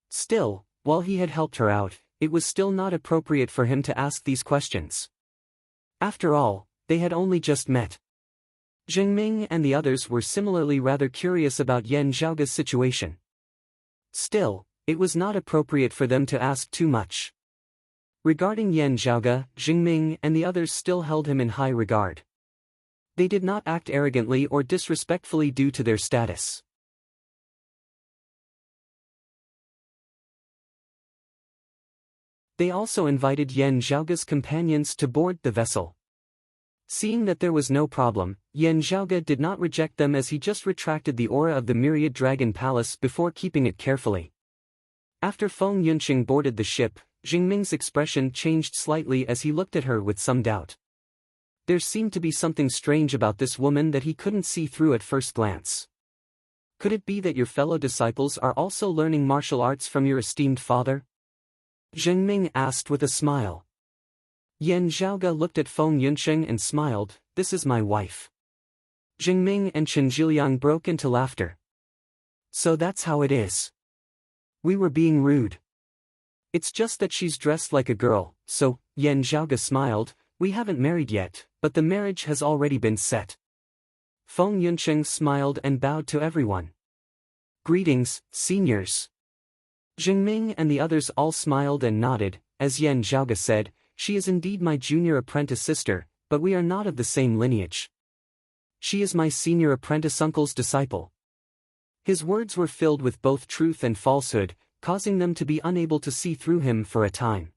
Still, while he had helped her out, it was still not appropriate for him to ask these questions. After all, they had only just met. Jingming and the others were similarly rather curious about Yan Zhaoge's situation. Still, it was not appropriate for them to ask too much. Regarding Yan Zhaoge, Jingming and the others still held him in high regard. They did not act arrogantly or disrespectfully due to their status. They also invited Yan Zhaoge's companions to board the vessel. Seeing that there was no problem, Yan Zhaoge did not reject them as he just retracted the aura of the Myriad Dragon Palace before keeping it carefully. After Feng Yunqing boarded the ship, Jingming's expression changed slightly as he looked at her with some doubt. There seemed to be something strange about this woman that he couldn't see through at first glance. Could it be that your fellow disciples are also learning martial arts from your esteemed father? Jingming asked with a smile. Yan Zhaoge looked at Feng Yunqing and smiled. This is my wife. Jingming and Qin Zhiliang broke into laughter. So that's how it is. We were being rude. It's just that she's dressed like a girl, so, Yan Zhaoge smiled. We haven't married yet, but the marriage has already been set. Feng Yunqing smiled and bowed to everyone. Greetings, seniors. Jingming and the others all smiled and nodded. As Yan Zhaoge said, she is indeed my junior apprentice sister, but we are not of the same lineage. She is my senior apprentice uncle's disciple. His words were filled with both truth and falsehood, causing them to be unable to see through him for a time.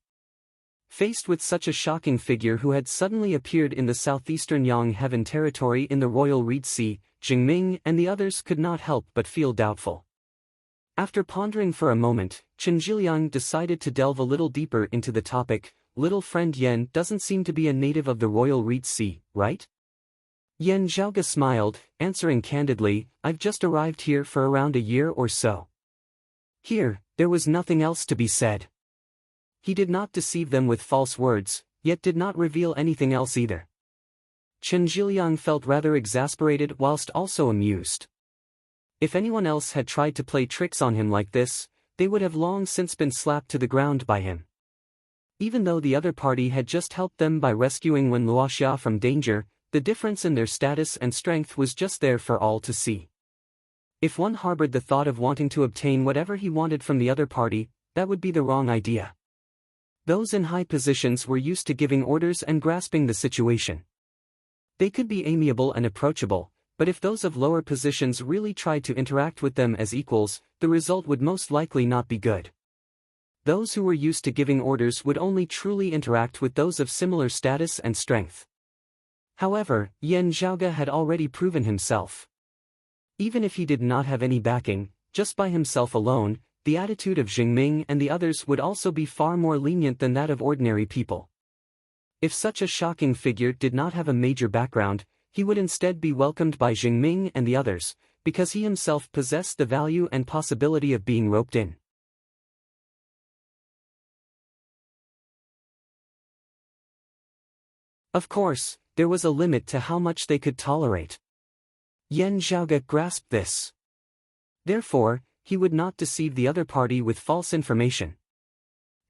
Faced with such a shocking figure who had suddenly appeared in the southeastern Yang Heaven territory in the Royal Reed Sea, Jingming and the others could not help but feel doubtful. After pondering for a moment, Qin Zhiliang decided to delve a little deeper into the topic. Little friend Yan doesn't seem to be a native of the Royal Reed Sea, right? Yan Zhaoge smiled, answering candidly, I've just arrived here for around a year or so. Here, there was nothing else to be said. He did not deceive them with false words, yet did not reveal anything else either. Qin Zhiliang felt rather exasperated whilst also amused. If anyone else had tried to play tricks on him like this, they would have long since been slapped to the ground by him. Even though the other party had just helped them by rescuing Wen Luoxia from danger, the difference in their status and strength was just there for all to see. If one harbored the thought of wanting to obtain whatever he wanted from the other party, that would be the wrong idea. Those in high positions were used to giving orders and grasping the situation. They could be amiable and approachable, but if those of lower positions really tried to interact with them as equals, the result would most likely not be good. Those who were used to giving orders would only truly interact with those of similar status and strength. However, Yan Zhaoge had already proven himself. Even if he did not have any backing, just by himself alone, the attitude of Jingming and the others would also be far more lenient than that of ordinary people. If such a shocking figure did not have a major background, he would instead be welcomed by Jingming and the others, because he himself possessed the value and possibility of being roped in. Of course, there was a limit to how much they could tolerate. Yan Zhaoge grasped this. Therefore, he would not deceive the other party with false information.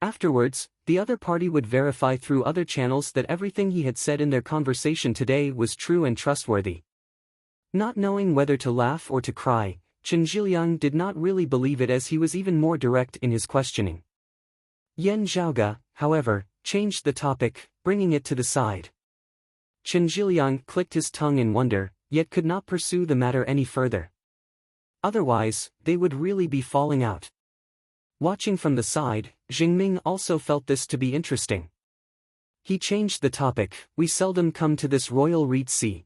Afterwards, the other party would verify through other channels that everything he had said in their conversation today was true and trustworthy. Not knowing whether to laugh or to cry, Chen Zhiliang did not really believe it, as he was even more direct in his questioning. Yan Zhaoge, however, changed the topic, bringing it to the side. Chen Zhiliang clicked his tongue in wonder, yet could not pursue the matter any further. Otherwise, they would really be falling out. Watching from the side, Jingming also felt this to be interesting. He changed the topic. We seldom come to this royal reed sea.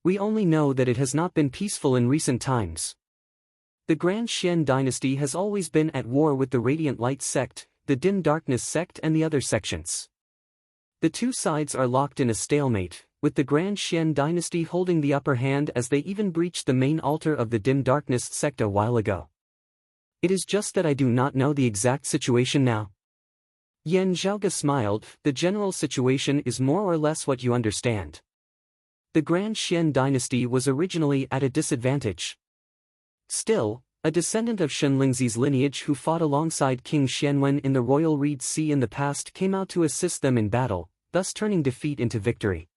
We only know that it has not been peaceful in recent times. The Grand Xian dynasty has always been at war with the Radiant Light sect, the Dim Darkness sect and the other sections. The two sides are locked in a stalemate, with the Grand Xian dynasty holding the upper hand, as they even breached the main altar of the Dim Darkness sect a while ago. It is just that I do not know the exact situation now. Yan Zhaoge smiled. The general situation is more or less what you understand. The Grand Xian dynasty was originally at a disadvantage. Still, a descendant of Shenlingzi's lineage who fought alongside King Xianwen in the Royal Reed Sea in the past came out to assist them in battle, thus turning defeat into victory.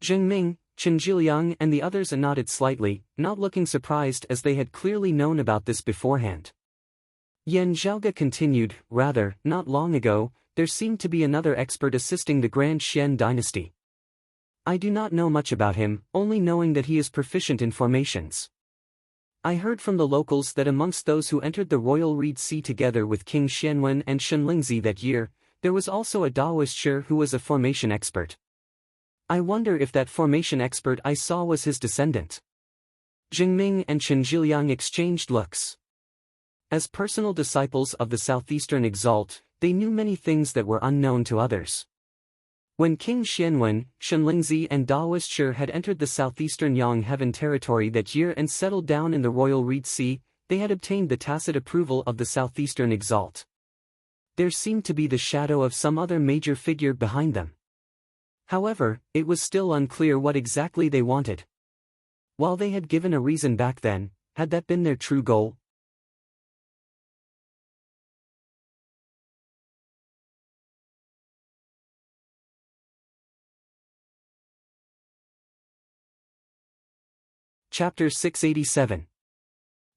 Jingming, Chen Zhiliang and the others nodded slightly, not looking surprised, as they had clearly known about this beforehand. Yan Zhaoge continued, rather, not long ago, there seemed to be another expert assisting the Grand Xian dynasty. I do not know much about him, only knowing that he is proficient in formations. I heard from the locals that amongst those who entered the Royal Reed Sea together with King Xianwen and Shenlingzi that year, there was also a Daoist who was a formation expert. I wonder if that formation expert I saw was his descendant. Jingming and Chen Zhiliang exchanged looks. As personal disciples of the Southeastern Exalt, they knew many things that were unknown to others. When King Xianwen, Shenlingzi and Daoist had entered the Southeastern Yang Heaven territory that year and settled down in the Royal Reed Sea, they had obtained the tacit approval of the Southeastern Exalt. There seemed to be the shadow of some other major figure behind them. However, it was still unclear what exactly they wanted. While they had given a reason back then, had that been their true goal? Chapter 687.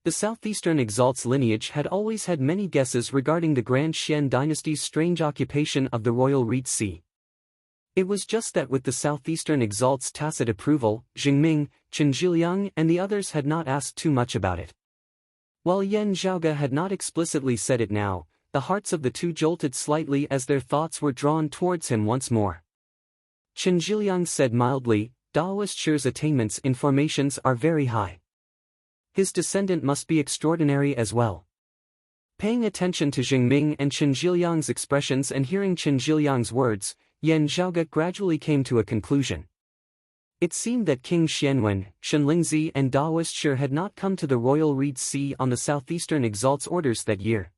The Southeastern Exalt's lineage had always had many guesses regarding the Grand Xian dynasty's strange occupation of the Royal Reed Sea. It was just that with the Southeastern Exalt's tacit approval, Jingming, Chen Zhiliang and the others had not asked too much about it. While Yan Zhaoge had not explicitly said it now, the hearts of the two jolted slightly as their thoughts were drawn towards him once more. Chen Zhiliang said mildly, Daoist attainments in formations are very high. His descendant must be extraordinary as well. Paying attention to Jingming and Chen Zhiliang's expressions and hearing Chen Zhiliang's words, Yan Zhaoge gradually came to a conclusion. It seemed that King Xianwen, Shenlingzi and Daoist had not come to the Royal Reed Sea on the Southeastern Exalt's orders that year.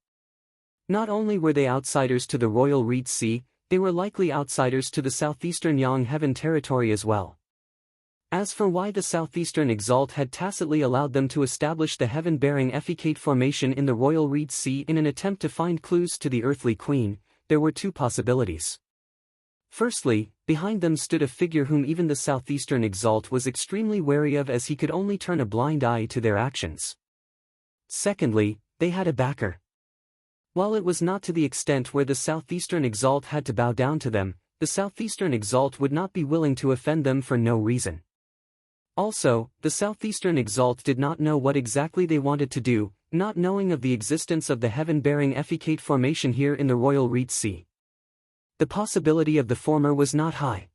Not only were they outsiders to the Royal Reed Sea, they were likely outsiders to the Southeastern Yang Heaven territory as well. As for why the southeastern exalt had tacitly allowed them to establish the heaven-bearing effecate formation in the royal reed sea in an attempt to find clues to the earthly queen, there were two possibilities. Firstly, behind them stood a figure whom even the southeastern exalt was extremely wary of, as he could only turn a blind eye to their actions. Secondly, they had a backer. While it was not to the extent where the southeastern exalt had to bow down to them, the southeastern exalt would not be willing to offend them for no reason. Also, the southeastern exalt did not know what exactly they wanted to do, not knowing of the existence of the heaven-bearing effecate formation here in the royal reed sea. The possibility of the former was not high.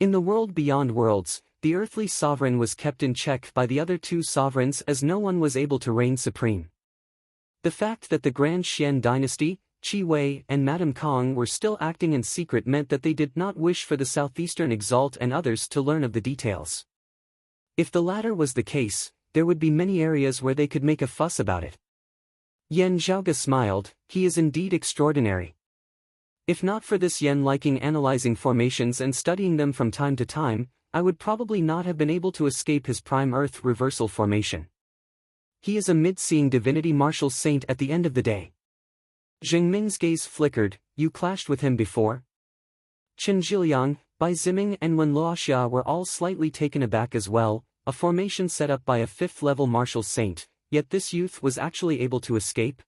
In the world beyond worlds, the earthly sovereign was kept in check by the other two sovereigns, as no one was able to reign supreme. The fact that the Grand Xian dynasty, Qi Wei and Madame Kong were still acting in secret meant that they did not wish for the southeastern exalt and others to learn of the details. If the latter was the case, there would be many areas where they could make a fuss about it. Yan Zhaoge smiled. He is indeed extraordinary. If not for this Yen liking analyzing formations and studying them from time to time, I would probably not have been able to escape his prime Earth reversal formation. He is a mid-seeing divinity martial saint at the end of the day. Zheng Ming's gaze flickered. You clashed with him before? Chen Zhiliang, Bai Ziming and Wen Luoxia were all slightly taken aback as well, a formation set up by a fifth-level martial saint, yet this youth was actually able to escape?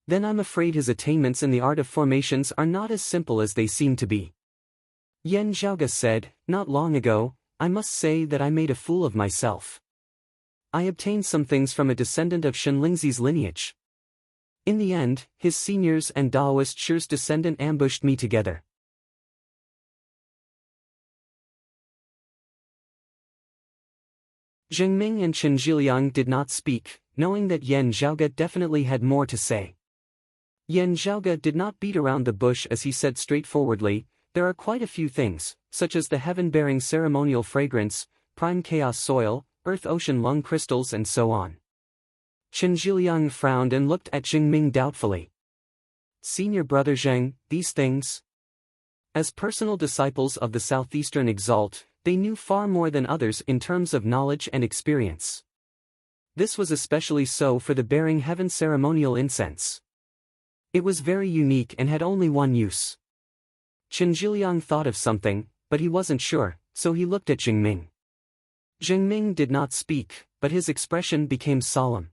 Then I'm afraid his attainments in the art of formations are not as simple as they seem to be. Yan Zhaoge said, not long ago, I must say that I made a fool of myself. I obtained some things from a descendant of Shenlingzi's lineage. In the end, his seniors and Daoist Shi's descendant ambushed me together. Zheng Ming and Chen Zhiliang did not speak, knowing that Yan Zhaoge definitely had more to say. Yan Zhaoge did not beat around the bush as he said straightforwardly, there are quite a few things, such as the heaven-bearing ceremonial fragrance, prime chaos soil, earth-ocean lung crystals and so on. Chen Zhiliang frowned and looked at Zheng Ming doubtfully. Senior brother Zheng, these things? As personal disciples of the southeastern exalt, they knew far more than others in terms of knowledge and experience. This was especially so for the bearing heaven ceremonial incense. It was very unique and had only one use. Chen Zhiliang thought of something, but he wasn't sure, so he looked at Zheng Ming. Zheng Ming did not speak, but his expression became solemn.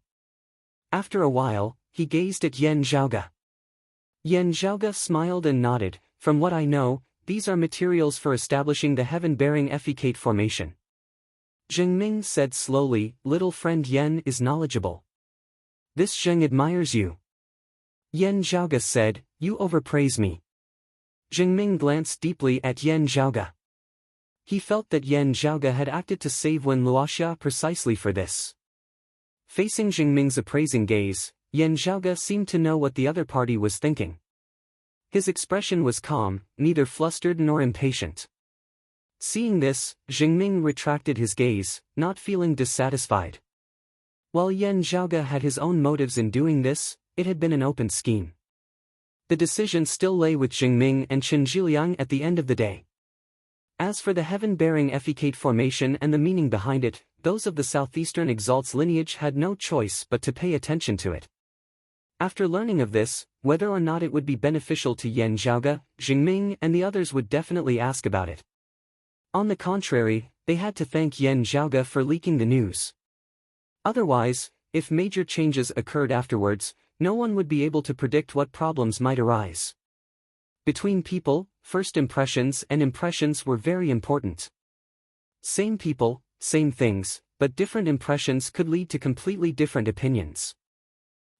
After a while, he gazed at Yan Zhaoge. Yan Zhaoge smiled and nodded. From what I know, these are materials for establishing the heaven-bearing effecate formation. Zheng Ming said slowly, little friend Yan is knowledgeable. This Zheng admires you. Yan Zhaoge said, you overpraise me. Zheng Ming glanced deeply at Yan Zhaoge. He felt that Yan Zhaoge had acted to save Wen Luoxia precisely for this. Facing Zheng Ming's appraising gaze, Yan Zhaoge seemed to know what the other party was thinking. His expression was calm, neither flustered nor impatient. Seeing this, Zheng Ming retracted his gaze, not feeling dissatisfied. While Yan Zhaoge had his own motives in doing this, it had been an open scheme. The decision still lay with Zheng Ming and Chen Zhiliang at the end of the day. As for the heaven-bearing effecate formation and the meaning behind it, those of the southeastern exalt's lineage had no choice but to pay attention to it. After learning of this, whether or not it would be beneficial to Yan Zhaoge, Zheng Ming and the others would definitely ask about it. On the contrary, they had to thank Yan Zhaoge for leaking the news. Otherwise, if major changes occurred afterwards, no one would be able to predict what problems might arise. Between people, first impressions and impressions were very important. Same people, same things, but different impressions could lead to completely different opinions.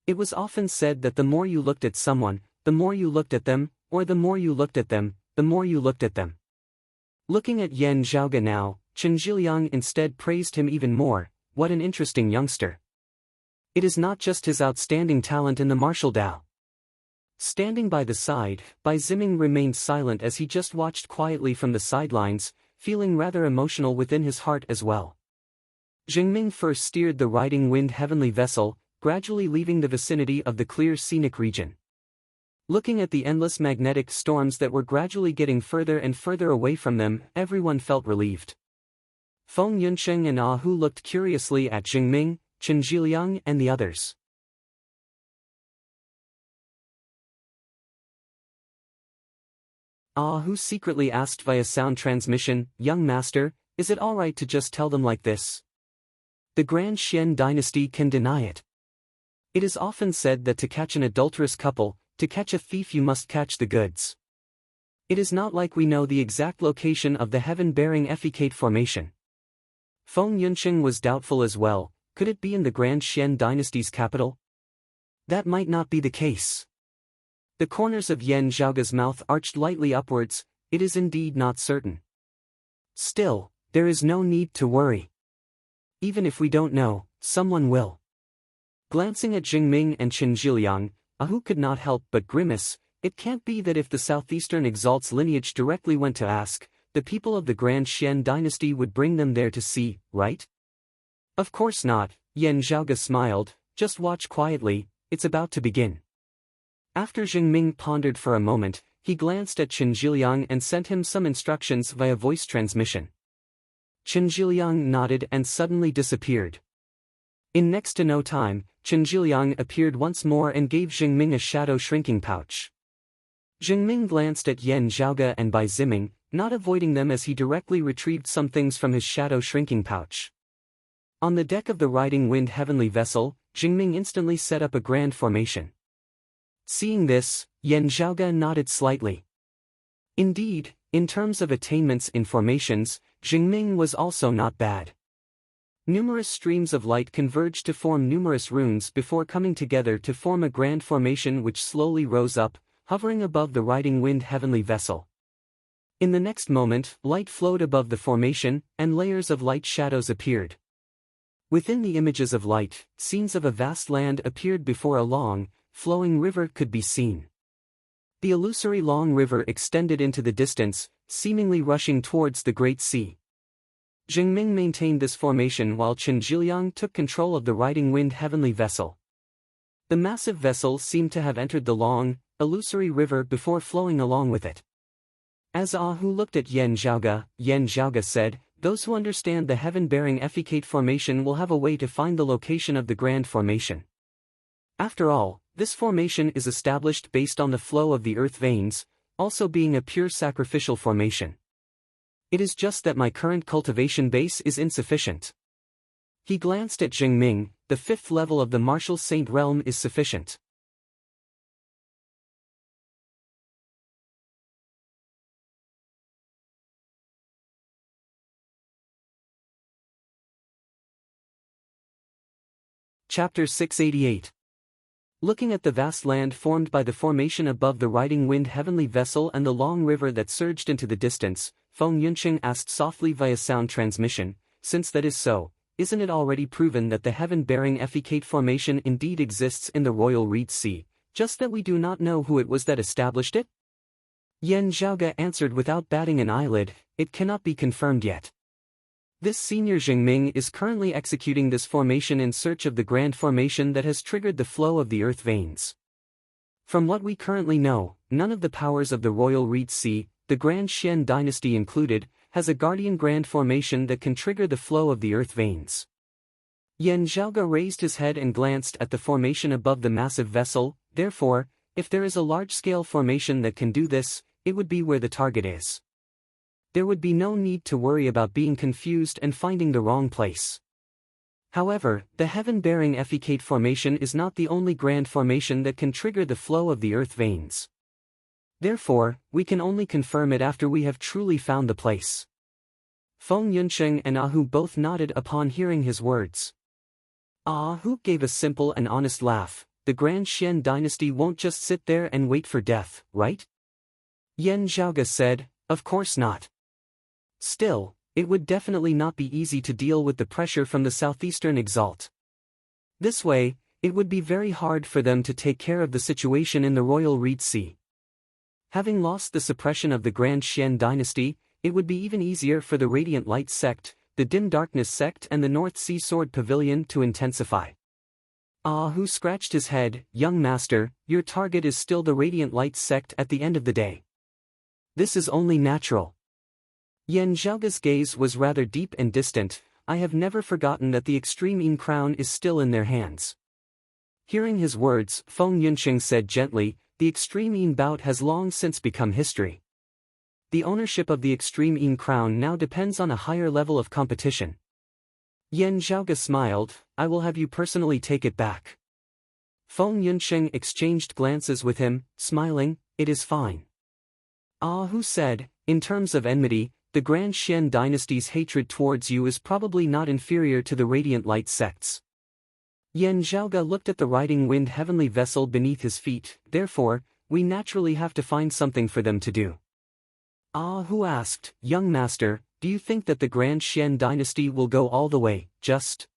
It was often said that the more you looked at someone, the more you looked at them, or the more you looked at them, the more you looked at them. Looking at Yan Zhaoge now, Chen Zhiliang instead praised him even more. What an interesting youngster. It is not just his outstanding talent in the martial Dao. Standing by the side, Bai Ziming remained silent as he just watched quietly from the sidelines, feeling rather emotional within his heart as well. Zheng Ming first steered the riding wind heavenly vessel, gradually leaving the vicinity of the clear scenic region. Looking at the endless magnetic storms that were gradually getting further and further away from them, everyone felt relieved. Feng Yunsheng and Ah Hu looked curiously at Jingming, Chen Zhiliang and the others. Ah Hu secretly asked via sound transmission, "Young master, is it alright to just tell them like this? The Grand Xian dynasty can deny it. It is often said that to catch an adulterous couple, to catch a thief you must catch the goods. It is not like we know the exact location of the heaven-bearing Effecate formation." Feng Yunsheng was doubtful as well. Could it be in the Grand Xian dynasty's capital? That might not be the case. The corners of Yan Zhaoga's mouth arched lightly upwards. It is indeed not certain. Still, there is no need to worry. Even if we don't know, someone will. Glancing at Jingming and Chen Zhiliang, Ah Hu could not help but grimace. It can't be that if the Southeastern Exalt's lineage directly went to ask, the people of the Grand Xian dynasty would bring them there to see, right? Of course not, Yan Zhaoga smiled. Just watch quietly, it's about to begin. After Jingming pondered for a moment, he glanced at Chen Zhiliang and sent him some instructions via voice transmission. Chen Zhiliang nodded and suddenly disappeared. In next to no time, Chen Zhiliang appeared once more and gave Jingming a shadow shrinking pouch. Jingming glanced at Yan Zhaoga and Bai Ziming, not avoiding them as he directly retrieved some things from his shadow shrinking pouch. On the deck of the riding wind heavenly vessel, Jingming instantly set up a grand formation. Seeing this, Yan Zhaoga nodded slightly. Indeed, in terms of attainments in formations, Jingming was also not bad. Numerous streams of light converged to form numerous runes before coming together to form a grand formation which slowly rose up, hovering above the riding wind heavenly vessel. In the next moment, light flowed above the formation, and layers of light shadows appeared. Within the images of light, scenes of a vast land appeared before a long, flowing river could be seen. The illusory long river extended into the distance, seemingly rushing towards the Great Sea. Jingming maintained this formation while Chen Zhiliang took control of the riding wind heavenly vessel. The massive vessel seemed to have entered the long, illusory river before flowing along with it. As Ah Hu looked at Yan Zhaoga said, "Those who understand the heaven-bearing Effecate formation will have a way to find the location of the grand formation. After all, this formation is established based on the flow of the earth veins, also being a pure sacrificial formation. It is just that my current cultivation base is insufficient." He glanced at Jingming. "The 5th level of the Martial Saint realm is sufficient." Chapter 688. Looking at the vast land formed by the formation above the riding wind heavenly vessel and the long river that surged into the distance, Feng Yunqing asked softly via sound transmission, "Since that is so, isn't it already proven that the heaven-bearing Effecate formation indeed exists in the Royal Reed Sea, just that we do not know who it was that established it?" Yan Zhaoga answered without batting an eyelid, "It cannot be confirmed yet. This senior Jingming is currently executing this formation in search of the grand formation that has triggered the flow of the earth veins. From what we currently know, none of the powers of the Royal Reed Sea, the Grand Xian dynasty included, has a guardian grand formation that can trigger the flow of the earth veins." Yan Zhaoga raised his head and glanced at the formation above the massive vessel. "Therefore, if there is a large-scale formation that can do this, it would be where the target is. There would be no need to worry about being confused and finding the wrong place. However, the heaven-bearing Effecate formation is not the only grand formation that can trigger the flow of the earth veins. Therefore, we can only confirm it after we have truly found the place." Feng Yunsheng and Ah Hu both nodded upon hearing his words. Ah Hu gave a simple and honest laugh. "The Grand Xian dynasty won't just sit there and wait for death, right?" Yan Zhaoga said, "Of course not. Still, it would definitely not be easy to deal with the pressure from the Southeastern Exalt. This way, it would be very hard for them to take care of the situation in the Royal Reed Sea. Having lost the suppression of the Grand Xian dynasty, it would be even easier for the Radiant Light sect, the Dim Darkness sect and the North Sea Sword Pavilion to intensify." Ah Hu scratched his head. "Young master, your target is still the Radiant Light sect at the end of the day. This is only natural. Yan Zhaoga's gaze was rather deep and distant. I have never forgotten that the extreme Yin crown is still in their hands. Hearing his words, Feng Yunqing said gently, the extreme Yin bout has long since become history. The ownership of the extreme Yin crown now depends on a higher level of competition. Yan Zhaoga smiled, I will have you personally take it back. Feng Yunqing exchanged glances with him, smiling, it is fine. Hu said, in terms of enmity, the Grand Xian dynasty's hatred towards you is probably not inferior to the Radiant Light sect's. Yan Zhaoga looked at the riding wind heavenly vessel beneath his feet, therefore, we naturally have to find something for them to do. Hu asked, young master, do you think that the Grand Xian dynasty will go all the way, just?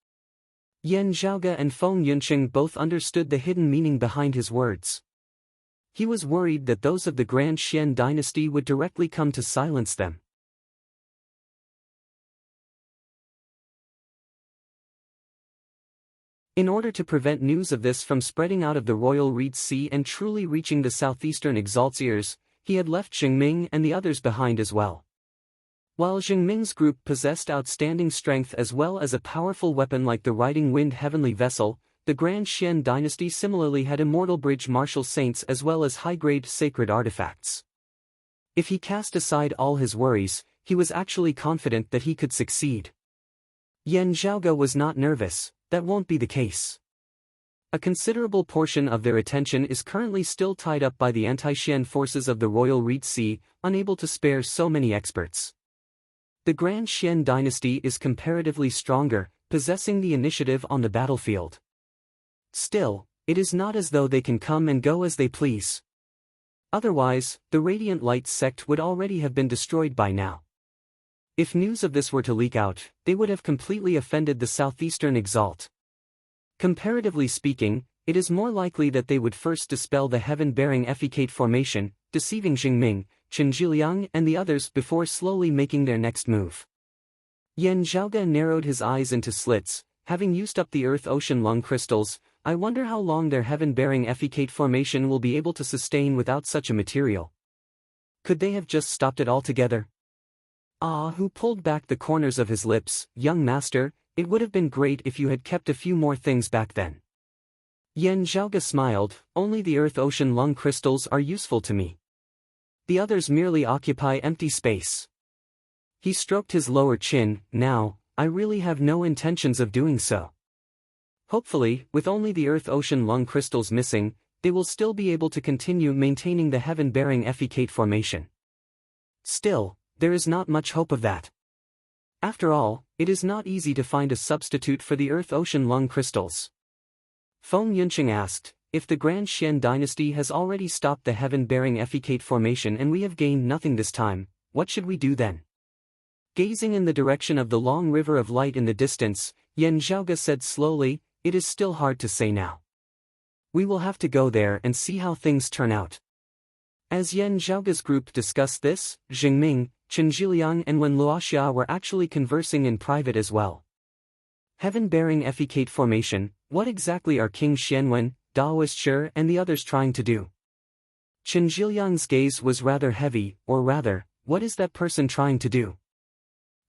Yan Zhaoga and Feng Yunqing both understood the hidden meaning behind his words. He was worried that those of the Grand Xian dynasty would directly come to silence them. In order to prevent news of this from spreading out of the Royal Reed Sea and truly reaching the southeastern Exalt's ears, he had left Xingming and the others behind as well. While Xingming's group possessed outstanding strength as well as a powerful weapon like the Riding Wind Heavenly Vessel, the Grand Xian dynasty similarly had immortal bridge martial saints as well as high-grade sacred artifacts. If he cast aside all his worries, he was actually confident that he could succeed. Yan Zhaoga was not nervous. That won't be the case. A considerable portion of their attention is currently still tied up by the anti-Xian forces of the Royal Reed Sea, unable to spare so many experts. The Grand Xian dynasty is comparatively stronger, possessing the initiative on the battlefield. Still, it is not as though they can come and go as they please. Otherwise, the Radiant Light sect would already have been destroyed by now. If news of this were to leak out, they would have completely offended the southeastern Exalt. Comparatively speaking, it is more likely that they would first dispel the heaven-bearing effecate formation, deceiving Xingming, Chen Zhiliang and the others before slowly making their next move. Yan Zhaoga narrowed his eyes into slits, having used up the earth-ocean lung crystals. I wonder how long their heaven-bearing effecate formation will be able to sustain without such a material. Could they have just stopped it altogether? Hu pulled back the corners of his lips, young master, it would have been great if you had kept a few more things back then. Yan Zhaoga smiled, only the earth-ocean lung crystals are useful to me. The others merely occupy empty space. He stroked his lower chin, now, I really have no intentions of doing so. Hopefully, with only the earth-ocean lung crystals missing, they will still be able to continue maintaining the heaven-bearing effecate formation. Still, there is not much hope of that. After all, it is not easy to find a substitute for the earth-ocean lung crystals. Feng Yunqing asked, if the Grand Xian dynasty has already stopped the heaven-bearing effecate formation and we have gained nothing this time, what should we do then? Gazing in the direction of the long river of light in the distance, Yan Zhaoga said slowly, it is still hard to say now. We will have to go there and see how things turn out. As Yan Zhaoga's group discussed this, Xingming, Chen Zhiliang and Wen Luoxia were actually conversing in private as well. Heaven-bearing effecate formation, what exactly are King Xianwen, Daoist Shi and the others trying to do? Chen Zhiliang's gaze was rather heavy, or rather, what is that person trying to do?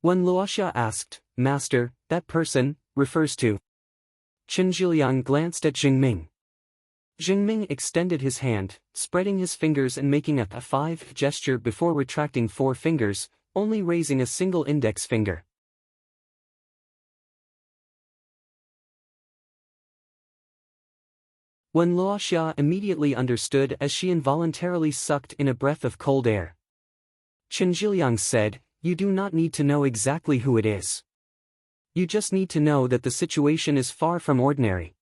Wen Luoxia asked, Master, that person, refers to. Chen Zhiliang glanced at Xingming. Xingming extended his hand, spreading his fingers and making a 5 gesture before retracting 4 fingers, only raising a single index finger. Wen Luoxia immediately understood as she involuntarily sucked in a breath of cold air. Chen Zhiliang said, you do not need to know exactly who it is. You just need to know that the situation is far from ordinary.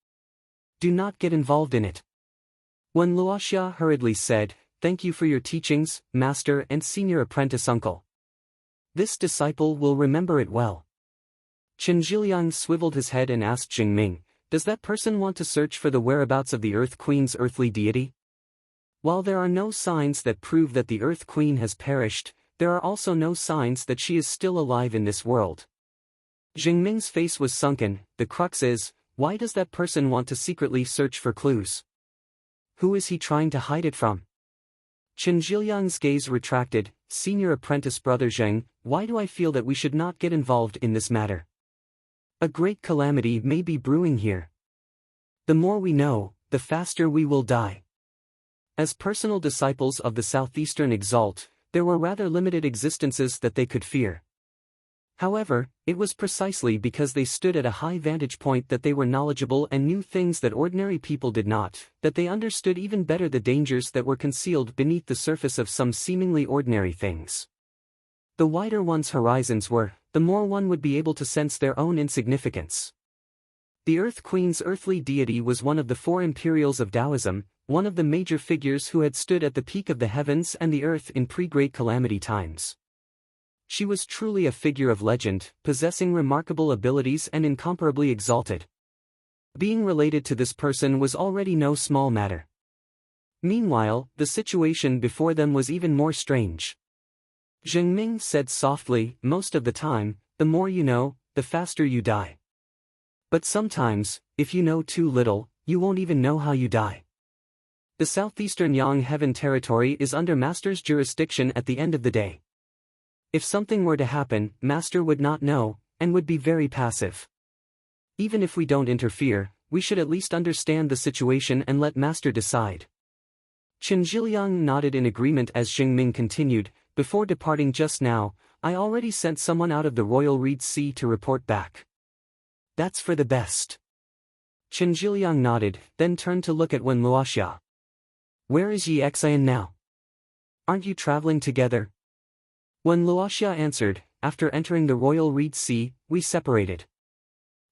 Do not get involved in it. Wen Luoxia hurriedly said, thank you for your teachings, master and senior apprentice uncle. This disciple will remember it well. Chen Zhiliang swiveled his head and asked Xingming, does that person want to search for the whereabouts of the Earth Queen's earthly deity? While there are no signs that prove that the Earth Queen has perished, there are also no signs that she is still alive in this world. Xingming's face was sunken. The crux is, why does that person want to secretly search for clues? Who is he trying to hide it from? Chen Zhiliang's gaze retracted, Senior apprentice brother Zheng, why do I feel that we should not get involved in this matter? A great calamity may be brewing here. The more we know, the faster we will die. As personal disciples of the Southeastern Exalt, there were rather limited existences that they could fear. However, it was precisely because they stood at a high vantage point that they were knowledgeable and knew things that ordinary people did not, that they understood even better the dangers that were concealed beneath the surface of some seemingly ordinary things. The wider one's horizons were, the more one would be able to sense their own insignificance. The Earth Queen's earthly deity was one of the four imperials of Taoism, one of the major figures who had stood at the peak of the heavens and the earth in pre-Great Calamity times. She was truly a figure of legend, possessing remarkable abilities and incomparably exalted. Being related to this person was already no small matter. Meanwhile, the situation before them was even more strange. Zheng Ming said softly, most of the time, the more you know, the faster you die. But sometimes, if you know too little, you won't even know how you die. The southeastern Yang Heaven territory is under Master's jurisdiction at the end of the day. If something were to happen, Master would not know, and would be very passive. Even if we don't interfere, we should at least understand the situation and let Master decide. Chen Zhiliang nodded in agreement as Zheng Ming continued, before departing just now, I already sent someone out of the Royal Reed Sea to report back. That's for the best. Chen Zhiliang nodded, then turned to look at Wen Luoxia. Where is Yi Xian now? Aren't you traveling together? Wen Luoxia answered, after entering the Royal Reed Sea, we separated.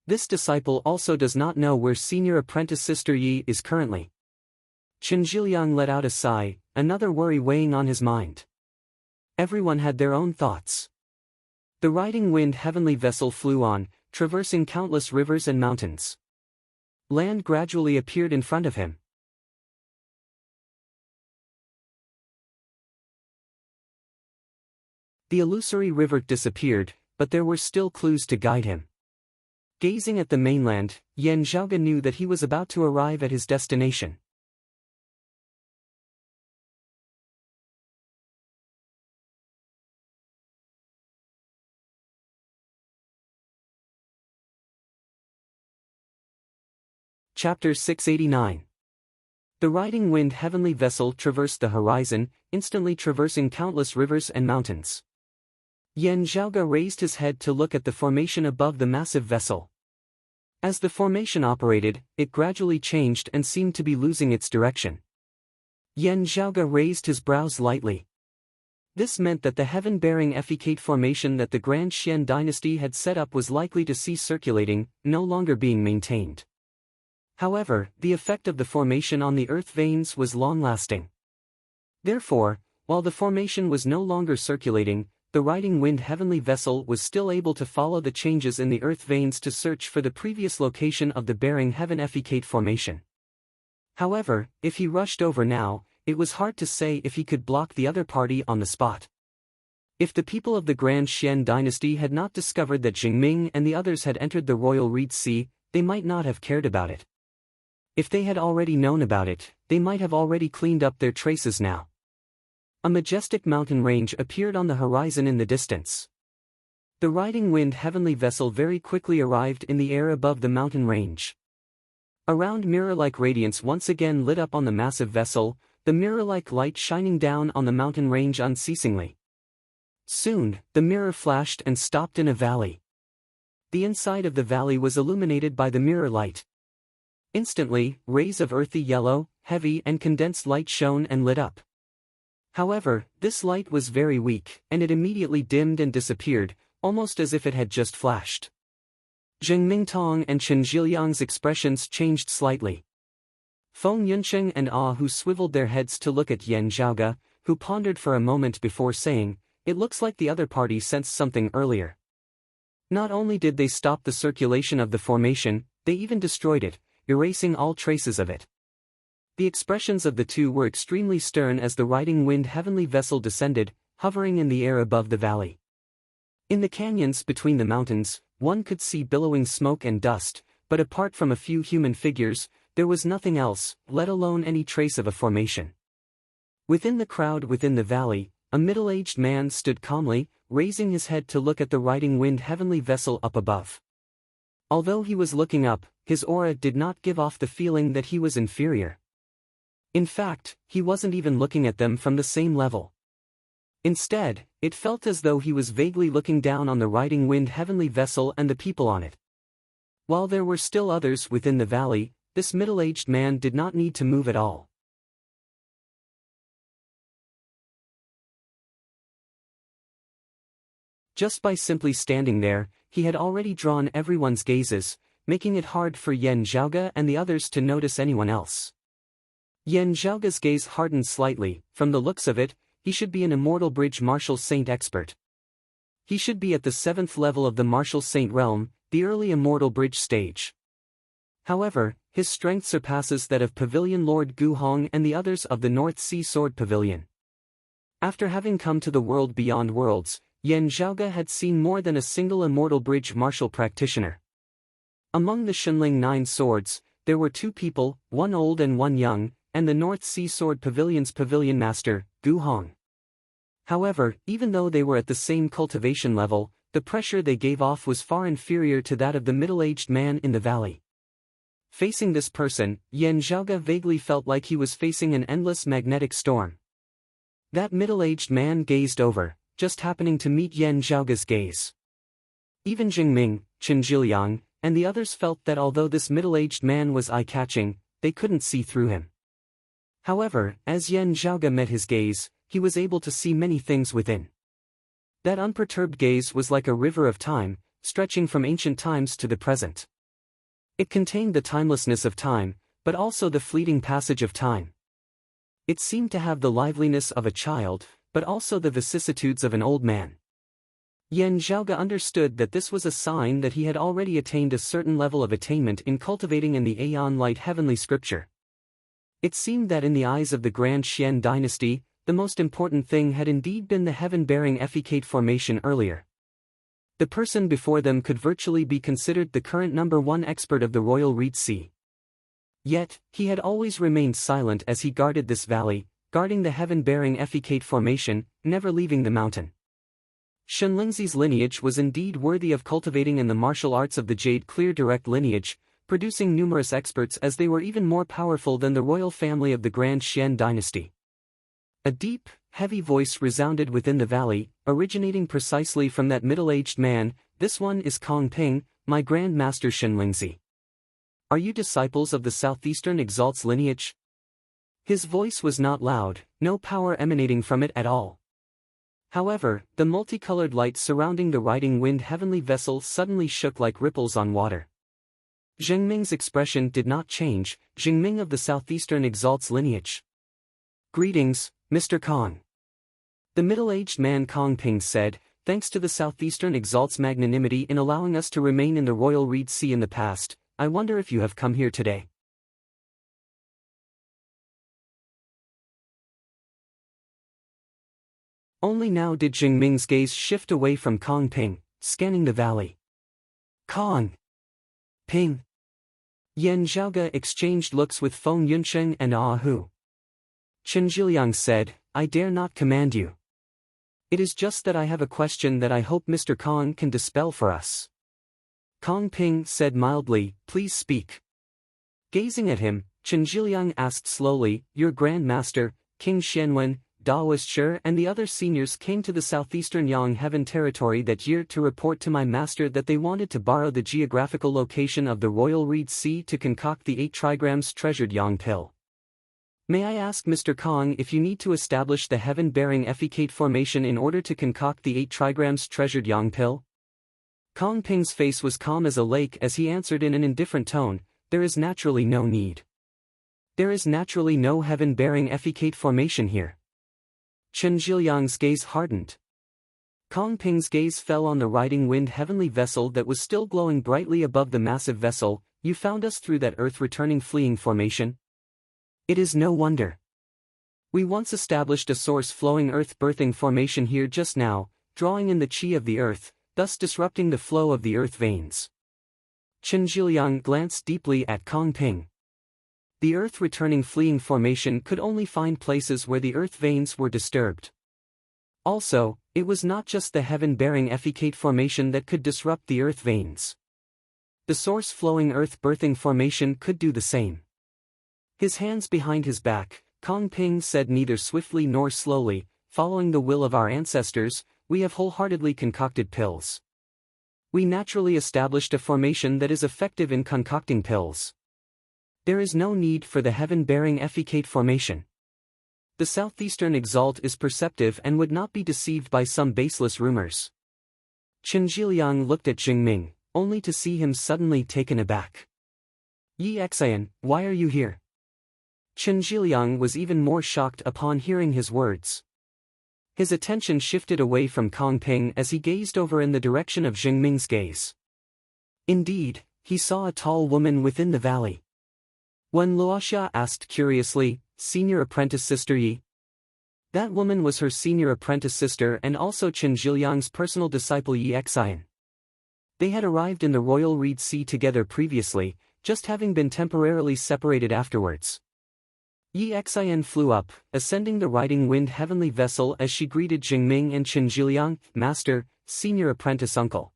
This disciple also does not know where senior apprentice Sister Yi is currently. Chen Zhiliang let out a sigh, another worry weighing on his mind. Everyone had their own thoughts. The riding wind heavenly vessel flew on, traversing countless rivers and mountains. Land gradually appeared in front of him. The illusory river disappeared, but there were still clues to guide him. Gazing at the mainland, Yan Zhaoga knew that he was about to arrive at his destination. Chapter 689. The riding wind heavenly vessel traversed the horizon, instantly traversing countless rivers and mountains. Yan Zhaoga raised his head to look at the formation above the massive vessel. As the formation operated, it gradually changed and seemed to be losing its direction. Yan Zhaoga raised his brows lightly. This meant that the heaven-bearing effecate formation that the Grand Xian dynasty had set up was likely to cease circulating, no longer being maintained. However, the effect of the formation on the earth veins was long-lasting. Therefore, while the formation was no longer circulating, the riding wind heavenly vessel was still able to follow the changes in the earth veins to search for the previous location of the bearing heaven effecate formation. However, if he rushed over now, it was hard to say if he could block the other party on the spot. If the people of the Grand Xian dynasty had not discovered that Zheng Ming and the others had entered the Royal Reed Sea, they might not have cared about it. If they had already known about it, they might have already cleaned up their traces now. A majestic mountain range appeared on the horizon in the distance. The riding wind heavenly vessel very quickly arrived in the air above the mountain range. A round mirror-like radiance once again lit up on the massive vessel, the mirror-like light shining down on the mountain range unceasingly. Soon, the mirror flashed and stopped in a valley. The inside of the valley was illuminated by the mirror light. Instantly, rays of earthy yellow, heavy and condensed light shone and lit up. However, this light was very weak, and it immediately dimmed and disappeared, almost as if it had just flashed. Zheng Mingtong and Chen Zhiliang's expressions changed slightly. Feng Yunsheng and Ah Hu swiveled their heads to look at Yan Zhaoga, who pondered for a moment before saying, "It looks like the other party sensed something earlier." Not only did they stop the circulation of the formation, they even destroyed it, erasing all traces of it. The expressions of the two were extremely stern as the riding wind heavenly vessel descended, hovering in the air above the valley. In the canyons between the mountains, one could see billowing smoke and dust, but apart from a few human figures, there was nothing else, let alone any trace of a formation. Within the crowd within the valley, A middle-aged man stood calmly, raising his head to look at the riding wind heavenly vessel up above. Although he was looking up, his aura did not give off the feeling that he was inferior. In fact, he wasn't even looking at them from the same level. Instead, it felt as though he was vaguely looking down on the riding wind heavenly vessel and the people on it. While there were still others within the valley, this middle-aged man did not need to move at all. Just by simply standing there, he had already drawn everyone's gazes, making it hard for Yan Zhaoge and the others to notice anyone else. Yan Zhaoge's gaze hardened slightly. From the looks of it, he should be an immortal bridge martial saint expert. He should be at the 7th level of the martial saint realm, the early immortal bridge stage. However, his strength surpasses that of Pavilion Lord Gu Hong and the others of the North Sea Sword Pavilion. After having come to the world beyond worlds, Yan Zhaoge had seen more than a single immortal bridge martial practitioner. Among the Shenling 9 swords, there were 2 people, one old and one young, and the North Sea Sword Pavilion's pavilion master, Gu Hong. However, even though they were at the same cultivation level, the pressure they gave off was far inferior to that of the middle-aged man in the valley. Facing this person, Yan Zhaoge vaguely felt like he was facing an endless magnetic storm. That middle-aged man gazed over, just happening to meet Yan Zhaoge's gaze. Even Jingming, Chen Zhiliang, and the others felt that although this middle-aged man was eye-catching, they couldn't see through him. However, as Yan Zhaoge met his gaze, he was able to see many things within. That unperturbed gaze was like a river of time, stretching from ancient times to the present. It contained the timelessness of time, but also the fleeting passage of time. It seemed to have the liveliness of a child, but also the vicissitudes of an old man. Yan Zhaoge understood that this was a sign that he had already attained a certain level of attainment in cultivating in the Aeon Light heavenly scripture. It seemed that in the eyes of the Grand Xian dynasty, the most important thing had indeed been the heaven-bearing effecate formation earlier. The person before them could virtually be considered the current #1 expert of the Royal Reed Sea. Yet, he had always remained silent as he guarded this valley, guarding the heaven-bearing effecate formation, never leaving the mountain. Shenlingzi's lineage was indeed worthy of cultivating in the martial arts of the Jade Clear Direct lineage, producing numerous experts as they were even more powerful than the royal family of the Grand Xian dynasty. A deep, heavy voice resounded within the valley, originating precisely from that middle-aged man. "This one is Kong Ping, my Grand Master Shenlingzi. Are you disciples of the Southeastern Exalt's lineage?" His voice was not loud, no power emanating from it at all. However, the multicolored light surrounding the riding wind heavenly vessel suddenly shook like ripples on water. Zhengming's expression did not change. "Zhengming of the Southeastern Exalt's lineage. Greetings, Mr. Kong." The middle-aged man Kong Ping said, "Thanks to the Southeastern Exalt's magnanimity in allowing us to remain in the Royal Reed Sea in the past, I wonder if you have come here today." Only now did Jingming's gaze shift away from Kong Ping, scanning the valley. "Kong Ping." Yan Zhaoge exchanged looks with Feng Yunsheng and Ah Hu. Chen Zhiliang said, "I dare not command you. It is just that I have a question that I hope Mr. Kong can dispel for us." Kong Ping said mildly, "Please speak." Gazing at him, Chen Zhiliang asked slowly, "Your Grand Master, King Xianwen, Daoist Shi and the other seniors came to the southeastern Yang Heaven territory that year to report to my master that they wanted to borrow the geographical location of the Royal Reed Sea to concoct the 8 trigrams treasured Yang pill. May I ask Mr. Kong if you need to establish the heaven-bearing effecate formation in order to concoct the 8 trigrams treasured Yang pill?" Kong Ping's face was calm as a lake as he answered in an indifferent tone, "There is naturally no need. There is naturally no heaven-bearing effecate formation here." Chen Zhiliang's gaze hardened. Kong Ping's gaze fell on the riding wind heavenly vessel that was still glowing brightly above the massive vessel. "You found us through that earth-returning fleeing formation? It is no wonder. We once established a source-flowing earth-birthing formation here just now, drawing in the qi of the earth, thus disrupting the flow of the earth veins." Chen Zhiliang glanced deeply at Kong Ping. The earth-returning fleeing formation could only find places where the earth veins were disturbed. Also, it was not just the heaven-bearing effecate formation that could disrupt the earth veins. The source-flowing earth-birthing formation could do the same. His hands behind his back, Kong Ping said neither swiftly nor slowly, following the will of our ancestors, we have wholeheartedly concocted pills. We naturally established a formation that is effective in concocting pills. There is no need for the heaven-bearing effecate formation. The southeastern exalt is perceptive and would not be deceived by some baseless rumors. Chen Zhiliang looked at Jingming, only to see him suddenly taken aback. Yi Xian, why are you here? Chen Zhiliang was even more shocked upon hearing his words. His attention shifted away from Kong Ping as he gazed over in the direction of Jingming's gaze. Indeed, he saw a tall woman within the valley. When Luoxia asked curiously, "Senior apprentice sister Yi?" That woman was her senior apprentice sister and also Chen Zhiliang's personal disciple Yi Xian. They had arrived in the Royal Reed Sea together previously, just having been temporarily separated afterwards. Yi Xian flew up, ascending the riding wind heavenly vessel as she greeted Jingming and Chen Zhiliang, "Master, senior apprentice uncle."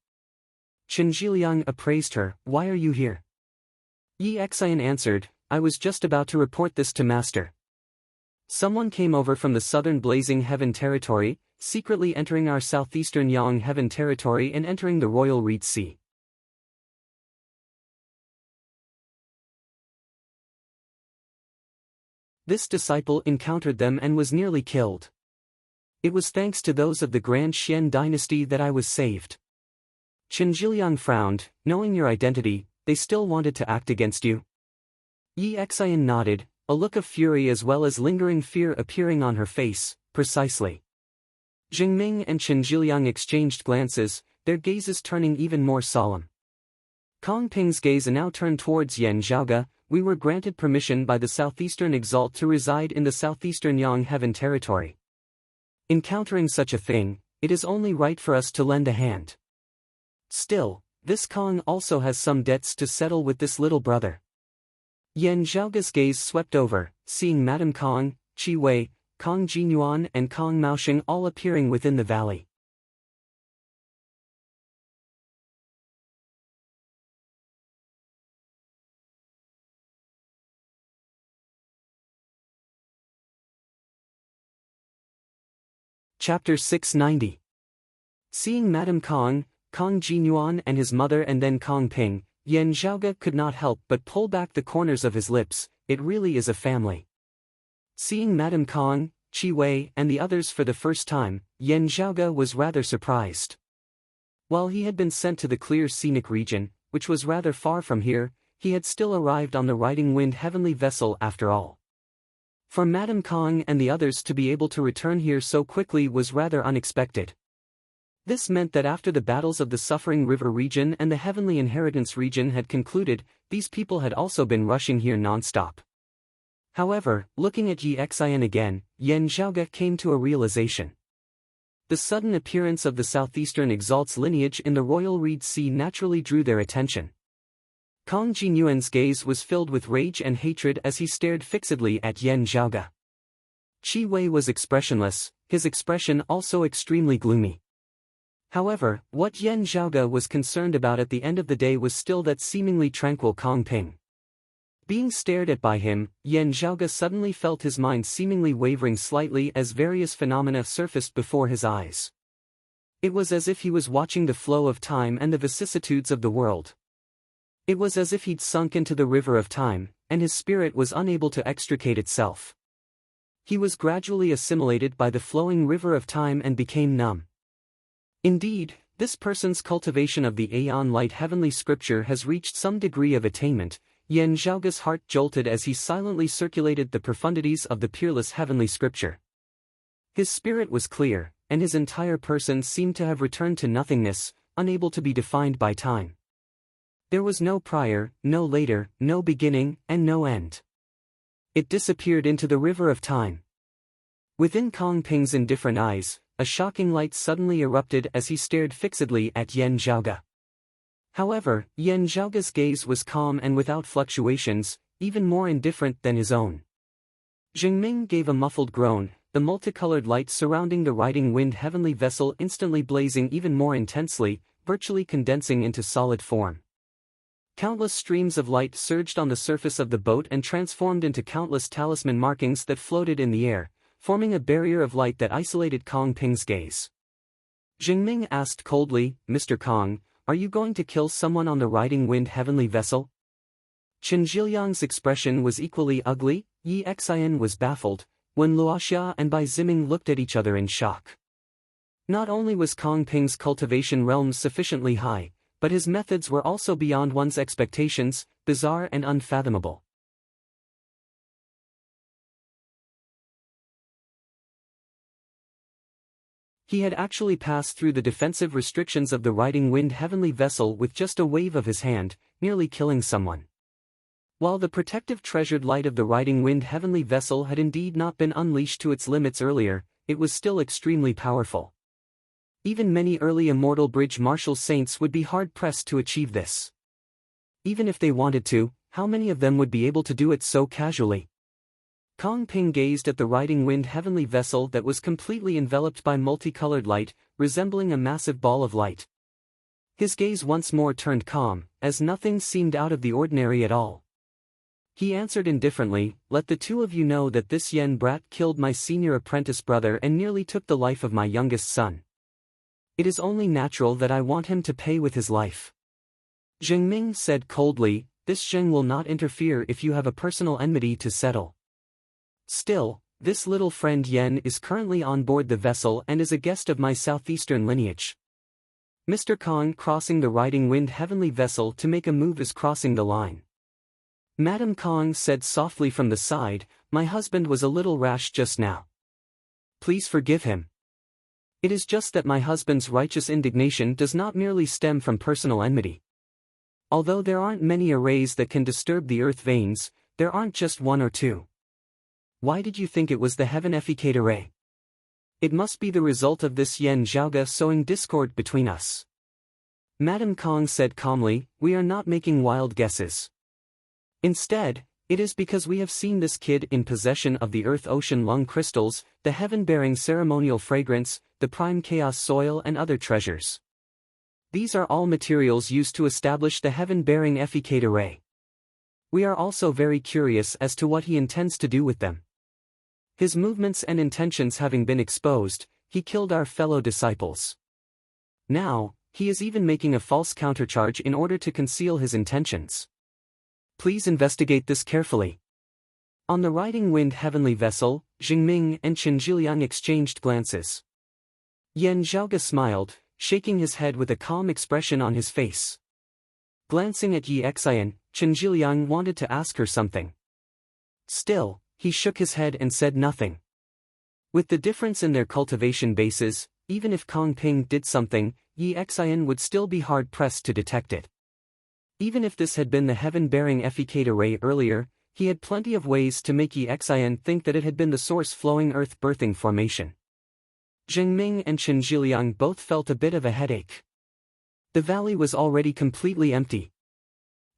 Chen Zhiliang appraised her, "Why are you here?" Yi Xian answered, "I was just about to report this to Master. Someone came over from the southern Blazing Heaven territory, secretly entering our southeastern Yang Heaven territory and entering the Royal Reed Sea. This disciple encountered them and was nearly killed. It was thanks to those of the Grand Xian dynasty that I was saved." Chen Zhiliang frowned, "Knowing your identity, they still wanted to act against you?" Yi Xian nodded, a look of fury as well as lingering fear appearing on her face. "Precisely." Jingming and Chen Zhiliang exchanged glances, their gazes turning even more solemn. Kong Ping's gaze now turned towards Yan Zhaoge. "We were granted permission by the southeastern exalt to reside in the southeastern Yang Heaven territory. Encountering such a thing, it is only right for us to lend a hand. Still, this Kong also has some debts to settle with this little brother." Yan Zhaoge's gaze swept over, seeing Madame Kong, Qi Wei, Kong Jinyuan and Kong Maoxing all appearing within the valley. Chapter 690. Seeing Madame Kong, Kong Jinyuan and his mother and then Kong Ping, Yan Zhaoge could not help but pull back the corners of his lips. It really is a family. Seeing Madame Kong, Qi Wei and the others for the first time, Yan Zhaoge was rather surprised. While he had been sent to the clear scenic region, which was rather far from here, he had still arrived on the riding wind heavenly vessel after all. For Madame Kong and the others to be able to return here so quickly was rather unexpected. This meant that after the battles of the Suffering River region and the Heavenly Inheritance region had concluded, these people had also been rushing here non-stop. However, looking at Yi Xian again, Yan Zhaoge came to a realization. The sudden appearance of the southeastern exalt's lineage in the Royal Reed Sea naturally drew their attention. Kong Jinyuan's gaze was filled with rage and hatred as he stared fixedly at Yan Zhaoge. Qi Wei was expressionless, his expression also extremely gloomy. However, what Yan Zhaoge was concerned about at the end of the day was still that seemingly tranquil Kong Ping. Being stared at by him, Yan Zhaoge suddenly felt his mind seemingly wavering slightly as various phenomena surfaced before his eyes. It was as if he was watching the flow of time and the vicissitudes of the world. It was as if he'd sunk into the river of time, and his spirit was unable to extricate itself. He was gradually assimilated by the flowing river of time and became numb. Indeed, this person's cultivation of the Aeon Light heavenly scripture has reached some degree of attainment. Yan Zhaoge's heart jolted as he silently circulated the profundities of the peerless heavenly scripture. His spirit was clear, and his entire person seemed to have returned to nothingness, unable to be defined by time. There was no prior, no later, no beginning, and no end. It disappeared into the river of time. Within Kong Ping's indifferent eyes, a shocking light suddenly erupted as he stared fixedly at Yan Zhaoge. However, Yan Zhaoge's gaze was calm and without fluctuations, even more indifferent than his own. Jingming gave a muffled groan, the multicolored light surrounding the riding wind heavenly vessel instantly blazing even more intensely, virtually condensing into solid form. Countless streams of light surged on the surface of the boat and transformed into countless talisman markings that floated in the air, forming a barrier of light that isolated Kong Ping's gaze. Jingming asked coldly, "Mr. Kong, are you going to kill someone on the riding wind heavenly vessel?" Chen Zhiliang's expression was equally ugly. Yi Xian was baffled, when Luoxia and Bai Ziming looked at each other in shock. Not only was Kong Ping's cultivation realm sufficiently high, but his methods were also beyond one's expectations, bizarre and unfathomable. He had actually passed through the defensive restrictions of the riding wind heavenly vessel with just a wave of his hand, nearly killing someone. While the protective treasured light of the riding wind heavenly vessel had indeed not been unleashed to its limits earlier, it was still extremely powerful. Even many early immortal bridge martial saints would be hard-pressed to achieve this. Even if they wanted to, how many of them would be able to do it so casually? Kong Ping gazed at the riding wind heavenly vessel that was completely enveloped by multicolored light, resembling a massive ball of light. His gaze once more turned calm, as nothing seemed out of the ordinary at all. He answered indifferently, "Let the two of you know that this Yen brat killed my senior apprentice brother and nearly took the life of my youngest son. It is only natural that I want him to pay with his life." Zheng Ming said coldly, "This Zheng will not interfere if you have a personal enmity to settle. Still, this little friend Yen is currently on board the vessel and is a guest of my southeastern lineage." Mr. Kong crossing the riding wind heavenly vessel to make a move is crossing the line. Madam Kong said softly from the side, "My husband was a little rash just now. Please forgive him. It is just that my husband's righteous indignation does not merely stem from personal enmity. Although there aren't many arrays that can disturb the earth veins, there aren't just one or two. Why did you think it was the heaven efficate array? It must be the result of this Yen Zhaoga sowing discord between us." Madam Kong said calmly, "We are not making wild guesses. Instead, it is because we have seen this kid in possession of the earth-ocean lung crystals, the heaven-bearing ceremonial fragrance, the prime chaos soil and other treasures. These are all materials used to establish the heaven-bearing efficate array. We are also very curious as to what he intends to do with them. His movements and intentions having been exposed, he killed our fellow disciples. Now, he is even making a false countercharge in order to conceal his intentions. Please investigate this carefully." On the riding wind heavenly vessel, Jingming and Chen Zhiliang exchanged glances. Yen Zhaoga smiled, shaking his head with a calm expression on his face. Glancing at Yi Xian, Chen Zhiliang wanted to ask her something. Still, he shook his head and said nothing. With the difference in their cultivation bases, even if Kong Ping did something, Yi Xian would still be hard-pressed to detect it. Even if this had been the heaven-bearing efficate array earlier, he had plenty of ways to make Yi Xian think that it had been the source-flowing earth-birthing formation. Zheng Ming and Chen Zhiliang both felt a bit of a headache. The valley was already completely empty.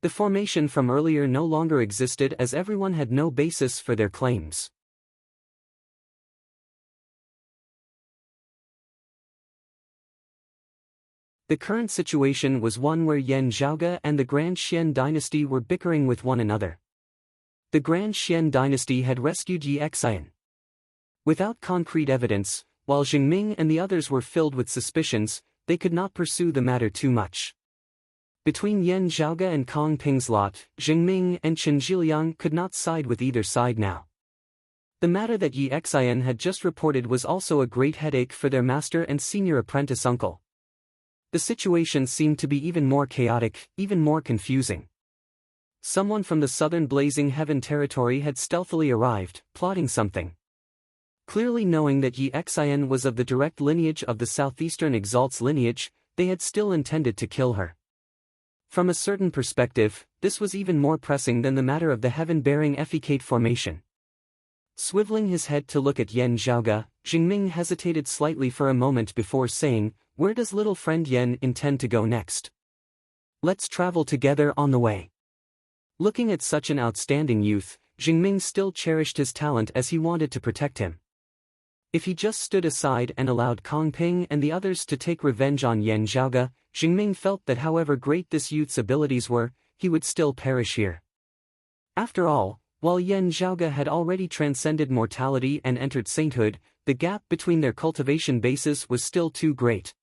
The formation from earlier no longer existed as everyone had no basis for their claims. The current situation was one where Yen Zhaoga and the Grand Xian dynasty were bickering with one another. The Grand Xian dynasty had rescued Yi Xian. Without concrete evidence, while Jingming and the others were filled with suspicions, they could not pursue the matter too much. Between Yen Zhaoga and Kong Ping's lot, Jingming and Chen Zhiliang could not side with either side now. The matter that Yi Xian had just reported was also a great headache for their master and senior apprentice uncle. The situation seemed to be even more chaotic, even more confusing. Someone from the southern blazing heaven territory had stealthily arrived, plotting something. Clearly knowing that Yi Xian was of the direct lineage of the southeastern Exalt's lineage, they had still intended to kill her. From a certain perspective, this was even more pressing than the matter of the heaven-bearing efficate formation. Swiveling his head to look at Yen Zhaoga, Jingming hesitated slightly for a moment before saying, "Where does little friend Yen intend to go next? Let's travel together on the way." Looking at such an outstanding youth, Jingming still cherished his talent as he wanted to protect him. If he just stood aside and allowed Kong Ping and the others to take revenge on Yan Zhaoge, Jingming felt that however great this youth's abilities were, he would still perish here. After all, while Yan Zhaoge had already transcended mortality and entered sainthood, the gap between their cultivation bases was still too great.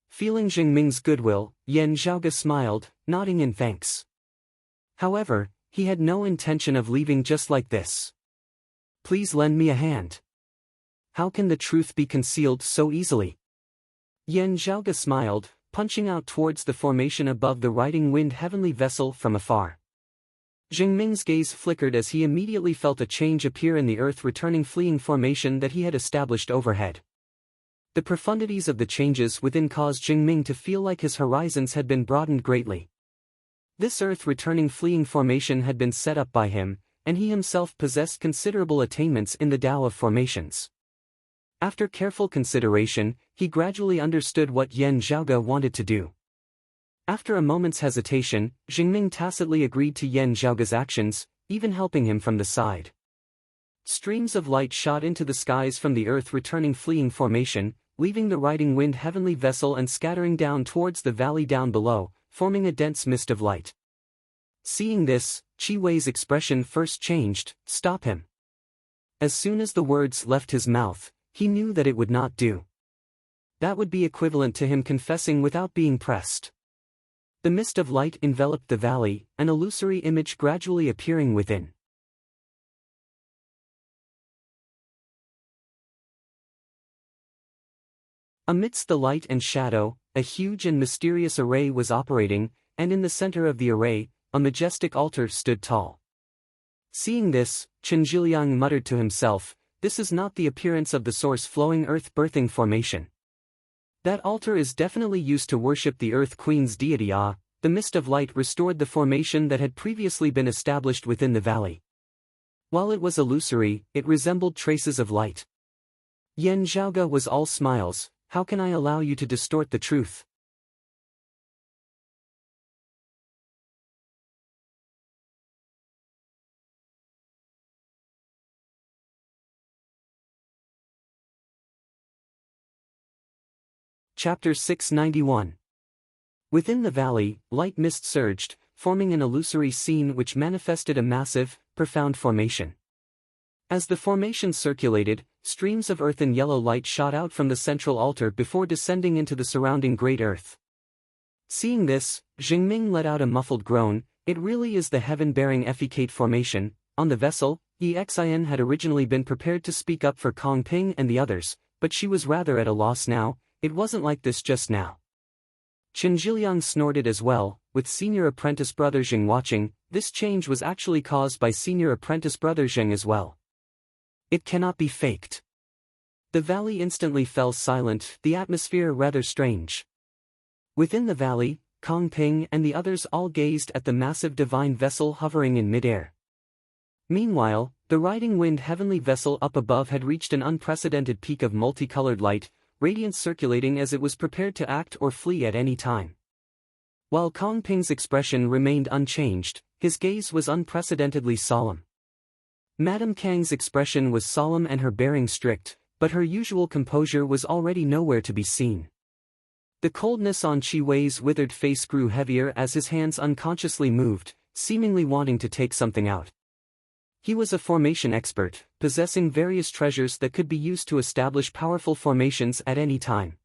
Feeling Jingming's goodwill, Yan Zhaoge smiled, nodding in thanks. However, he had no intention of leaving just like this. Please lend me a hand. How can the truth be concealed so easily? Yan Zhaoge smiled, punching out towards the formation above the riding wind heavenly vessel from afar. Jingming's gaze flickered as he immediately felt a change appear in the earth-returning fleeing formation that he had established overhead. The profundities of the changes within caused Jingming to feel like his horizons had been broadened greatly. This earth-returning fleeing formation had been set up by him, and he himself possessed considerable attainments in the Tao of formations. After careful consideration, he gradually understood what Yan Zhaoge wanted to do. After a moment's hesitation, Jingming tacitly agreed to Yan Zhaoge's actions, even helping him from the side. Streams of light shot into the skies from the earth-returning fleeing formation, leaving the riding wind heavenly vessel and scattering down towards the valley down below, forming a dense mist of light. Seeing this, Qi Wei's expression first changed. Stop him. As soon as the words left his mouth, he knew that it would not do. That would be equivalent to him confessing without being pressed. The mist of light enveloped the valley, an illusory image gradually appearing within. Amidst the light and shadow, a huge and mysterious array was operating, and in the center of the array, a majestic altar stood tall. Seeing this, Chen Zhiliang muttered to himself, "This is not the appearance of the source-flowing earth-birthing formation. That altar is definitely used to worship the Earth Queen's deity Ah." The mist of light restored the formation that had previously been established within the valley. While it was illusory, it resembled traces of light. Yan Zhaoge was all smiles. How can I allow you to distort the truth? Chapter 691. Within the valley, light mist surged, forming an illusory scene which manifested a massive, profound formation. As the formation circulated, streams of earth and yellow light shot out from the central altar before descending into the surrounding great earth. Seeing this, Jingming let out a muffled groan. It really is the heaven-bearing effecate formation. On the vessel, Xin had originally been prepared to speak up for Kong Ping and the others, but she was rather at a loss now. It wasn't like this just now. Chen Zhiliang snorted as well, with senior apprentice brother Zheng watching. This change was actually caused by senior apprentice brother Zheng as well. It cannot be faked. The valley instantly fell silent, the atmosphere rather strange. Within the valley, Kong Ping and the others all gazed at the massive divine vessel hovering in midair. Meanwhile, the riding wind heavenly vessel up above had reached an unprecedented peak of multicolored light, radiance circulating as it was prepared to act or flee at any time. While Kong Ping's expression remained unchanged, his gaze was unprecedentedly solemn. Madame Kang's expression was solemn and her bearing strict, but her usual composure was already nowhere to be seen. The coldness on Qi Wei's withered face grew heavier as his hands unconsciously moved, seemingly wanting to take something out. He was a formation expert, possessing various treasures that could be used to establish powerful formations at any time.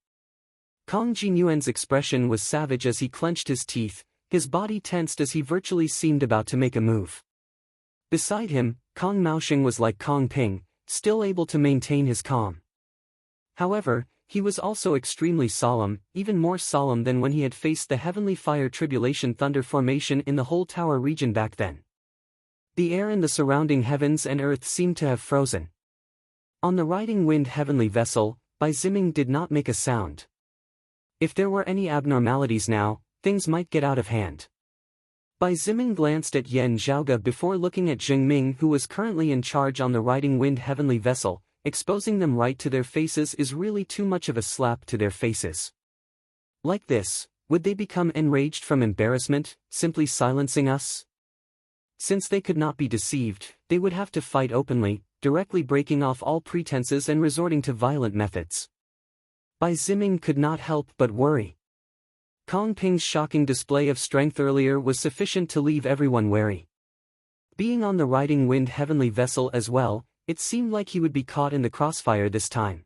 Kong Jinyuan's expression was savage as he clenched his teeth, his body tensed as he virtually seemed about to make a move. Beside him, Kong Maoxing was like Kong Ping, still able to maintain his calm. However, he was also extremely solemn, even more solemn than when he had faced the heavenly fire tribulation thunder formation in the whole tower region back then. The air in the surrounding heavens and earth seemed to have frozen. On the riding wind heavenly vessel, Bai Ziming did not make a sound. If there were any abnormalities now, things might get out of hand. Bai Ziming glanced at Yan Zhaoge before looking at Jingming, who was currently in charge on the riding wind heavenly vessel. Exposing them right to their faces is really too much of a slap to their faces. Like this, would they become enraged from embarrassment, simply silencing us? Since they could not be deceived, they would have to fight openly, directly breaking off all pretenses and resorting to violent methods. Bai Ziming could not help but worry. Kong Ping's shocking display of strength earlier was sufficient to leave everyone wary. Being on the riding wind heavenly vessel as well, it seemed like he would be caught in the crossfire this time.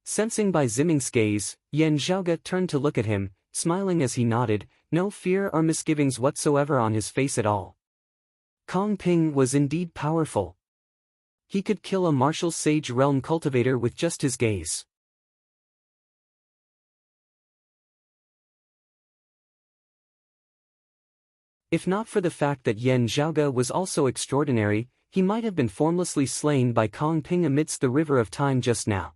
Sensing Bai Ziming's gaze, Yan Zhaoge turned to look at him, smiling as he nodded, no fear or misgivings whatsoever on his face at all. Kong Ping was indeed powerful. He could kill a martial sage realm cultivator with just his gaze. If not for the fact that Yan Zhaoge was also extraordinary, he might have been formlessly slain by Kong Ping amidst the river of time just now.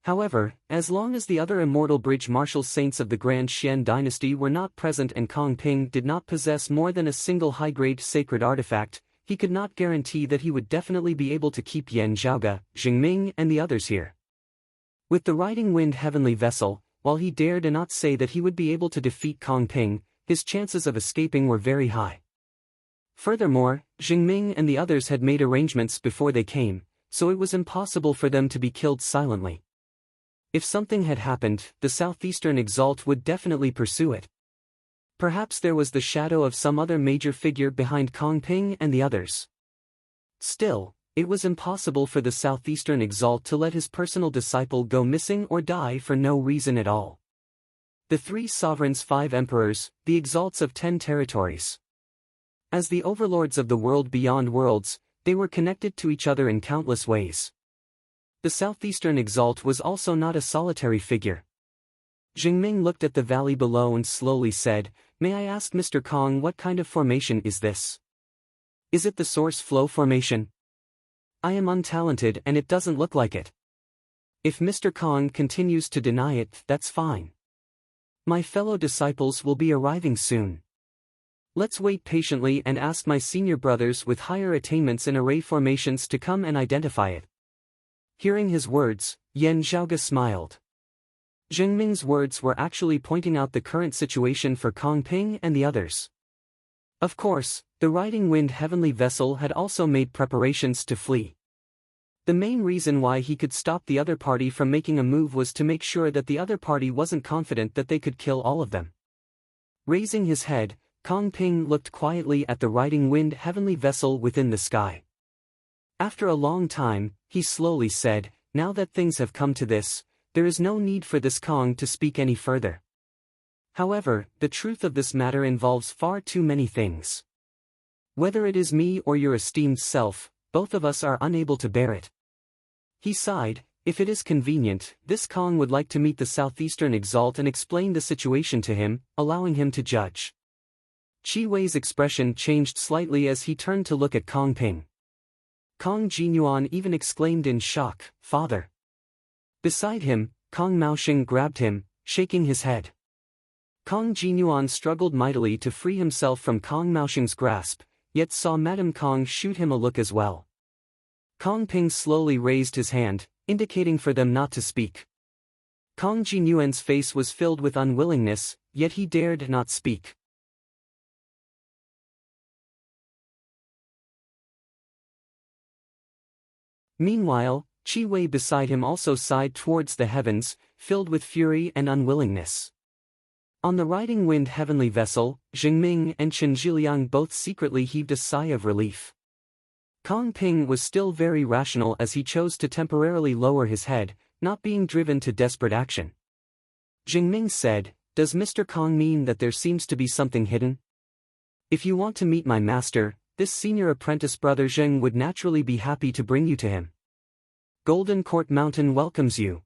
However, as long as the other immortal bridge martial saints of the Grand Xian dynasty were not present and Kong Ping did not possess more than a single high-grade sacred artifact, he could not guarantee that he would definitely be able to keep Yan Zhaoge, Jingming and the others here. With the riding wind heavenly vessel, while he dared not say that he would be able to defeat Kong Ping, his chances of escaping were very high. Furthermore, Jingming and the others had made arrangements before they came, so it was impossible for them to be killed silently. If something had happened, the Southeastern Exalt would definitely pursue it. Perhaps there was the shadow of some other major figure behind Kong Ping and the others. Still, it was impossible for the Southeastern Exalt to let his personal disciple go missing or die for no reason at all. The 3 sovereigns, 5 emperors, the exalts of 10 territories. As the overlords of the world beyond worlds, they were connected to each other in countless ways. The Southeastern Exalt was also not a solitary figure. Jingming looked at the valley below and slowly said, "May I ask Mr. Kong, what kind of formation is this? Is it the source flow formation? I am untalented and it doesn't look like it. If Mr. Kong continues to deny it, that's fine. My fellow disciples will be arriving soon. Let's wait patiently and ask my senior brothers with higher attainments in array formations to come and identify it." Hearing his words, Yan Zhaoge smiled. Jingming's words were actually pointing out the current situation for Kong Ping and the others. Of course, the riding wind heavenly vessel had also made preparations to flee. The main reason why he could stop the other party from making a move was to make sure that the other party wasn't confident that they could kill all of them. Raising his head, Kong Ping looked quietly at the riding wind heavenly vessel within the sky. After a long time, he slowly said, "Now that things have come to this, there is no need for this Kong to speak any further. However, the truth of this matter involves far too many things. Whether it is me or your esteemed self, both of us are unable to bear it." He sighed. If it is convenient, this Kong would like to meet the Southeastern Exalt and explain the situation to him, allowing him to judge. Qi Wei's expression changed slightly as he turned to look at Kong Ping. Kong Jinyuan even exclaimed in shock, "Father." Beside him, Kong Maoxing grabbed him, shaking his head. Kong Jinyuan struggled mightily to free himself from Kong Maoxing's grasp, yet saw Madame Kong shoot him a look as well. Kong Ping slowly raised his hand, indicating for them not to speak. Kong Jinyuan's face was filled with unwillingness, yet he dared not speak. Meanwhile, Qi Wei beside him also sighed towards the heavens, filled with fury and unwillingness. On the riding wind heavenly vessel, Jingming and Chen Zhiliang both secretly heaved a sigh of relief. Kong Ping was still very rational as he chose to temporarily lower his head, not being driven to desperate action. Jingming said, "Does Mr. Kong mean that there seems to be something hidden? If you want to meet my master, this senior apprentice brother Zheng would naturally be happy to bring you to him. Golden Court Mountain welcomes you."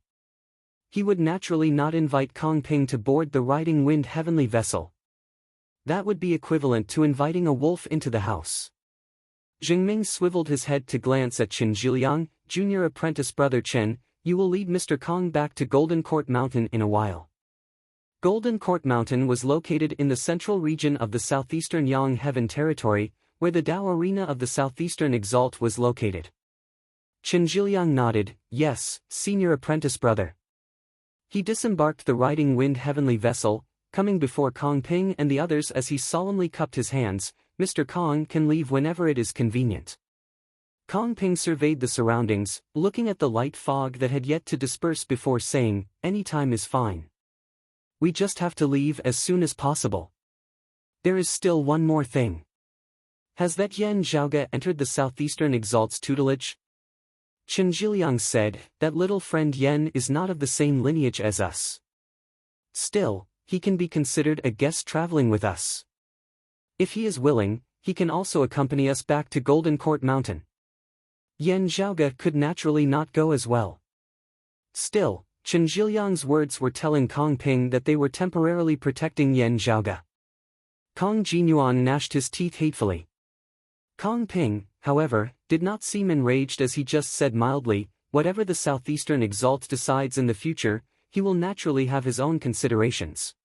He would naturally not invite Kong Ping to board the riding wind heavenly vessel. That would be equivalent to inviting a wolf into the house. Jingming swiveled his head to glance at Chen Zhiliang. "Junior apprentice brother Chen, you will lead Mr. Kong back to Golden Court Mountain in a while." Golden Court Mountain was located in the central region of the southeastern Yang Heaven territory, where the Dao Arena of the Southeastern Exalt was located. Chen Zhiliang nodded, "Yes, senior apprentice brother." He disembarked the riding wind heavenly vessel, coming before Kong Ping and the others as he solemnly cupped his hands, Mr. Kong can leave whenever it is convenient. Kong Ping surveyed the surroundings, looking at the light fog that had yet to disperse before saying, "Any time is fine. We just have to leave as soon as possible. There is still one more thing. Has that Yen Zhaoge entered the Southeastern Exalt's tutelage?" Chen Zhiliang said, "That little friend Yen is not of the same lineage as us. Still, he can be considered a guest traveling with us. If he is willing, he can also accompany us back to Golden Court Mountain." Yen Zhaoge could naturally not go as well. Still, Chen Zhiliang's words were telling Kong Ping that they were temporarily protecting Yen Zhaoge. Kong Jinyuan gnashed his teeth hatefully. Kong Ping, however, did not seem enraged as he just said mildly, "Whatever the Southeastern Exalt decides in the future, he will naturally have his own considerations.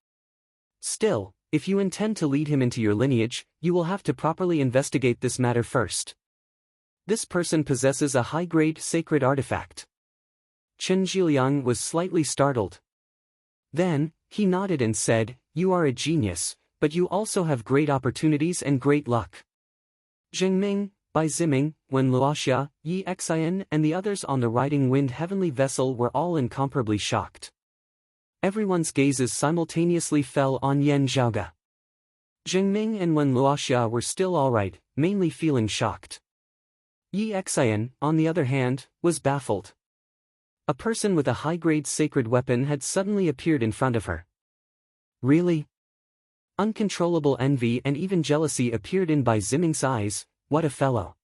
Still, if you intend to lead him into your lineage, you will have to properly investigate this matter first. This person possesses a high-grade sacred artifact." Chen Zhiliang was slightly startled. Then, he nodded and said, "You are a genius, but you also have great opportunities and great luck." Zheng Ming, Bai Ziming, Wen Luoxia, Yi Xian and the others on the riding wind heavenly vessel were all incomparably shocked. Everyone's gazes simultaneously fell on Yen Zhaoge. Zheng Ming and Wen Luoxia were still alright, mainly feeling shocked. Yi Xian, on the other hand, was baffled. A person with a high-grade sacred weapon had suddenly appeared in front of her. Really? Uncontrollable envy and even jealousy appeared in Bai Ziming's eyes. What a fellow.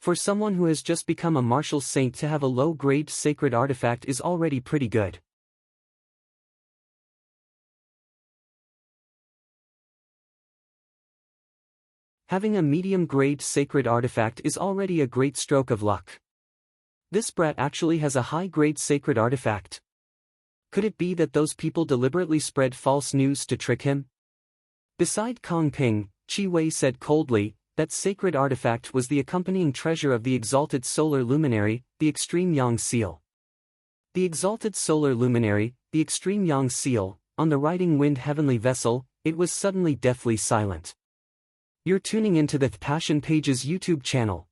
For someone who has just become a martial saint to have a low-grade sacred artifact is already pretty good. Having a medium-grade sacred artifact is already a great stroke of luck. This brat actually has a high-grade sacred artifact. Could it be that those people deliberately spread false news to trick him? Beside Kong Ping, Qi Wei said coldly, that sacred artifact was the accompanying treasure of the exalted solar luminary, the Extreme Yang Seal. The exalted solar luminary, the Extreme Yang Seal, on the riding wind heavenly vessel, it was suddenly deathly silent. You're tuning into the Passion Pages YouTube channel.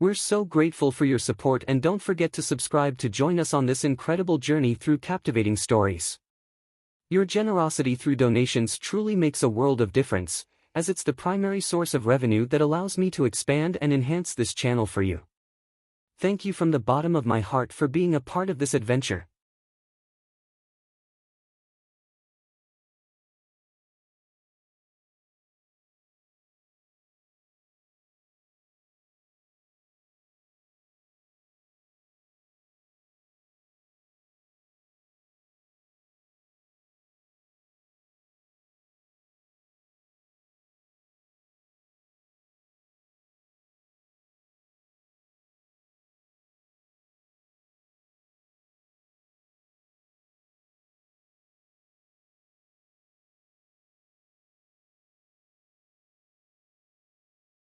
We're so grateful for your support and don't forget to subscribe to join us on this incredible journey through captivating stories. Your generosity through donations truly makes a world of difference, as it's the primary source of revenue that allows me to expand and enhance this channel for you. Thank you from the bottom of my heart for being a part of this adventure.